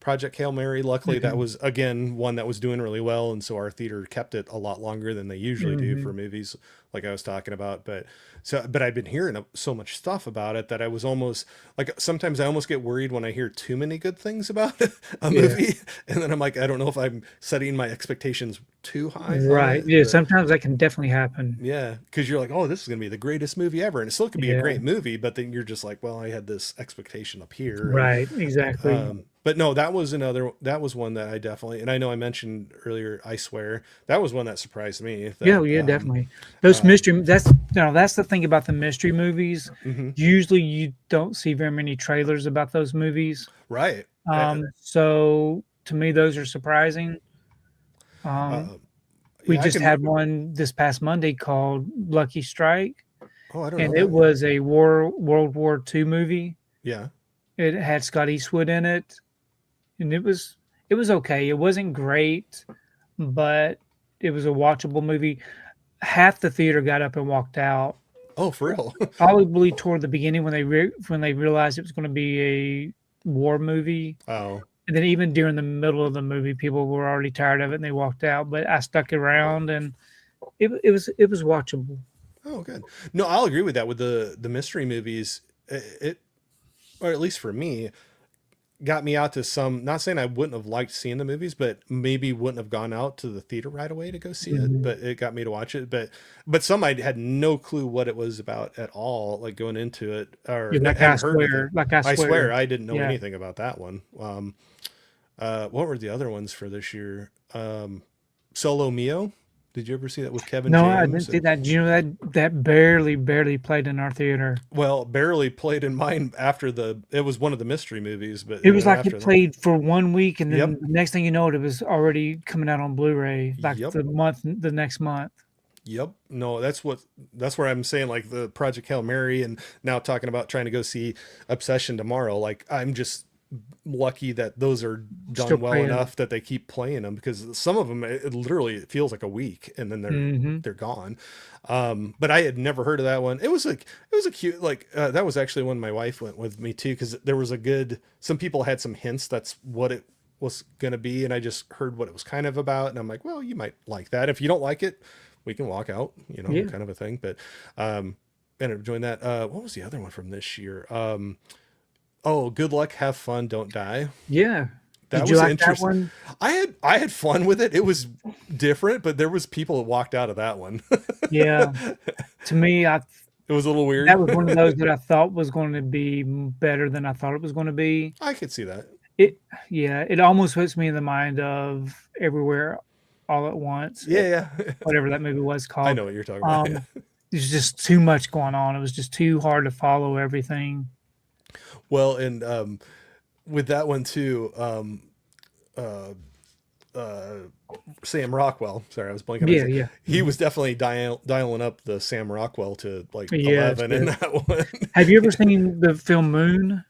[SPEAKER 1] Project Hail Mary. Luckily, that
[SPEAKER 2] Mhm,
[SPEAKER 1] was again one that was doing really well, and so our theater kept it a lot longer than they usually do for
[SPEAKER 2] mhm.
[SPEAKER 1] movies, like I was talking about. But I've been hearing so much stuff about it that I was almost like sometimes I almost get worried when I hear too many good things about a
[SPEAKER 2] Yeah,
[SPEAKER 1] movie, and then I'm like, I don't know if I'm setting my expectations too high on
[SPEAKER 2] right.
[SPEAKER 1] it,
[SPEAKER 2] Yeah,
[SPEAKER 1] but
[SPEAKER 2] sometimes that can definitely happen.
[SPEAKER 1] yeah, because you're like, oh, this is gonna be the greatest movie ever, and it still could be a
[SPEAKER 2] Yeah,
[SPEAKER 1] great movie, but then you're just like, well, I had this expectation up here, and
[SPEAKER 2] right. Exactly.
[SPEAKER 1] but no, that was another. That was one that I definitely, and I know I mentioned earlier. I swear that was one that surprised me.
[SPEAKER 2] Yeah,
[SPEAKER 1] That
[SPEAKER 2] yeah, definitely. Those
[SPEAKER 1] um,
[SPEAKER 2] mystery that's the thing about the mystery movies.
[SPEAKER 1] mhm,
[SPEAKER 2] Usually you don't see very many trailers about those movies.
[SPEAKER 1] right.
[SPEAKER 2] So to me those are surprising. Um,
[SPEAKER 1] Uh,
[SPEAKER 2] we
[SPEAKER 1] yeah, I
[SPEAKER 2] just
[SPEAKER 1] can.
[SPEAKER 2] had one this past Monday called Lucky Strike,
[SPEAKER 1] Oh, I don't know
[SPEAKER 2] and it
[SPEAKER 1] that one.
[SPEAKER 2] was a World War II movie.
[SPEAKER 1] Yeah.
[SPEAKER 2] It had Scott Eastwood in it, and it was okay. It wasn't great, but it was a watchable movie. Half the theater got up and walked out,
[SPEAKER 1] Oh, for real.
[SPEAKER 2] probably toward the beginning when when they realized it was going to be a war movie.
[SPEAKER 1] Oh,
[SPEAKER 2] And then even during the middle of the movie, people were already tired of it and they walked out. But I stuck around, and it was watchable.
[SPEAKER 1] oh, good. No, I'll agree with that. With the mystery movies, it or at least for me, got me out to some, not saying I wouldn't have liked seeing the movies, but maybe wouldn't have gone out to the theater right away to go see it,
[SPEAKER 2] Mhm.
[SPEAKER 1] but it got me to watch it. But some I had no clue what it was about at all, like going into it, or
[SPEAKER 2] Yeah,
[SPEAKER 1] hadn't heard of it.
[SPEAKER 2] like I
[SPEAKER 1] I
[SPEAKER 2] swear,
[SPEAKER 1] swear I didn't know
[SPEAKER 2] yeah.
[SPEAKER 1] anything about that one. What were the other ones for this year? Solo Mio, Did you ever see that with Kevin
[SPEAKER 2] No, I didn't
[SPEAKER 1] James?
[SPEAKER 2] see
[SPEAKER 1] And
[SPEAKER 2] that. Do you know that barely played in our theater?
[SPEAKER 1] well, barely played in mine after it was one of the mystery movies, but
[SPEAKER 2] It
[SPEAKER 1] and
[SPEAKER 2] was
[SPEAKER 1] then
[SPEAKER 2] like it
[SPEAKER 1] after that,
[SPEAKER 2] played for 1 week, and then
[SPEAKER 1] yep,
[SPEAKER 2] the next thing you know, it was already coming out on Blu-ray, like
[SPEAKER 1] yep.
[SPEAKER 2] the next month.
[SPEAKER 1] Yep. No, that's where I'm saying like the Project Hail Mary and now talking about trying to go see Obsession tomorrow. Like I'm just lucky that those are
[SPEAKER 2] Still
[SPEAKER 1] done well
[SPEAKER 2] playing.
[SPEAKER 1] enough that they keep playing them because some of them it literally it feels like a week and then
[SPEAKER 2] Mhm.
[SPEAKER 1] they're gone. But I had never heard of that one. It was a cute like that was actually when my wife went with me too because there was a good some people had some hints that's what it was going to be and I just heard what it was kind of about and I'm like, well, you might like that. If you don't like it, we can walk out,
[SPEAKER 2] Yeah.
[SPEAKER 1] kind of a thing. But ended up joining that. What was the other one from this year? Oh, Good Luck, Have Fun, Don't Die.
[SPEAKER 2] Yeah.
[SPEAKER 1] That
[SPEAKER 2] Did you
[SPEAKER 1] was
[SPEAKER 2] like that
[SPEAKER 1] interesting.
[SPEAKER 2] one?
[SPEAKER 1] I had fun with it. It was different, but there was people that walked out of that one.
[SPEAKER 2] Yeah. To me,
[SPEAKER 1] It was a little
[SPEAKER 2] that
[SPEAKER 1] weird.
[SPEAKER 2] was one of those that I thought was going to be better than I thought it was going to be.
[SPEAKER 1] I could see that.
[SPEAKER 2] It yeah, it almost puts me in the mind of Everywhere All at Once,
[SPEAKER 1] Yeah, yeah.
[SPEAKER 2] whatever that movie was
[SPEAKER 1] I
[SPEAKER 2] called.
[SPEAKER 1] know what you're talking about. Yeah.
[SPEAKER 2] Um, there's just too much going on. It was just too hard to follow everything.
[SPEAKER 1] Well, and with that one too, uh, uh, Sam Rockwell. Sorry, I was blanking on his
[SPEAKER 2] Yeah,
[SPEAKER 1] name.
[SPEAKER 2] yeah.
[SPEAKER 1] He was definitely dialing up the Sam Rockwell to like
[SPEAKER 2] Yes,
[SPEAKER 1] 11 in
[SPEAKER 2] yes.
[SPEAKER 1] that one.
[SPEAKER 2] Have you ever seen the film Moon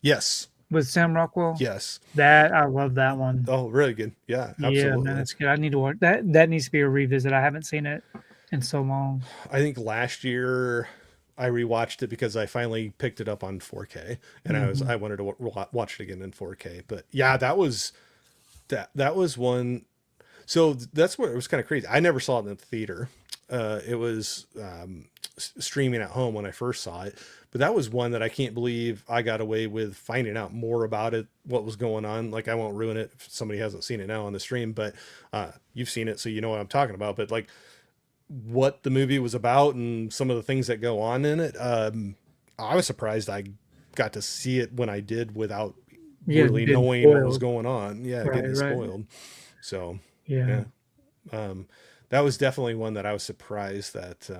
[SPEAKER 1] Yes.
[SPEAKER 2] with Sam Rockwell?
[SPEAKER 1] Yes.
[SPEAKER 2] That I love that one.
[SPEAKER 1] Oh, really good. Yeah,
[SPEAKER 2] Yeah, man,
[SPEAKER 1] absolutely.
[SPEAKER 2] that's good. I need to watch that. That needs to be a revisit. I haven't seen it in so long.
[SPEAKER 1] I think last year I rewatched it because I finally picked it up on 4K and
[SPEAKER 2] Hmm.
[SPEAKER 1] I wanted to watch it again in 4K. But yeah, that was one. So that's where it was kind of crazy. I never saw it in the theater. It was streaming at home when I first saw it, but that was one that I can't believe I got away with finding out more about it, what was going on. Like I won't ruin it if somebody hasn't seen it now on the stream, but you've seen it, so you know what I'm talking about. But like what the movie was about and some of the things that go on in it, I was surprised I got to see it when I did without
[SPEAKER 2] Yeah,
[SPEAKER 1] really
[SPEAKER 2] getting
[SPEAKER 1] knowing what was
[SPEAKER 2] spoiled.
[SPEAKER 1] going on. Yeah,
[SPEAKER 2] Right,
[SPEAKER 1] getting it
[SPEAKER 2] right.
[SPEAKER 1] spoiled. So
[SPEAKER 2] Yeah.
[SPEAKER 1] yeah, um, that was definitely one that I was surprised that.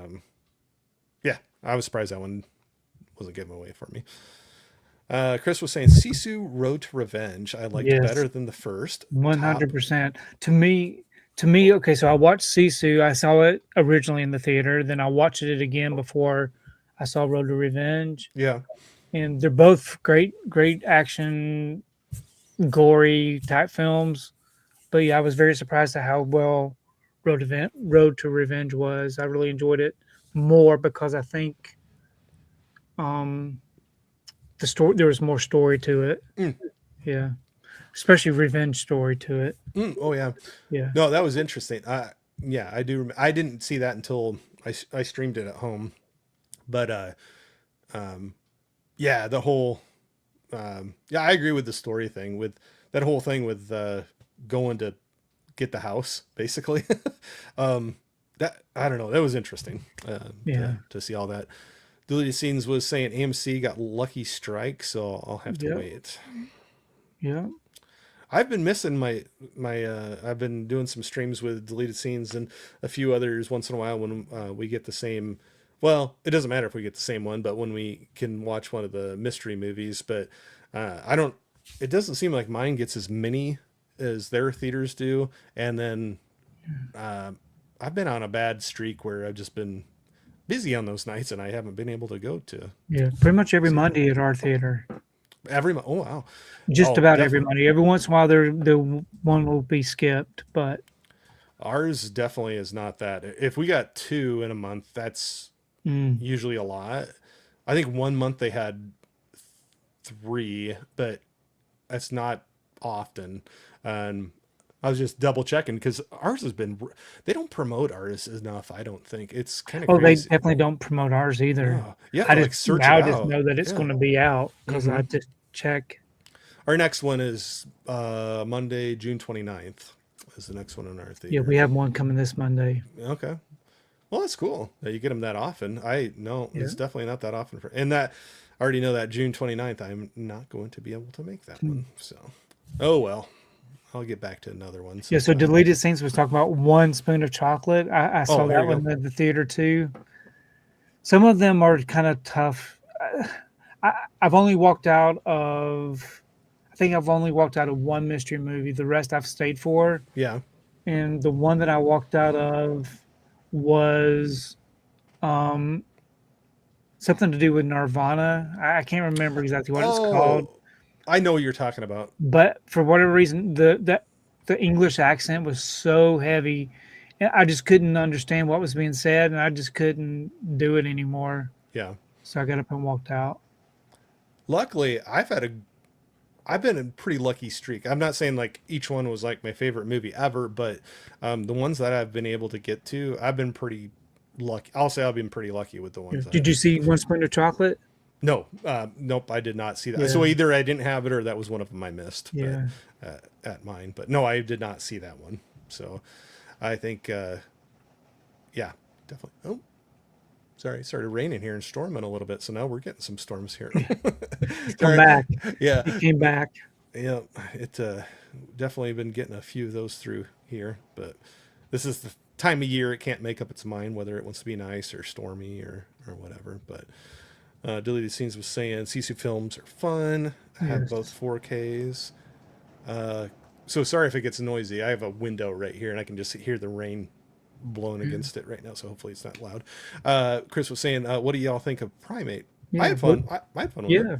[SPEAKER 1] Yeah, I was surprised that one wasn't given away for me. Chris was saying Sisu Road to Revenge I liked
[SPEAKER 2] Yes.
[SPEAKER 1] better than the first. Top.
[SPEAKER 2] 100%. To me, okay, so I watched Sisu. I saw it originally in the theater, then I watched it again before I saw Road to Revenge.
[SPEAKER 1] Yeah.
[SPEAKER 2] And they're both great action, gory type films. But yeah, I was very surprised at how well Road to Revenge was. I really enjoyed it more because I think um the story there was more story to it.
[SPEAKER 1] Mm,
[SPEAKER 2] Yeah. Especially revenge story to it.
[SPEAKER 1] oh yeah.
[SPEAKER 2] Yeah.
[SPEAKER 1] No, that was interesting. Yeah, I do. I didn't see that until I streamed it at home. But um, yeah, the whole yeah, I agree with the story thing with that whole thing with going to get the house basically. um, that I don't know. That was interesting
[SPEAKER 2] Yeah.
[SPEAKER 1] to see all that. Deleted Scenes was saying AMC got Lucky Strike, so I'll have to
[SPEAKER 2] Yeah.
[SPEAKER 1] wait.
[SPEAKER 2] Yeah.
[SPEAKER 1] I've been missing my I've been doing some streams with Deleted Scenes and a few others once in a while when we get the same. Well, it doesn't matter if we get the same one, but when we can watch one of the mystery movies. But I don't. It doesn't seem like mine gets as many as their theaters do. And then I've been on a bad streak where I've just been busy on those nights and I haven't been able to go to
[SPEAKER 2] Yeah. Pretty much every
[SPEAKER 1] see it.
[SPEAKER 2] Monday at our theater.
[SPEAKER 1] Every oh wow.
[SPEAKER 2] Just
[SPEAKER 1] Oh,
[SPEAKER 2] about every
[SPEAKER 1] definitely.
[SPEAKER 2] Monday. Every once in a while the one will be skipped, but
[SPEAKER 1] Ours definitely is not that. If we got two in a month, that's
[SPEAKER 2] mm,
[SPEAKER 1] usually a lot. I think one month they had three, but that's not often. And I was just double checking because ours has been, they don't promote ours enough. I don't think it's kind of
[SPEAKER 2] oh, they
[SPEAKER 1] crazy.
[SPEAKER 2] definitely don't promote ours either.
[SPEAKER 1] No, you have
[SPEAKER 2] I
[SPEAKER 1] to
[SPEAKER 2] just
[SPEAKER 1] like search it
[SPEAKER 2] now just
[SPEAKER 1] out.
[SPEAKER 2] know that it's
[SPEAKER 1] Yeah.
[SPEAKER 2] going to be out because
[SPEAKER 1] Hmm.
[SPEAKER 2] I just check.
[SPEAKER 1] Our next one is Monday, June 29th is the next one in our
[SPEAKER 2] Yeah,
[SPEAKER 1] theater.
[SPEAKER 2] we have one coming this Monday.
[SPEAKER 1] Okay. Well, that's cool that you get them that often. I no,
[SPEAKER 2] Yeah.
[SPEAKER 1] it's definitely not that often for, and that I already know that June 29th, I'm not going to be able to make that
[SPEAKER 2] Hmm.
[SPEAKER 1] one. So, oh well, I'll get back to another one
[SPEAKER 2] Yeah, so
[SPEAKER 1] sometime.
[SPEAKER 2] Deleted Scenes was talking about One Spoon of Chocolate. I
[SPEAKER 1] Oh,
[SPEAKER 2] saw
[SPEAKER 1] here
[SPEAKER 2] that
[SPEAKER 1] you go.
[SPEAKER 2] one in the theater too. Some of them are kind of tough. I've only walked out of, I think I've only walked out of one mystery movie. The rest I've stayed for.
[SPEAKER 1] Yeah.
[SPEAKER 2] And the one that I walked out of was um, something to do with Nirvana. I can't remember exactly what it's called,
[SPEAKER 1] Oh, I know what you're talking about.
[SPEAKER 2] but for whatever reason, the English accent was so heavy, and I just couldn't understand what was being said, and I just couldn't do it anymore.
[SPEAKER 1] Yeah.
[SPEAKER 2] So I got up and walked out.
[SPEAKER 1] Luckily, I've been a pretty lucky streak. I'm not saying like each one was like my favorite movie ever, but the ones that I've been able to get to, I've been pretty lucky. I'll say I've been pretty lucky with the
[SPEAKER 2] Yeah.
[SPEAKER 1] ones that
[SPEAKER 2] Did
[SPEAKER 1] I've
[SPEAKER 2] you
[SPEAKER 1] been
[SPEAKER 2] see
[SPEAKER 1] able to.
[SPEAKER 2] One Spoon of Chocolate?
[SPEAKER 1] No, nope, I did not see that.
[SPEAKER 2] Yeah,
[SPEAKER 1] So either I didn't have it or that was one of them I missed, but
[SPEAKER 2] yeah.
[SPEAKER 1] at mine. But no, I did not see that one. So I think, yeah, definitely. Oh, sorry, it started raining here and storming a little bit. So now we're getting some storms here.
[SPEAKER 2] It's come
[SPEAKER 1] Sorry.
[SPEAKER 2] back.
[SPEAKER 1] Yeah,
[SPEAKER 2] It came back.
[SPEAKER 1] yeah, it definitely been getting a few of those through here. But this is the time of year it can't make up its mind whether it wants to be nice or stormy or whatever. But Deleted Scenes was saying Sisu films are fun. I have both
[SPEAKER 2] Yes.
[SPEAKER 1] 4Ks. Uh, so sorry if it gets noisy. I have a window right here and I can just hear the rain blowing
[SPEAKER 2] Yeah.
[SPEAKER 1] against it right now. So hopefully it's not loud. Chris was saying, what do y'all think of Primate? I
[SPEAKER 2] Yeah.
[SPEAKER 1] had fun. I had fun with it.
[SPEAKER 2] Yeah.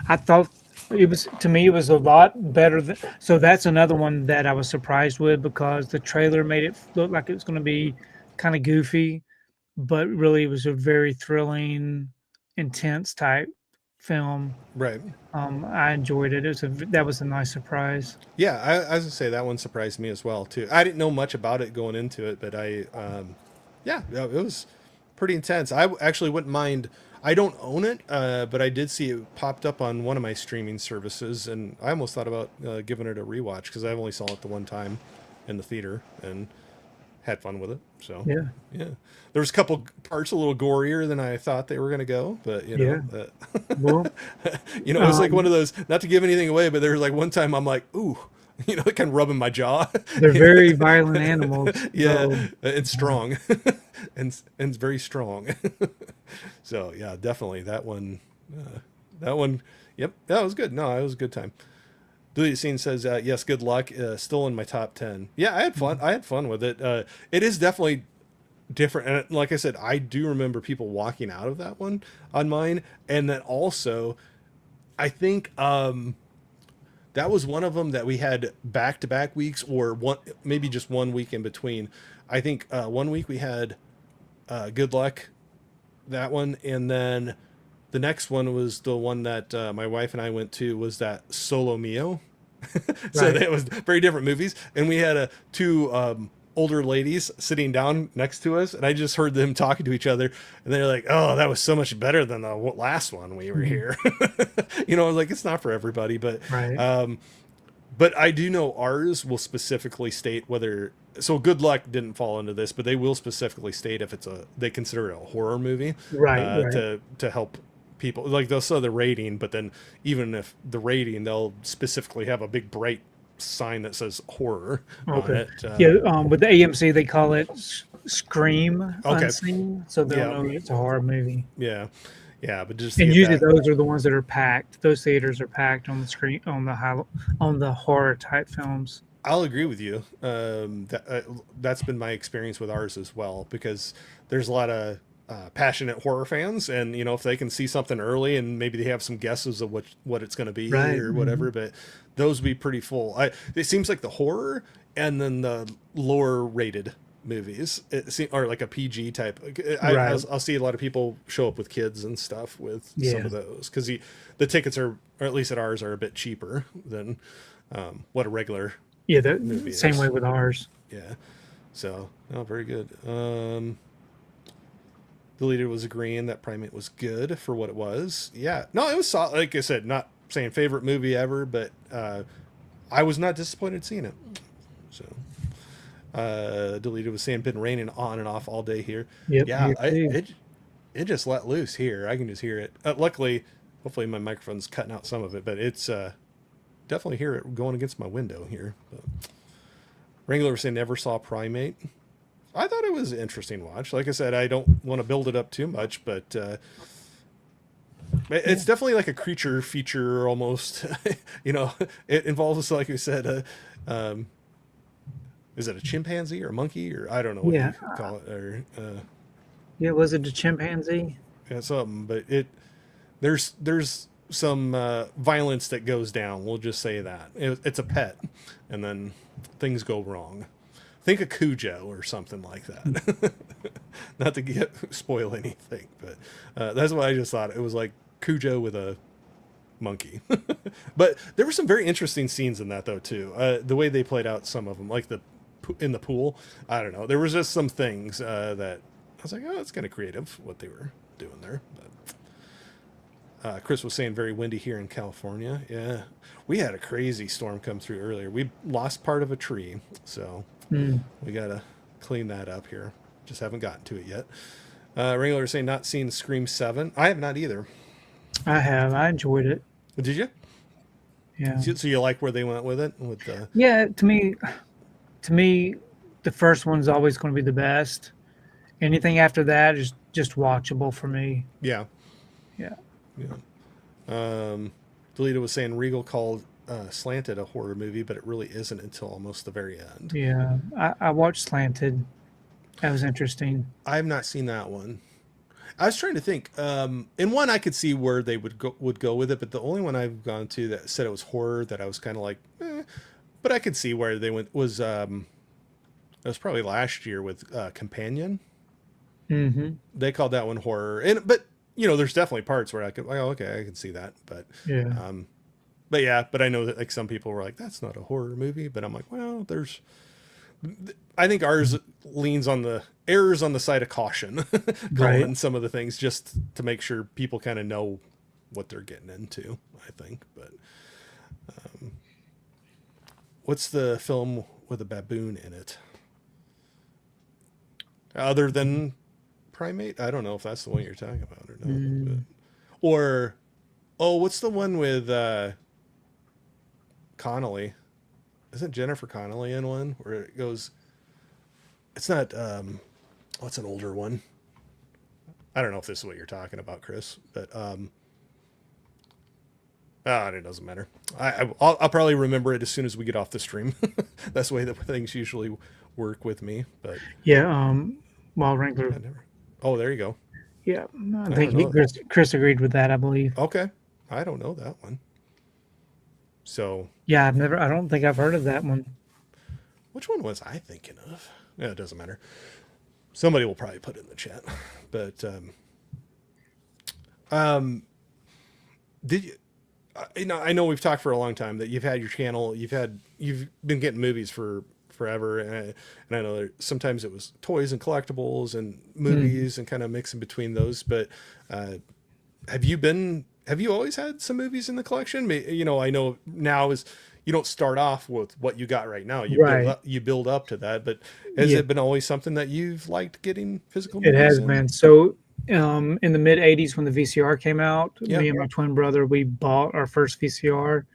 [SPEAKER 2] I thought it was, to me, it was a lot better than, so that's another one that I was surprised with because the trailer made it look like it was going to be kind of goofy, but really it was a very thrilling, intense type film.
[SPEAKER 1] Right.
[SPEAKER 2] I enjoyed it. That was a nice surprise.
[SPEAKER 1] Yeah, I was gonna say that one surprised me as well too. I didn't know much about it going into it, but yeah, it was pretty intense. Actually wouldn't mind. I don't own it, but I did see it popped up on one of my streaming services, and I almost thought about giving it a rewatch because I've only saw it the one time in the theater and had fun with it. So
[SPEAKER 2] Yeah.
[SPEAKER 1] yeah, there was a couple parts a little gorier than I thought they were gonna go, but
[SPEAKER 2] Yeah. Well,
[SPEAKER 1] you know, it was like one
[SPEAKER 2] um,
[SPEAKER 1] of those. Not to give anything away, but there was like one time I'm like, ooh, you know, kind of rubbing my jaw.
[SPEAKER 2] they're very violent animals.
[SPEAKER 1] Yeah,
[SPEAKER 2] So,
[SPEAKER 1] it's strong, and it's very strong. So yeah, definitely that one. That one. Yep, that was good. No, it was a good time. Deleted Scene says, yes, good luck. Still in my top 10. Yeah, I had fun. I had fun with it. It is definitely different. And like I said, I do remember people walking out of that one on mine. And then also, I think that was one of them that we had back to back weeks or one, maybe just 1 week in between. I think 1 week we had Good Luck, that one. And then the next one was the one that my wife and I went to was that Solo Mio. So
[SPEAKER 2] right.
[SPEAKER 1] that was very different movies. And we had two older ladies sitting down next to us, and I just heard them talking to each other, and they're like, "Oh, that was so much better than the last one we were
[SPEAKER 2] Mhm.
[SPEAKER 1] here." You know, like it's not for everybody,
[SPEAKER 2] Right.
[SPEAKER 1] but I do know ours will specifically state whether. So Good Luck didn't fall into this, but they will specifically state if it's they consider it a horror movie
[SPEAKER 2] Right. Right.
[SPEAKER 1] to help people. Like they'll show the rating, but then even if the rating, they'll specifically have a big bright sign that says horror on
[SPEAKER 2] Okay.
[SPEAKER 1] it.
[SPEAKER 2] Yeah. With the AMC, they call it Scream
[SPEAKER 1] Okay.
[SPEAKER 2] Unseen, so they'll
[SPEAKER 1] Yeah.
[SPEAKER 2] know it's a horror movie.
[SPEAKER 1] Yeah. Yeah. But just to
[SPEAKER 2] And
[SPEAKER 1] get
[SPEAKER 2] usually
[SPEAKER 1] that.
[SPEAKER 2] those are the ones that are packed. Those theaters are packed on the screen on the horror type films.
[SPEAKER 1] I'll agree with you. That's been my experience with ours as well, because there's a lot of passionate horror fans, and you know, if they can see something early and maybe they have some guesses of what it's going to be
[SPEAKER 2] Right.
[SPEAKER 1] or
[SPEAKER 2] Hmm.
[SPEAKER 1] whatever, but those would be pretty full. It seems like the horror and then the lower rated movies or like a PG type.
[SPEAKER 2] Right.
[SPEAKER 1] I'll see a lot of people show up with kids and stuff with some
[SPEAKER 2] Yeah.
[SPEAKER 1] of those because the tickets are, or at least at ours, are a bit cheaper than what a regular
[SPEAKER 2] Yeah. The
[SPEAKER 1] movie
[SPEAKER 2] same
[SPEAKER 1] is.
[SPEAKER 2] way with ours.
[SPEAKER 1] Yeah. So, oh, very good. The leader was agreeing that Primate was good for what it was. Yeah. No, it was solid. Like I said, not saying favorite movie ever, but I was not disappointed seeing it. So, Deleted was saying been raining on and off all day here.
[SPEAKER 2] Yep.
[SPEAKER 1] Yeah,
[SPEAKER 2] Here too.
[SPEAKER 1] it just let loose here. I can just hear it. Luckily, hopefully my microphone's cutting out some of it, but definitely hear it going against my window here. But Wrangler saying never saw Primate. I thought it was an interesting watch. Like I said, I don't want to build it up too much, but it's definitely like a creature feature almost. It involves, like you said, is it a chimpanzee or a monkey or I don't know what
[SPEAKER 2] Yeah,
[SPEAKER 1] you call it or
[SPEAKER 2] yeah. Was it a chimpanzee?
[SPEAKER 1] something, but there's some violence that goes down. We'll just say that it's a pet, and then things go wrong. Think of Cujo or something like that. Not to spoil anything, but that's what I just thought. It was like Cujo with a monkey. But there were some very interesting scenes in that though too. The way they played out some of them, like the in the pool. I don't know. There was just some things that I was like, oh, it's kind of creative what they were doing there. But Chris was saying very windy here in California. Yeah, we had a crazy storm come through earlier. We lost part of a tree, so we gotta clean that up here. Just haven't gotten to it yet. Wrangler saying not seen Scream 7. I have not either.
[SPEAKER 2] I have. I enjoyed it.
[SPEAKER 1] Did you?
[SPEAKER 2] Yeah.
[SPEAKER 1] So you like where they went with it? With the
[SPEAKER 2] Yeah. To me, the first one's always going to be the best. Anything after that is just watchable for me.
[SPEAKER 1] yeah,
[SPEAKER 2] Yeah.
[SPEAKER 1] yeah. Delita was saying Regal called Slanted a horror movie, but it really isn't until almost the very end.
[SPEAKER 2] Yeah. I watched Slanted. That was interesting.
[SPEAKER 1] I have not seen that one. I was trying to think. In one, I could see where they would go with it, but the only one I've gone to that said it was horror that I was kind of like, but I could see where they went was it was probably last year with Companion.
[SPEAKER 2] Mm-hmm.
[SPEAKER 1] They called that one horror, but there's definitely parts where I could, oh, okay, I can see that,
[SPEAKER 2] Yeah.
[SPEAKER 1] but yeah, but I know that like some people were like, that's not a horror movie, but I'm like, well, I think ours errs on the side of caution, calling
[SPEAKER 2] Right.
[SPEAKER 1] some of the things just to make sure people kind of know what they're getting into. I think, but what's the film with a baboon in it? Other than Primate, I don't know if that's the one you're talking about or not. But, or, oh, what's the one with Connolly? Isn't Jennifer Connelly in one where it goes? It's not. What's an older one? I don't know if this is what you're talking about, Chris, but it doesn't matter. I'll probably remember it as soon as we get off the stream. That's the way that things usually work with me. But
[SPEAKER 2] Yeah. Wild Wrangler.
[SPEAKER 1] I never. Oh, there you go.
[SPEAKER 2] Yeah. I
[SPEAKER 1] I
[SPEAKER 2] think
[SPEAKER 1] don't know.
[SPEAKER 2] Chris agreed with that, I believe.
[SPEAKER 1] Okay, I don't know that one. So,
[SPEAKER 2] Yeah. I don't think I've heard of that one.
[SPEAKER 1] which one was I thinking of? Yeah, it doesn't matter. Somebody will probably put it in the chat. But did you? I know we've talked for a long time that you've had your channel. You've been getting movies for forever, and I know that sometimes it was toys and collectibles and movies and kind of mixing between those. But have you always had some movies in the collection? I know now is you don't start off with what you got right now.
[SPEAKER 2] Right.
[SPEAKER 1] You build up to that. But has
[SPEAKER 2] Yeah.
[SPEAKER 1] it been always something that you've liked getting physical
[SPEAKER 2] It
[SPEAKER 1] movies
[SPEAKER 2] has
[SPEAKER 1] in?
[SPEAKER 2] been. So, in the mid 80s, when the VCR came out,
[SPEAKER 1] Yeah.
[SPEAKER 2] me and my twin brother, we bought our first VCR,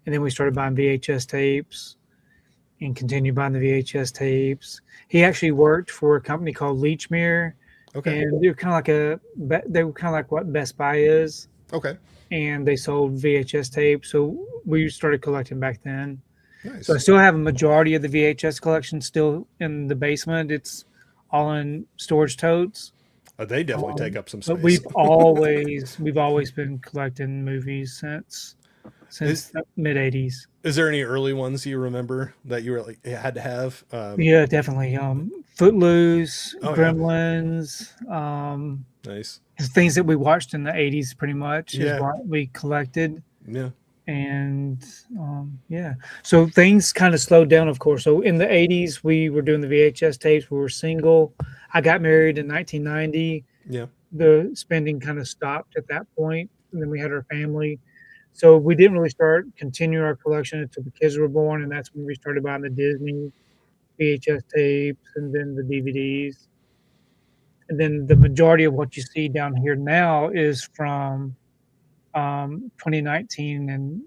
[SPEAKER 2] and then we started buying VHS tapes and continued buying the VHS tapes. He actually worked for a company called Leechmere,
[SPEAKER 1] Okay.
[SPEAKER 2] and they were kind of like what Best Buy is,
[SPEAKER 1] Okay.
[SPEAKER 2] and they sold VHS tapes. So we started collecting back then.
[SPEAKER 1] Nice.
[SPEAKER 2] So I still have a majority of the VHS collection still in the basement. It's all in storage totes.
[SPEAKER 1] They definitely take up some
[SPEAKER 2] But
[SPEAKER 1] space.
[SPEAKER 2] we've always been collecting movies since the mid '80s.
[SPEAKER 1] Is there any early ones you remember that you were like you had to have?
[SPEAKER 2] Yeah, definitely. Footloose,
[SPEAKER 1] Oh, yeah.
[SPEAKER 2] Gremlins,
[SPEAKER 1] Nice.
[SPEAKER 2] things that we watched in the '80s, pretty much
[SPEAKER 1] Yeah.
[SPEAKER 2] is what we collected.
[SPEAKER 1] Yeah.
[SPEAKER 2] And yeah, so things kind of slowed down, of course. So in the '80s, we were doing the VHS tapes. We were single. I got married in 1990.
[SPEAKER 1] Yeah.
[SPEAKER 2] The spending kind of stopped at that point, and then we had our family. So we didn't really continue our collection until the kids were born, and that's when we started buying the Disney VHS tapes and then the DVDs. And then the majority of what you see down here now is from 2019 and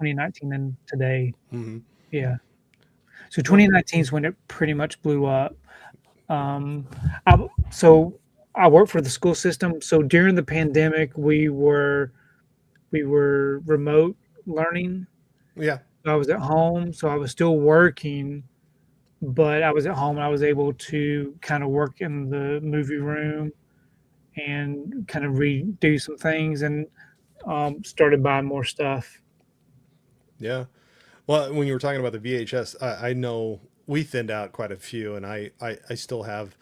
[SPEAKER 2] 2019 and today.
[SPEAKER 1] Hmm.
[SPEAKER 2] Yeah. So
[SPEAKER 1] Well,
[SPEAKER 2] 2019 is when it pretty much blew up. Um, so I work for the school system. So during the pandemic, we were remote learning.
[SPEAKER 1] yeah.
[SPEAKER 2] I was at home, so I was still working, but I was at home and I was able to kind of work in the movie room and kind of redo some things and started buying more stuff.
[SPEAKER 1] Yeah. Well, when you were talking about the VHS, I know we thinned out quite a few, and I still have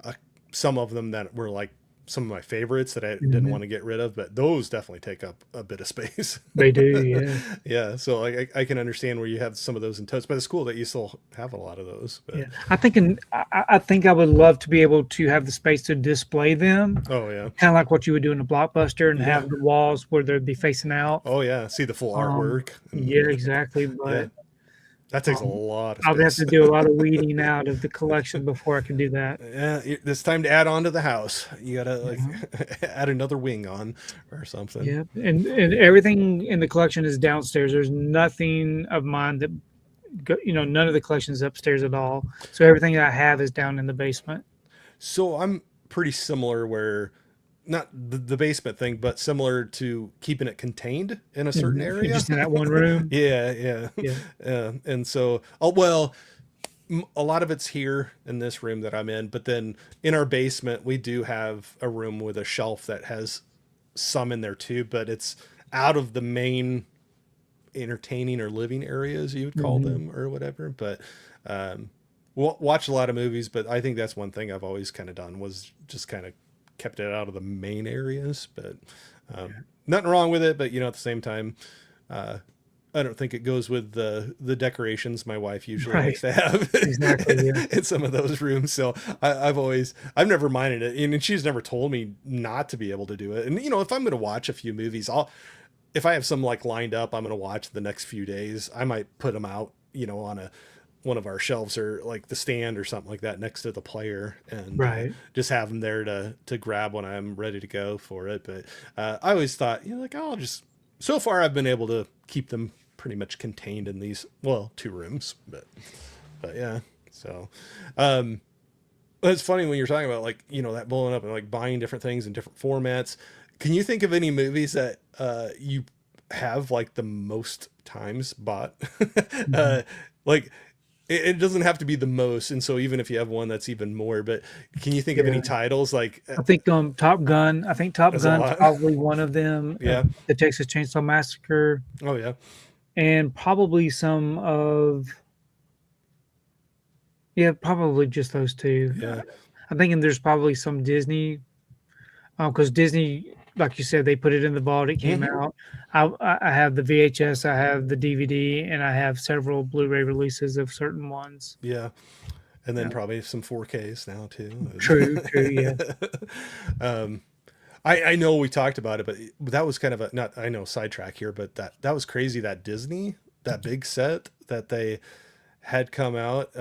[SPEAKER 1] uh, some of them that were like some of my favorites that I didn't
[SPEAKER 2] Mhm.
[SPEAKER 1] want to get rid of, but those definitely take up a bit of space.
[SPEAKER 2] They do, yeah.
[SPEAKER 1] Yeah, so like I can understand where you have some of those in totes, but it's cool that you still have a lot of those. But
[SPEAKER 2] Yeah, I think I would love to be able to have the space to display them,
[SPEAKER 1] oh yeah,
[SPEAKER 2] kind of like what you would do in a Blockbuster, and
[SPEAKER 1] yeah,
[SPEAKER 2] have the walls where they'd be facing out.
[SPEAKER 1] oh yeah, see the full
[SPEAKER 2] Um,
[SPEAKER 1] artwork, and
[SPEAKER 2] yeah, exactly.
[SPEAKER 1] yeah,
[SPEAKER 2] But
[SPEAKER 1] that takes a
[SPEAKER 2] um,
[SPEAKER 1] lot of
[SPEAKER 2] I would have
[SPEAKER 1] space.
[SPEAKER 2] to do a lot of weeding out of the collection before I could do that.
[SPEAKER 1] Yeah, it's time to add on to the house. You gotta like
[SPEAKER 2] Yeah,
[SPEAKER 1] add another wing on or something.
[SPEAKER 2] yeah, and everything in the collection is downstairs. There's nothing of mine that none of the collection is upstairs at all. So everything I have is down in the basement.
[SPEAKER 1] So I'm pretty similar where not the basement thing, but similar to keeping it contained in a certain
[SPEAKER 2] You're
[SPEAKER 1] area.
[SPEAKER 2] just in that one room.
[SPEAKER 1] Yeah, yeah.
[SPEAKER 2] Yeah.
[SPEAKER 1] And so, oh, well, a lot of it's here in this room that I'm in, but then in our basement, we do have a room with a shelf that has some in there too, but it's out of the main entertaining or living areas you would call
[SPEAKER 2] Mhm.
[SPEAKER 1] them or whatever. But um, watch a lot of movies, but I think that's one thing I've always kind of done was just kind of kept it out of the main areas. But nothing wrong with it. But at the same time, uh, I don't think it goes with the decorations my wife usually
[SPEAKER 2] Right.
[SPEAKER 1] likes to have
[SPEAKER 2] Exactly. Yeah.
[SPEAKER 1] in some of those rooms. So I've never minded it, and she's never told me not to be able to do it. And if I'm going to watch a few movies, if I have some like lined up, I'm going to watch the next few days. I might put them out, on one of our shelves or like the stand or something like that next to the player, and
[SPEAKER 2] Right.
[SPEAKER 1] just have them there to grab when I'm ready to go for it. But I always thought, like I'll just. So far, I've been able to keep them pretty much contained in these two rooms, but yeah. So it's funny when you're talking about like that blowing up and like buying different things in different formats. Can you think of any movies that you have like the most times bought?
[SPEAKER 2] Mhm.
[SPEAKER 1] Like it doesn't have to be the most, and so even if you have one that's even more, but can you think of any
[SPEAKER 2] Yeah.
[SPEAKER 1] titles like
[SPEAKER 2] I think Top Gun. I think Top
[SPEAKER 1] as a
[SPEAKER 2] Gun's
[SPEAKER 1] lot?
[SPEAKER 2] probably one of them.
[SPEAKER 1] Yeah.
[SPEAKER 2] The Texas Chainsaw Massacre,
[SPEAKER 1] Oh yeah.
[SPEAKER 2] and probably some of yeah, probably just those two.
[SPEAKER 1] Yeah.
[SPEAKER 2] I'm thinking there's probably some Disney, because Disney, like you said, they put it in the vault. It came
[SPEAKER 1] Hmm.
[SPEAKER 2] out. I have the VHS, I have the DVD, and I have several Blu-ray releases of certain ones.
[SPEAKER 1] Yeah. And then
[SPEAKER 2] Yeah.
[SPEAKER 1] probably some 4Ks now too.
[SPEAKER 2] True. True. Yeah.
[SPEAKER 1] um, I know we talked about it, but that was kind of a not I know sidetrack here, but that was crazy that Disney that big set that they had come out.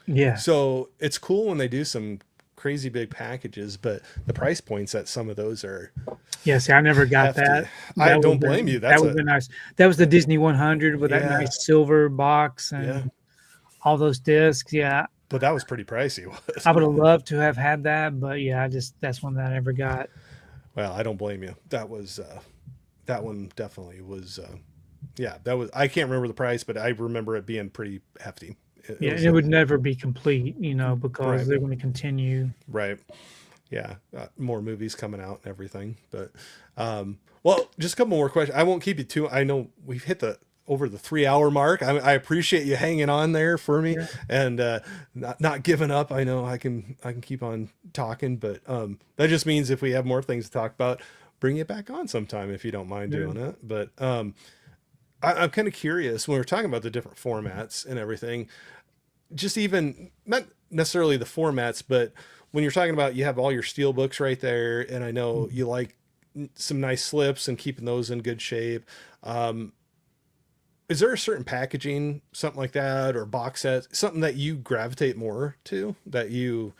[SPEAKER 2] Yeah.
[SPEAKER 1] So it's cool when they do some crazy big packages, but the price points at some of those are
[SPEAKER 2] Yeah, see, I never got
[SPEAKER 1] hefty.
[SPEAKER 2] that.
[SPEAKER 1] I
[SPEAKER 2] That
[SPEAKER 1] don't
[SPEAKER 2] would've
[SPEAKER 1] blame you.
[SPEAKER 2] been that
[SPEAKER 1] That's
[SPEAKER 2] would've
[SPEAKER 1] a
[SPEAKER 2] been nice. That was the Disney 100 with that
[SPEAKER 1] yeah,
[SPEAKER 2] nice silver box
[SPEAKER 1] yeah.
[SPEAKER 2] and all those discs. Yeah,
[SPEAKER 1] But that was pretty pricey.
[SPEAKER 2] I would have loved to have had that, but yeah, that's one that I never got.
[SPEAKER 1] Well, I don't blame you. That one definitely was yeah, that was I can't remember the price, but I remember it being pretty hefty. It
[SPEAKER 2] Yeah, and
[SPEAKER 1] was
[SPEAKER 2] it would never be complete, because
[SPEAKER 1] right,
[SPEAKER 2] they're going to continue.
[SPEAKER 1] right. Yeah, more movies coming out and everything. But well, just a couple more questions. I won't keep you too. I know we've hit the over the 3 hour mark. I appreciate you hanging on there for me
[SPEAKER 2] Yeah,
[SPEAKER 1] and not giving up. I know I can keep on talking, but that just means if we have more things to talk about, bring it back on sometime if you don't mind
[SPEAKER 2] yeah.
[SPEAKER 1] doing it. But I'm kind of curious when we're talking about the different formats and everything. Just even not necessarily the formats, but when you're talking about you have all your steel books right there, and I know
[SPEAKER 2] Mhm.
[SPEAKER 1] you like some nice slips and keeping those in good shape. Um, is there a certain packaging, something like that, or box set, something that you gravitate more to that you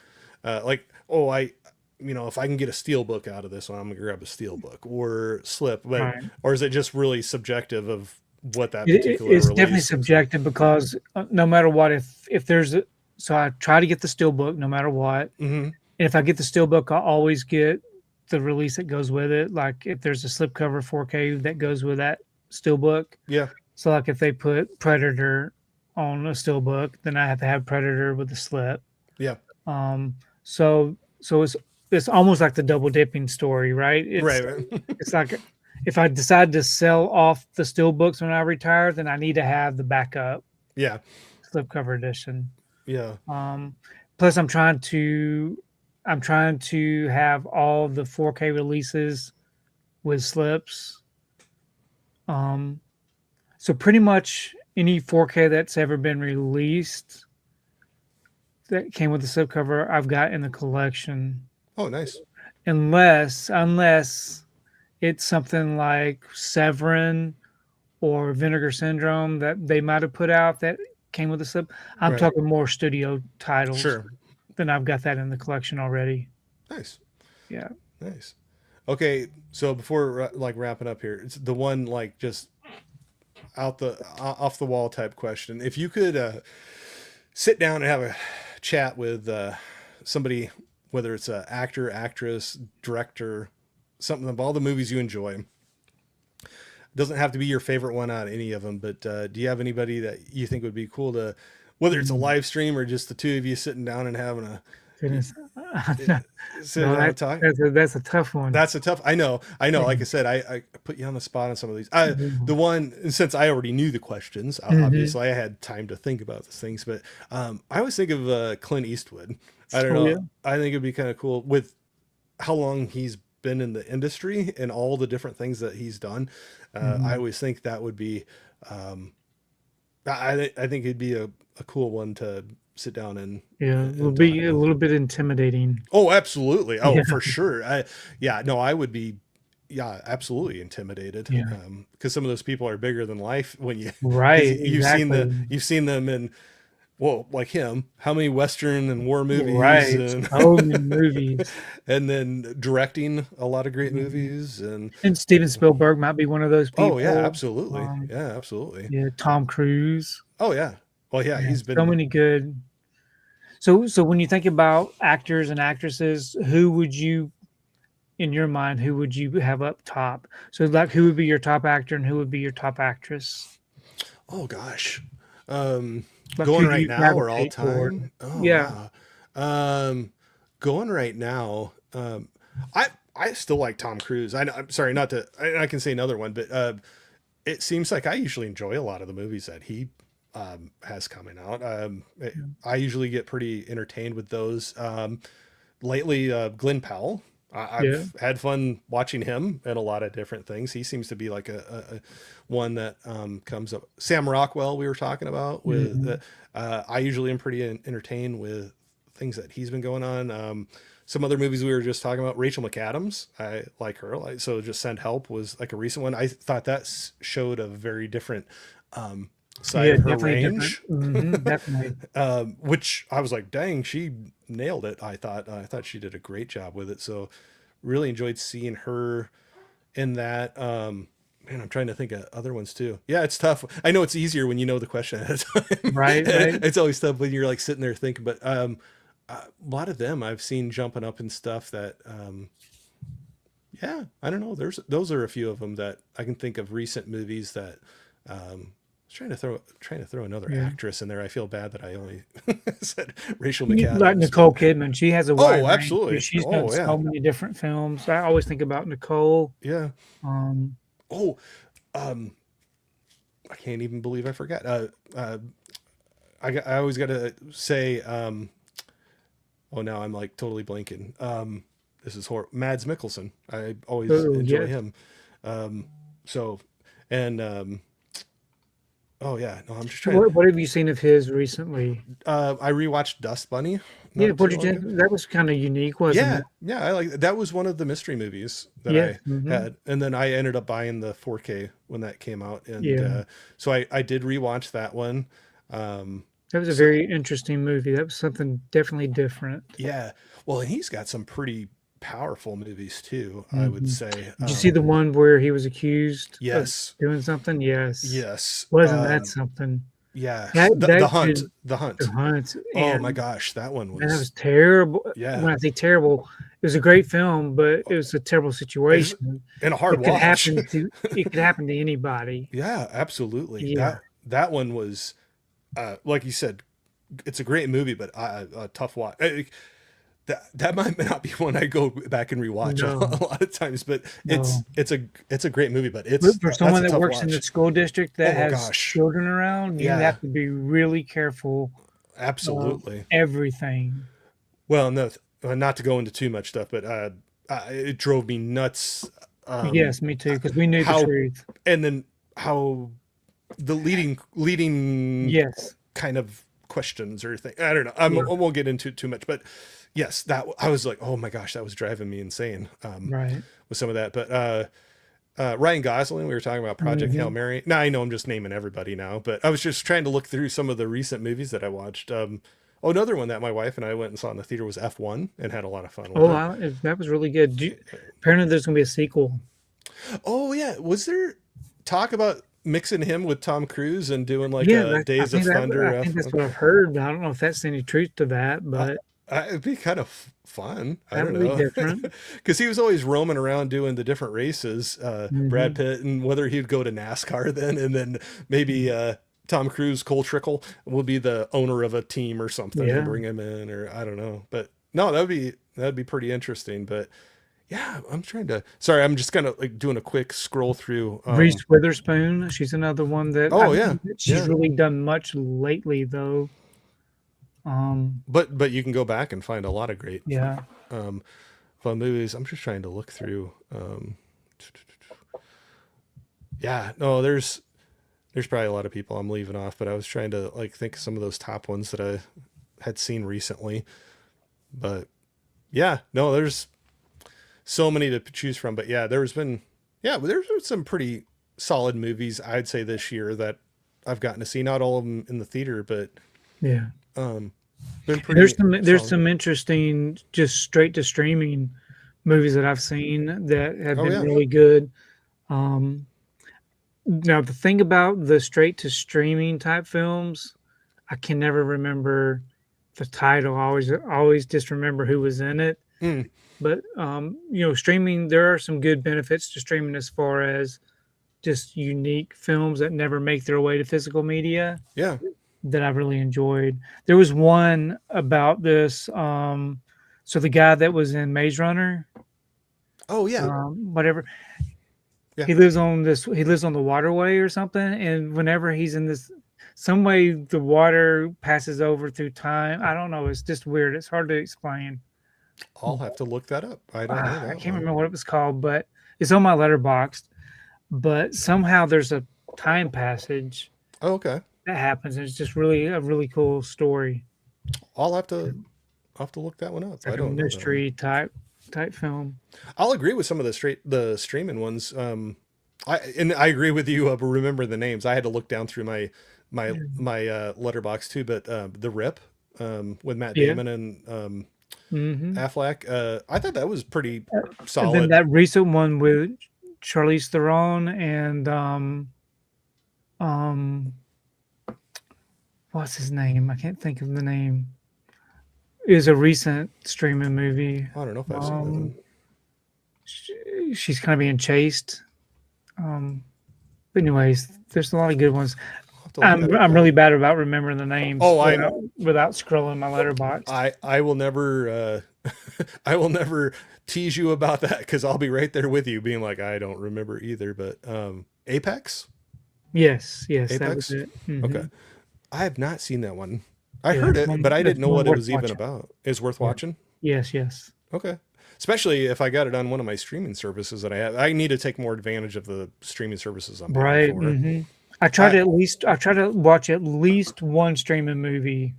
[SPEAKER 1] like? Oh, if I can get a steel book out of this one, I'm gonna grab a steel book or slip. But
[SPEAKER 2] Right.
[SPEAKER 1] or is it just really subjective of what that particular
[SPEAKER 2] It's definitely
[SPEAKER 1] release is.
[SPEAKER 2] subjective because no matter what, if there's a, so I try to get the steelbook no matter what.
[SPEAKER 1] Hmm.
[SPEAKER 2] And if I get the steelbook, I always get the release that goes with it. Like if there's a slipcover 4K that goes with that steelbook.
[SPEAKER 1] Yeah.
[SPEAKER 2] So like if they put Predator on a steelbook, then I have to have Predator with the slip.
[SPEAKER 1] Yeah.
[SPEAKER 2] Um, so it's almost like the double dipping story, right?
[SPEAKER 1] Right. Right.
[SPEAKER 2] It's like if I decide to sell off the steelbooks when I retire, then I need to have the backup
[SPEAKER 1] Yeah.
[SPEAKER 2] slipcover edition.
[SPEAKER 1] Yeah.
[SPEAKER 2] Um, plus, I'm trying to have all the 4K releases with slips. So pretty much any 4K that's ever been released that came with the slipcover, I've got in the collection.
[SPEAKER 1] Oh, nice.
[SPEAKER 2] Unless it's something like Severin or Vinegar Syndrome that they might have put out that came with the slip. I'm
[SPEAKER 1] Right.
[SPEAKER 2] talking more studio titles.
[SPEAKER 1] Sure.
[SPEAKER 2] Then I've got that in the collection already.
[SPEAKER 1] Nice.
[SPEAKER 2] Yeah.
[SPEAKER 1] Nice. Okay, so before like wrapping up here, it's the one like just off the wall type question. If you could sit down and have a chat with somebody, whether it's an actor, actress, director, something of all the movies you enjoy. Doesn't have to be your favorite one out of any of them, but do you have anybody that you think would be cool to, whether it's a live stream or just the two of you sitting down and having a
[SPEAKER 2] Goodness.
[SPEAKER 1] sitting
[SPEAKER 2] No,
[SPEAKER 1] down and talk?
[SPEAKER 2] that's a tough one.
[SPEAKER 1] That's a tough. I know. Like I said, I put you on the spot on some of these. The one, and since I already knew the questions, obviously I had time to think about these things. But I always think of Clint Eastwood. I don't know.
[SPEAKER 2] Yeah.
[SPEAKER 1] I think it'd be kind of cool with how long he's been in the industry and all the different things that he's done. I always think that would be. I think it'd be a cool one to sit down and
[SPEAKER 2] It will be a little bit intimidating.
[SPEAKER 1] Oh, absolutely. Oh,
[SPEAKER 2] Yeah.
[SPEAKER 1] for sure. I would be, absolutely intimidated.
[SPEAKER 2] Yeah.
[SPEAKER 1] Because some of those people are bigger than life when you,
[SPEAKER 2] Right.
[SPEAKER 1] you've seen them in, well, like him, how many Western and war movies,
[SPEAKER 2] Right.
[SPEAKER 1] and,
[SPEAKER 2] So many movies.
[SPEAKER 1] and then directing a lot of great movies. And
[SPEAKER 2] Steven Spielberg might be one of those people.
[SPEAKER 1] oh yeah, absolutely.
[SPEAKER 2] Yeah,
[SPEAKER 1] Absolutely.
[SPEAKER 2] Tom Cruise.
[SPEAKER 1] Oh yeah. Well, yeah, he's been
[SPEAKER 2] so many good. So when you think about actors and actresses, who would you, in your mind, who would you have up top? So like, who would be your top actor and who would be your top actress?
[SPEAKER 1] Oh gosh.
[SPEAKER 2] Like,
[SPEAKER 1] Going
[SPEAKER 2] who do
[SPEAKER 1] right
[SPEAKER 2] you
[SPEAKER 1] now or all
[SPEAKER 2] gravitate toward?
[SPEAKER 1] time? Oh
[SPEAKER 2] Yeah.
[SPEAKER 1] wow. Going right now. I still like Tom Cruise. I'm sorry, not to. I can say another one, but it seems like I usually enjoy a lot of the movies that he has coming out. I usually get pretty entertained with those. Lately, Glenn Powell. I've had fun watching him in a lot of different things. He seems to be like a one that comes up. Sam Rockwell, we were talking about with. I usually am pretty entertained with things that he's been going on. Some other movies we were just talking about. Rachel McAdams, I like her. So just Send Help was like a recent one. I thought that showed a very different side of her range.
[SPEAKER 2] Definitely.
[SPEAKER 1] Which I was like, dang, she nailed it. I thought she did a great job with it. So really enjoyed seeing her in that. Man, I'm trying to think of other ones too. Yeah, it's tough. I know it's easier when you know the question ahead of time.
[SPEAKER 2] Right.
[SPEAKER 1] It's always tough when you're like sitting there thinking, but a lot of them I've seen jumping up and stuff that I don't know. Those are a few of them that I can think of recent movies that I was trying to throw another actress in there. I feel bad that I only said Rachel McAdams.
[SPEAKER 2] Like Nicole Kidman, she has a wide range.
[SPEAKER 1] Absolutely.
[SPEAKER 2] She's done so many different films. I always think about Nicole.
[SPEAKER 1] Yeah.
[SPEAKER 2] Um,
[SPEAKER 1] I can't even believe I forgot. I always got to say. Now I'm like totally blanking. This is horrible. Mads Mikkelsen. I always enjoy him. I'm just trying.
[SPEAKER 2] What have you seen of his recently?
[SPEAKER 1] I rewatched Dust Bunny.
[SPEAKER 2] Yeah, what did you think? That was kind of unique, wasn't it?
[SPEAKER 1] Yeah, I like that. Was one of the mystery movies that I had, and then I ended up buying the 4K when that came out, and so I did rewatch that one.
[SPEAKER 2] That was a very interesting movie. That was something definitely different.
[SPEAKER 1] Yeah, well, and he's got some pretty powerful movies too, I would
[SPEAKER 2] Mhm.
[SPEAKER 1] say.
[SPEAKER 2] Did you see the one where he was accused of
[SPEAKER 1] Yes,
[SPEAKER 2] doing something? Yes.
[SPEAKER 1] yes,
[SPEAKER 2] Wasn't that something?
[SPEAKER 1] yes.
[SPEAKER 2] That
[SPEAKER 1] The
[SPEAKER 2] that
[SPEAKER 1] Hunt,
[SPEAKER 2] should
[SPEAKER 1] the
[SPEAKER 2] The
[SPEAKER 1] Hunt.
[SPEAKER 2] Hunt,
[SPEAKER 1] Oh my
[SPEAKER 2] and
[SPEAKER 1] gosh, that one
[SPEAKER 2] man, that was
[SPEAKER 1] was
[SPEAKER 2] terrible.
[SPEAKER 1] yeah.
[SPEAKER 2] When I say terrible, it was a great film, but it was a terrible
[SPEAKER 1] It's
[SPEAKER 2] situation.
[SPEAKER 1] and a hard
[SPEAKER 2] It could
[SPEAKER 1] watch.
[SPEAKER 2] happen to it could happen to anybody.
[SPEAKER 1] Yeah, absolutely.
[SPEAKER 2] Yeah.
[SPEAKER 1] That one was like you said, it's a great movie, but a tough watch. That might not be one I go back and rewatch
[SPEAKER 2] No,
[SPEAKER 1] a lot of times, but
[SPEAKER 2] no.
[SPEAKER 1] it's a great movie, but
[SPEAKER 2] For
[SPEAKER 1] that's
[SPEAKER 2] someone
[SPEAKER 1] a
[SPEAKER 2] that
[SPEAKER 1] tough
[SPEAKER 2] works in the
[SPEAKER 1] watch.
[SPEAKER 2] school district that
[SPEAKER 1] Oh
[SPEAKER 2] has
[SPEAKER 1] gosh,
[SPEAKER 2] children around, you
[SPEAKER 1] yeah,
[SPEAKER 2] have to be really careful of
[SPEAKER 1] absolutely.
[SPEAKER 2] everything.
[SPEAKER 1] Well, no, not to go into too much stuff, but it drove me nuts.
[SPEAKER 2] Yes, me too, because we knew the
[SPEAKER 1] How
[SPEAKER 2] truth.
[SPEAKER 1] and then how the leading
[SPEAKER 2] Yes.
[SPEAKER 1] kind of questions or thing. I don't know.
[SPEAKER 2] Yeah.
[SPEAKER 1] I won't get into too much, but yes, that I was like, oh my gosh, that was driving me insane.
[SPEAKER 2] Right.
[SPEAKER 1] With some of that, but Ryan Gosling, we were talking about Project Hail
[SPEAKER 2] Mhm.
[SPEAKER 1] Mary. Now I know I'm just naming everybody now, but I was just trying to look through some of the recent movies that I watched. Oh, another one that my wife and I went and saw in the theater was F1 and had a lot of fun with
[SPEAKER 2] Oh,
[SPEAKER 1] it.
[SPEAKER 2] that was really good. Apparently, there's gonna be a sequel.
[SPEAKER 1] Oh yeah, was there talk about mixing him with Tom Cruise and doing like
[SPEAKER 2] Yeah,
[SPEAKER 1] a Days of
[SPEAKER 2] I
[SPEAKER 1] Thunder
[SPEAKER 2] think that's
[SPEAKER 1] F1?
[SPEAKER 2] what I've heard, but I don't know if that's any truth to that,
[SPEAKER 1] Uh,
[SPEAKER 2] but
[SPEAKER 1] it'd be kind of fun. I
[SPEAKER 2] that
[SPEAKER 1] don't
[SPEAKER 2] would be
[SPEAKER 1] know,
[SPEAKER 2] different.
[SPEAKER 1] because he was always roaming around doing the different races. Brad
[SPEAKER 2] Mhm.
[SPEAKER 1] Pitt, and whether he'd go to NASCAR then, and then maybe Tom Cruise, Cole Trickle, will be the owner of a team or something and
[SPEAKER 2] Yeah.
[SPEAKER 1] bring him in, or I don't know. But no, that'd be pretty interesting. But yeah, I'm trying to. Sorry, I'm just kind of like doing a quick scroll through.
[SPEAKER 2] Reese Witherspoon, she's another one that I
[SPEAKER 1] Oh
[SPEAKER 2] don't
[SPEAKER 1] yeah,
[SPEAKER 2] think that she's
[SPEAKER 1] yeah.
[SPEAKER 2] really done much lately, though.
[SPEAKER 1] But you can go back and find a lot of great
[SPEAKER 2] Yeah.
[SPEAKER 1] um, fun movies. I'm just trying to look through. Yeah, no, there's probably a lot of people I'm leaving off, but I was trying to like think of some of those top ones that I had seen recently. But yeah, no, there's so many to choose from. But yeah, there's been some pretty solid movies I'd say this year that I've gotten to see. Not all of them in the theater, but
[SPEAKER 2] Yeah.
[SPEAKER 1] um, been
[SPEAKER 2] There's
[SPEAKER 1] pretty
[SPEAKER 2] there's
[SPEAKER 1] solid.
[SPEAKER 2] some interesting just straight to streaming movies that I've seen that have
[SPEAKER 1] Oh
[SPEAKER 2] been
[SPEAKER 1] yeah,
[SPEAKER 2] really good. Um, Now the thing about the straight to streaming type films, I can never remember the title. I always just remember who was in it.
[SPEAKER 1] mm,
[SPEAKER 2] But streaming, there are some good benefits to streaming as far as just unique films that never make their way to physical media
[SPEAKER 1] yeah.
[SPEAKER 2] that I've really enjoyed. There was one about this. So the guy that was in Maze Runner,
[SPEAKER 1] Oh yeah,
[SPEAKER 2] whatever,
[SPEAKER 1] yeah.
[SPEAKER 2] he lives on the waterway or something, and whenever he's in this some way the water passes over through time. I don't know. It's just weird. It's hard to explain.
[SPEAKER 1] I'll have to look that up. I don't know
[SPEAKER 2] I
[SPEAKER 1] that
[SPEAKER 2] can't
[SPEAKER 1] one.
[SPEAKER 2] remember what it was called, but it's on my letterboxd. But somehow there's a time passage
[SPEAKER 1] Oh, okay.
[SPEAKER 2] that happens. And it's just really a really cool story.
[SPEAKER 1] I'll have to look that one up.
[SPEAKER 2] It's
[SPEAKER 1] I
[SPEAKER 2] like a
[SPEAKER 1] don't know that one.
[SPEAKER 2] mystery type film.
[SPEAKER 1] I'll agree with some of the streaming ones. I agree with you. Remember the names. I had to look down through my letterbox too. But the Rip with Matt
[SPEAKER 2] Yeah.
[SPEAKER 1] Damon and
[SPEAKER 2] Hmm.
[SPEAKER 1] Affleck. I thought that was pretty
[SPEAKER 2] And then
[SPEAKER 1] solid.
[SPEAKER 2] that recent one with Charlize Theron and um what's his name? I can't think of the name. Is a recent streaming movie.
[SPEAKER 1] I don't know if I've seen that one.
[SPEAKER 2] She's kind of being chased. But anyways, there's a lot of good ones.
[SPEAKER 1] I'll have to look that up
[SPEAKER 2] I'm
[SPEAKER 1] then.
[SPEAKER 2] really bad about remembering the names
[SPEAKER 1] Oh,
[SPEAKER 2] without scrolling my letterbox.
[SPEAKER 1] I will never I will never tease you about that because I'll be right there with you, being like I don't remember either. But Apex.
[SPEAKER 2] Yes, that was
[SPEAKER 1] Apex.
[SPEAKER 2] it.
[SPEAKER 1] Okay. I have not seen that one. I
[SPEAKER 2] Yeah,
[SPEAKER 1] heard
[SPEAKER 2] that's
[SPEAKER 1] it, but I
[SPEAKER 2] that's
[SPEAKER 1] didn't know
[SPEAKER 2] one
[SPEAKER 1] what it
[SPEAKER 2] worth
[SPEAKER 1] was even
[SPEAKER 2] watching.
[SPEAKER 1] about. It's worth
[SPEAKER 2] Yeah.
[SPEAKER 1] watching.
[SPEAKER 2] Yes.
[SPEAKER 1] Okay. Especially if I got it on one of my streaming services that I have. I need to take more advantage of the streaming services I'm paying
[SPEAKER 2] Right.
[SPEAKER 1] for.
[SPEAKER 2] I
[SPEAKER 1] I
[SPEAKER 2] try to watch at least one streaming movie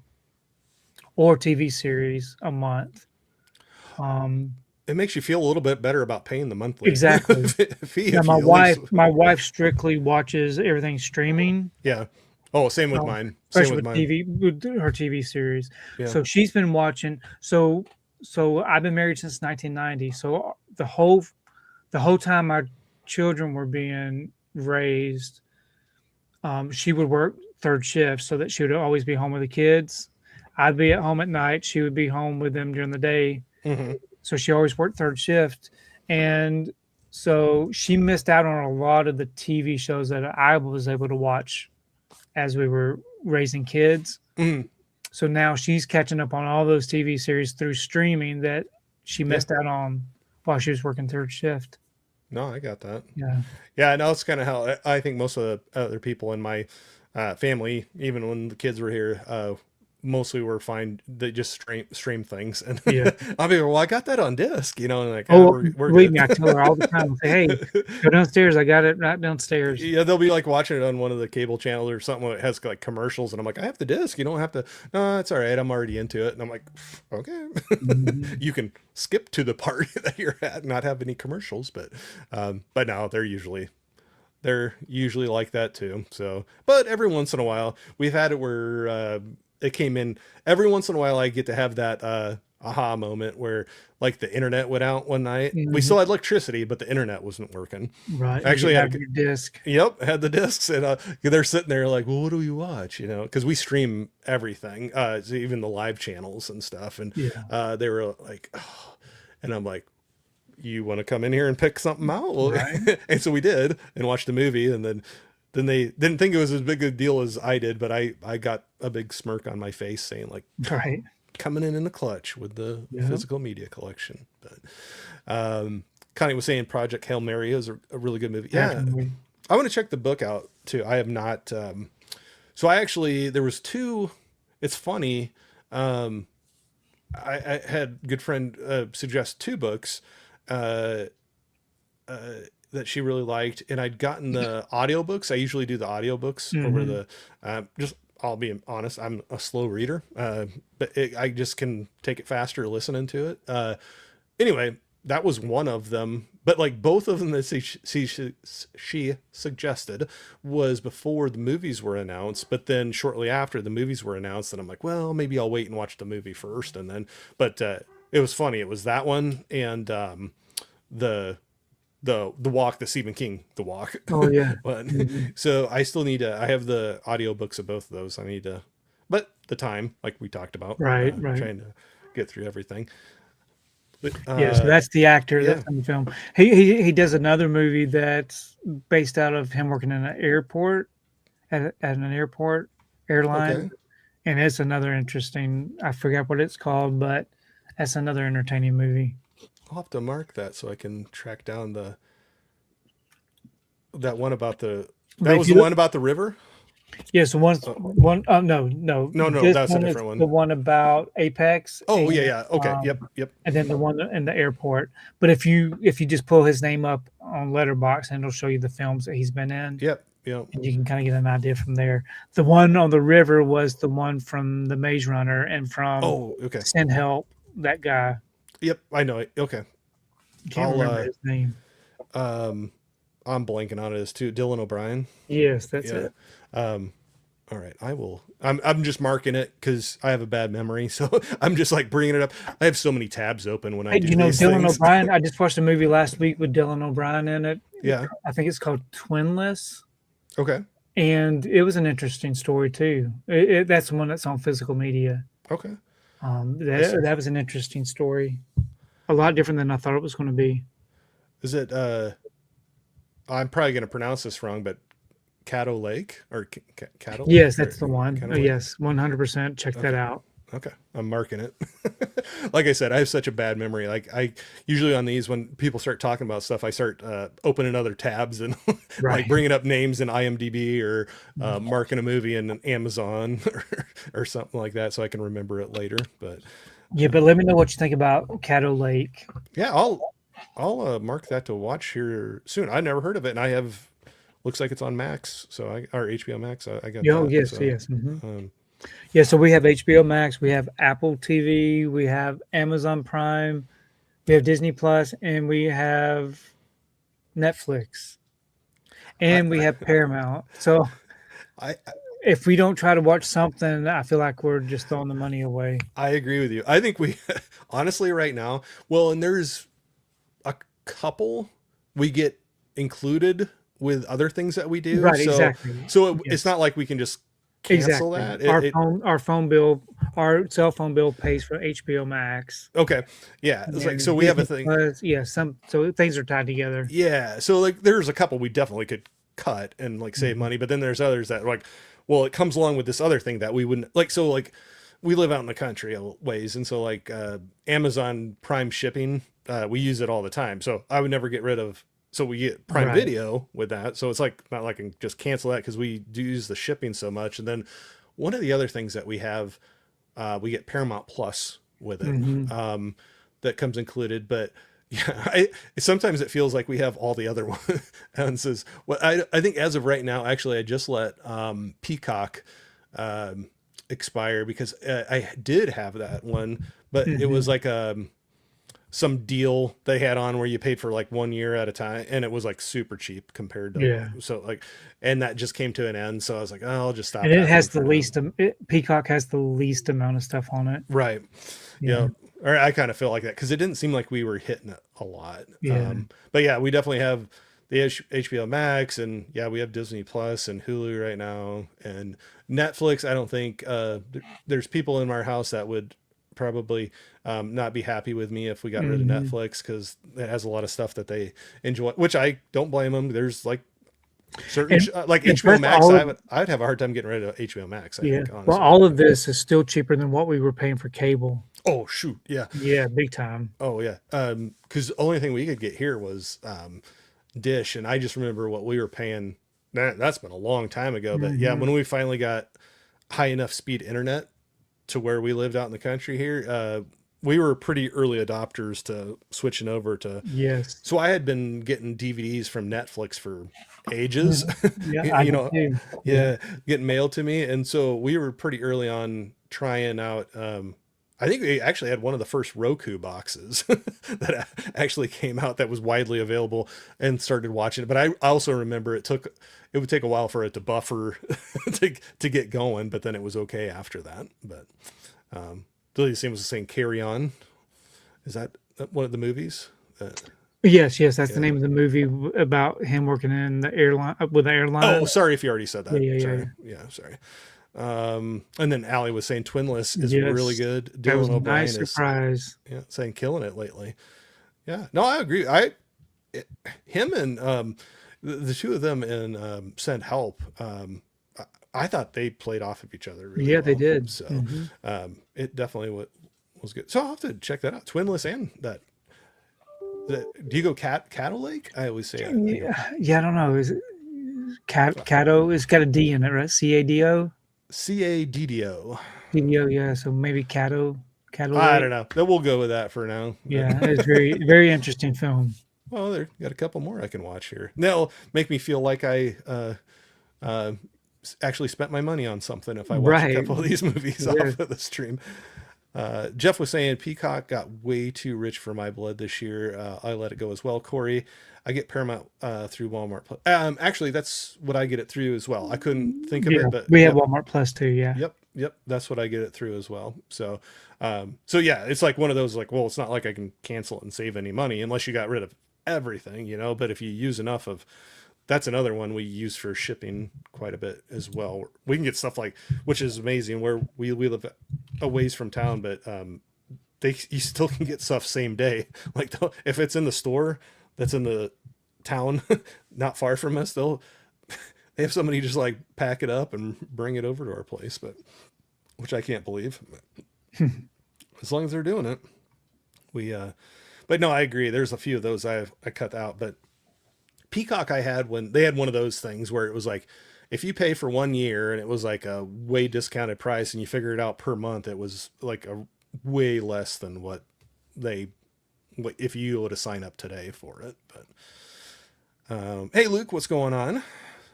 [SPEAKER 2] or TV series a month. Um,
[SPEAKER 1] it makes you feel a little bit better about paying the monthly
[SPEAKER 2] exactly.
[SPEAKER 1] fee
[SPEAKER 2] Now
[SPEAKER 1] if you at least
[SPEAKER 2] my wife strictly watches everything streaming.
[SPEAKER 1] yeah. Oh, same with
[SPEAKER 2] Um,
[SPEAKER 1] mine. Same
[SPEAKER 2] Especially
[SPEAKER 1] with
[SPEAKER 2] with
[SPEAKER 1] mine.
[SPEAKER 2] TV with her TV series.
[SPEAKER 1] Yeah.
[SPEAKER 2] So she's been watching. So So I've been married since 1990. So the whole time our children were being raised, she would work third shift so that she would always be home with the kids. I'd be at home at night. She would be home with them during the day.
[SPEAKER 1] Hmm.
[SPEAKER 2] So she always worked third shift. And so she missed out on a lot of the TV shows that I was able to watch as we were raising kids.
[SPEAKER 1] Hmm.
[SPEAKER 2] So now she's catching up on all those TV series through streaming that she
[SPEAKER 1] Yeah.
[SPEAKER 2] missed out on while she was working third shift.
[SPEAKER 1] No, I got that.
[SPEAKER 2] Yeah.
[SPEAKER 1] Yeah, I know it's kind of how I think most of the other people in my family, even when the kids were here, mostly were fine. They just stream things, and
[SPEAKER 2] Yeah.
[SPEAKER 1] I'll be like, well, I got that on disc, and like,
[SPEAKER 2] Oh,
[SPEAKER 1] we're
[SPEAKER 2] believe
[SPEAKER 1] good.
[SPEAKER 2] me, I tell her all the time. I say, hey, go downstairs. I got it right downstairs.
[SPEAKER 1] Yeah, they'll be like watching it on one of the cable channels or something that has like commercials, and I'm like, I have the disc. You don't have to. No, it's all right. I'm already into it, and I'm like, okay.
[SPEAKER 2] Mhm.
[SPEAKER 1] You can skip to the part that you're at, and not have any commercials, but no, they're usually like that too. So, but every once in a while, we've had it where it came in. Every once in a while, I get to have that aha moment where like the internet went out one night. We
[SPEAKER 2] Mhm.
[SPEAKER 1] still had electricity, but the internet wasn't working.
[SPEAKER 2] Right.
[SPEAKER 1] I
[SPEAKER 2] And you
[SPEAKER 1] actually
[SPEAKER 2] have
[SPEAKER 1] had
[SPEAKER 2] your disc.
[SPEAKER 1] yep, had the discs, and they're sitting there like, well, what do we watch? Because we stream everything, so even the live channels and stuff. And
[SPEAKER 2] Yeah.
[SPEAKER 1] they were like, oh. And I'm like, you want to come in here and pick something out? Well,
[SPEAKER 2] Right.
[SPEAKER 1] and so we did and watched the movie, and then they didn't think it was as big a deal as I did, but I got a big smirk on my face saying like,
[SPEAKER 2] Right.
[SPEAKER 1] coming in the clutch with the
[SPEAKER 2] Yeah.
[SPEAKER 1] physical media collection. But Connie was saying Project Hail Mary is a really good movie. Yeah,
[SPEAKER 2] Definitely.
[SPEAKER 1] I want to check the book out too. I have not. So I actually there was two. It's funny. Um, I had a good friend suggest two books uh, uh, that she really liked, and I'd gotten the audiobooks. I usually do the audiobooks over
[SPEAKER 2] Hmm.
[SPEAKER 1] the just. I'll be honest. I'm a slow reader, but I just can take it faster listening to it. Anyway, that was one of them. But like both of them that she suggested was before the movies were announced. But then shortly after the movies were announced, and I'm like, well, maybe I'll wait and watch the movie first, and then. But it was funny. It was that one and the the walk, the Stephen King, the walk.
[SPEAKER 2] Oh yeah.
[SPEAKER 1] But
[SPEAKER 2] Mhm.
[SPEAKER 1] so I still need to. I have the audiobooks of both of those. I need to, but the time, like we talked about,
[SPEAKER 2] Right. Right.
[SPEAKER 1] trying to get through everything. But
[SPEAKER 2] Yeah. So that's the actor
[SPEAKER 1] yeah,
[SPEAKER 2] that's in the film. He does another movie that's based out of him working in an airport at an airport airline,
[SPEAKER 1] okay.
[SPEAKER 2] and it's another interesting. I forget what it's called, but that's another entertaining movie.
[SPEAKER 1] I'll have to mark that so I can track down that one about the.
[SPEAKER 2] But
[SPEAKER 1] That
[SPEAKER 2] if
[SPEAKER 1] was
[SPEAKER 2] you
[SPEAKER 1] the
[SPEAKER 2] look,
[SPEAKER 1] one about the river.
[SPEAKER 2] yes,
[SPEAKER 1] Oh,
[SPEAKER 2] one. Oh no, no.
[SPEAKER 1] no, no,
[SPEAKER 2] This
[SPEAKER 1] that's a
[SPEAKER 2] one is
[SPEAKER 1] different
[SPEAKER 2] the
[SPEAKER 1] one.
[SPEAKER 2] one about Apex,
[SPEAKER 1] Oh yeah,
[SPEAKER 2] and
[SPEAKER 1] yeah. Okay,
[SPEAKER 2] um,
[SPEAKER 1] yep, yep,
[SPEAKER 2] and then the one in the airport. But if you just pull his name up on Letterbox, and it'll show you the films that he's been in,
[SPEAKER 1] yep, yep.
[SPEAKER 2] and you can kind of get an idea from there. The one on the river was the one from the Maze Runner and from
[SPEAKER 1] Oh, okay.
[SPEAKER 2] Send Help. That guy,
[SPEAKER 1] Yep, I know it. Okay,
[SPEAKER 2] I can't
[SPEAKER 1] I'll
[SPEAKER 2] remember his name.
[SPEAKER 1] um I'm blanking on it as too. Dylan O'Brien.
[SPEAKER 2] Yes, that's
[SPEAKER 1] Yeah.
[SPEAKER 2] it.
[SPEAKER 1] Um, all right, I will. I'm just marking it because I have a bad memory, so I'm just like bringing it up. I have so many tabs open when I
[SPEAKER 2] Hey,
[SPEAKER 1] do
[SPEAKER 2] you know
[SPEAKER 1] these
[SPEAKER 2] Dylan
[SPEAKER 1] things.
[SPEAKER 2] O'Brien? I just watched a movie last week with Dylan O'Brien in it.
[SPEAKER 1] Yeah.
[SPEAKER 2] I think it's called Twinless,
[SPEAKER 1] Okay.
[SPEAKER 2] and it was an interesting story too. That's the one that's on physical media.
[SPEAKER 1] Okay. Is
[SPEAKER 2] That was an interesting story. A lot different than I thought it was going to be.
[SPEAKER 1] is it? I'm probably going to pronounce this wrong, but Caddo Lake or Caddo
[SPEAKER 2] Yes,
[SPEAKER 1] Lake or
[SPEAKER 2] that's the one. Oh,
[SPEAKER 1] Caddo Lake.
[SPEAKER 2] yes, 100%. Check that
[SPEAKER 1] Okay.
[SPEAKER 2] out.
[SPEAKER 1] Okay, I'm marking it. Like I said, I have such a bad memory. Like I usually on these, when people start talking about stuff, I start opening other tabs and
[SPEAKER 2] Right.
[SPEAKER 1] like bringing up names in IMDb or marking a movie in Amazon or something like that, so I can remember it later. But
[SPEAKER 2] Yeah, but let me know what you think about Caddo Lake.
[SPEAKER 1] yeah, I'll mark that to watch here soon. I never heard of it, and I have. Looks like it's on Max, so or HBO Max. I got
[SPEAKER 2] Oh,
[SPEAKER 1] that.
[SPEAKER 2] yes,
[SPEAKER 1] So
[SPEAKER 2] yes.
[SPEAKER 1] um,
[SPEAKER 2] Yeah, so we have HBO Max, we have Apple TV, we have Amazon Prime, we have Disney Plus, and we have Netflix,
[SPEAKER 1] I
[SPEAKER 2] and we have Paramount. So
[SPEAKER 1] I
[SPEAKER 2] if we don't try to watch something, I feel like we're just throwing the money away.
[SPEAKER 1] I agree with you. I think we honestly right now, well, and there's a couple we get included with other things that we do.
[SPEAKER 2] Right,
[SPEAKER 1] So
[SPEAKER 2] exactly.
[SPEAKER 1] it's
[SPEAKER 2] Yes,
[SPEAKER 1] not like we can just cancel
[SPEAKER 2] exactly.
[SPEAKER 1] that.
[SPEAKER 2] Our phone bill, our cell phone bill pays for HBO Max
[SPEAKER 1] Okay. Yeah. It's like so
[SPEAKER 2] and
[SPEAKER 1] we have a
[SPEAKER 2] Disney
[SPEAKER 1] thing.
[SPEAKER 2] Plus. Yeah, so things are tied together.
[SPEAKER 1] Yeah. So like there's a couple we definitely could cut and like save
[SPEAKER 2] Mhm.
[SPEAKER 1] money, but then there's others that like, well, it comes along with this other thing that we wouldn't like. So like we live out in the country a ways, and so like Amazon Prime shipping, we use it all the time. So I would never get rid of. So we get Prime
[SPEAKER 2] Right.
[SPEAKER 1] Video with that. So it's like not like I can just cancel that because we do use the shipping so much. And then one of the other things that we have, we get Paramount Plus with it.
[SPEAKER 2] Hmm.
[SPEAKER 1] That comes included, but yeah, sometimes it feels like we have all the other ones. And says, well, I think as of right now, actually, I just let Peacock um, expire because I did have that one, but it was
[SPEAKER 2] Hmm.
[SPEAKER 1] like some deal they had on where you paid for like 1 year at a time, and it was like super cheap compared to
[SPEAKER 2] Yeah.
[SPEAKER 1] so like, and that just came to an end. So I was like, oh, I'll just stop
[SPEAKER 2] And it
[SPEAKER 1] that one
[SPEAKER 2] has the
[SPEAKER 1] for now.
[SPEAKER 2] least, Peacock has the least amount of stuff on it.
[SPEAKER 1] Right.
[SPEAKER 2] Yeah.
[SPEAKER 1] Yeah. Or I kind of feel like that because it didn't seem like we were hitting it a lot.
[SPEAKER 2] Yeah.
[SPEAKER 1] But yeah, we definitely have the HBO Max, and yeah, we have Disney Plus and Hulu right now, and Netflix. I don't think there's people in our house that would probably not be happy with me if we got rid of
[SPEAKER 2] Hmm.
[SPEAKER 1] Netflix because it has a lot of stuff that they enjoy, which I don't blame them. There's like certain
[SPEAKER 2] And,
[SPEAKER 1] like
[SPEAKER 2] and
[SPEAKER 1] HBO
[SPEAKER 2] plus
[SPEAKER 1] Max.
[SPEAKER 2] all of
[SPEAKER 1] I'd have a hard time getting rid of HBO Max. I
[SPEAKER 2] yeah,
[SPEAKER 1] think
[SPEAKER 2] well,
[SPEAKER 1] honestly.
[SPEAKER 2] all of this is still cheaper than what we were paying for cable.
[SPEAKER 1] Oh shoot, yeah.
[SPEAKER 2] Yeah, big time.
[SPEAKER 1] Oh yeah. Because the only thing we could get here was Dish, and I just remember what we were paying. That's been a long time ago, but yeah,
[SPEAKER 2] Hmm.
[SPEAKER 1] when we finally got high enough speed internet to where we lived out in the country here, we were pretty early adopters to switching over to.
[SPEAKER 2] Yes.
[SPEAKER 1] So I had been getting DVDs from Netflix for ages,
[SPEAKER 2] Mhm. Yeah, I
[SPEAKER 1] you
[SPEAKER 2] did
[SPEAKER 1] know,
[SPEAKER 2] too. Yeah.
[SPEAKER 1] yeah, getting mailed to me, and so we were pretty early on trying out. I think we actually had one of the first Roku boxes that actually came out that was widely available and started watching it. But I also remember it would take a while for it to buffer to get going, but then it was okay after that. But Billy seems to saying "Carry On." Is that one of the movies?
[SPEAKER 2] Yes, yes, that's the
[SPEAKER 1] Yeah.
[SPEAKER 2] name of the movie about him working in the airline with the
[SPEAKER 1] Oh,
[SPEAKER 2] airline.
[SPEAKER 1] sorry if you already said
[SPEAKER 2] Yeah,
[SPEAKER 1] that.
[SPEAKER 2] yeah, yeah,
[SPEAKER 1] Sorry.
[SPEAKER 2] yeah.
[SPEAKER 1] Yeah, sorry. And then Allie was saying Twinless is really
[SPEAKER 2] Yes,
[SPEAKER 1] good.
[SPEAKER 2] that was
[SPEAKER 1] Dylan
[SPEAKER 2] a nice
[SPEAKER 1] O'Brien is
[SPEAKER 2] surprise.
[SPEAKER 1] saying killing it lately. Yeah, no, I agree. Him and the two of them in Send Help. I thought they played off of each other really
[SPEAKER 2] Yeah, they
[SPEAKER 1] well.
[SPEAKER 2] did.
[SPEAKER 1] So
[SPEAKER 2] Hmm.
[SPEAKER 1] it definitely was good. So I'll have to check that out. Twinless and that. Do you go Cattle Lake? I always say I go
[SPEAKER 2] Yeah, yeah, I don't know. Is it Cato? It's got a D in it, right? CADO?
[SPEAKER 1] CADDO.
[SPEAKER 2] DDO, yeah. So maybe Cato
[SPEAKER 1] I
[SPEAKER 2] Lake.
[SPEAKER 1] don't know. Then we'll go with that for now.
[SPEAKER 2] Yeah, it's very, very interesting film.
[SPEAKER 1] Well, there got a couple more I can watch here. That'll make me feel like I uh, actually spent my money on something if I watch a
[SPEAKER 2] Right.
[SPEAKER 1] couple of these movies
[SPEAKER 2] Yeah.
[SPEAKER 1] off of the stream. Jeff was saying Peacock got way too rich for my blood this year. I let it go as well. Corey, I get Paramount through Walmart. Actually, that's what I get it through as well. I couldn't think of
[SPEAKER 2] Yeah.
[SPEAKER 1] it, but
[SPEAKER 2] We have
[SPEAKER 1] yep,
[SPEAKER 2] Walmart Plus too. Yeah.
[SPEAKER 1] yep. That's what I get it through as well. So, so yeah, it's like one of those like, well, it's not like I can cancel it and save any money unless you got rid of everything, you know. But if you use enough of, that's another one we use for shipping quite a bit as well. We can get stuff like, which is amazing, where we live a ways from town, but you still can get stuff same day. Like if it's in the store that's in the town not far from us, they have somebody just like pack it up and bring it over to our place, but which I can't believe. As long as they're doing it, we but no, I agree. There's a few of those I cut out, but Peacock I had when they had one of those things where it was like if you pay for 1 year and it was like a way discounted price and you figure it out per month, it was like a way less than what they if you were to sign up today for it. But hey Luke, what's going on?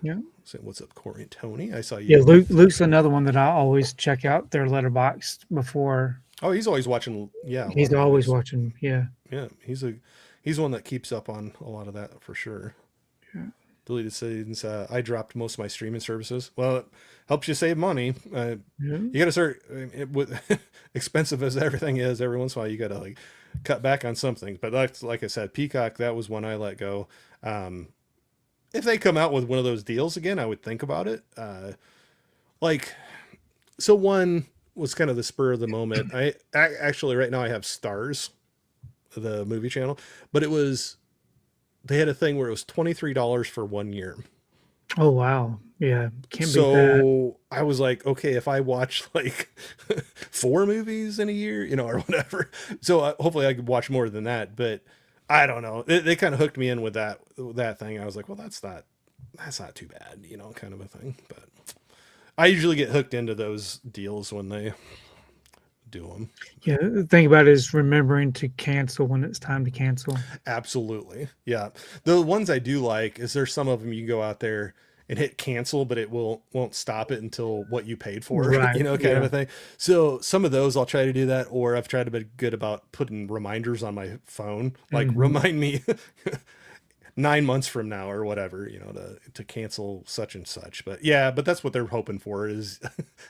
[SPEAKER 2] Yeah.
[SPEAKER 1] So what's up, Corey and Tony? I saw
[SPEAKER 2] Yeah.
[SPEAKER 1] you.
[SPEAKER 2] Luke's another one that I always check out their letterbox before.
[SPEAKER 1] Oh, he's always watching. Yeah, a lot
[SPEAKER 2] He's
[SPEAKER 1] of
[SPEAKER 2] always
[SPEAKER 1] movies.
[SPEAKER 2] watching. Yeah.
[SPEAKER 1] Yeah, he's one that keeps up on a lot of that for sure.
[SPEAKER 2] Yeah.
[SPEAKER 1] deleted since I dropped most of my streaming services. Well, it helps you save money.
[SPEAKER 2] Yeah.
[SPEAKER 1] You got to start with expensive as everything is. Every once in a while, you got to like cut back on something. But like I said, Peacock, that was one I let go. If they come out with one of those deals again, I would think about it. Like, so one was kind of the spur of the moment. I actually right now I have Stars, the movie channel, but they had a thing where it was $23 for 1 year.
[SPEAKER 2] Oh wow. Yeah. Can't beat that.
[SPEAKER 1] So I was like, okay, if I watch like 4 movies in a year, or whatever. So hopefully I could watch more than that. But I don't know. They kind of hooked me in with that thing. I was like, well, that's not too bad, kind of a thing. But I usually get hooked into those deals when they do them.
[SPEAKER 2] Yeah. The thing about it is remembering to cancel when it's time to cancel.
[SPEAKER 1] Absolutely. Yeah. The ones I do like is there's some of them you can go out there and hit cancel, but it won't stop it until what you paid for,
[SPEAKER 2] Right.
[SPEAKER 1] kind of a thing. So some of those I'll try to do that, or I've tried to be good about putting reminders on my phone, like remind me 9 months from now or whatever, to cancel such and such. But yeah, but that's what they're hoping for is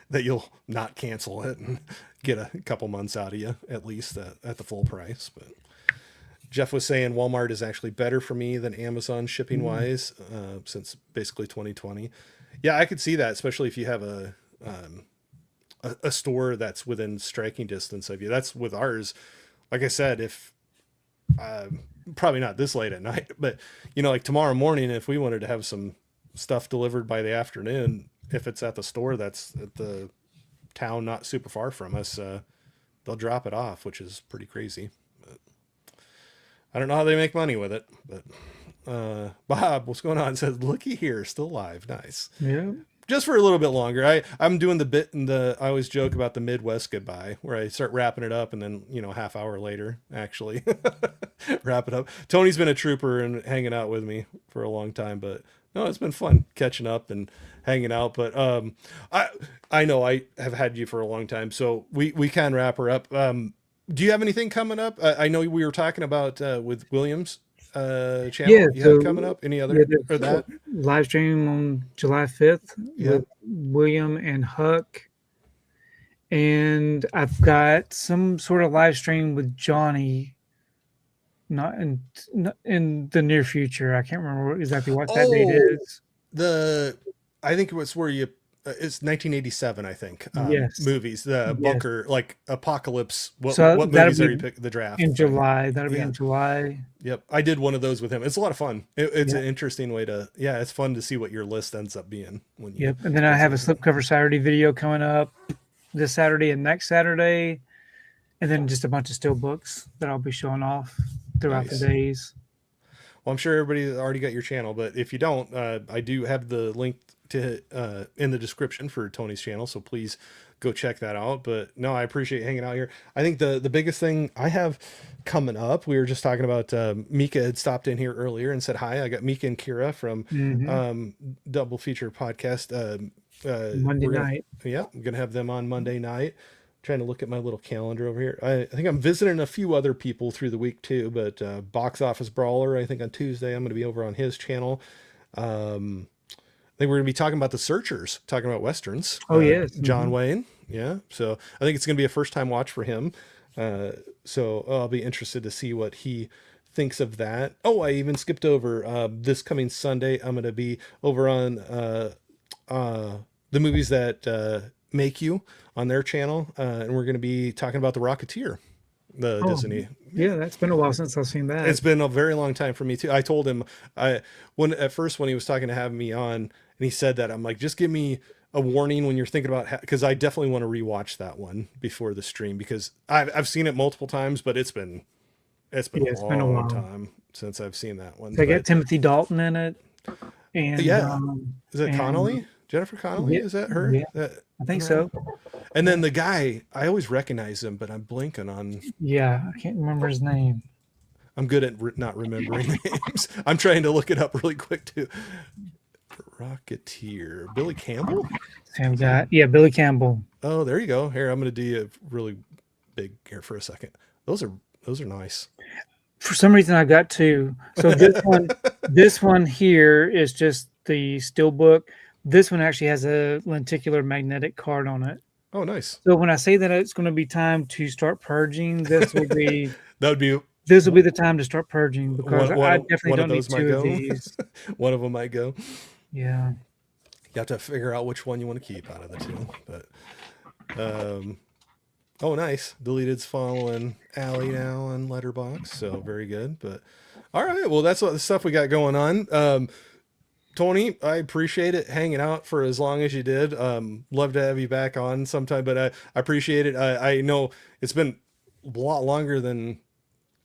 [SPEAKER 1] that you'll not cancel it and get a couple months out of you at least at the full price. But Jeff was saying Walmart is actually better for me than Amazon shipping wise, since basically 2020. Yeah, I could see that, especially if you have a store that's within striking distance of you. That's with ours. Like I said, if probably not this late at night, but like tomorrow morning, if we wanted to have some stuff delivered by the afternoon, if it's at the store that's at the town not super far from us, they'll drop it off, which is pretty crazy. I don't know how they make money with it, but Bob, what's going on? Says, looky here, still alive. Nice.
[SPEAKER 2] Yeah.
[SPEAKER 1] Just for a little bit longer. I'm doing the bit I always joke about the Midwest goodbye, where I start wrapping it up and then, half hour later, actually wrap it up. Tony's been a trooper and hanging out with me for a long time, but no, it's been fun catching up and hanging out. But I know I have had you for a long time, so we can wrap her up. Do you have anything coming up? I know we were talking about with Williams channel you have coming up. Any other or that
[SPEAKER 2] live stream on July 5th with William and Huck, and I've got some sort of live stream with Johnny. Not in the near future. I can't remember exactly what that date is.
[SPEAKER 1] I think it was where you. It's 1987, I think.
[SPEAKER 2] Yes.
[SPEAKER 1] Movies, the bunker, like Apocalypse. What movies are you picking? The draft
[SPEAKER 2] in July. That'll be in July.
[SPEAKER 1] Yep, I did one of those with him. It's a lot of fun. It's an interesting way to. Yeah, it's fun to see what your list ends up being when you.
[SPEAKER 2] Yep, and then I have a slipcover Saturday video coming up this Saturday and next Saturday, and then just a bunch of still books that I'll be showing off throughout the days.
[SPEAKER 1] Well, I'm sure everybody already got your channel, but if you don't, I do have the link to in the description for Tony's channel, so please go check that out. But no, I appreciate hanging out here. I think the biggest thing I have coming up, we were just talking about Mika had stopped in here earlier and said hi. I got Mika and Kira from Double Feature Podcast
[SPEAKER 2] Monday night.
[SPEAKER 1] Yeah, I'm gonna have them on Monday night. Trying to look at my little calendar over here. I think I'm visiting a few other people through the week too, but Box Office Brawler, I think on Tuesday I'm going to be over on his channel. I think we're going to be talking about The Searchers, talking about Westerns.
[SPEAKER 2] Oh, yes.
[SPEAKER 1] John Wayne. Yeah. So I think it's going to be a first time watch for him. So I'll be interested to see what he thinks of that. Oh, I even skipped over this coming Sunday. I'm going to be over on the movies that make you on their channel. And we're going to be talking about The Rocketeer. Disney.
[SPEAKER 2] Yeah, that's been a while since I've seen that.
[SPEAKER 1] It's been a very long time for me too. I told him when he was talking to have me on and he said that, I'm like, just give me a warning when you're thinking about, because I definitely want to rewatch that one before the stream, because I've seen it multiple times, but it's been a long time since I've seen that one.
[SPEAKER 2] They got Timothy Dalton in it. And
[SPEAKER 1] is it Connolly? Jennifer Connelly? Is that her?
[SPEAKER 2] Yeah, I think so.
[SPEAKER 1] And then the guy, I always recognize him, but I'm blanking on.
[SPEAKER 2] Yeah, I can't remember his name.
[SPEAKER 1] I'm good at not remembering names. I'm trying to look it up really quick too. Rocketeer. Billy Campbell?
[SPEAKER 2] Same guy. Yeah, Billy Campbell.
[SPEAKER 1] Oh, there you go. Here, I'm going to do you really big here for a second. Those are nice.
[SPEAKER 2] For some reason, I got two. So this one, This one here is just the steel book. This one actually has a lenticular magnetic card on it.
[SPEAKER 1] Oh, nice.
[SPEAKER 2] So when I say that it's going to be time to start purging,
[SPEAKER 1] That would be
[SPEAKER 2] this will be the time to start purging because I definitely
[SPEAKER 1] one of
[SPEAKER 2] don't need
[SPEAKER 1] those might
[SPEAKER 2] two of
[SPEAKER 1] go.
[SPEAKER 2] these.
[SPEAKER 1] One of them might go.
[SPEAKER 2] Yeah.
[SPEAKER 1] You have to figure out which one you want to keep out of the two. But oh, nice. Deleted's following Allie now on Letterbox, so very good. But all right, well, that's what the stuff we got going on. Tony, I appreciate it hanging out for as long as you did. Love to have you back on sometime, but I appreciate it. I know it's been a lot longer than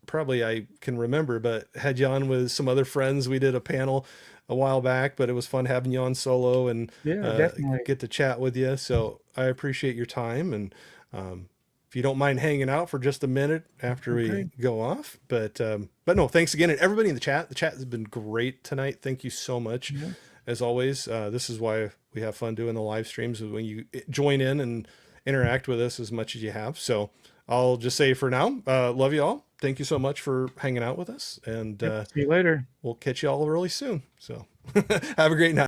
[SPEAKER 1] probably I can remember, but had you on with some other friends. We did a panel a while back, but it was fun having you on solo and
[SPEAKER 2] Yeah, definitely.
[SPEAKER 1] get to chat with you. So I appreciate your time. And if you don't mind hanging out for just a minute after we
[SPEAKER 2] Okay.
[SPEAKER 1] go off, but no, thanks again. And everybody in the chat, has been great tonight. Thank you so much.
[SPEAKER 2] Yeah.
[SPEAKER 1] As always, this is why we have fun doing the live streams when you join in and interact with us as much as you have. So I'll just say for now, love you all. Thank you so much for hanging out with us, and
[SPEAKER 2] Yep. See you later.
[SPEAKER 1] we'll catch you all really soon. So have a great night.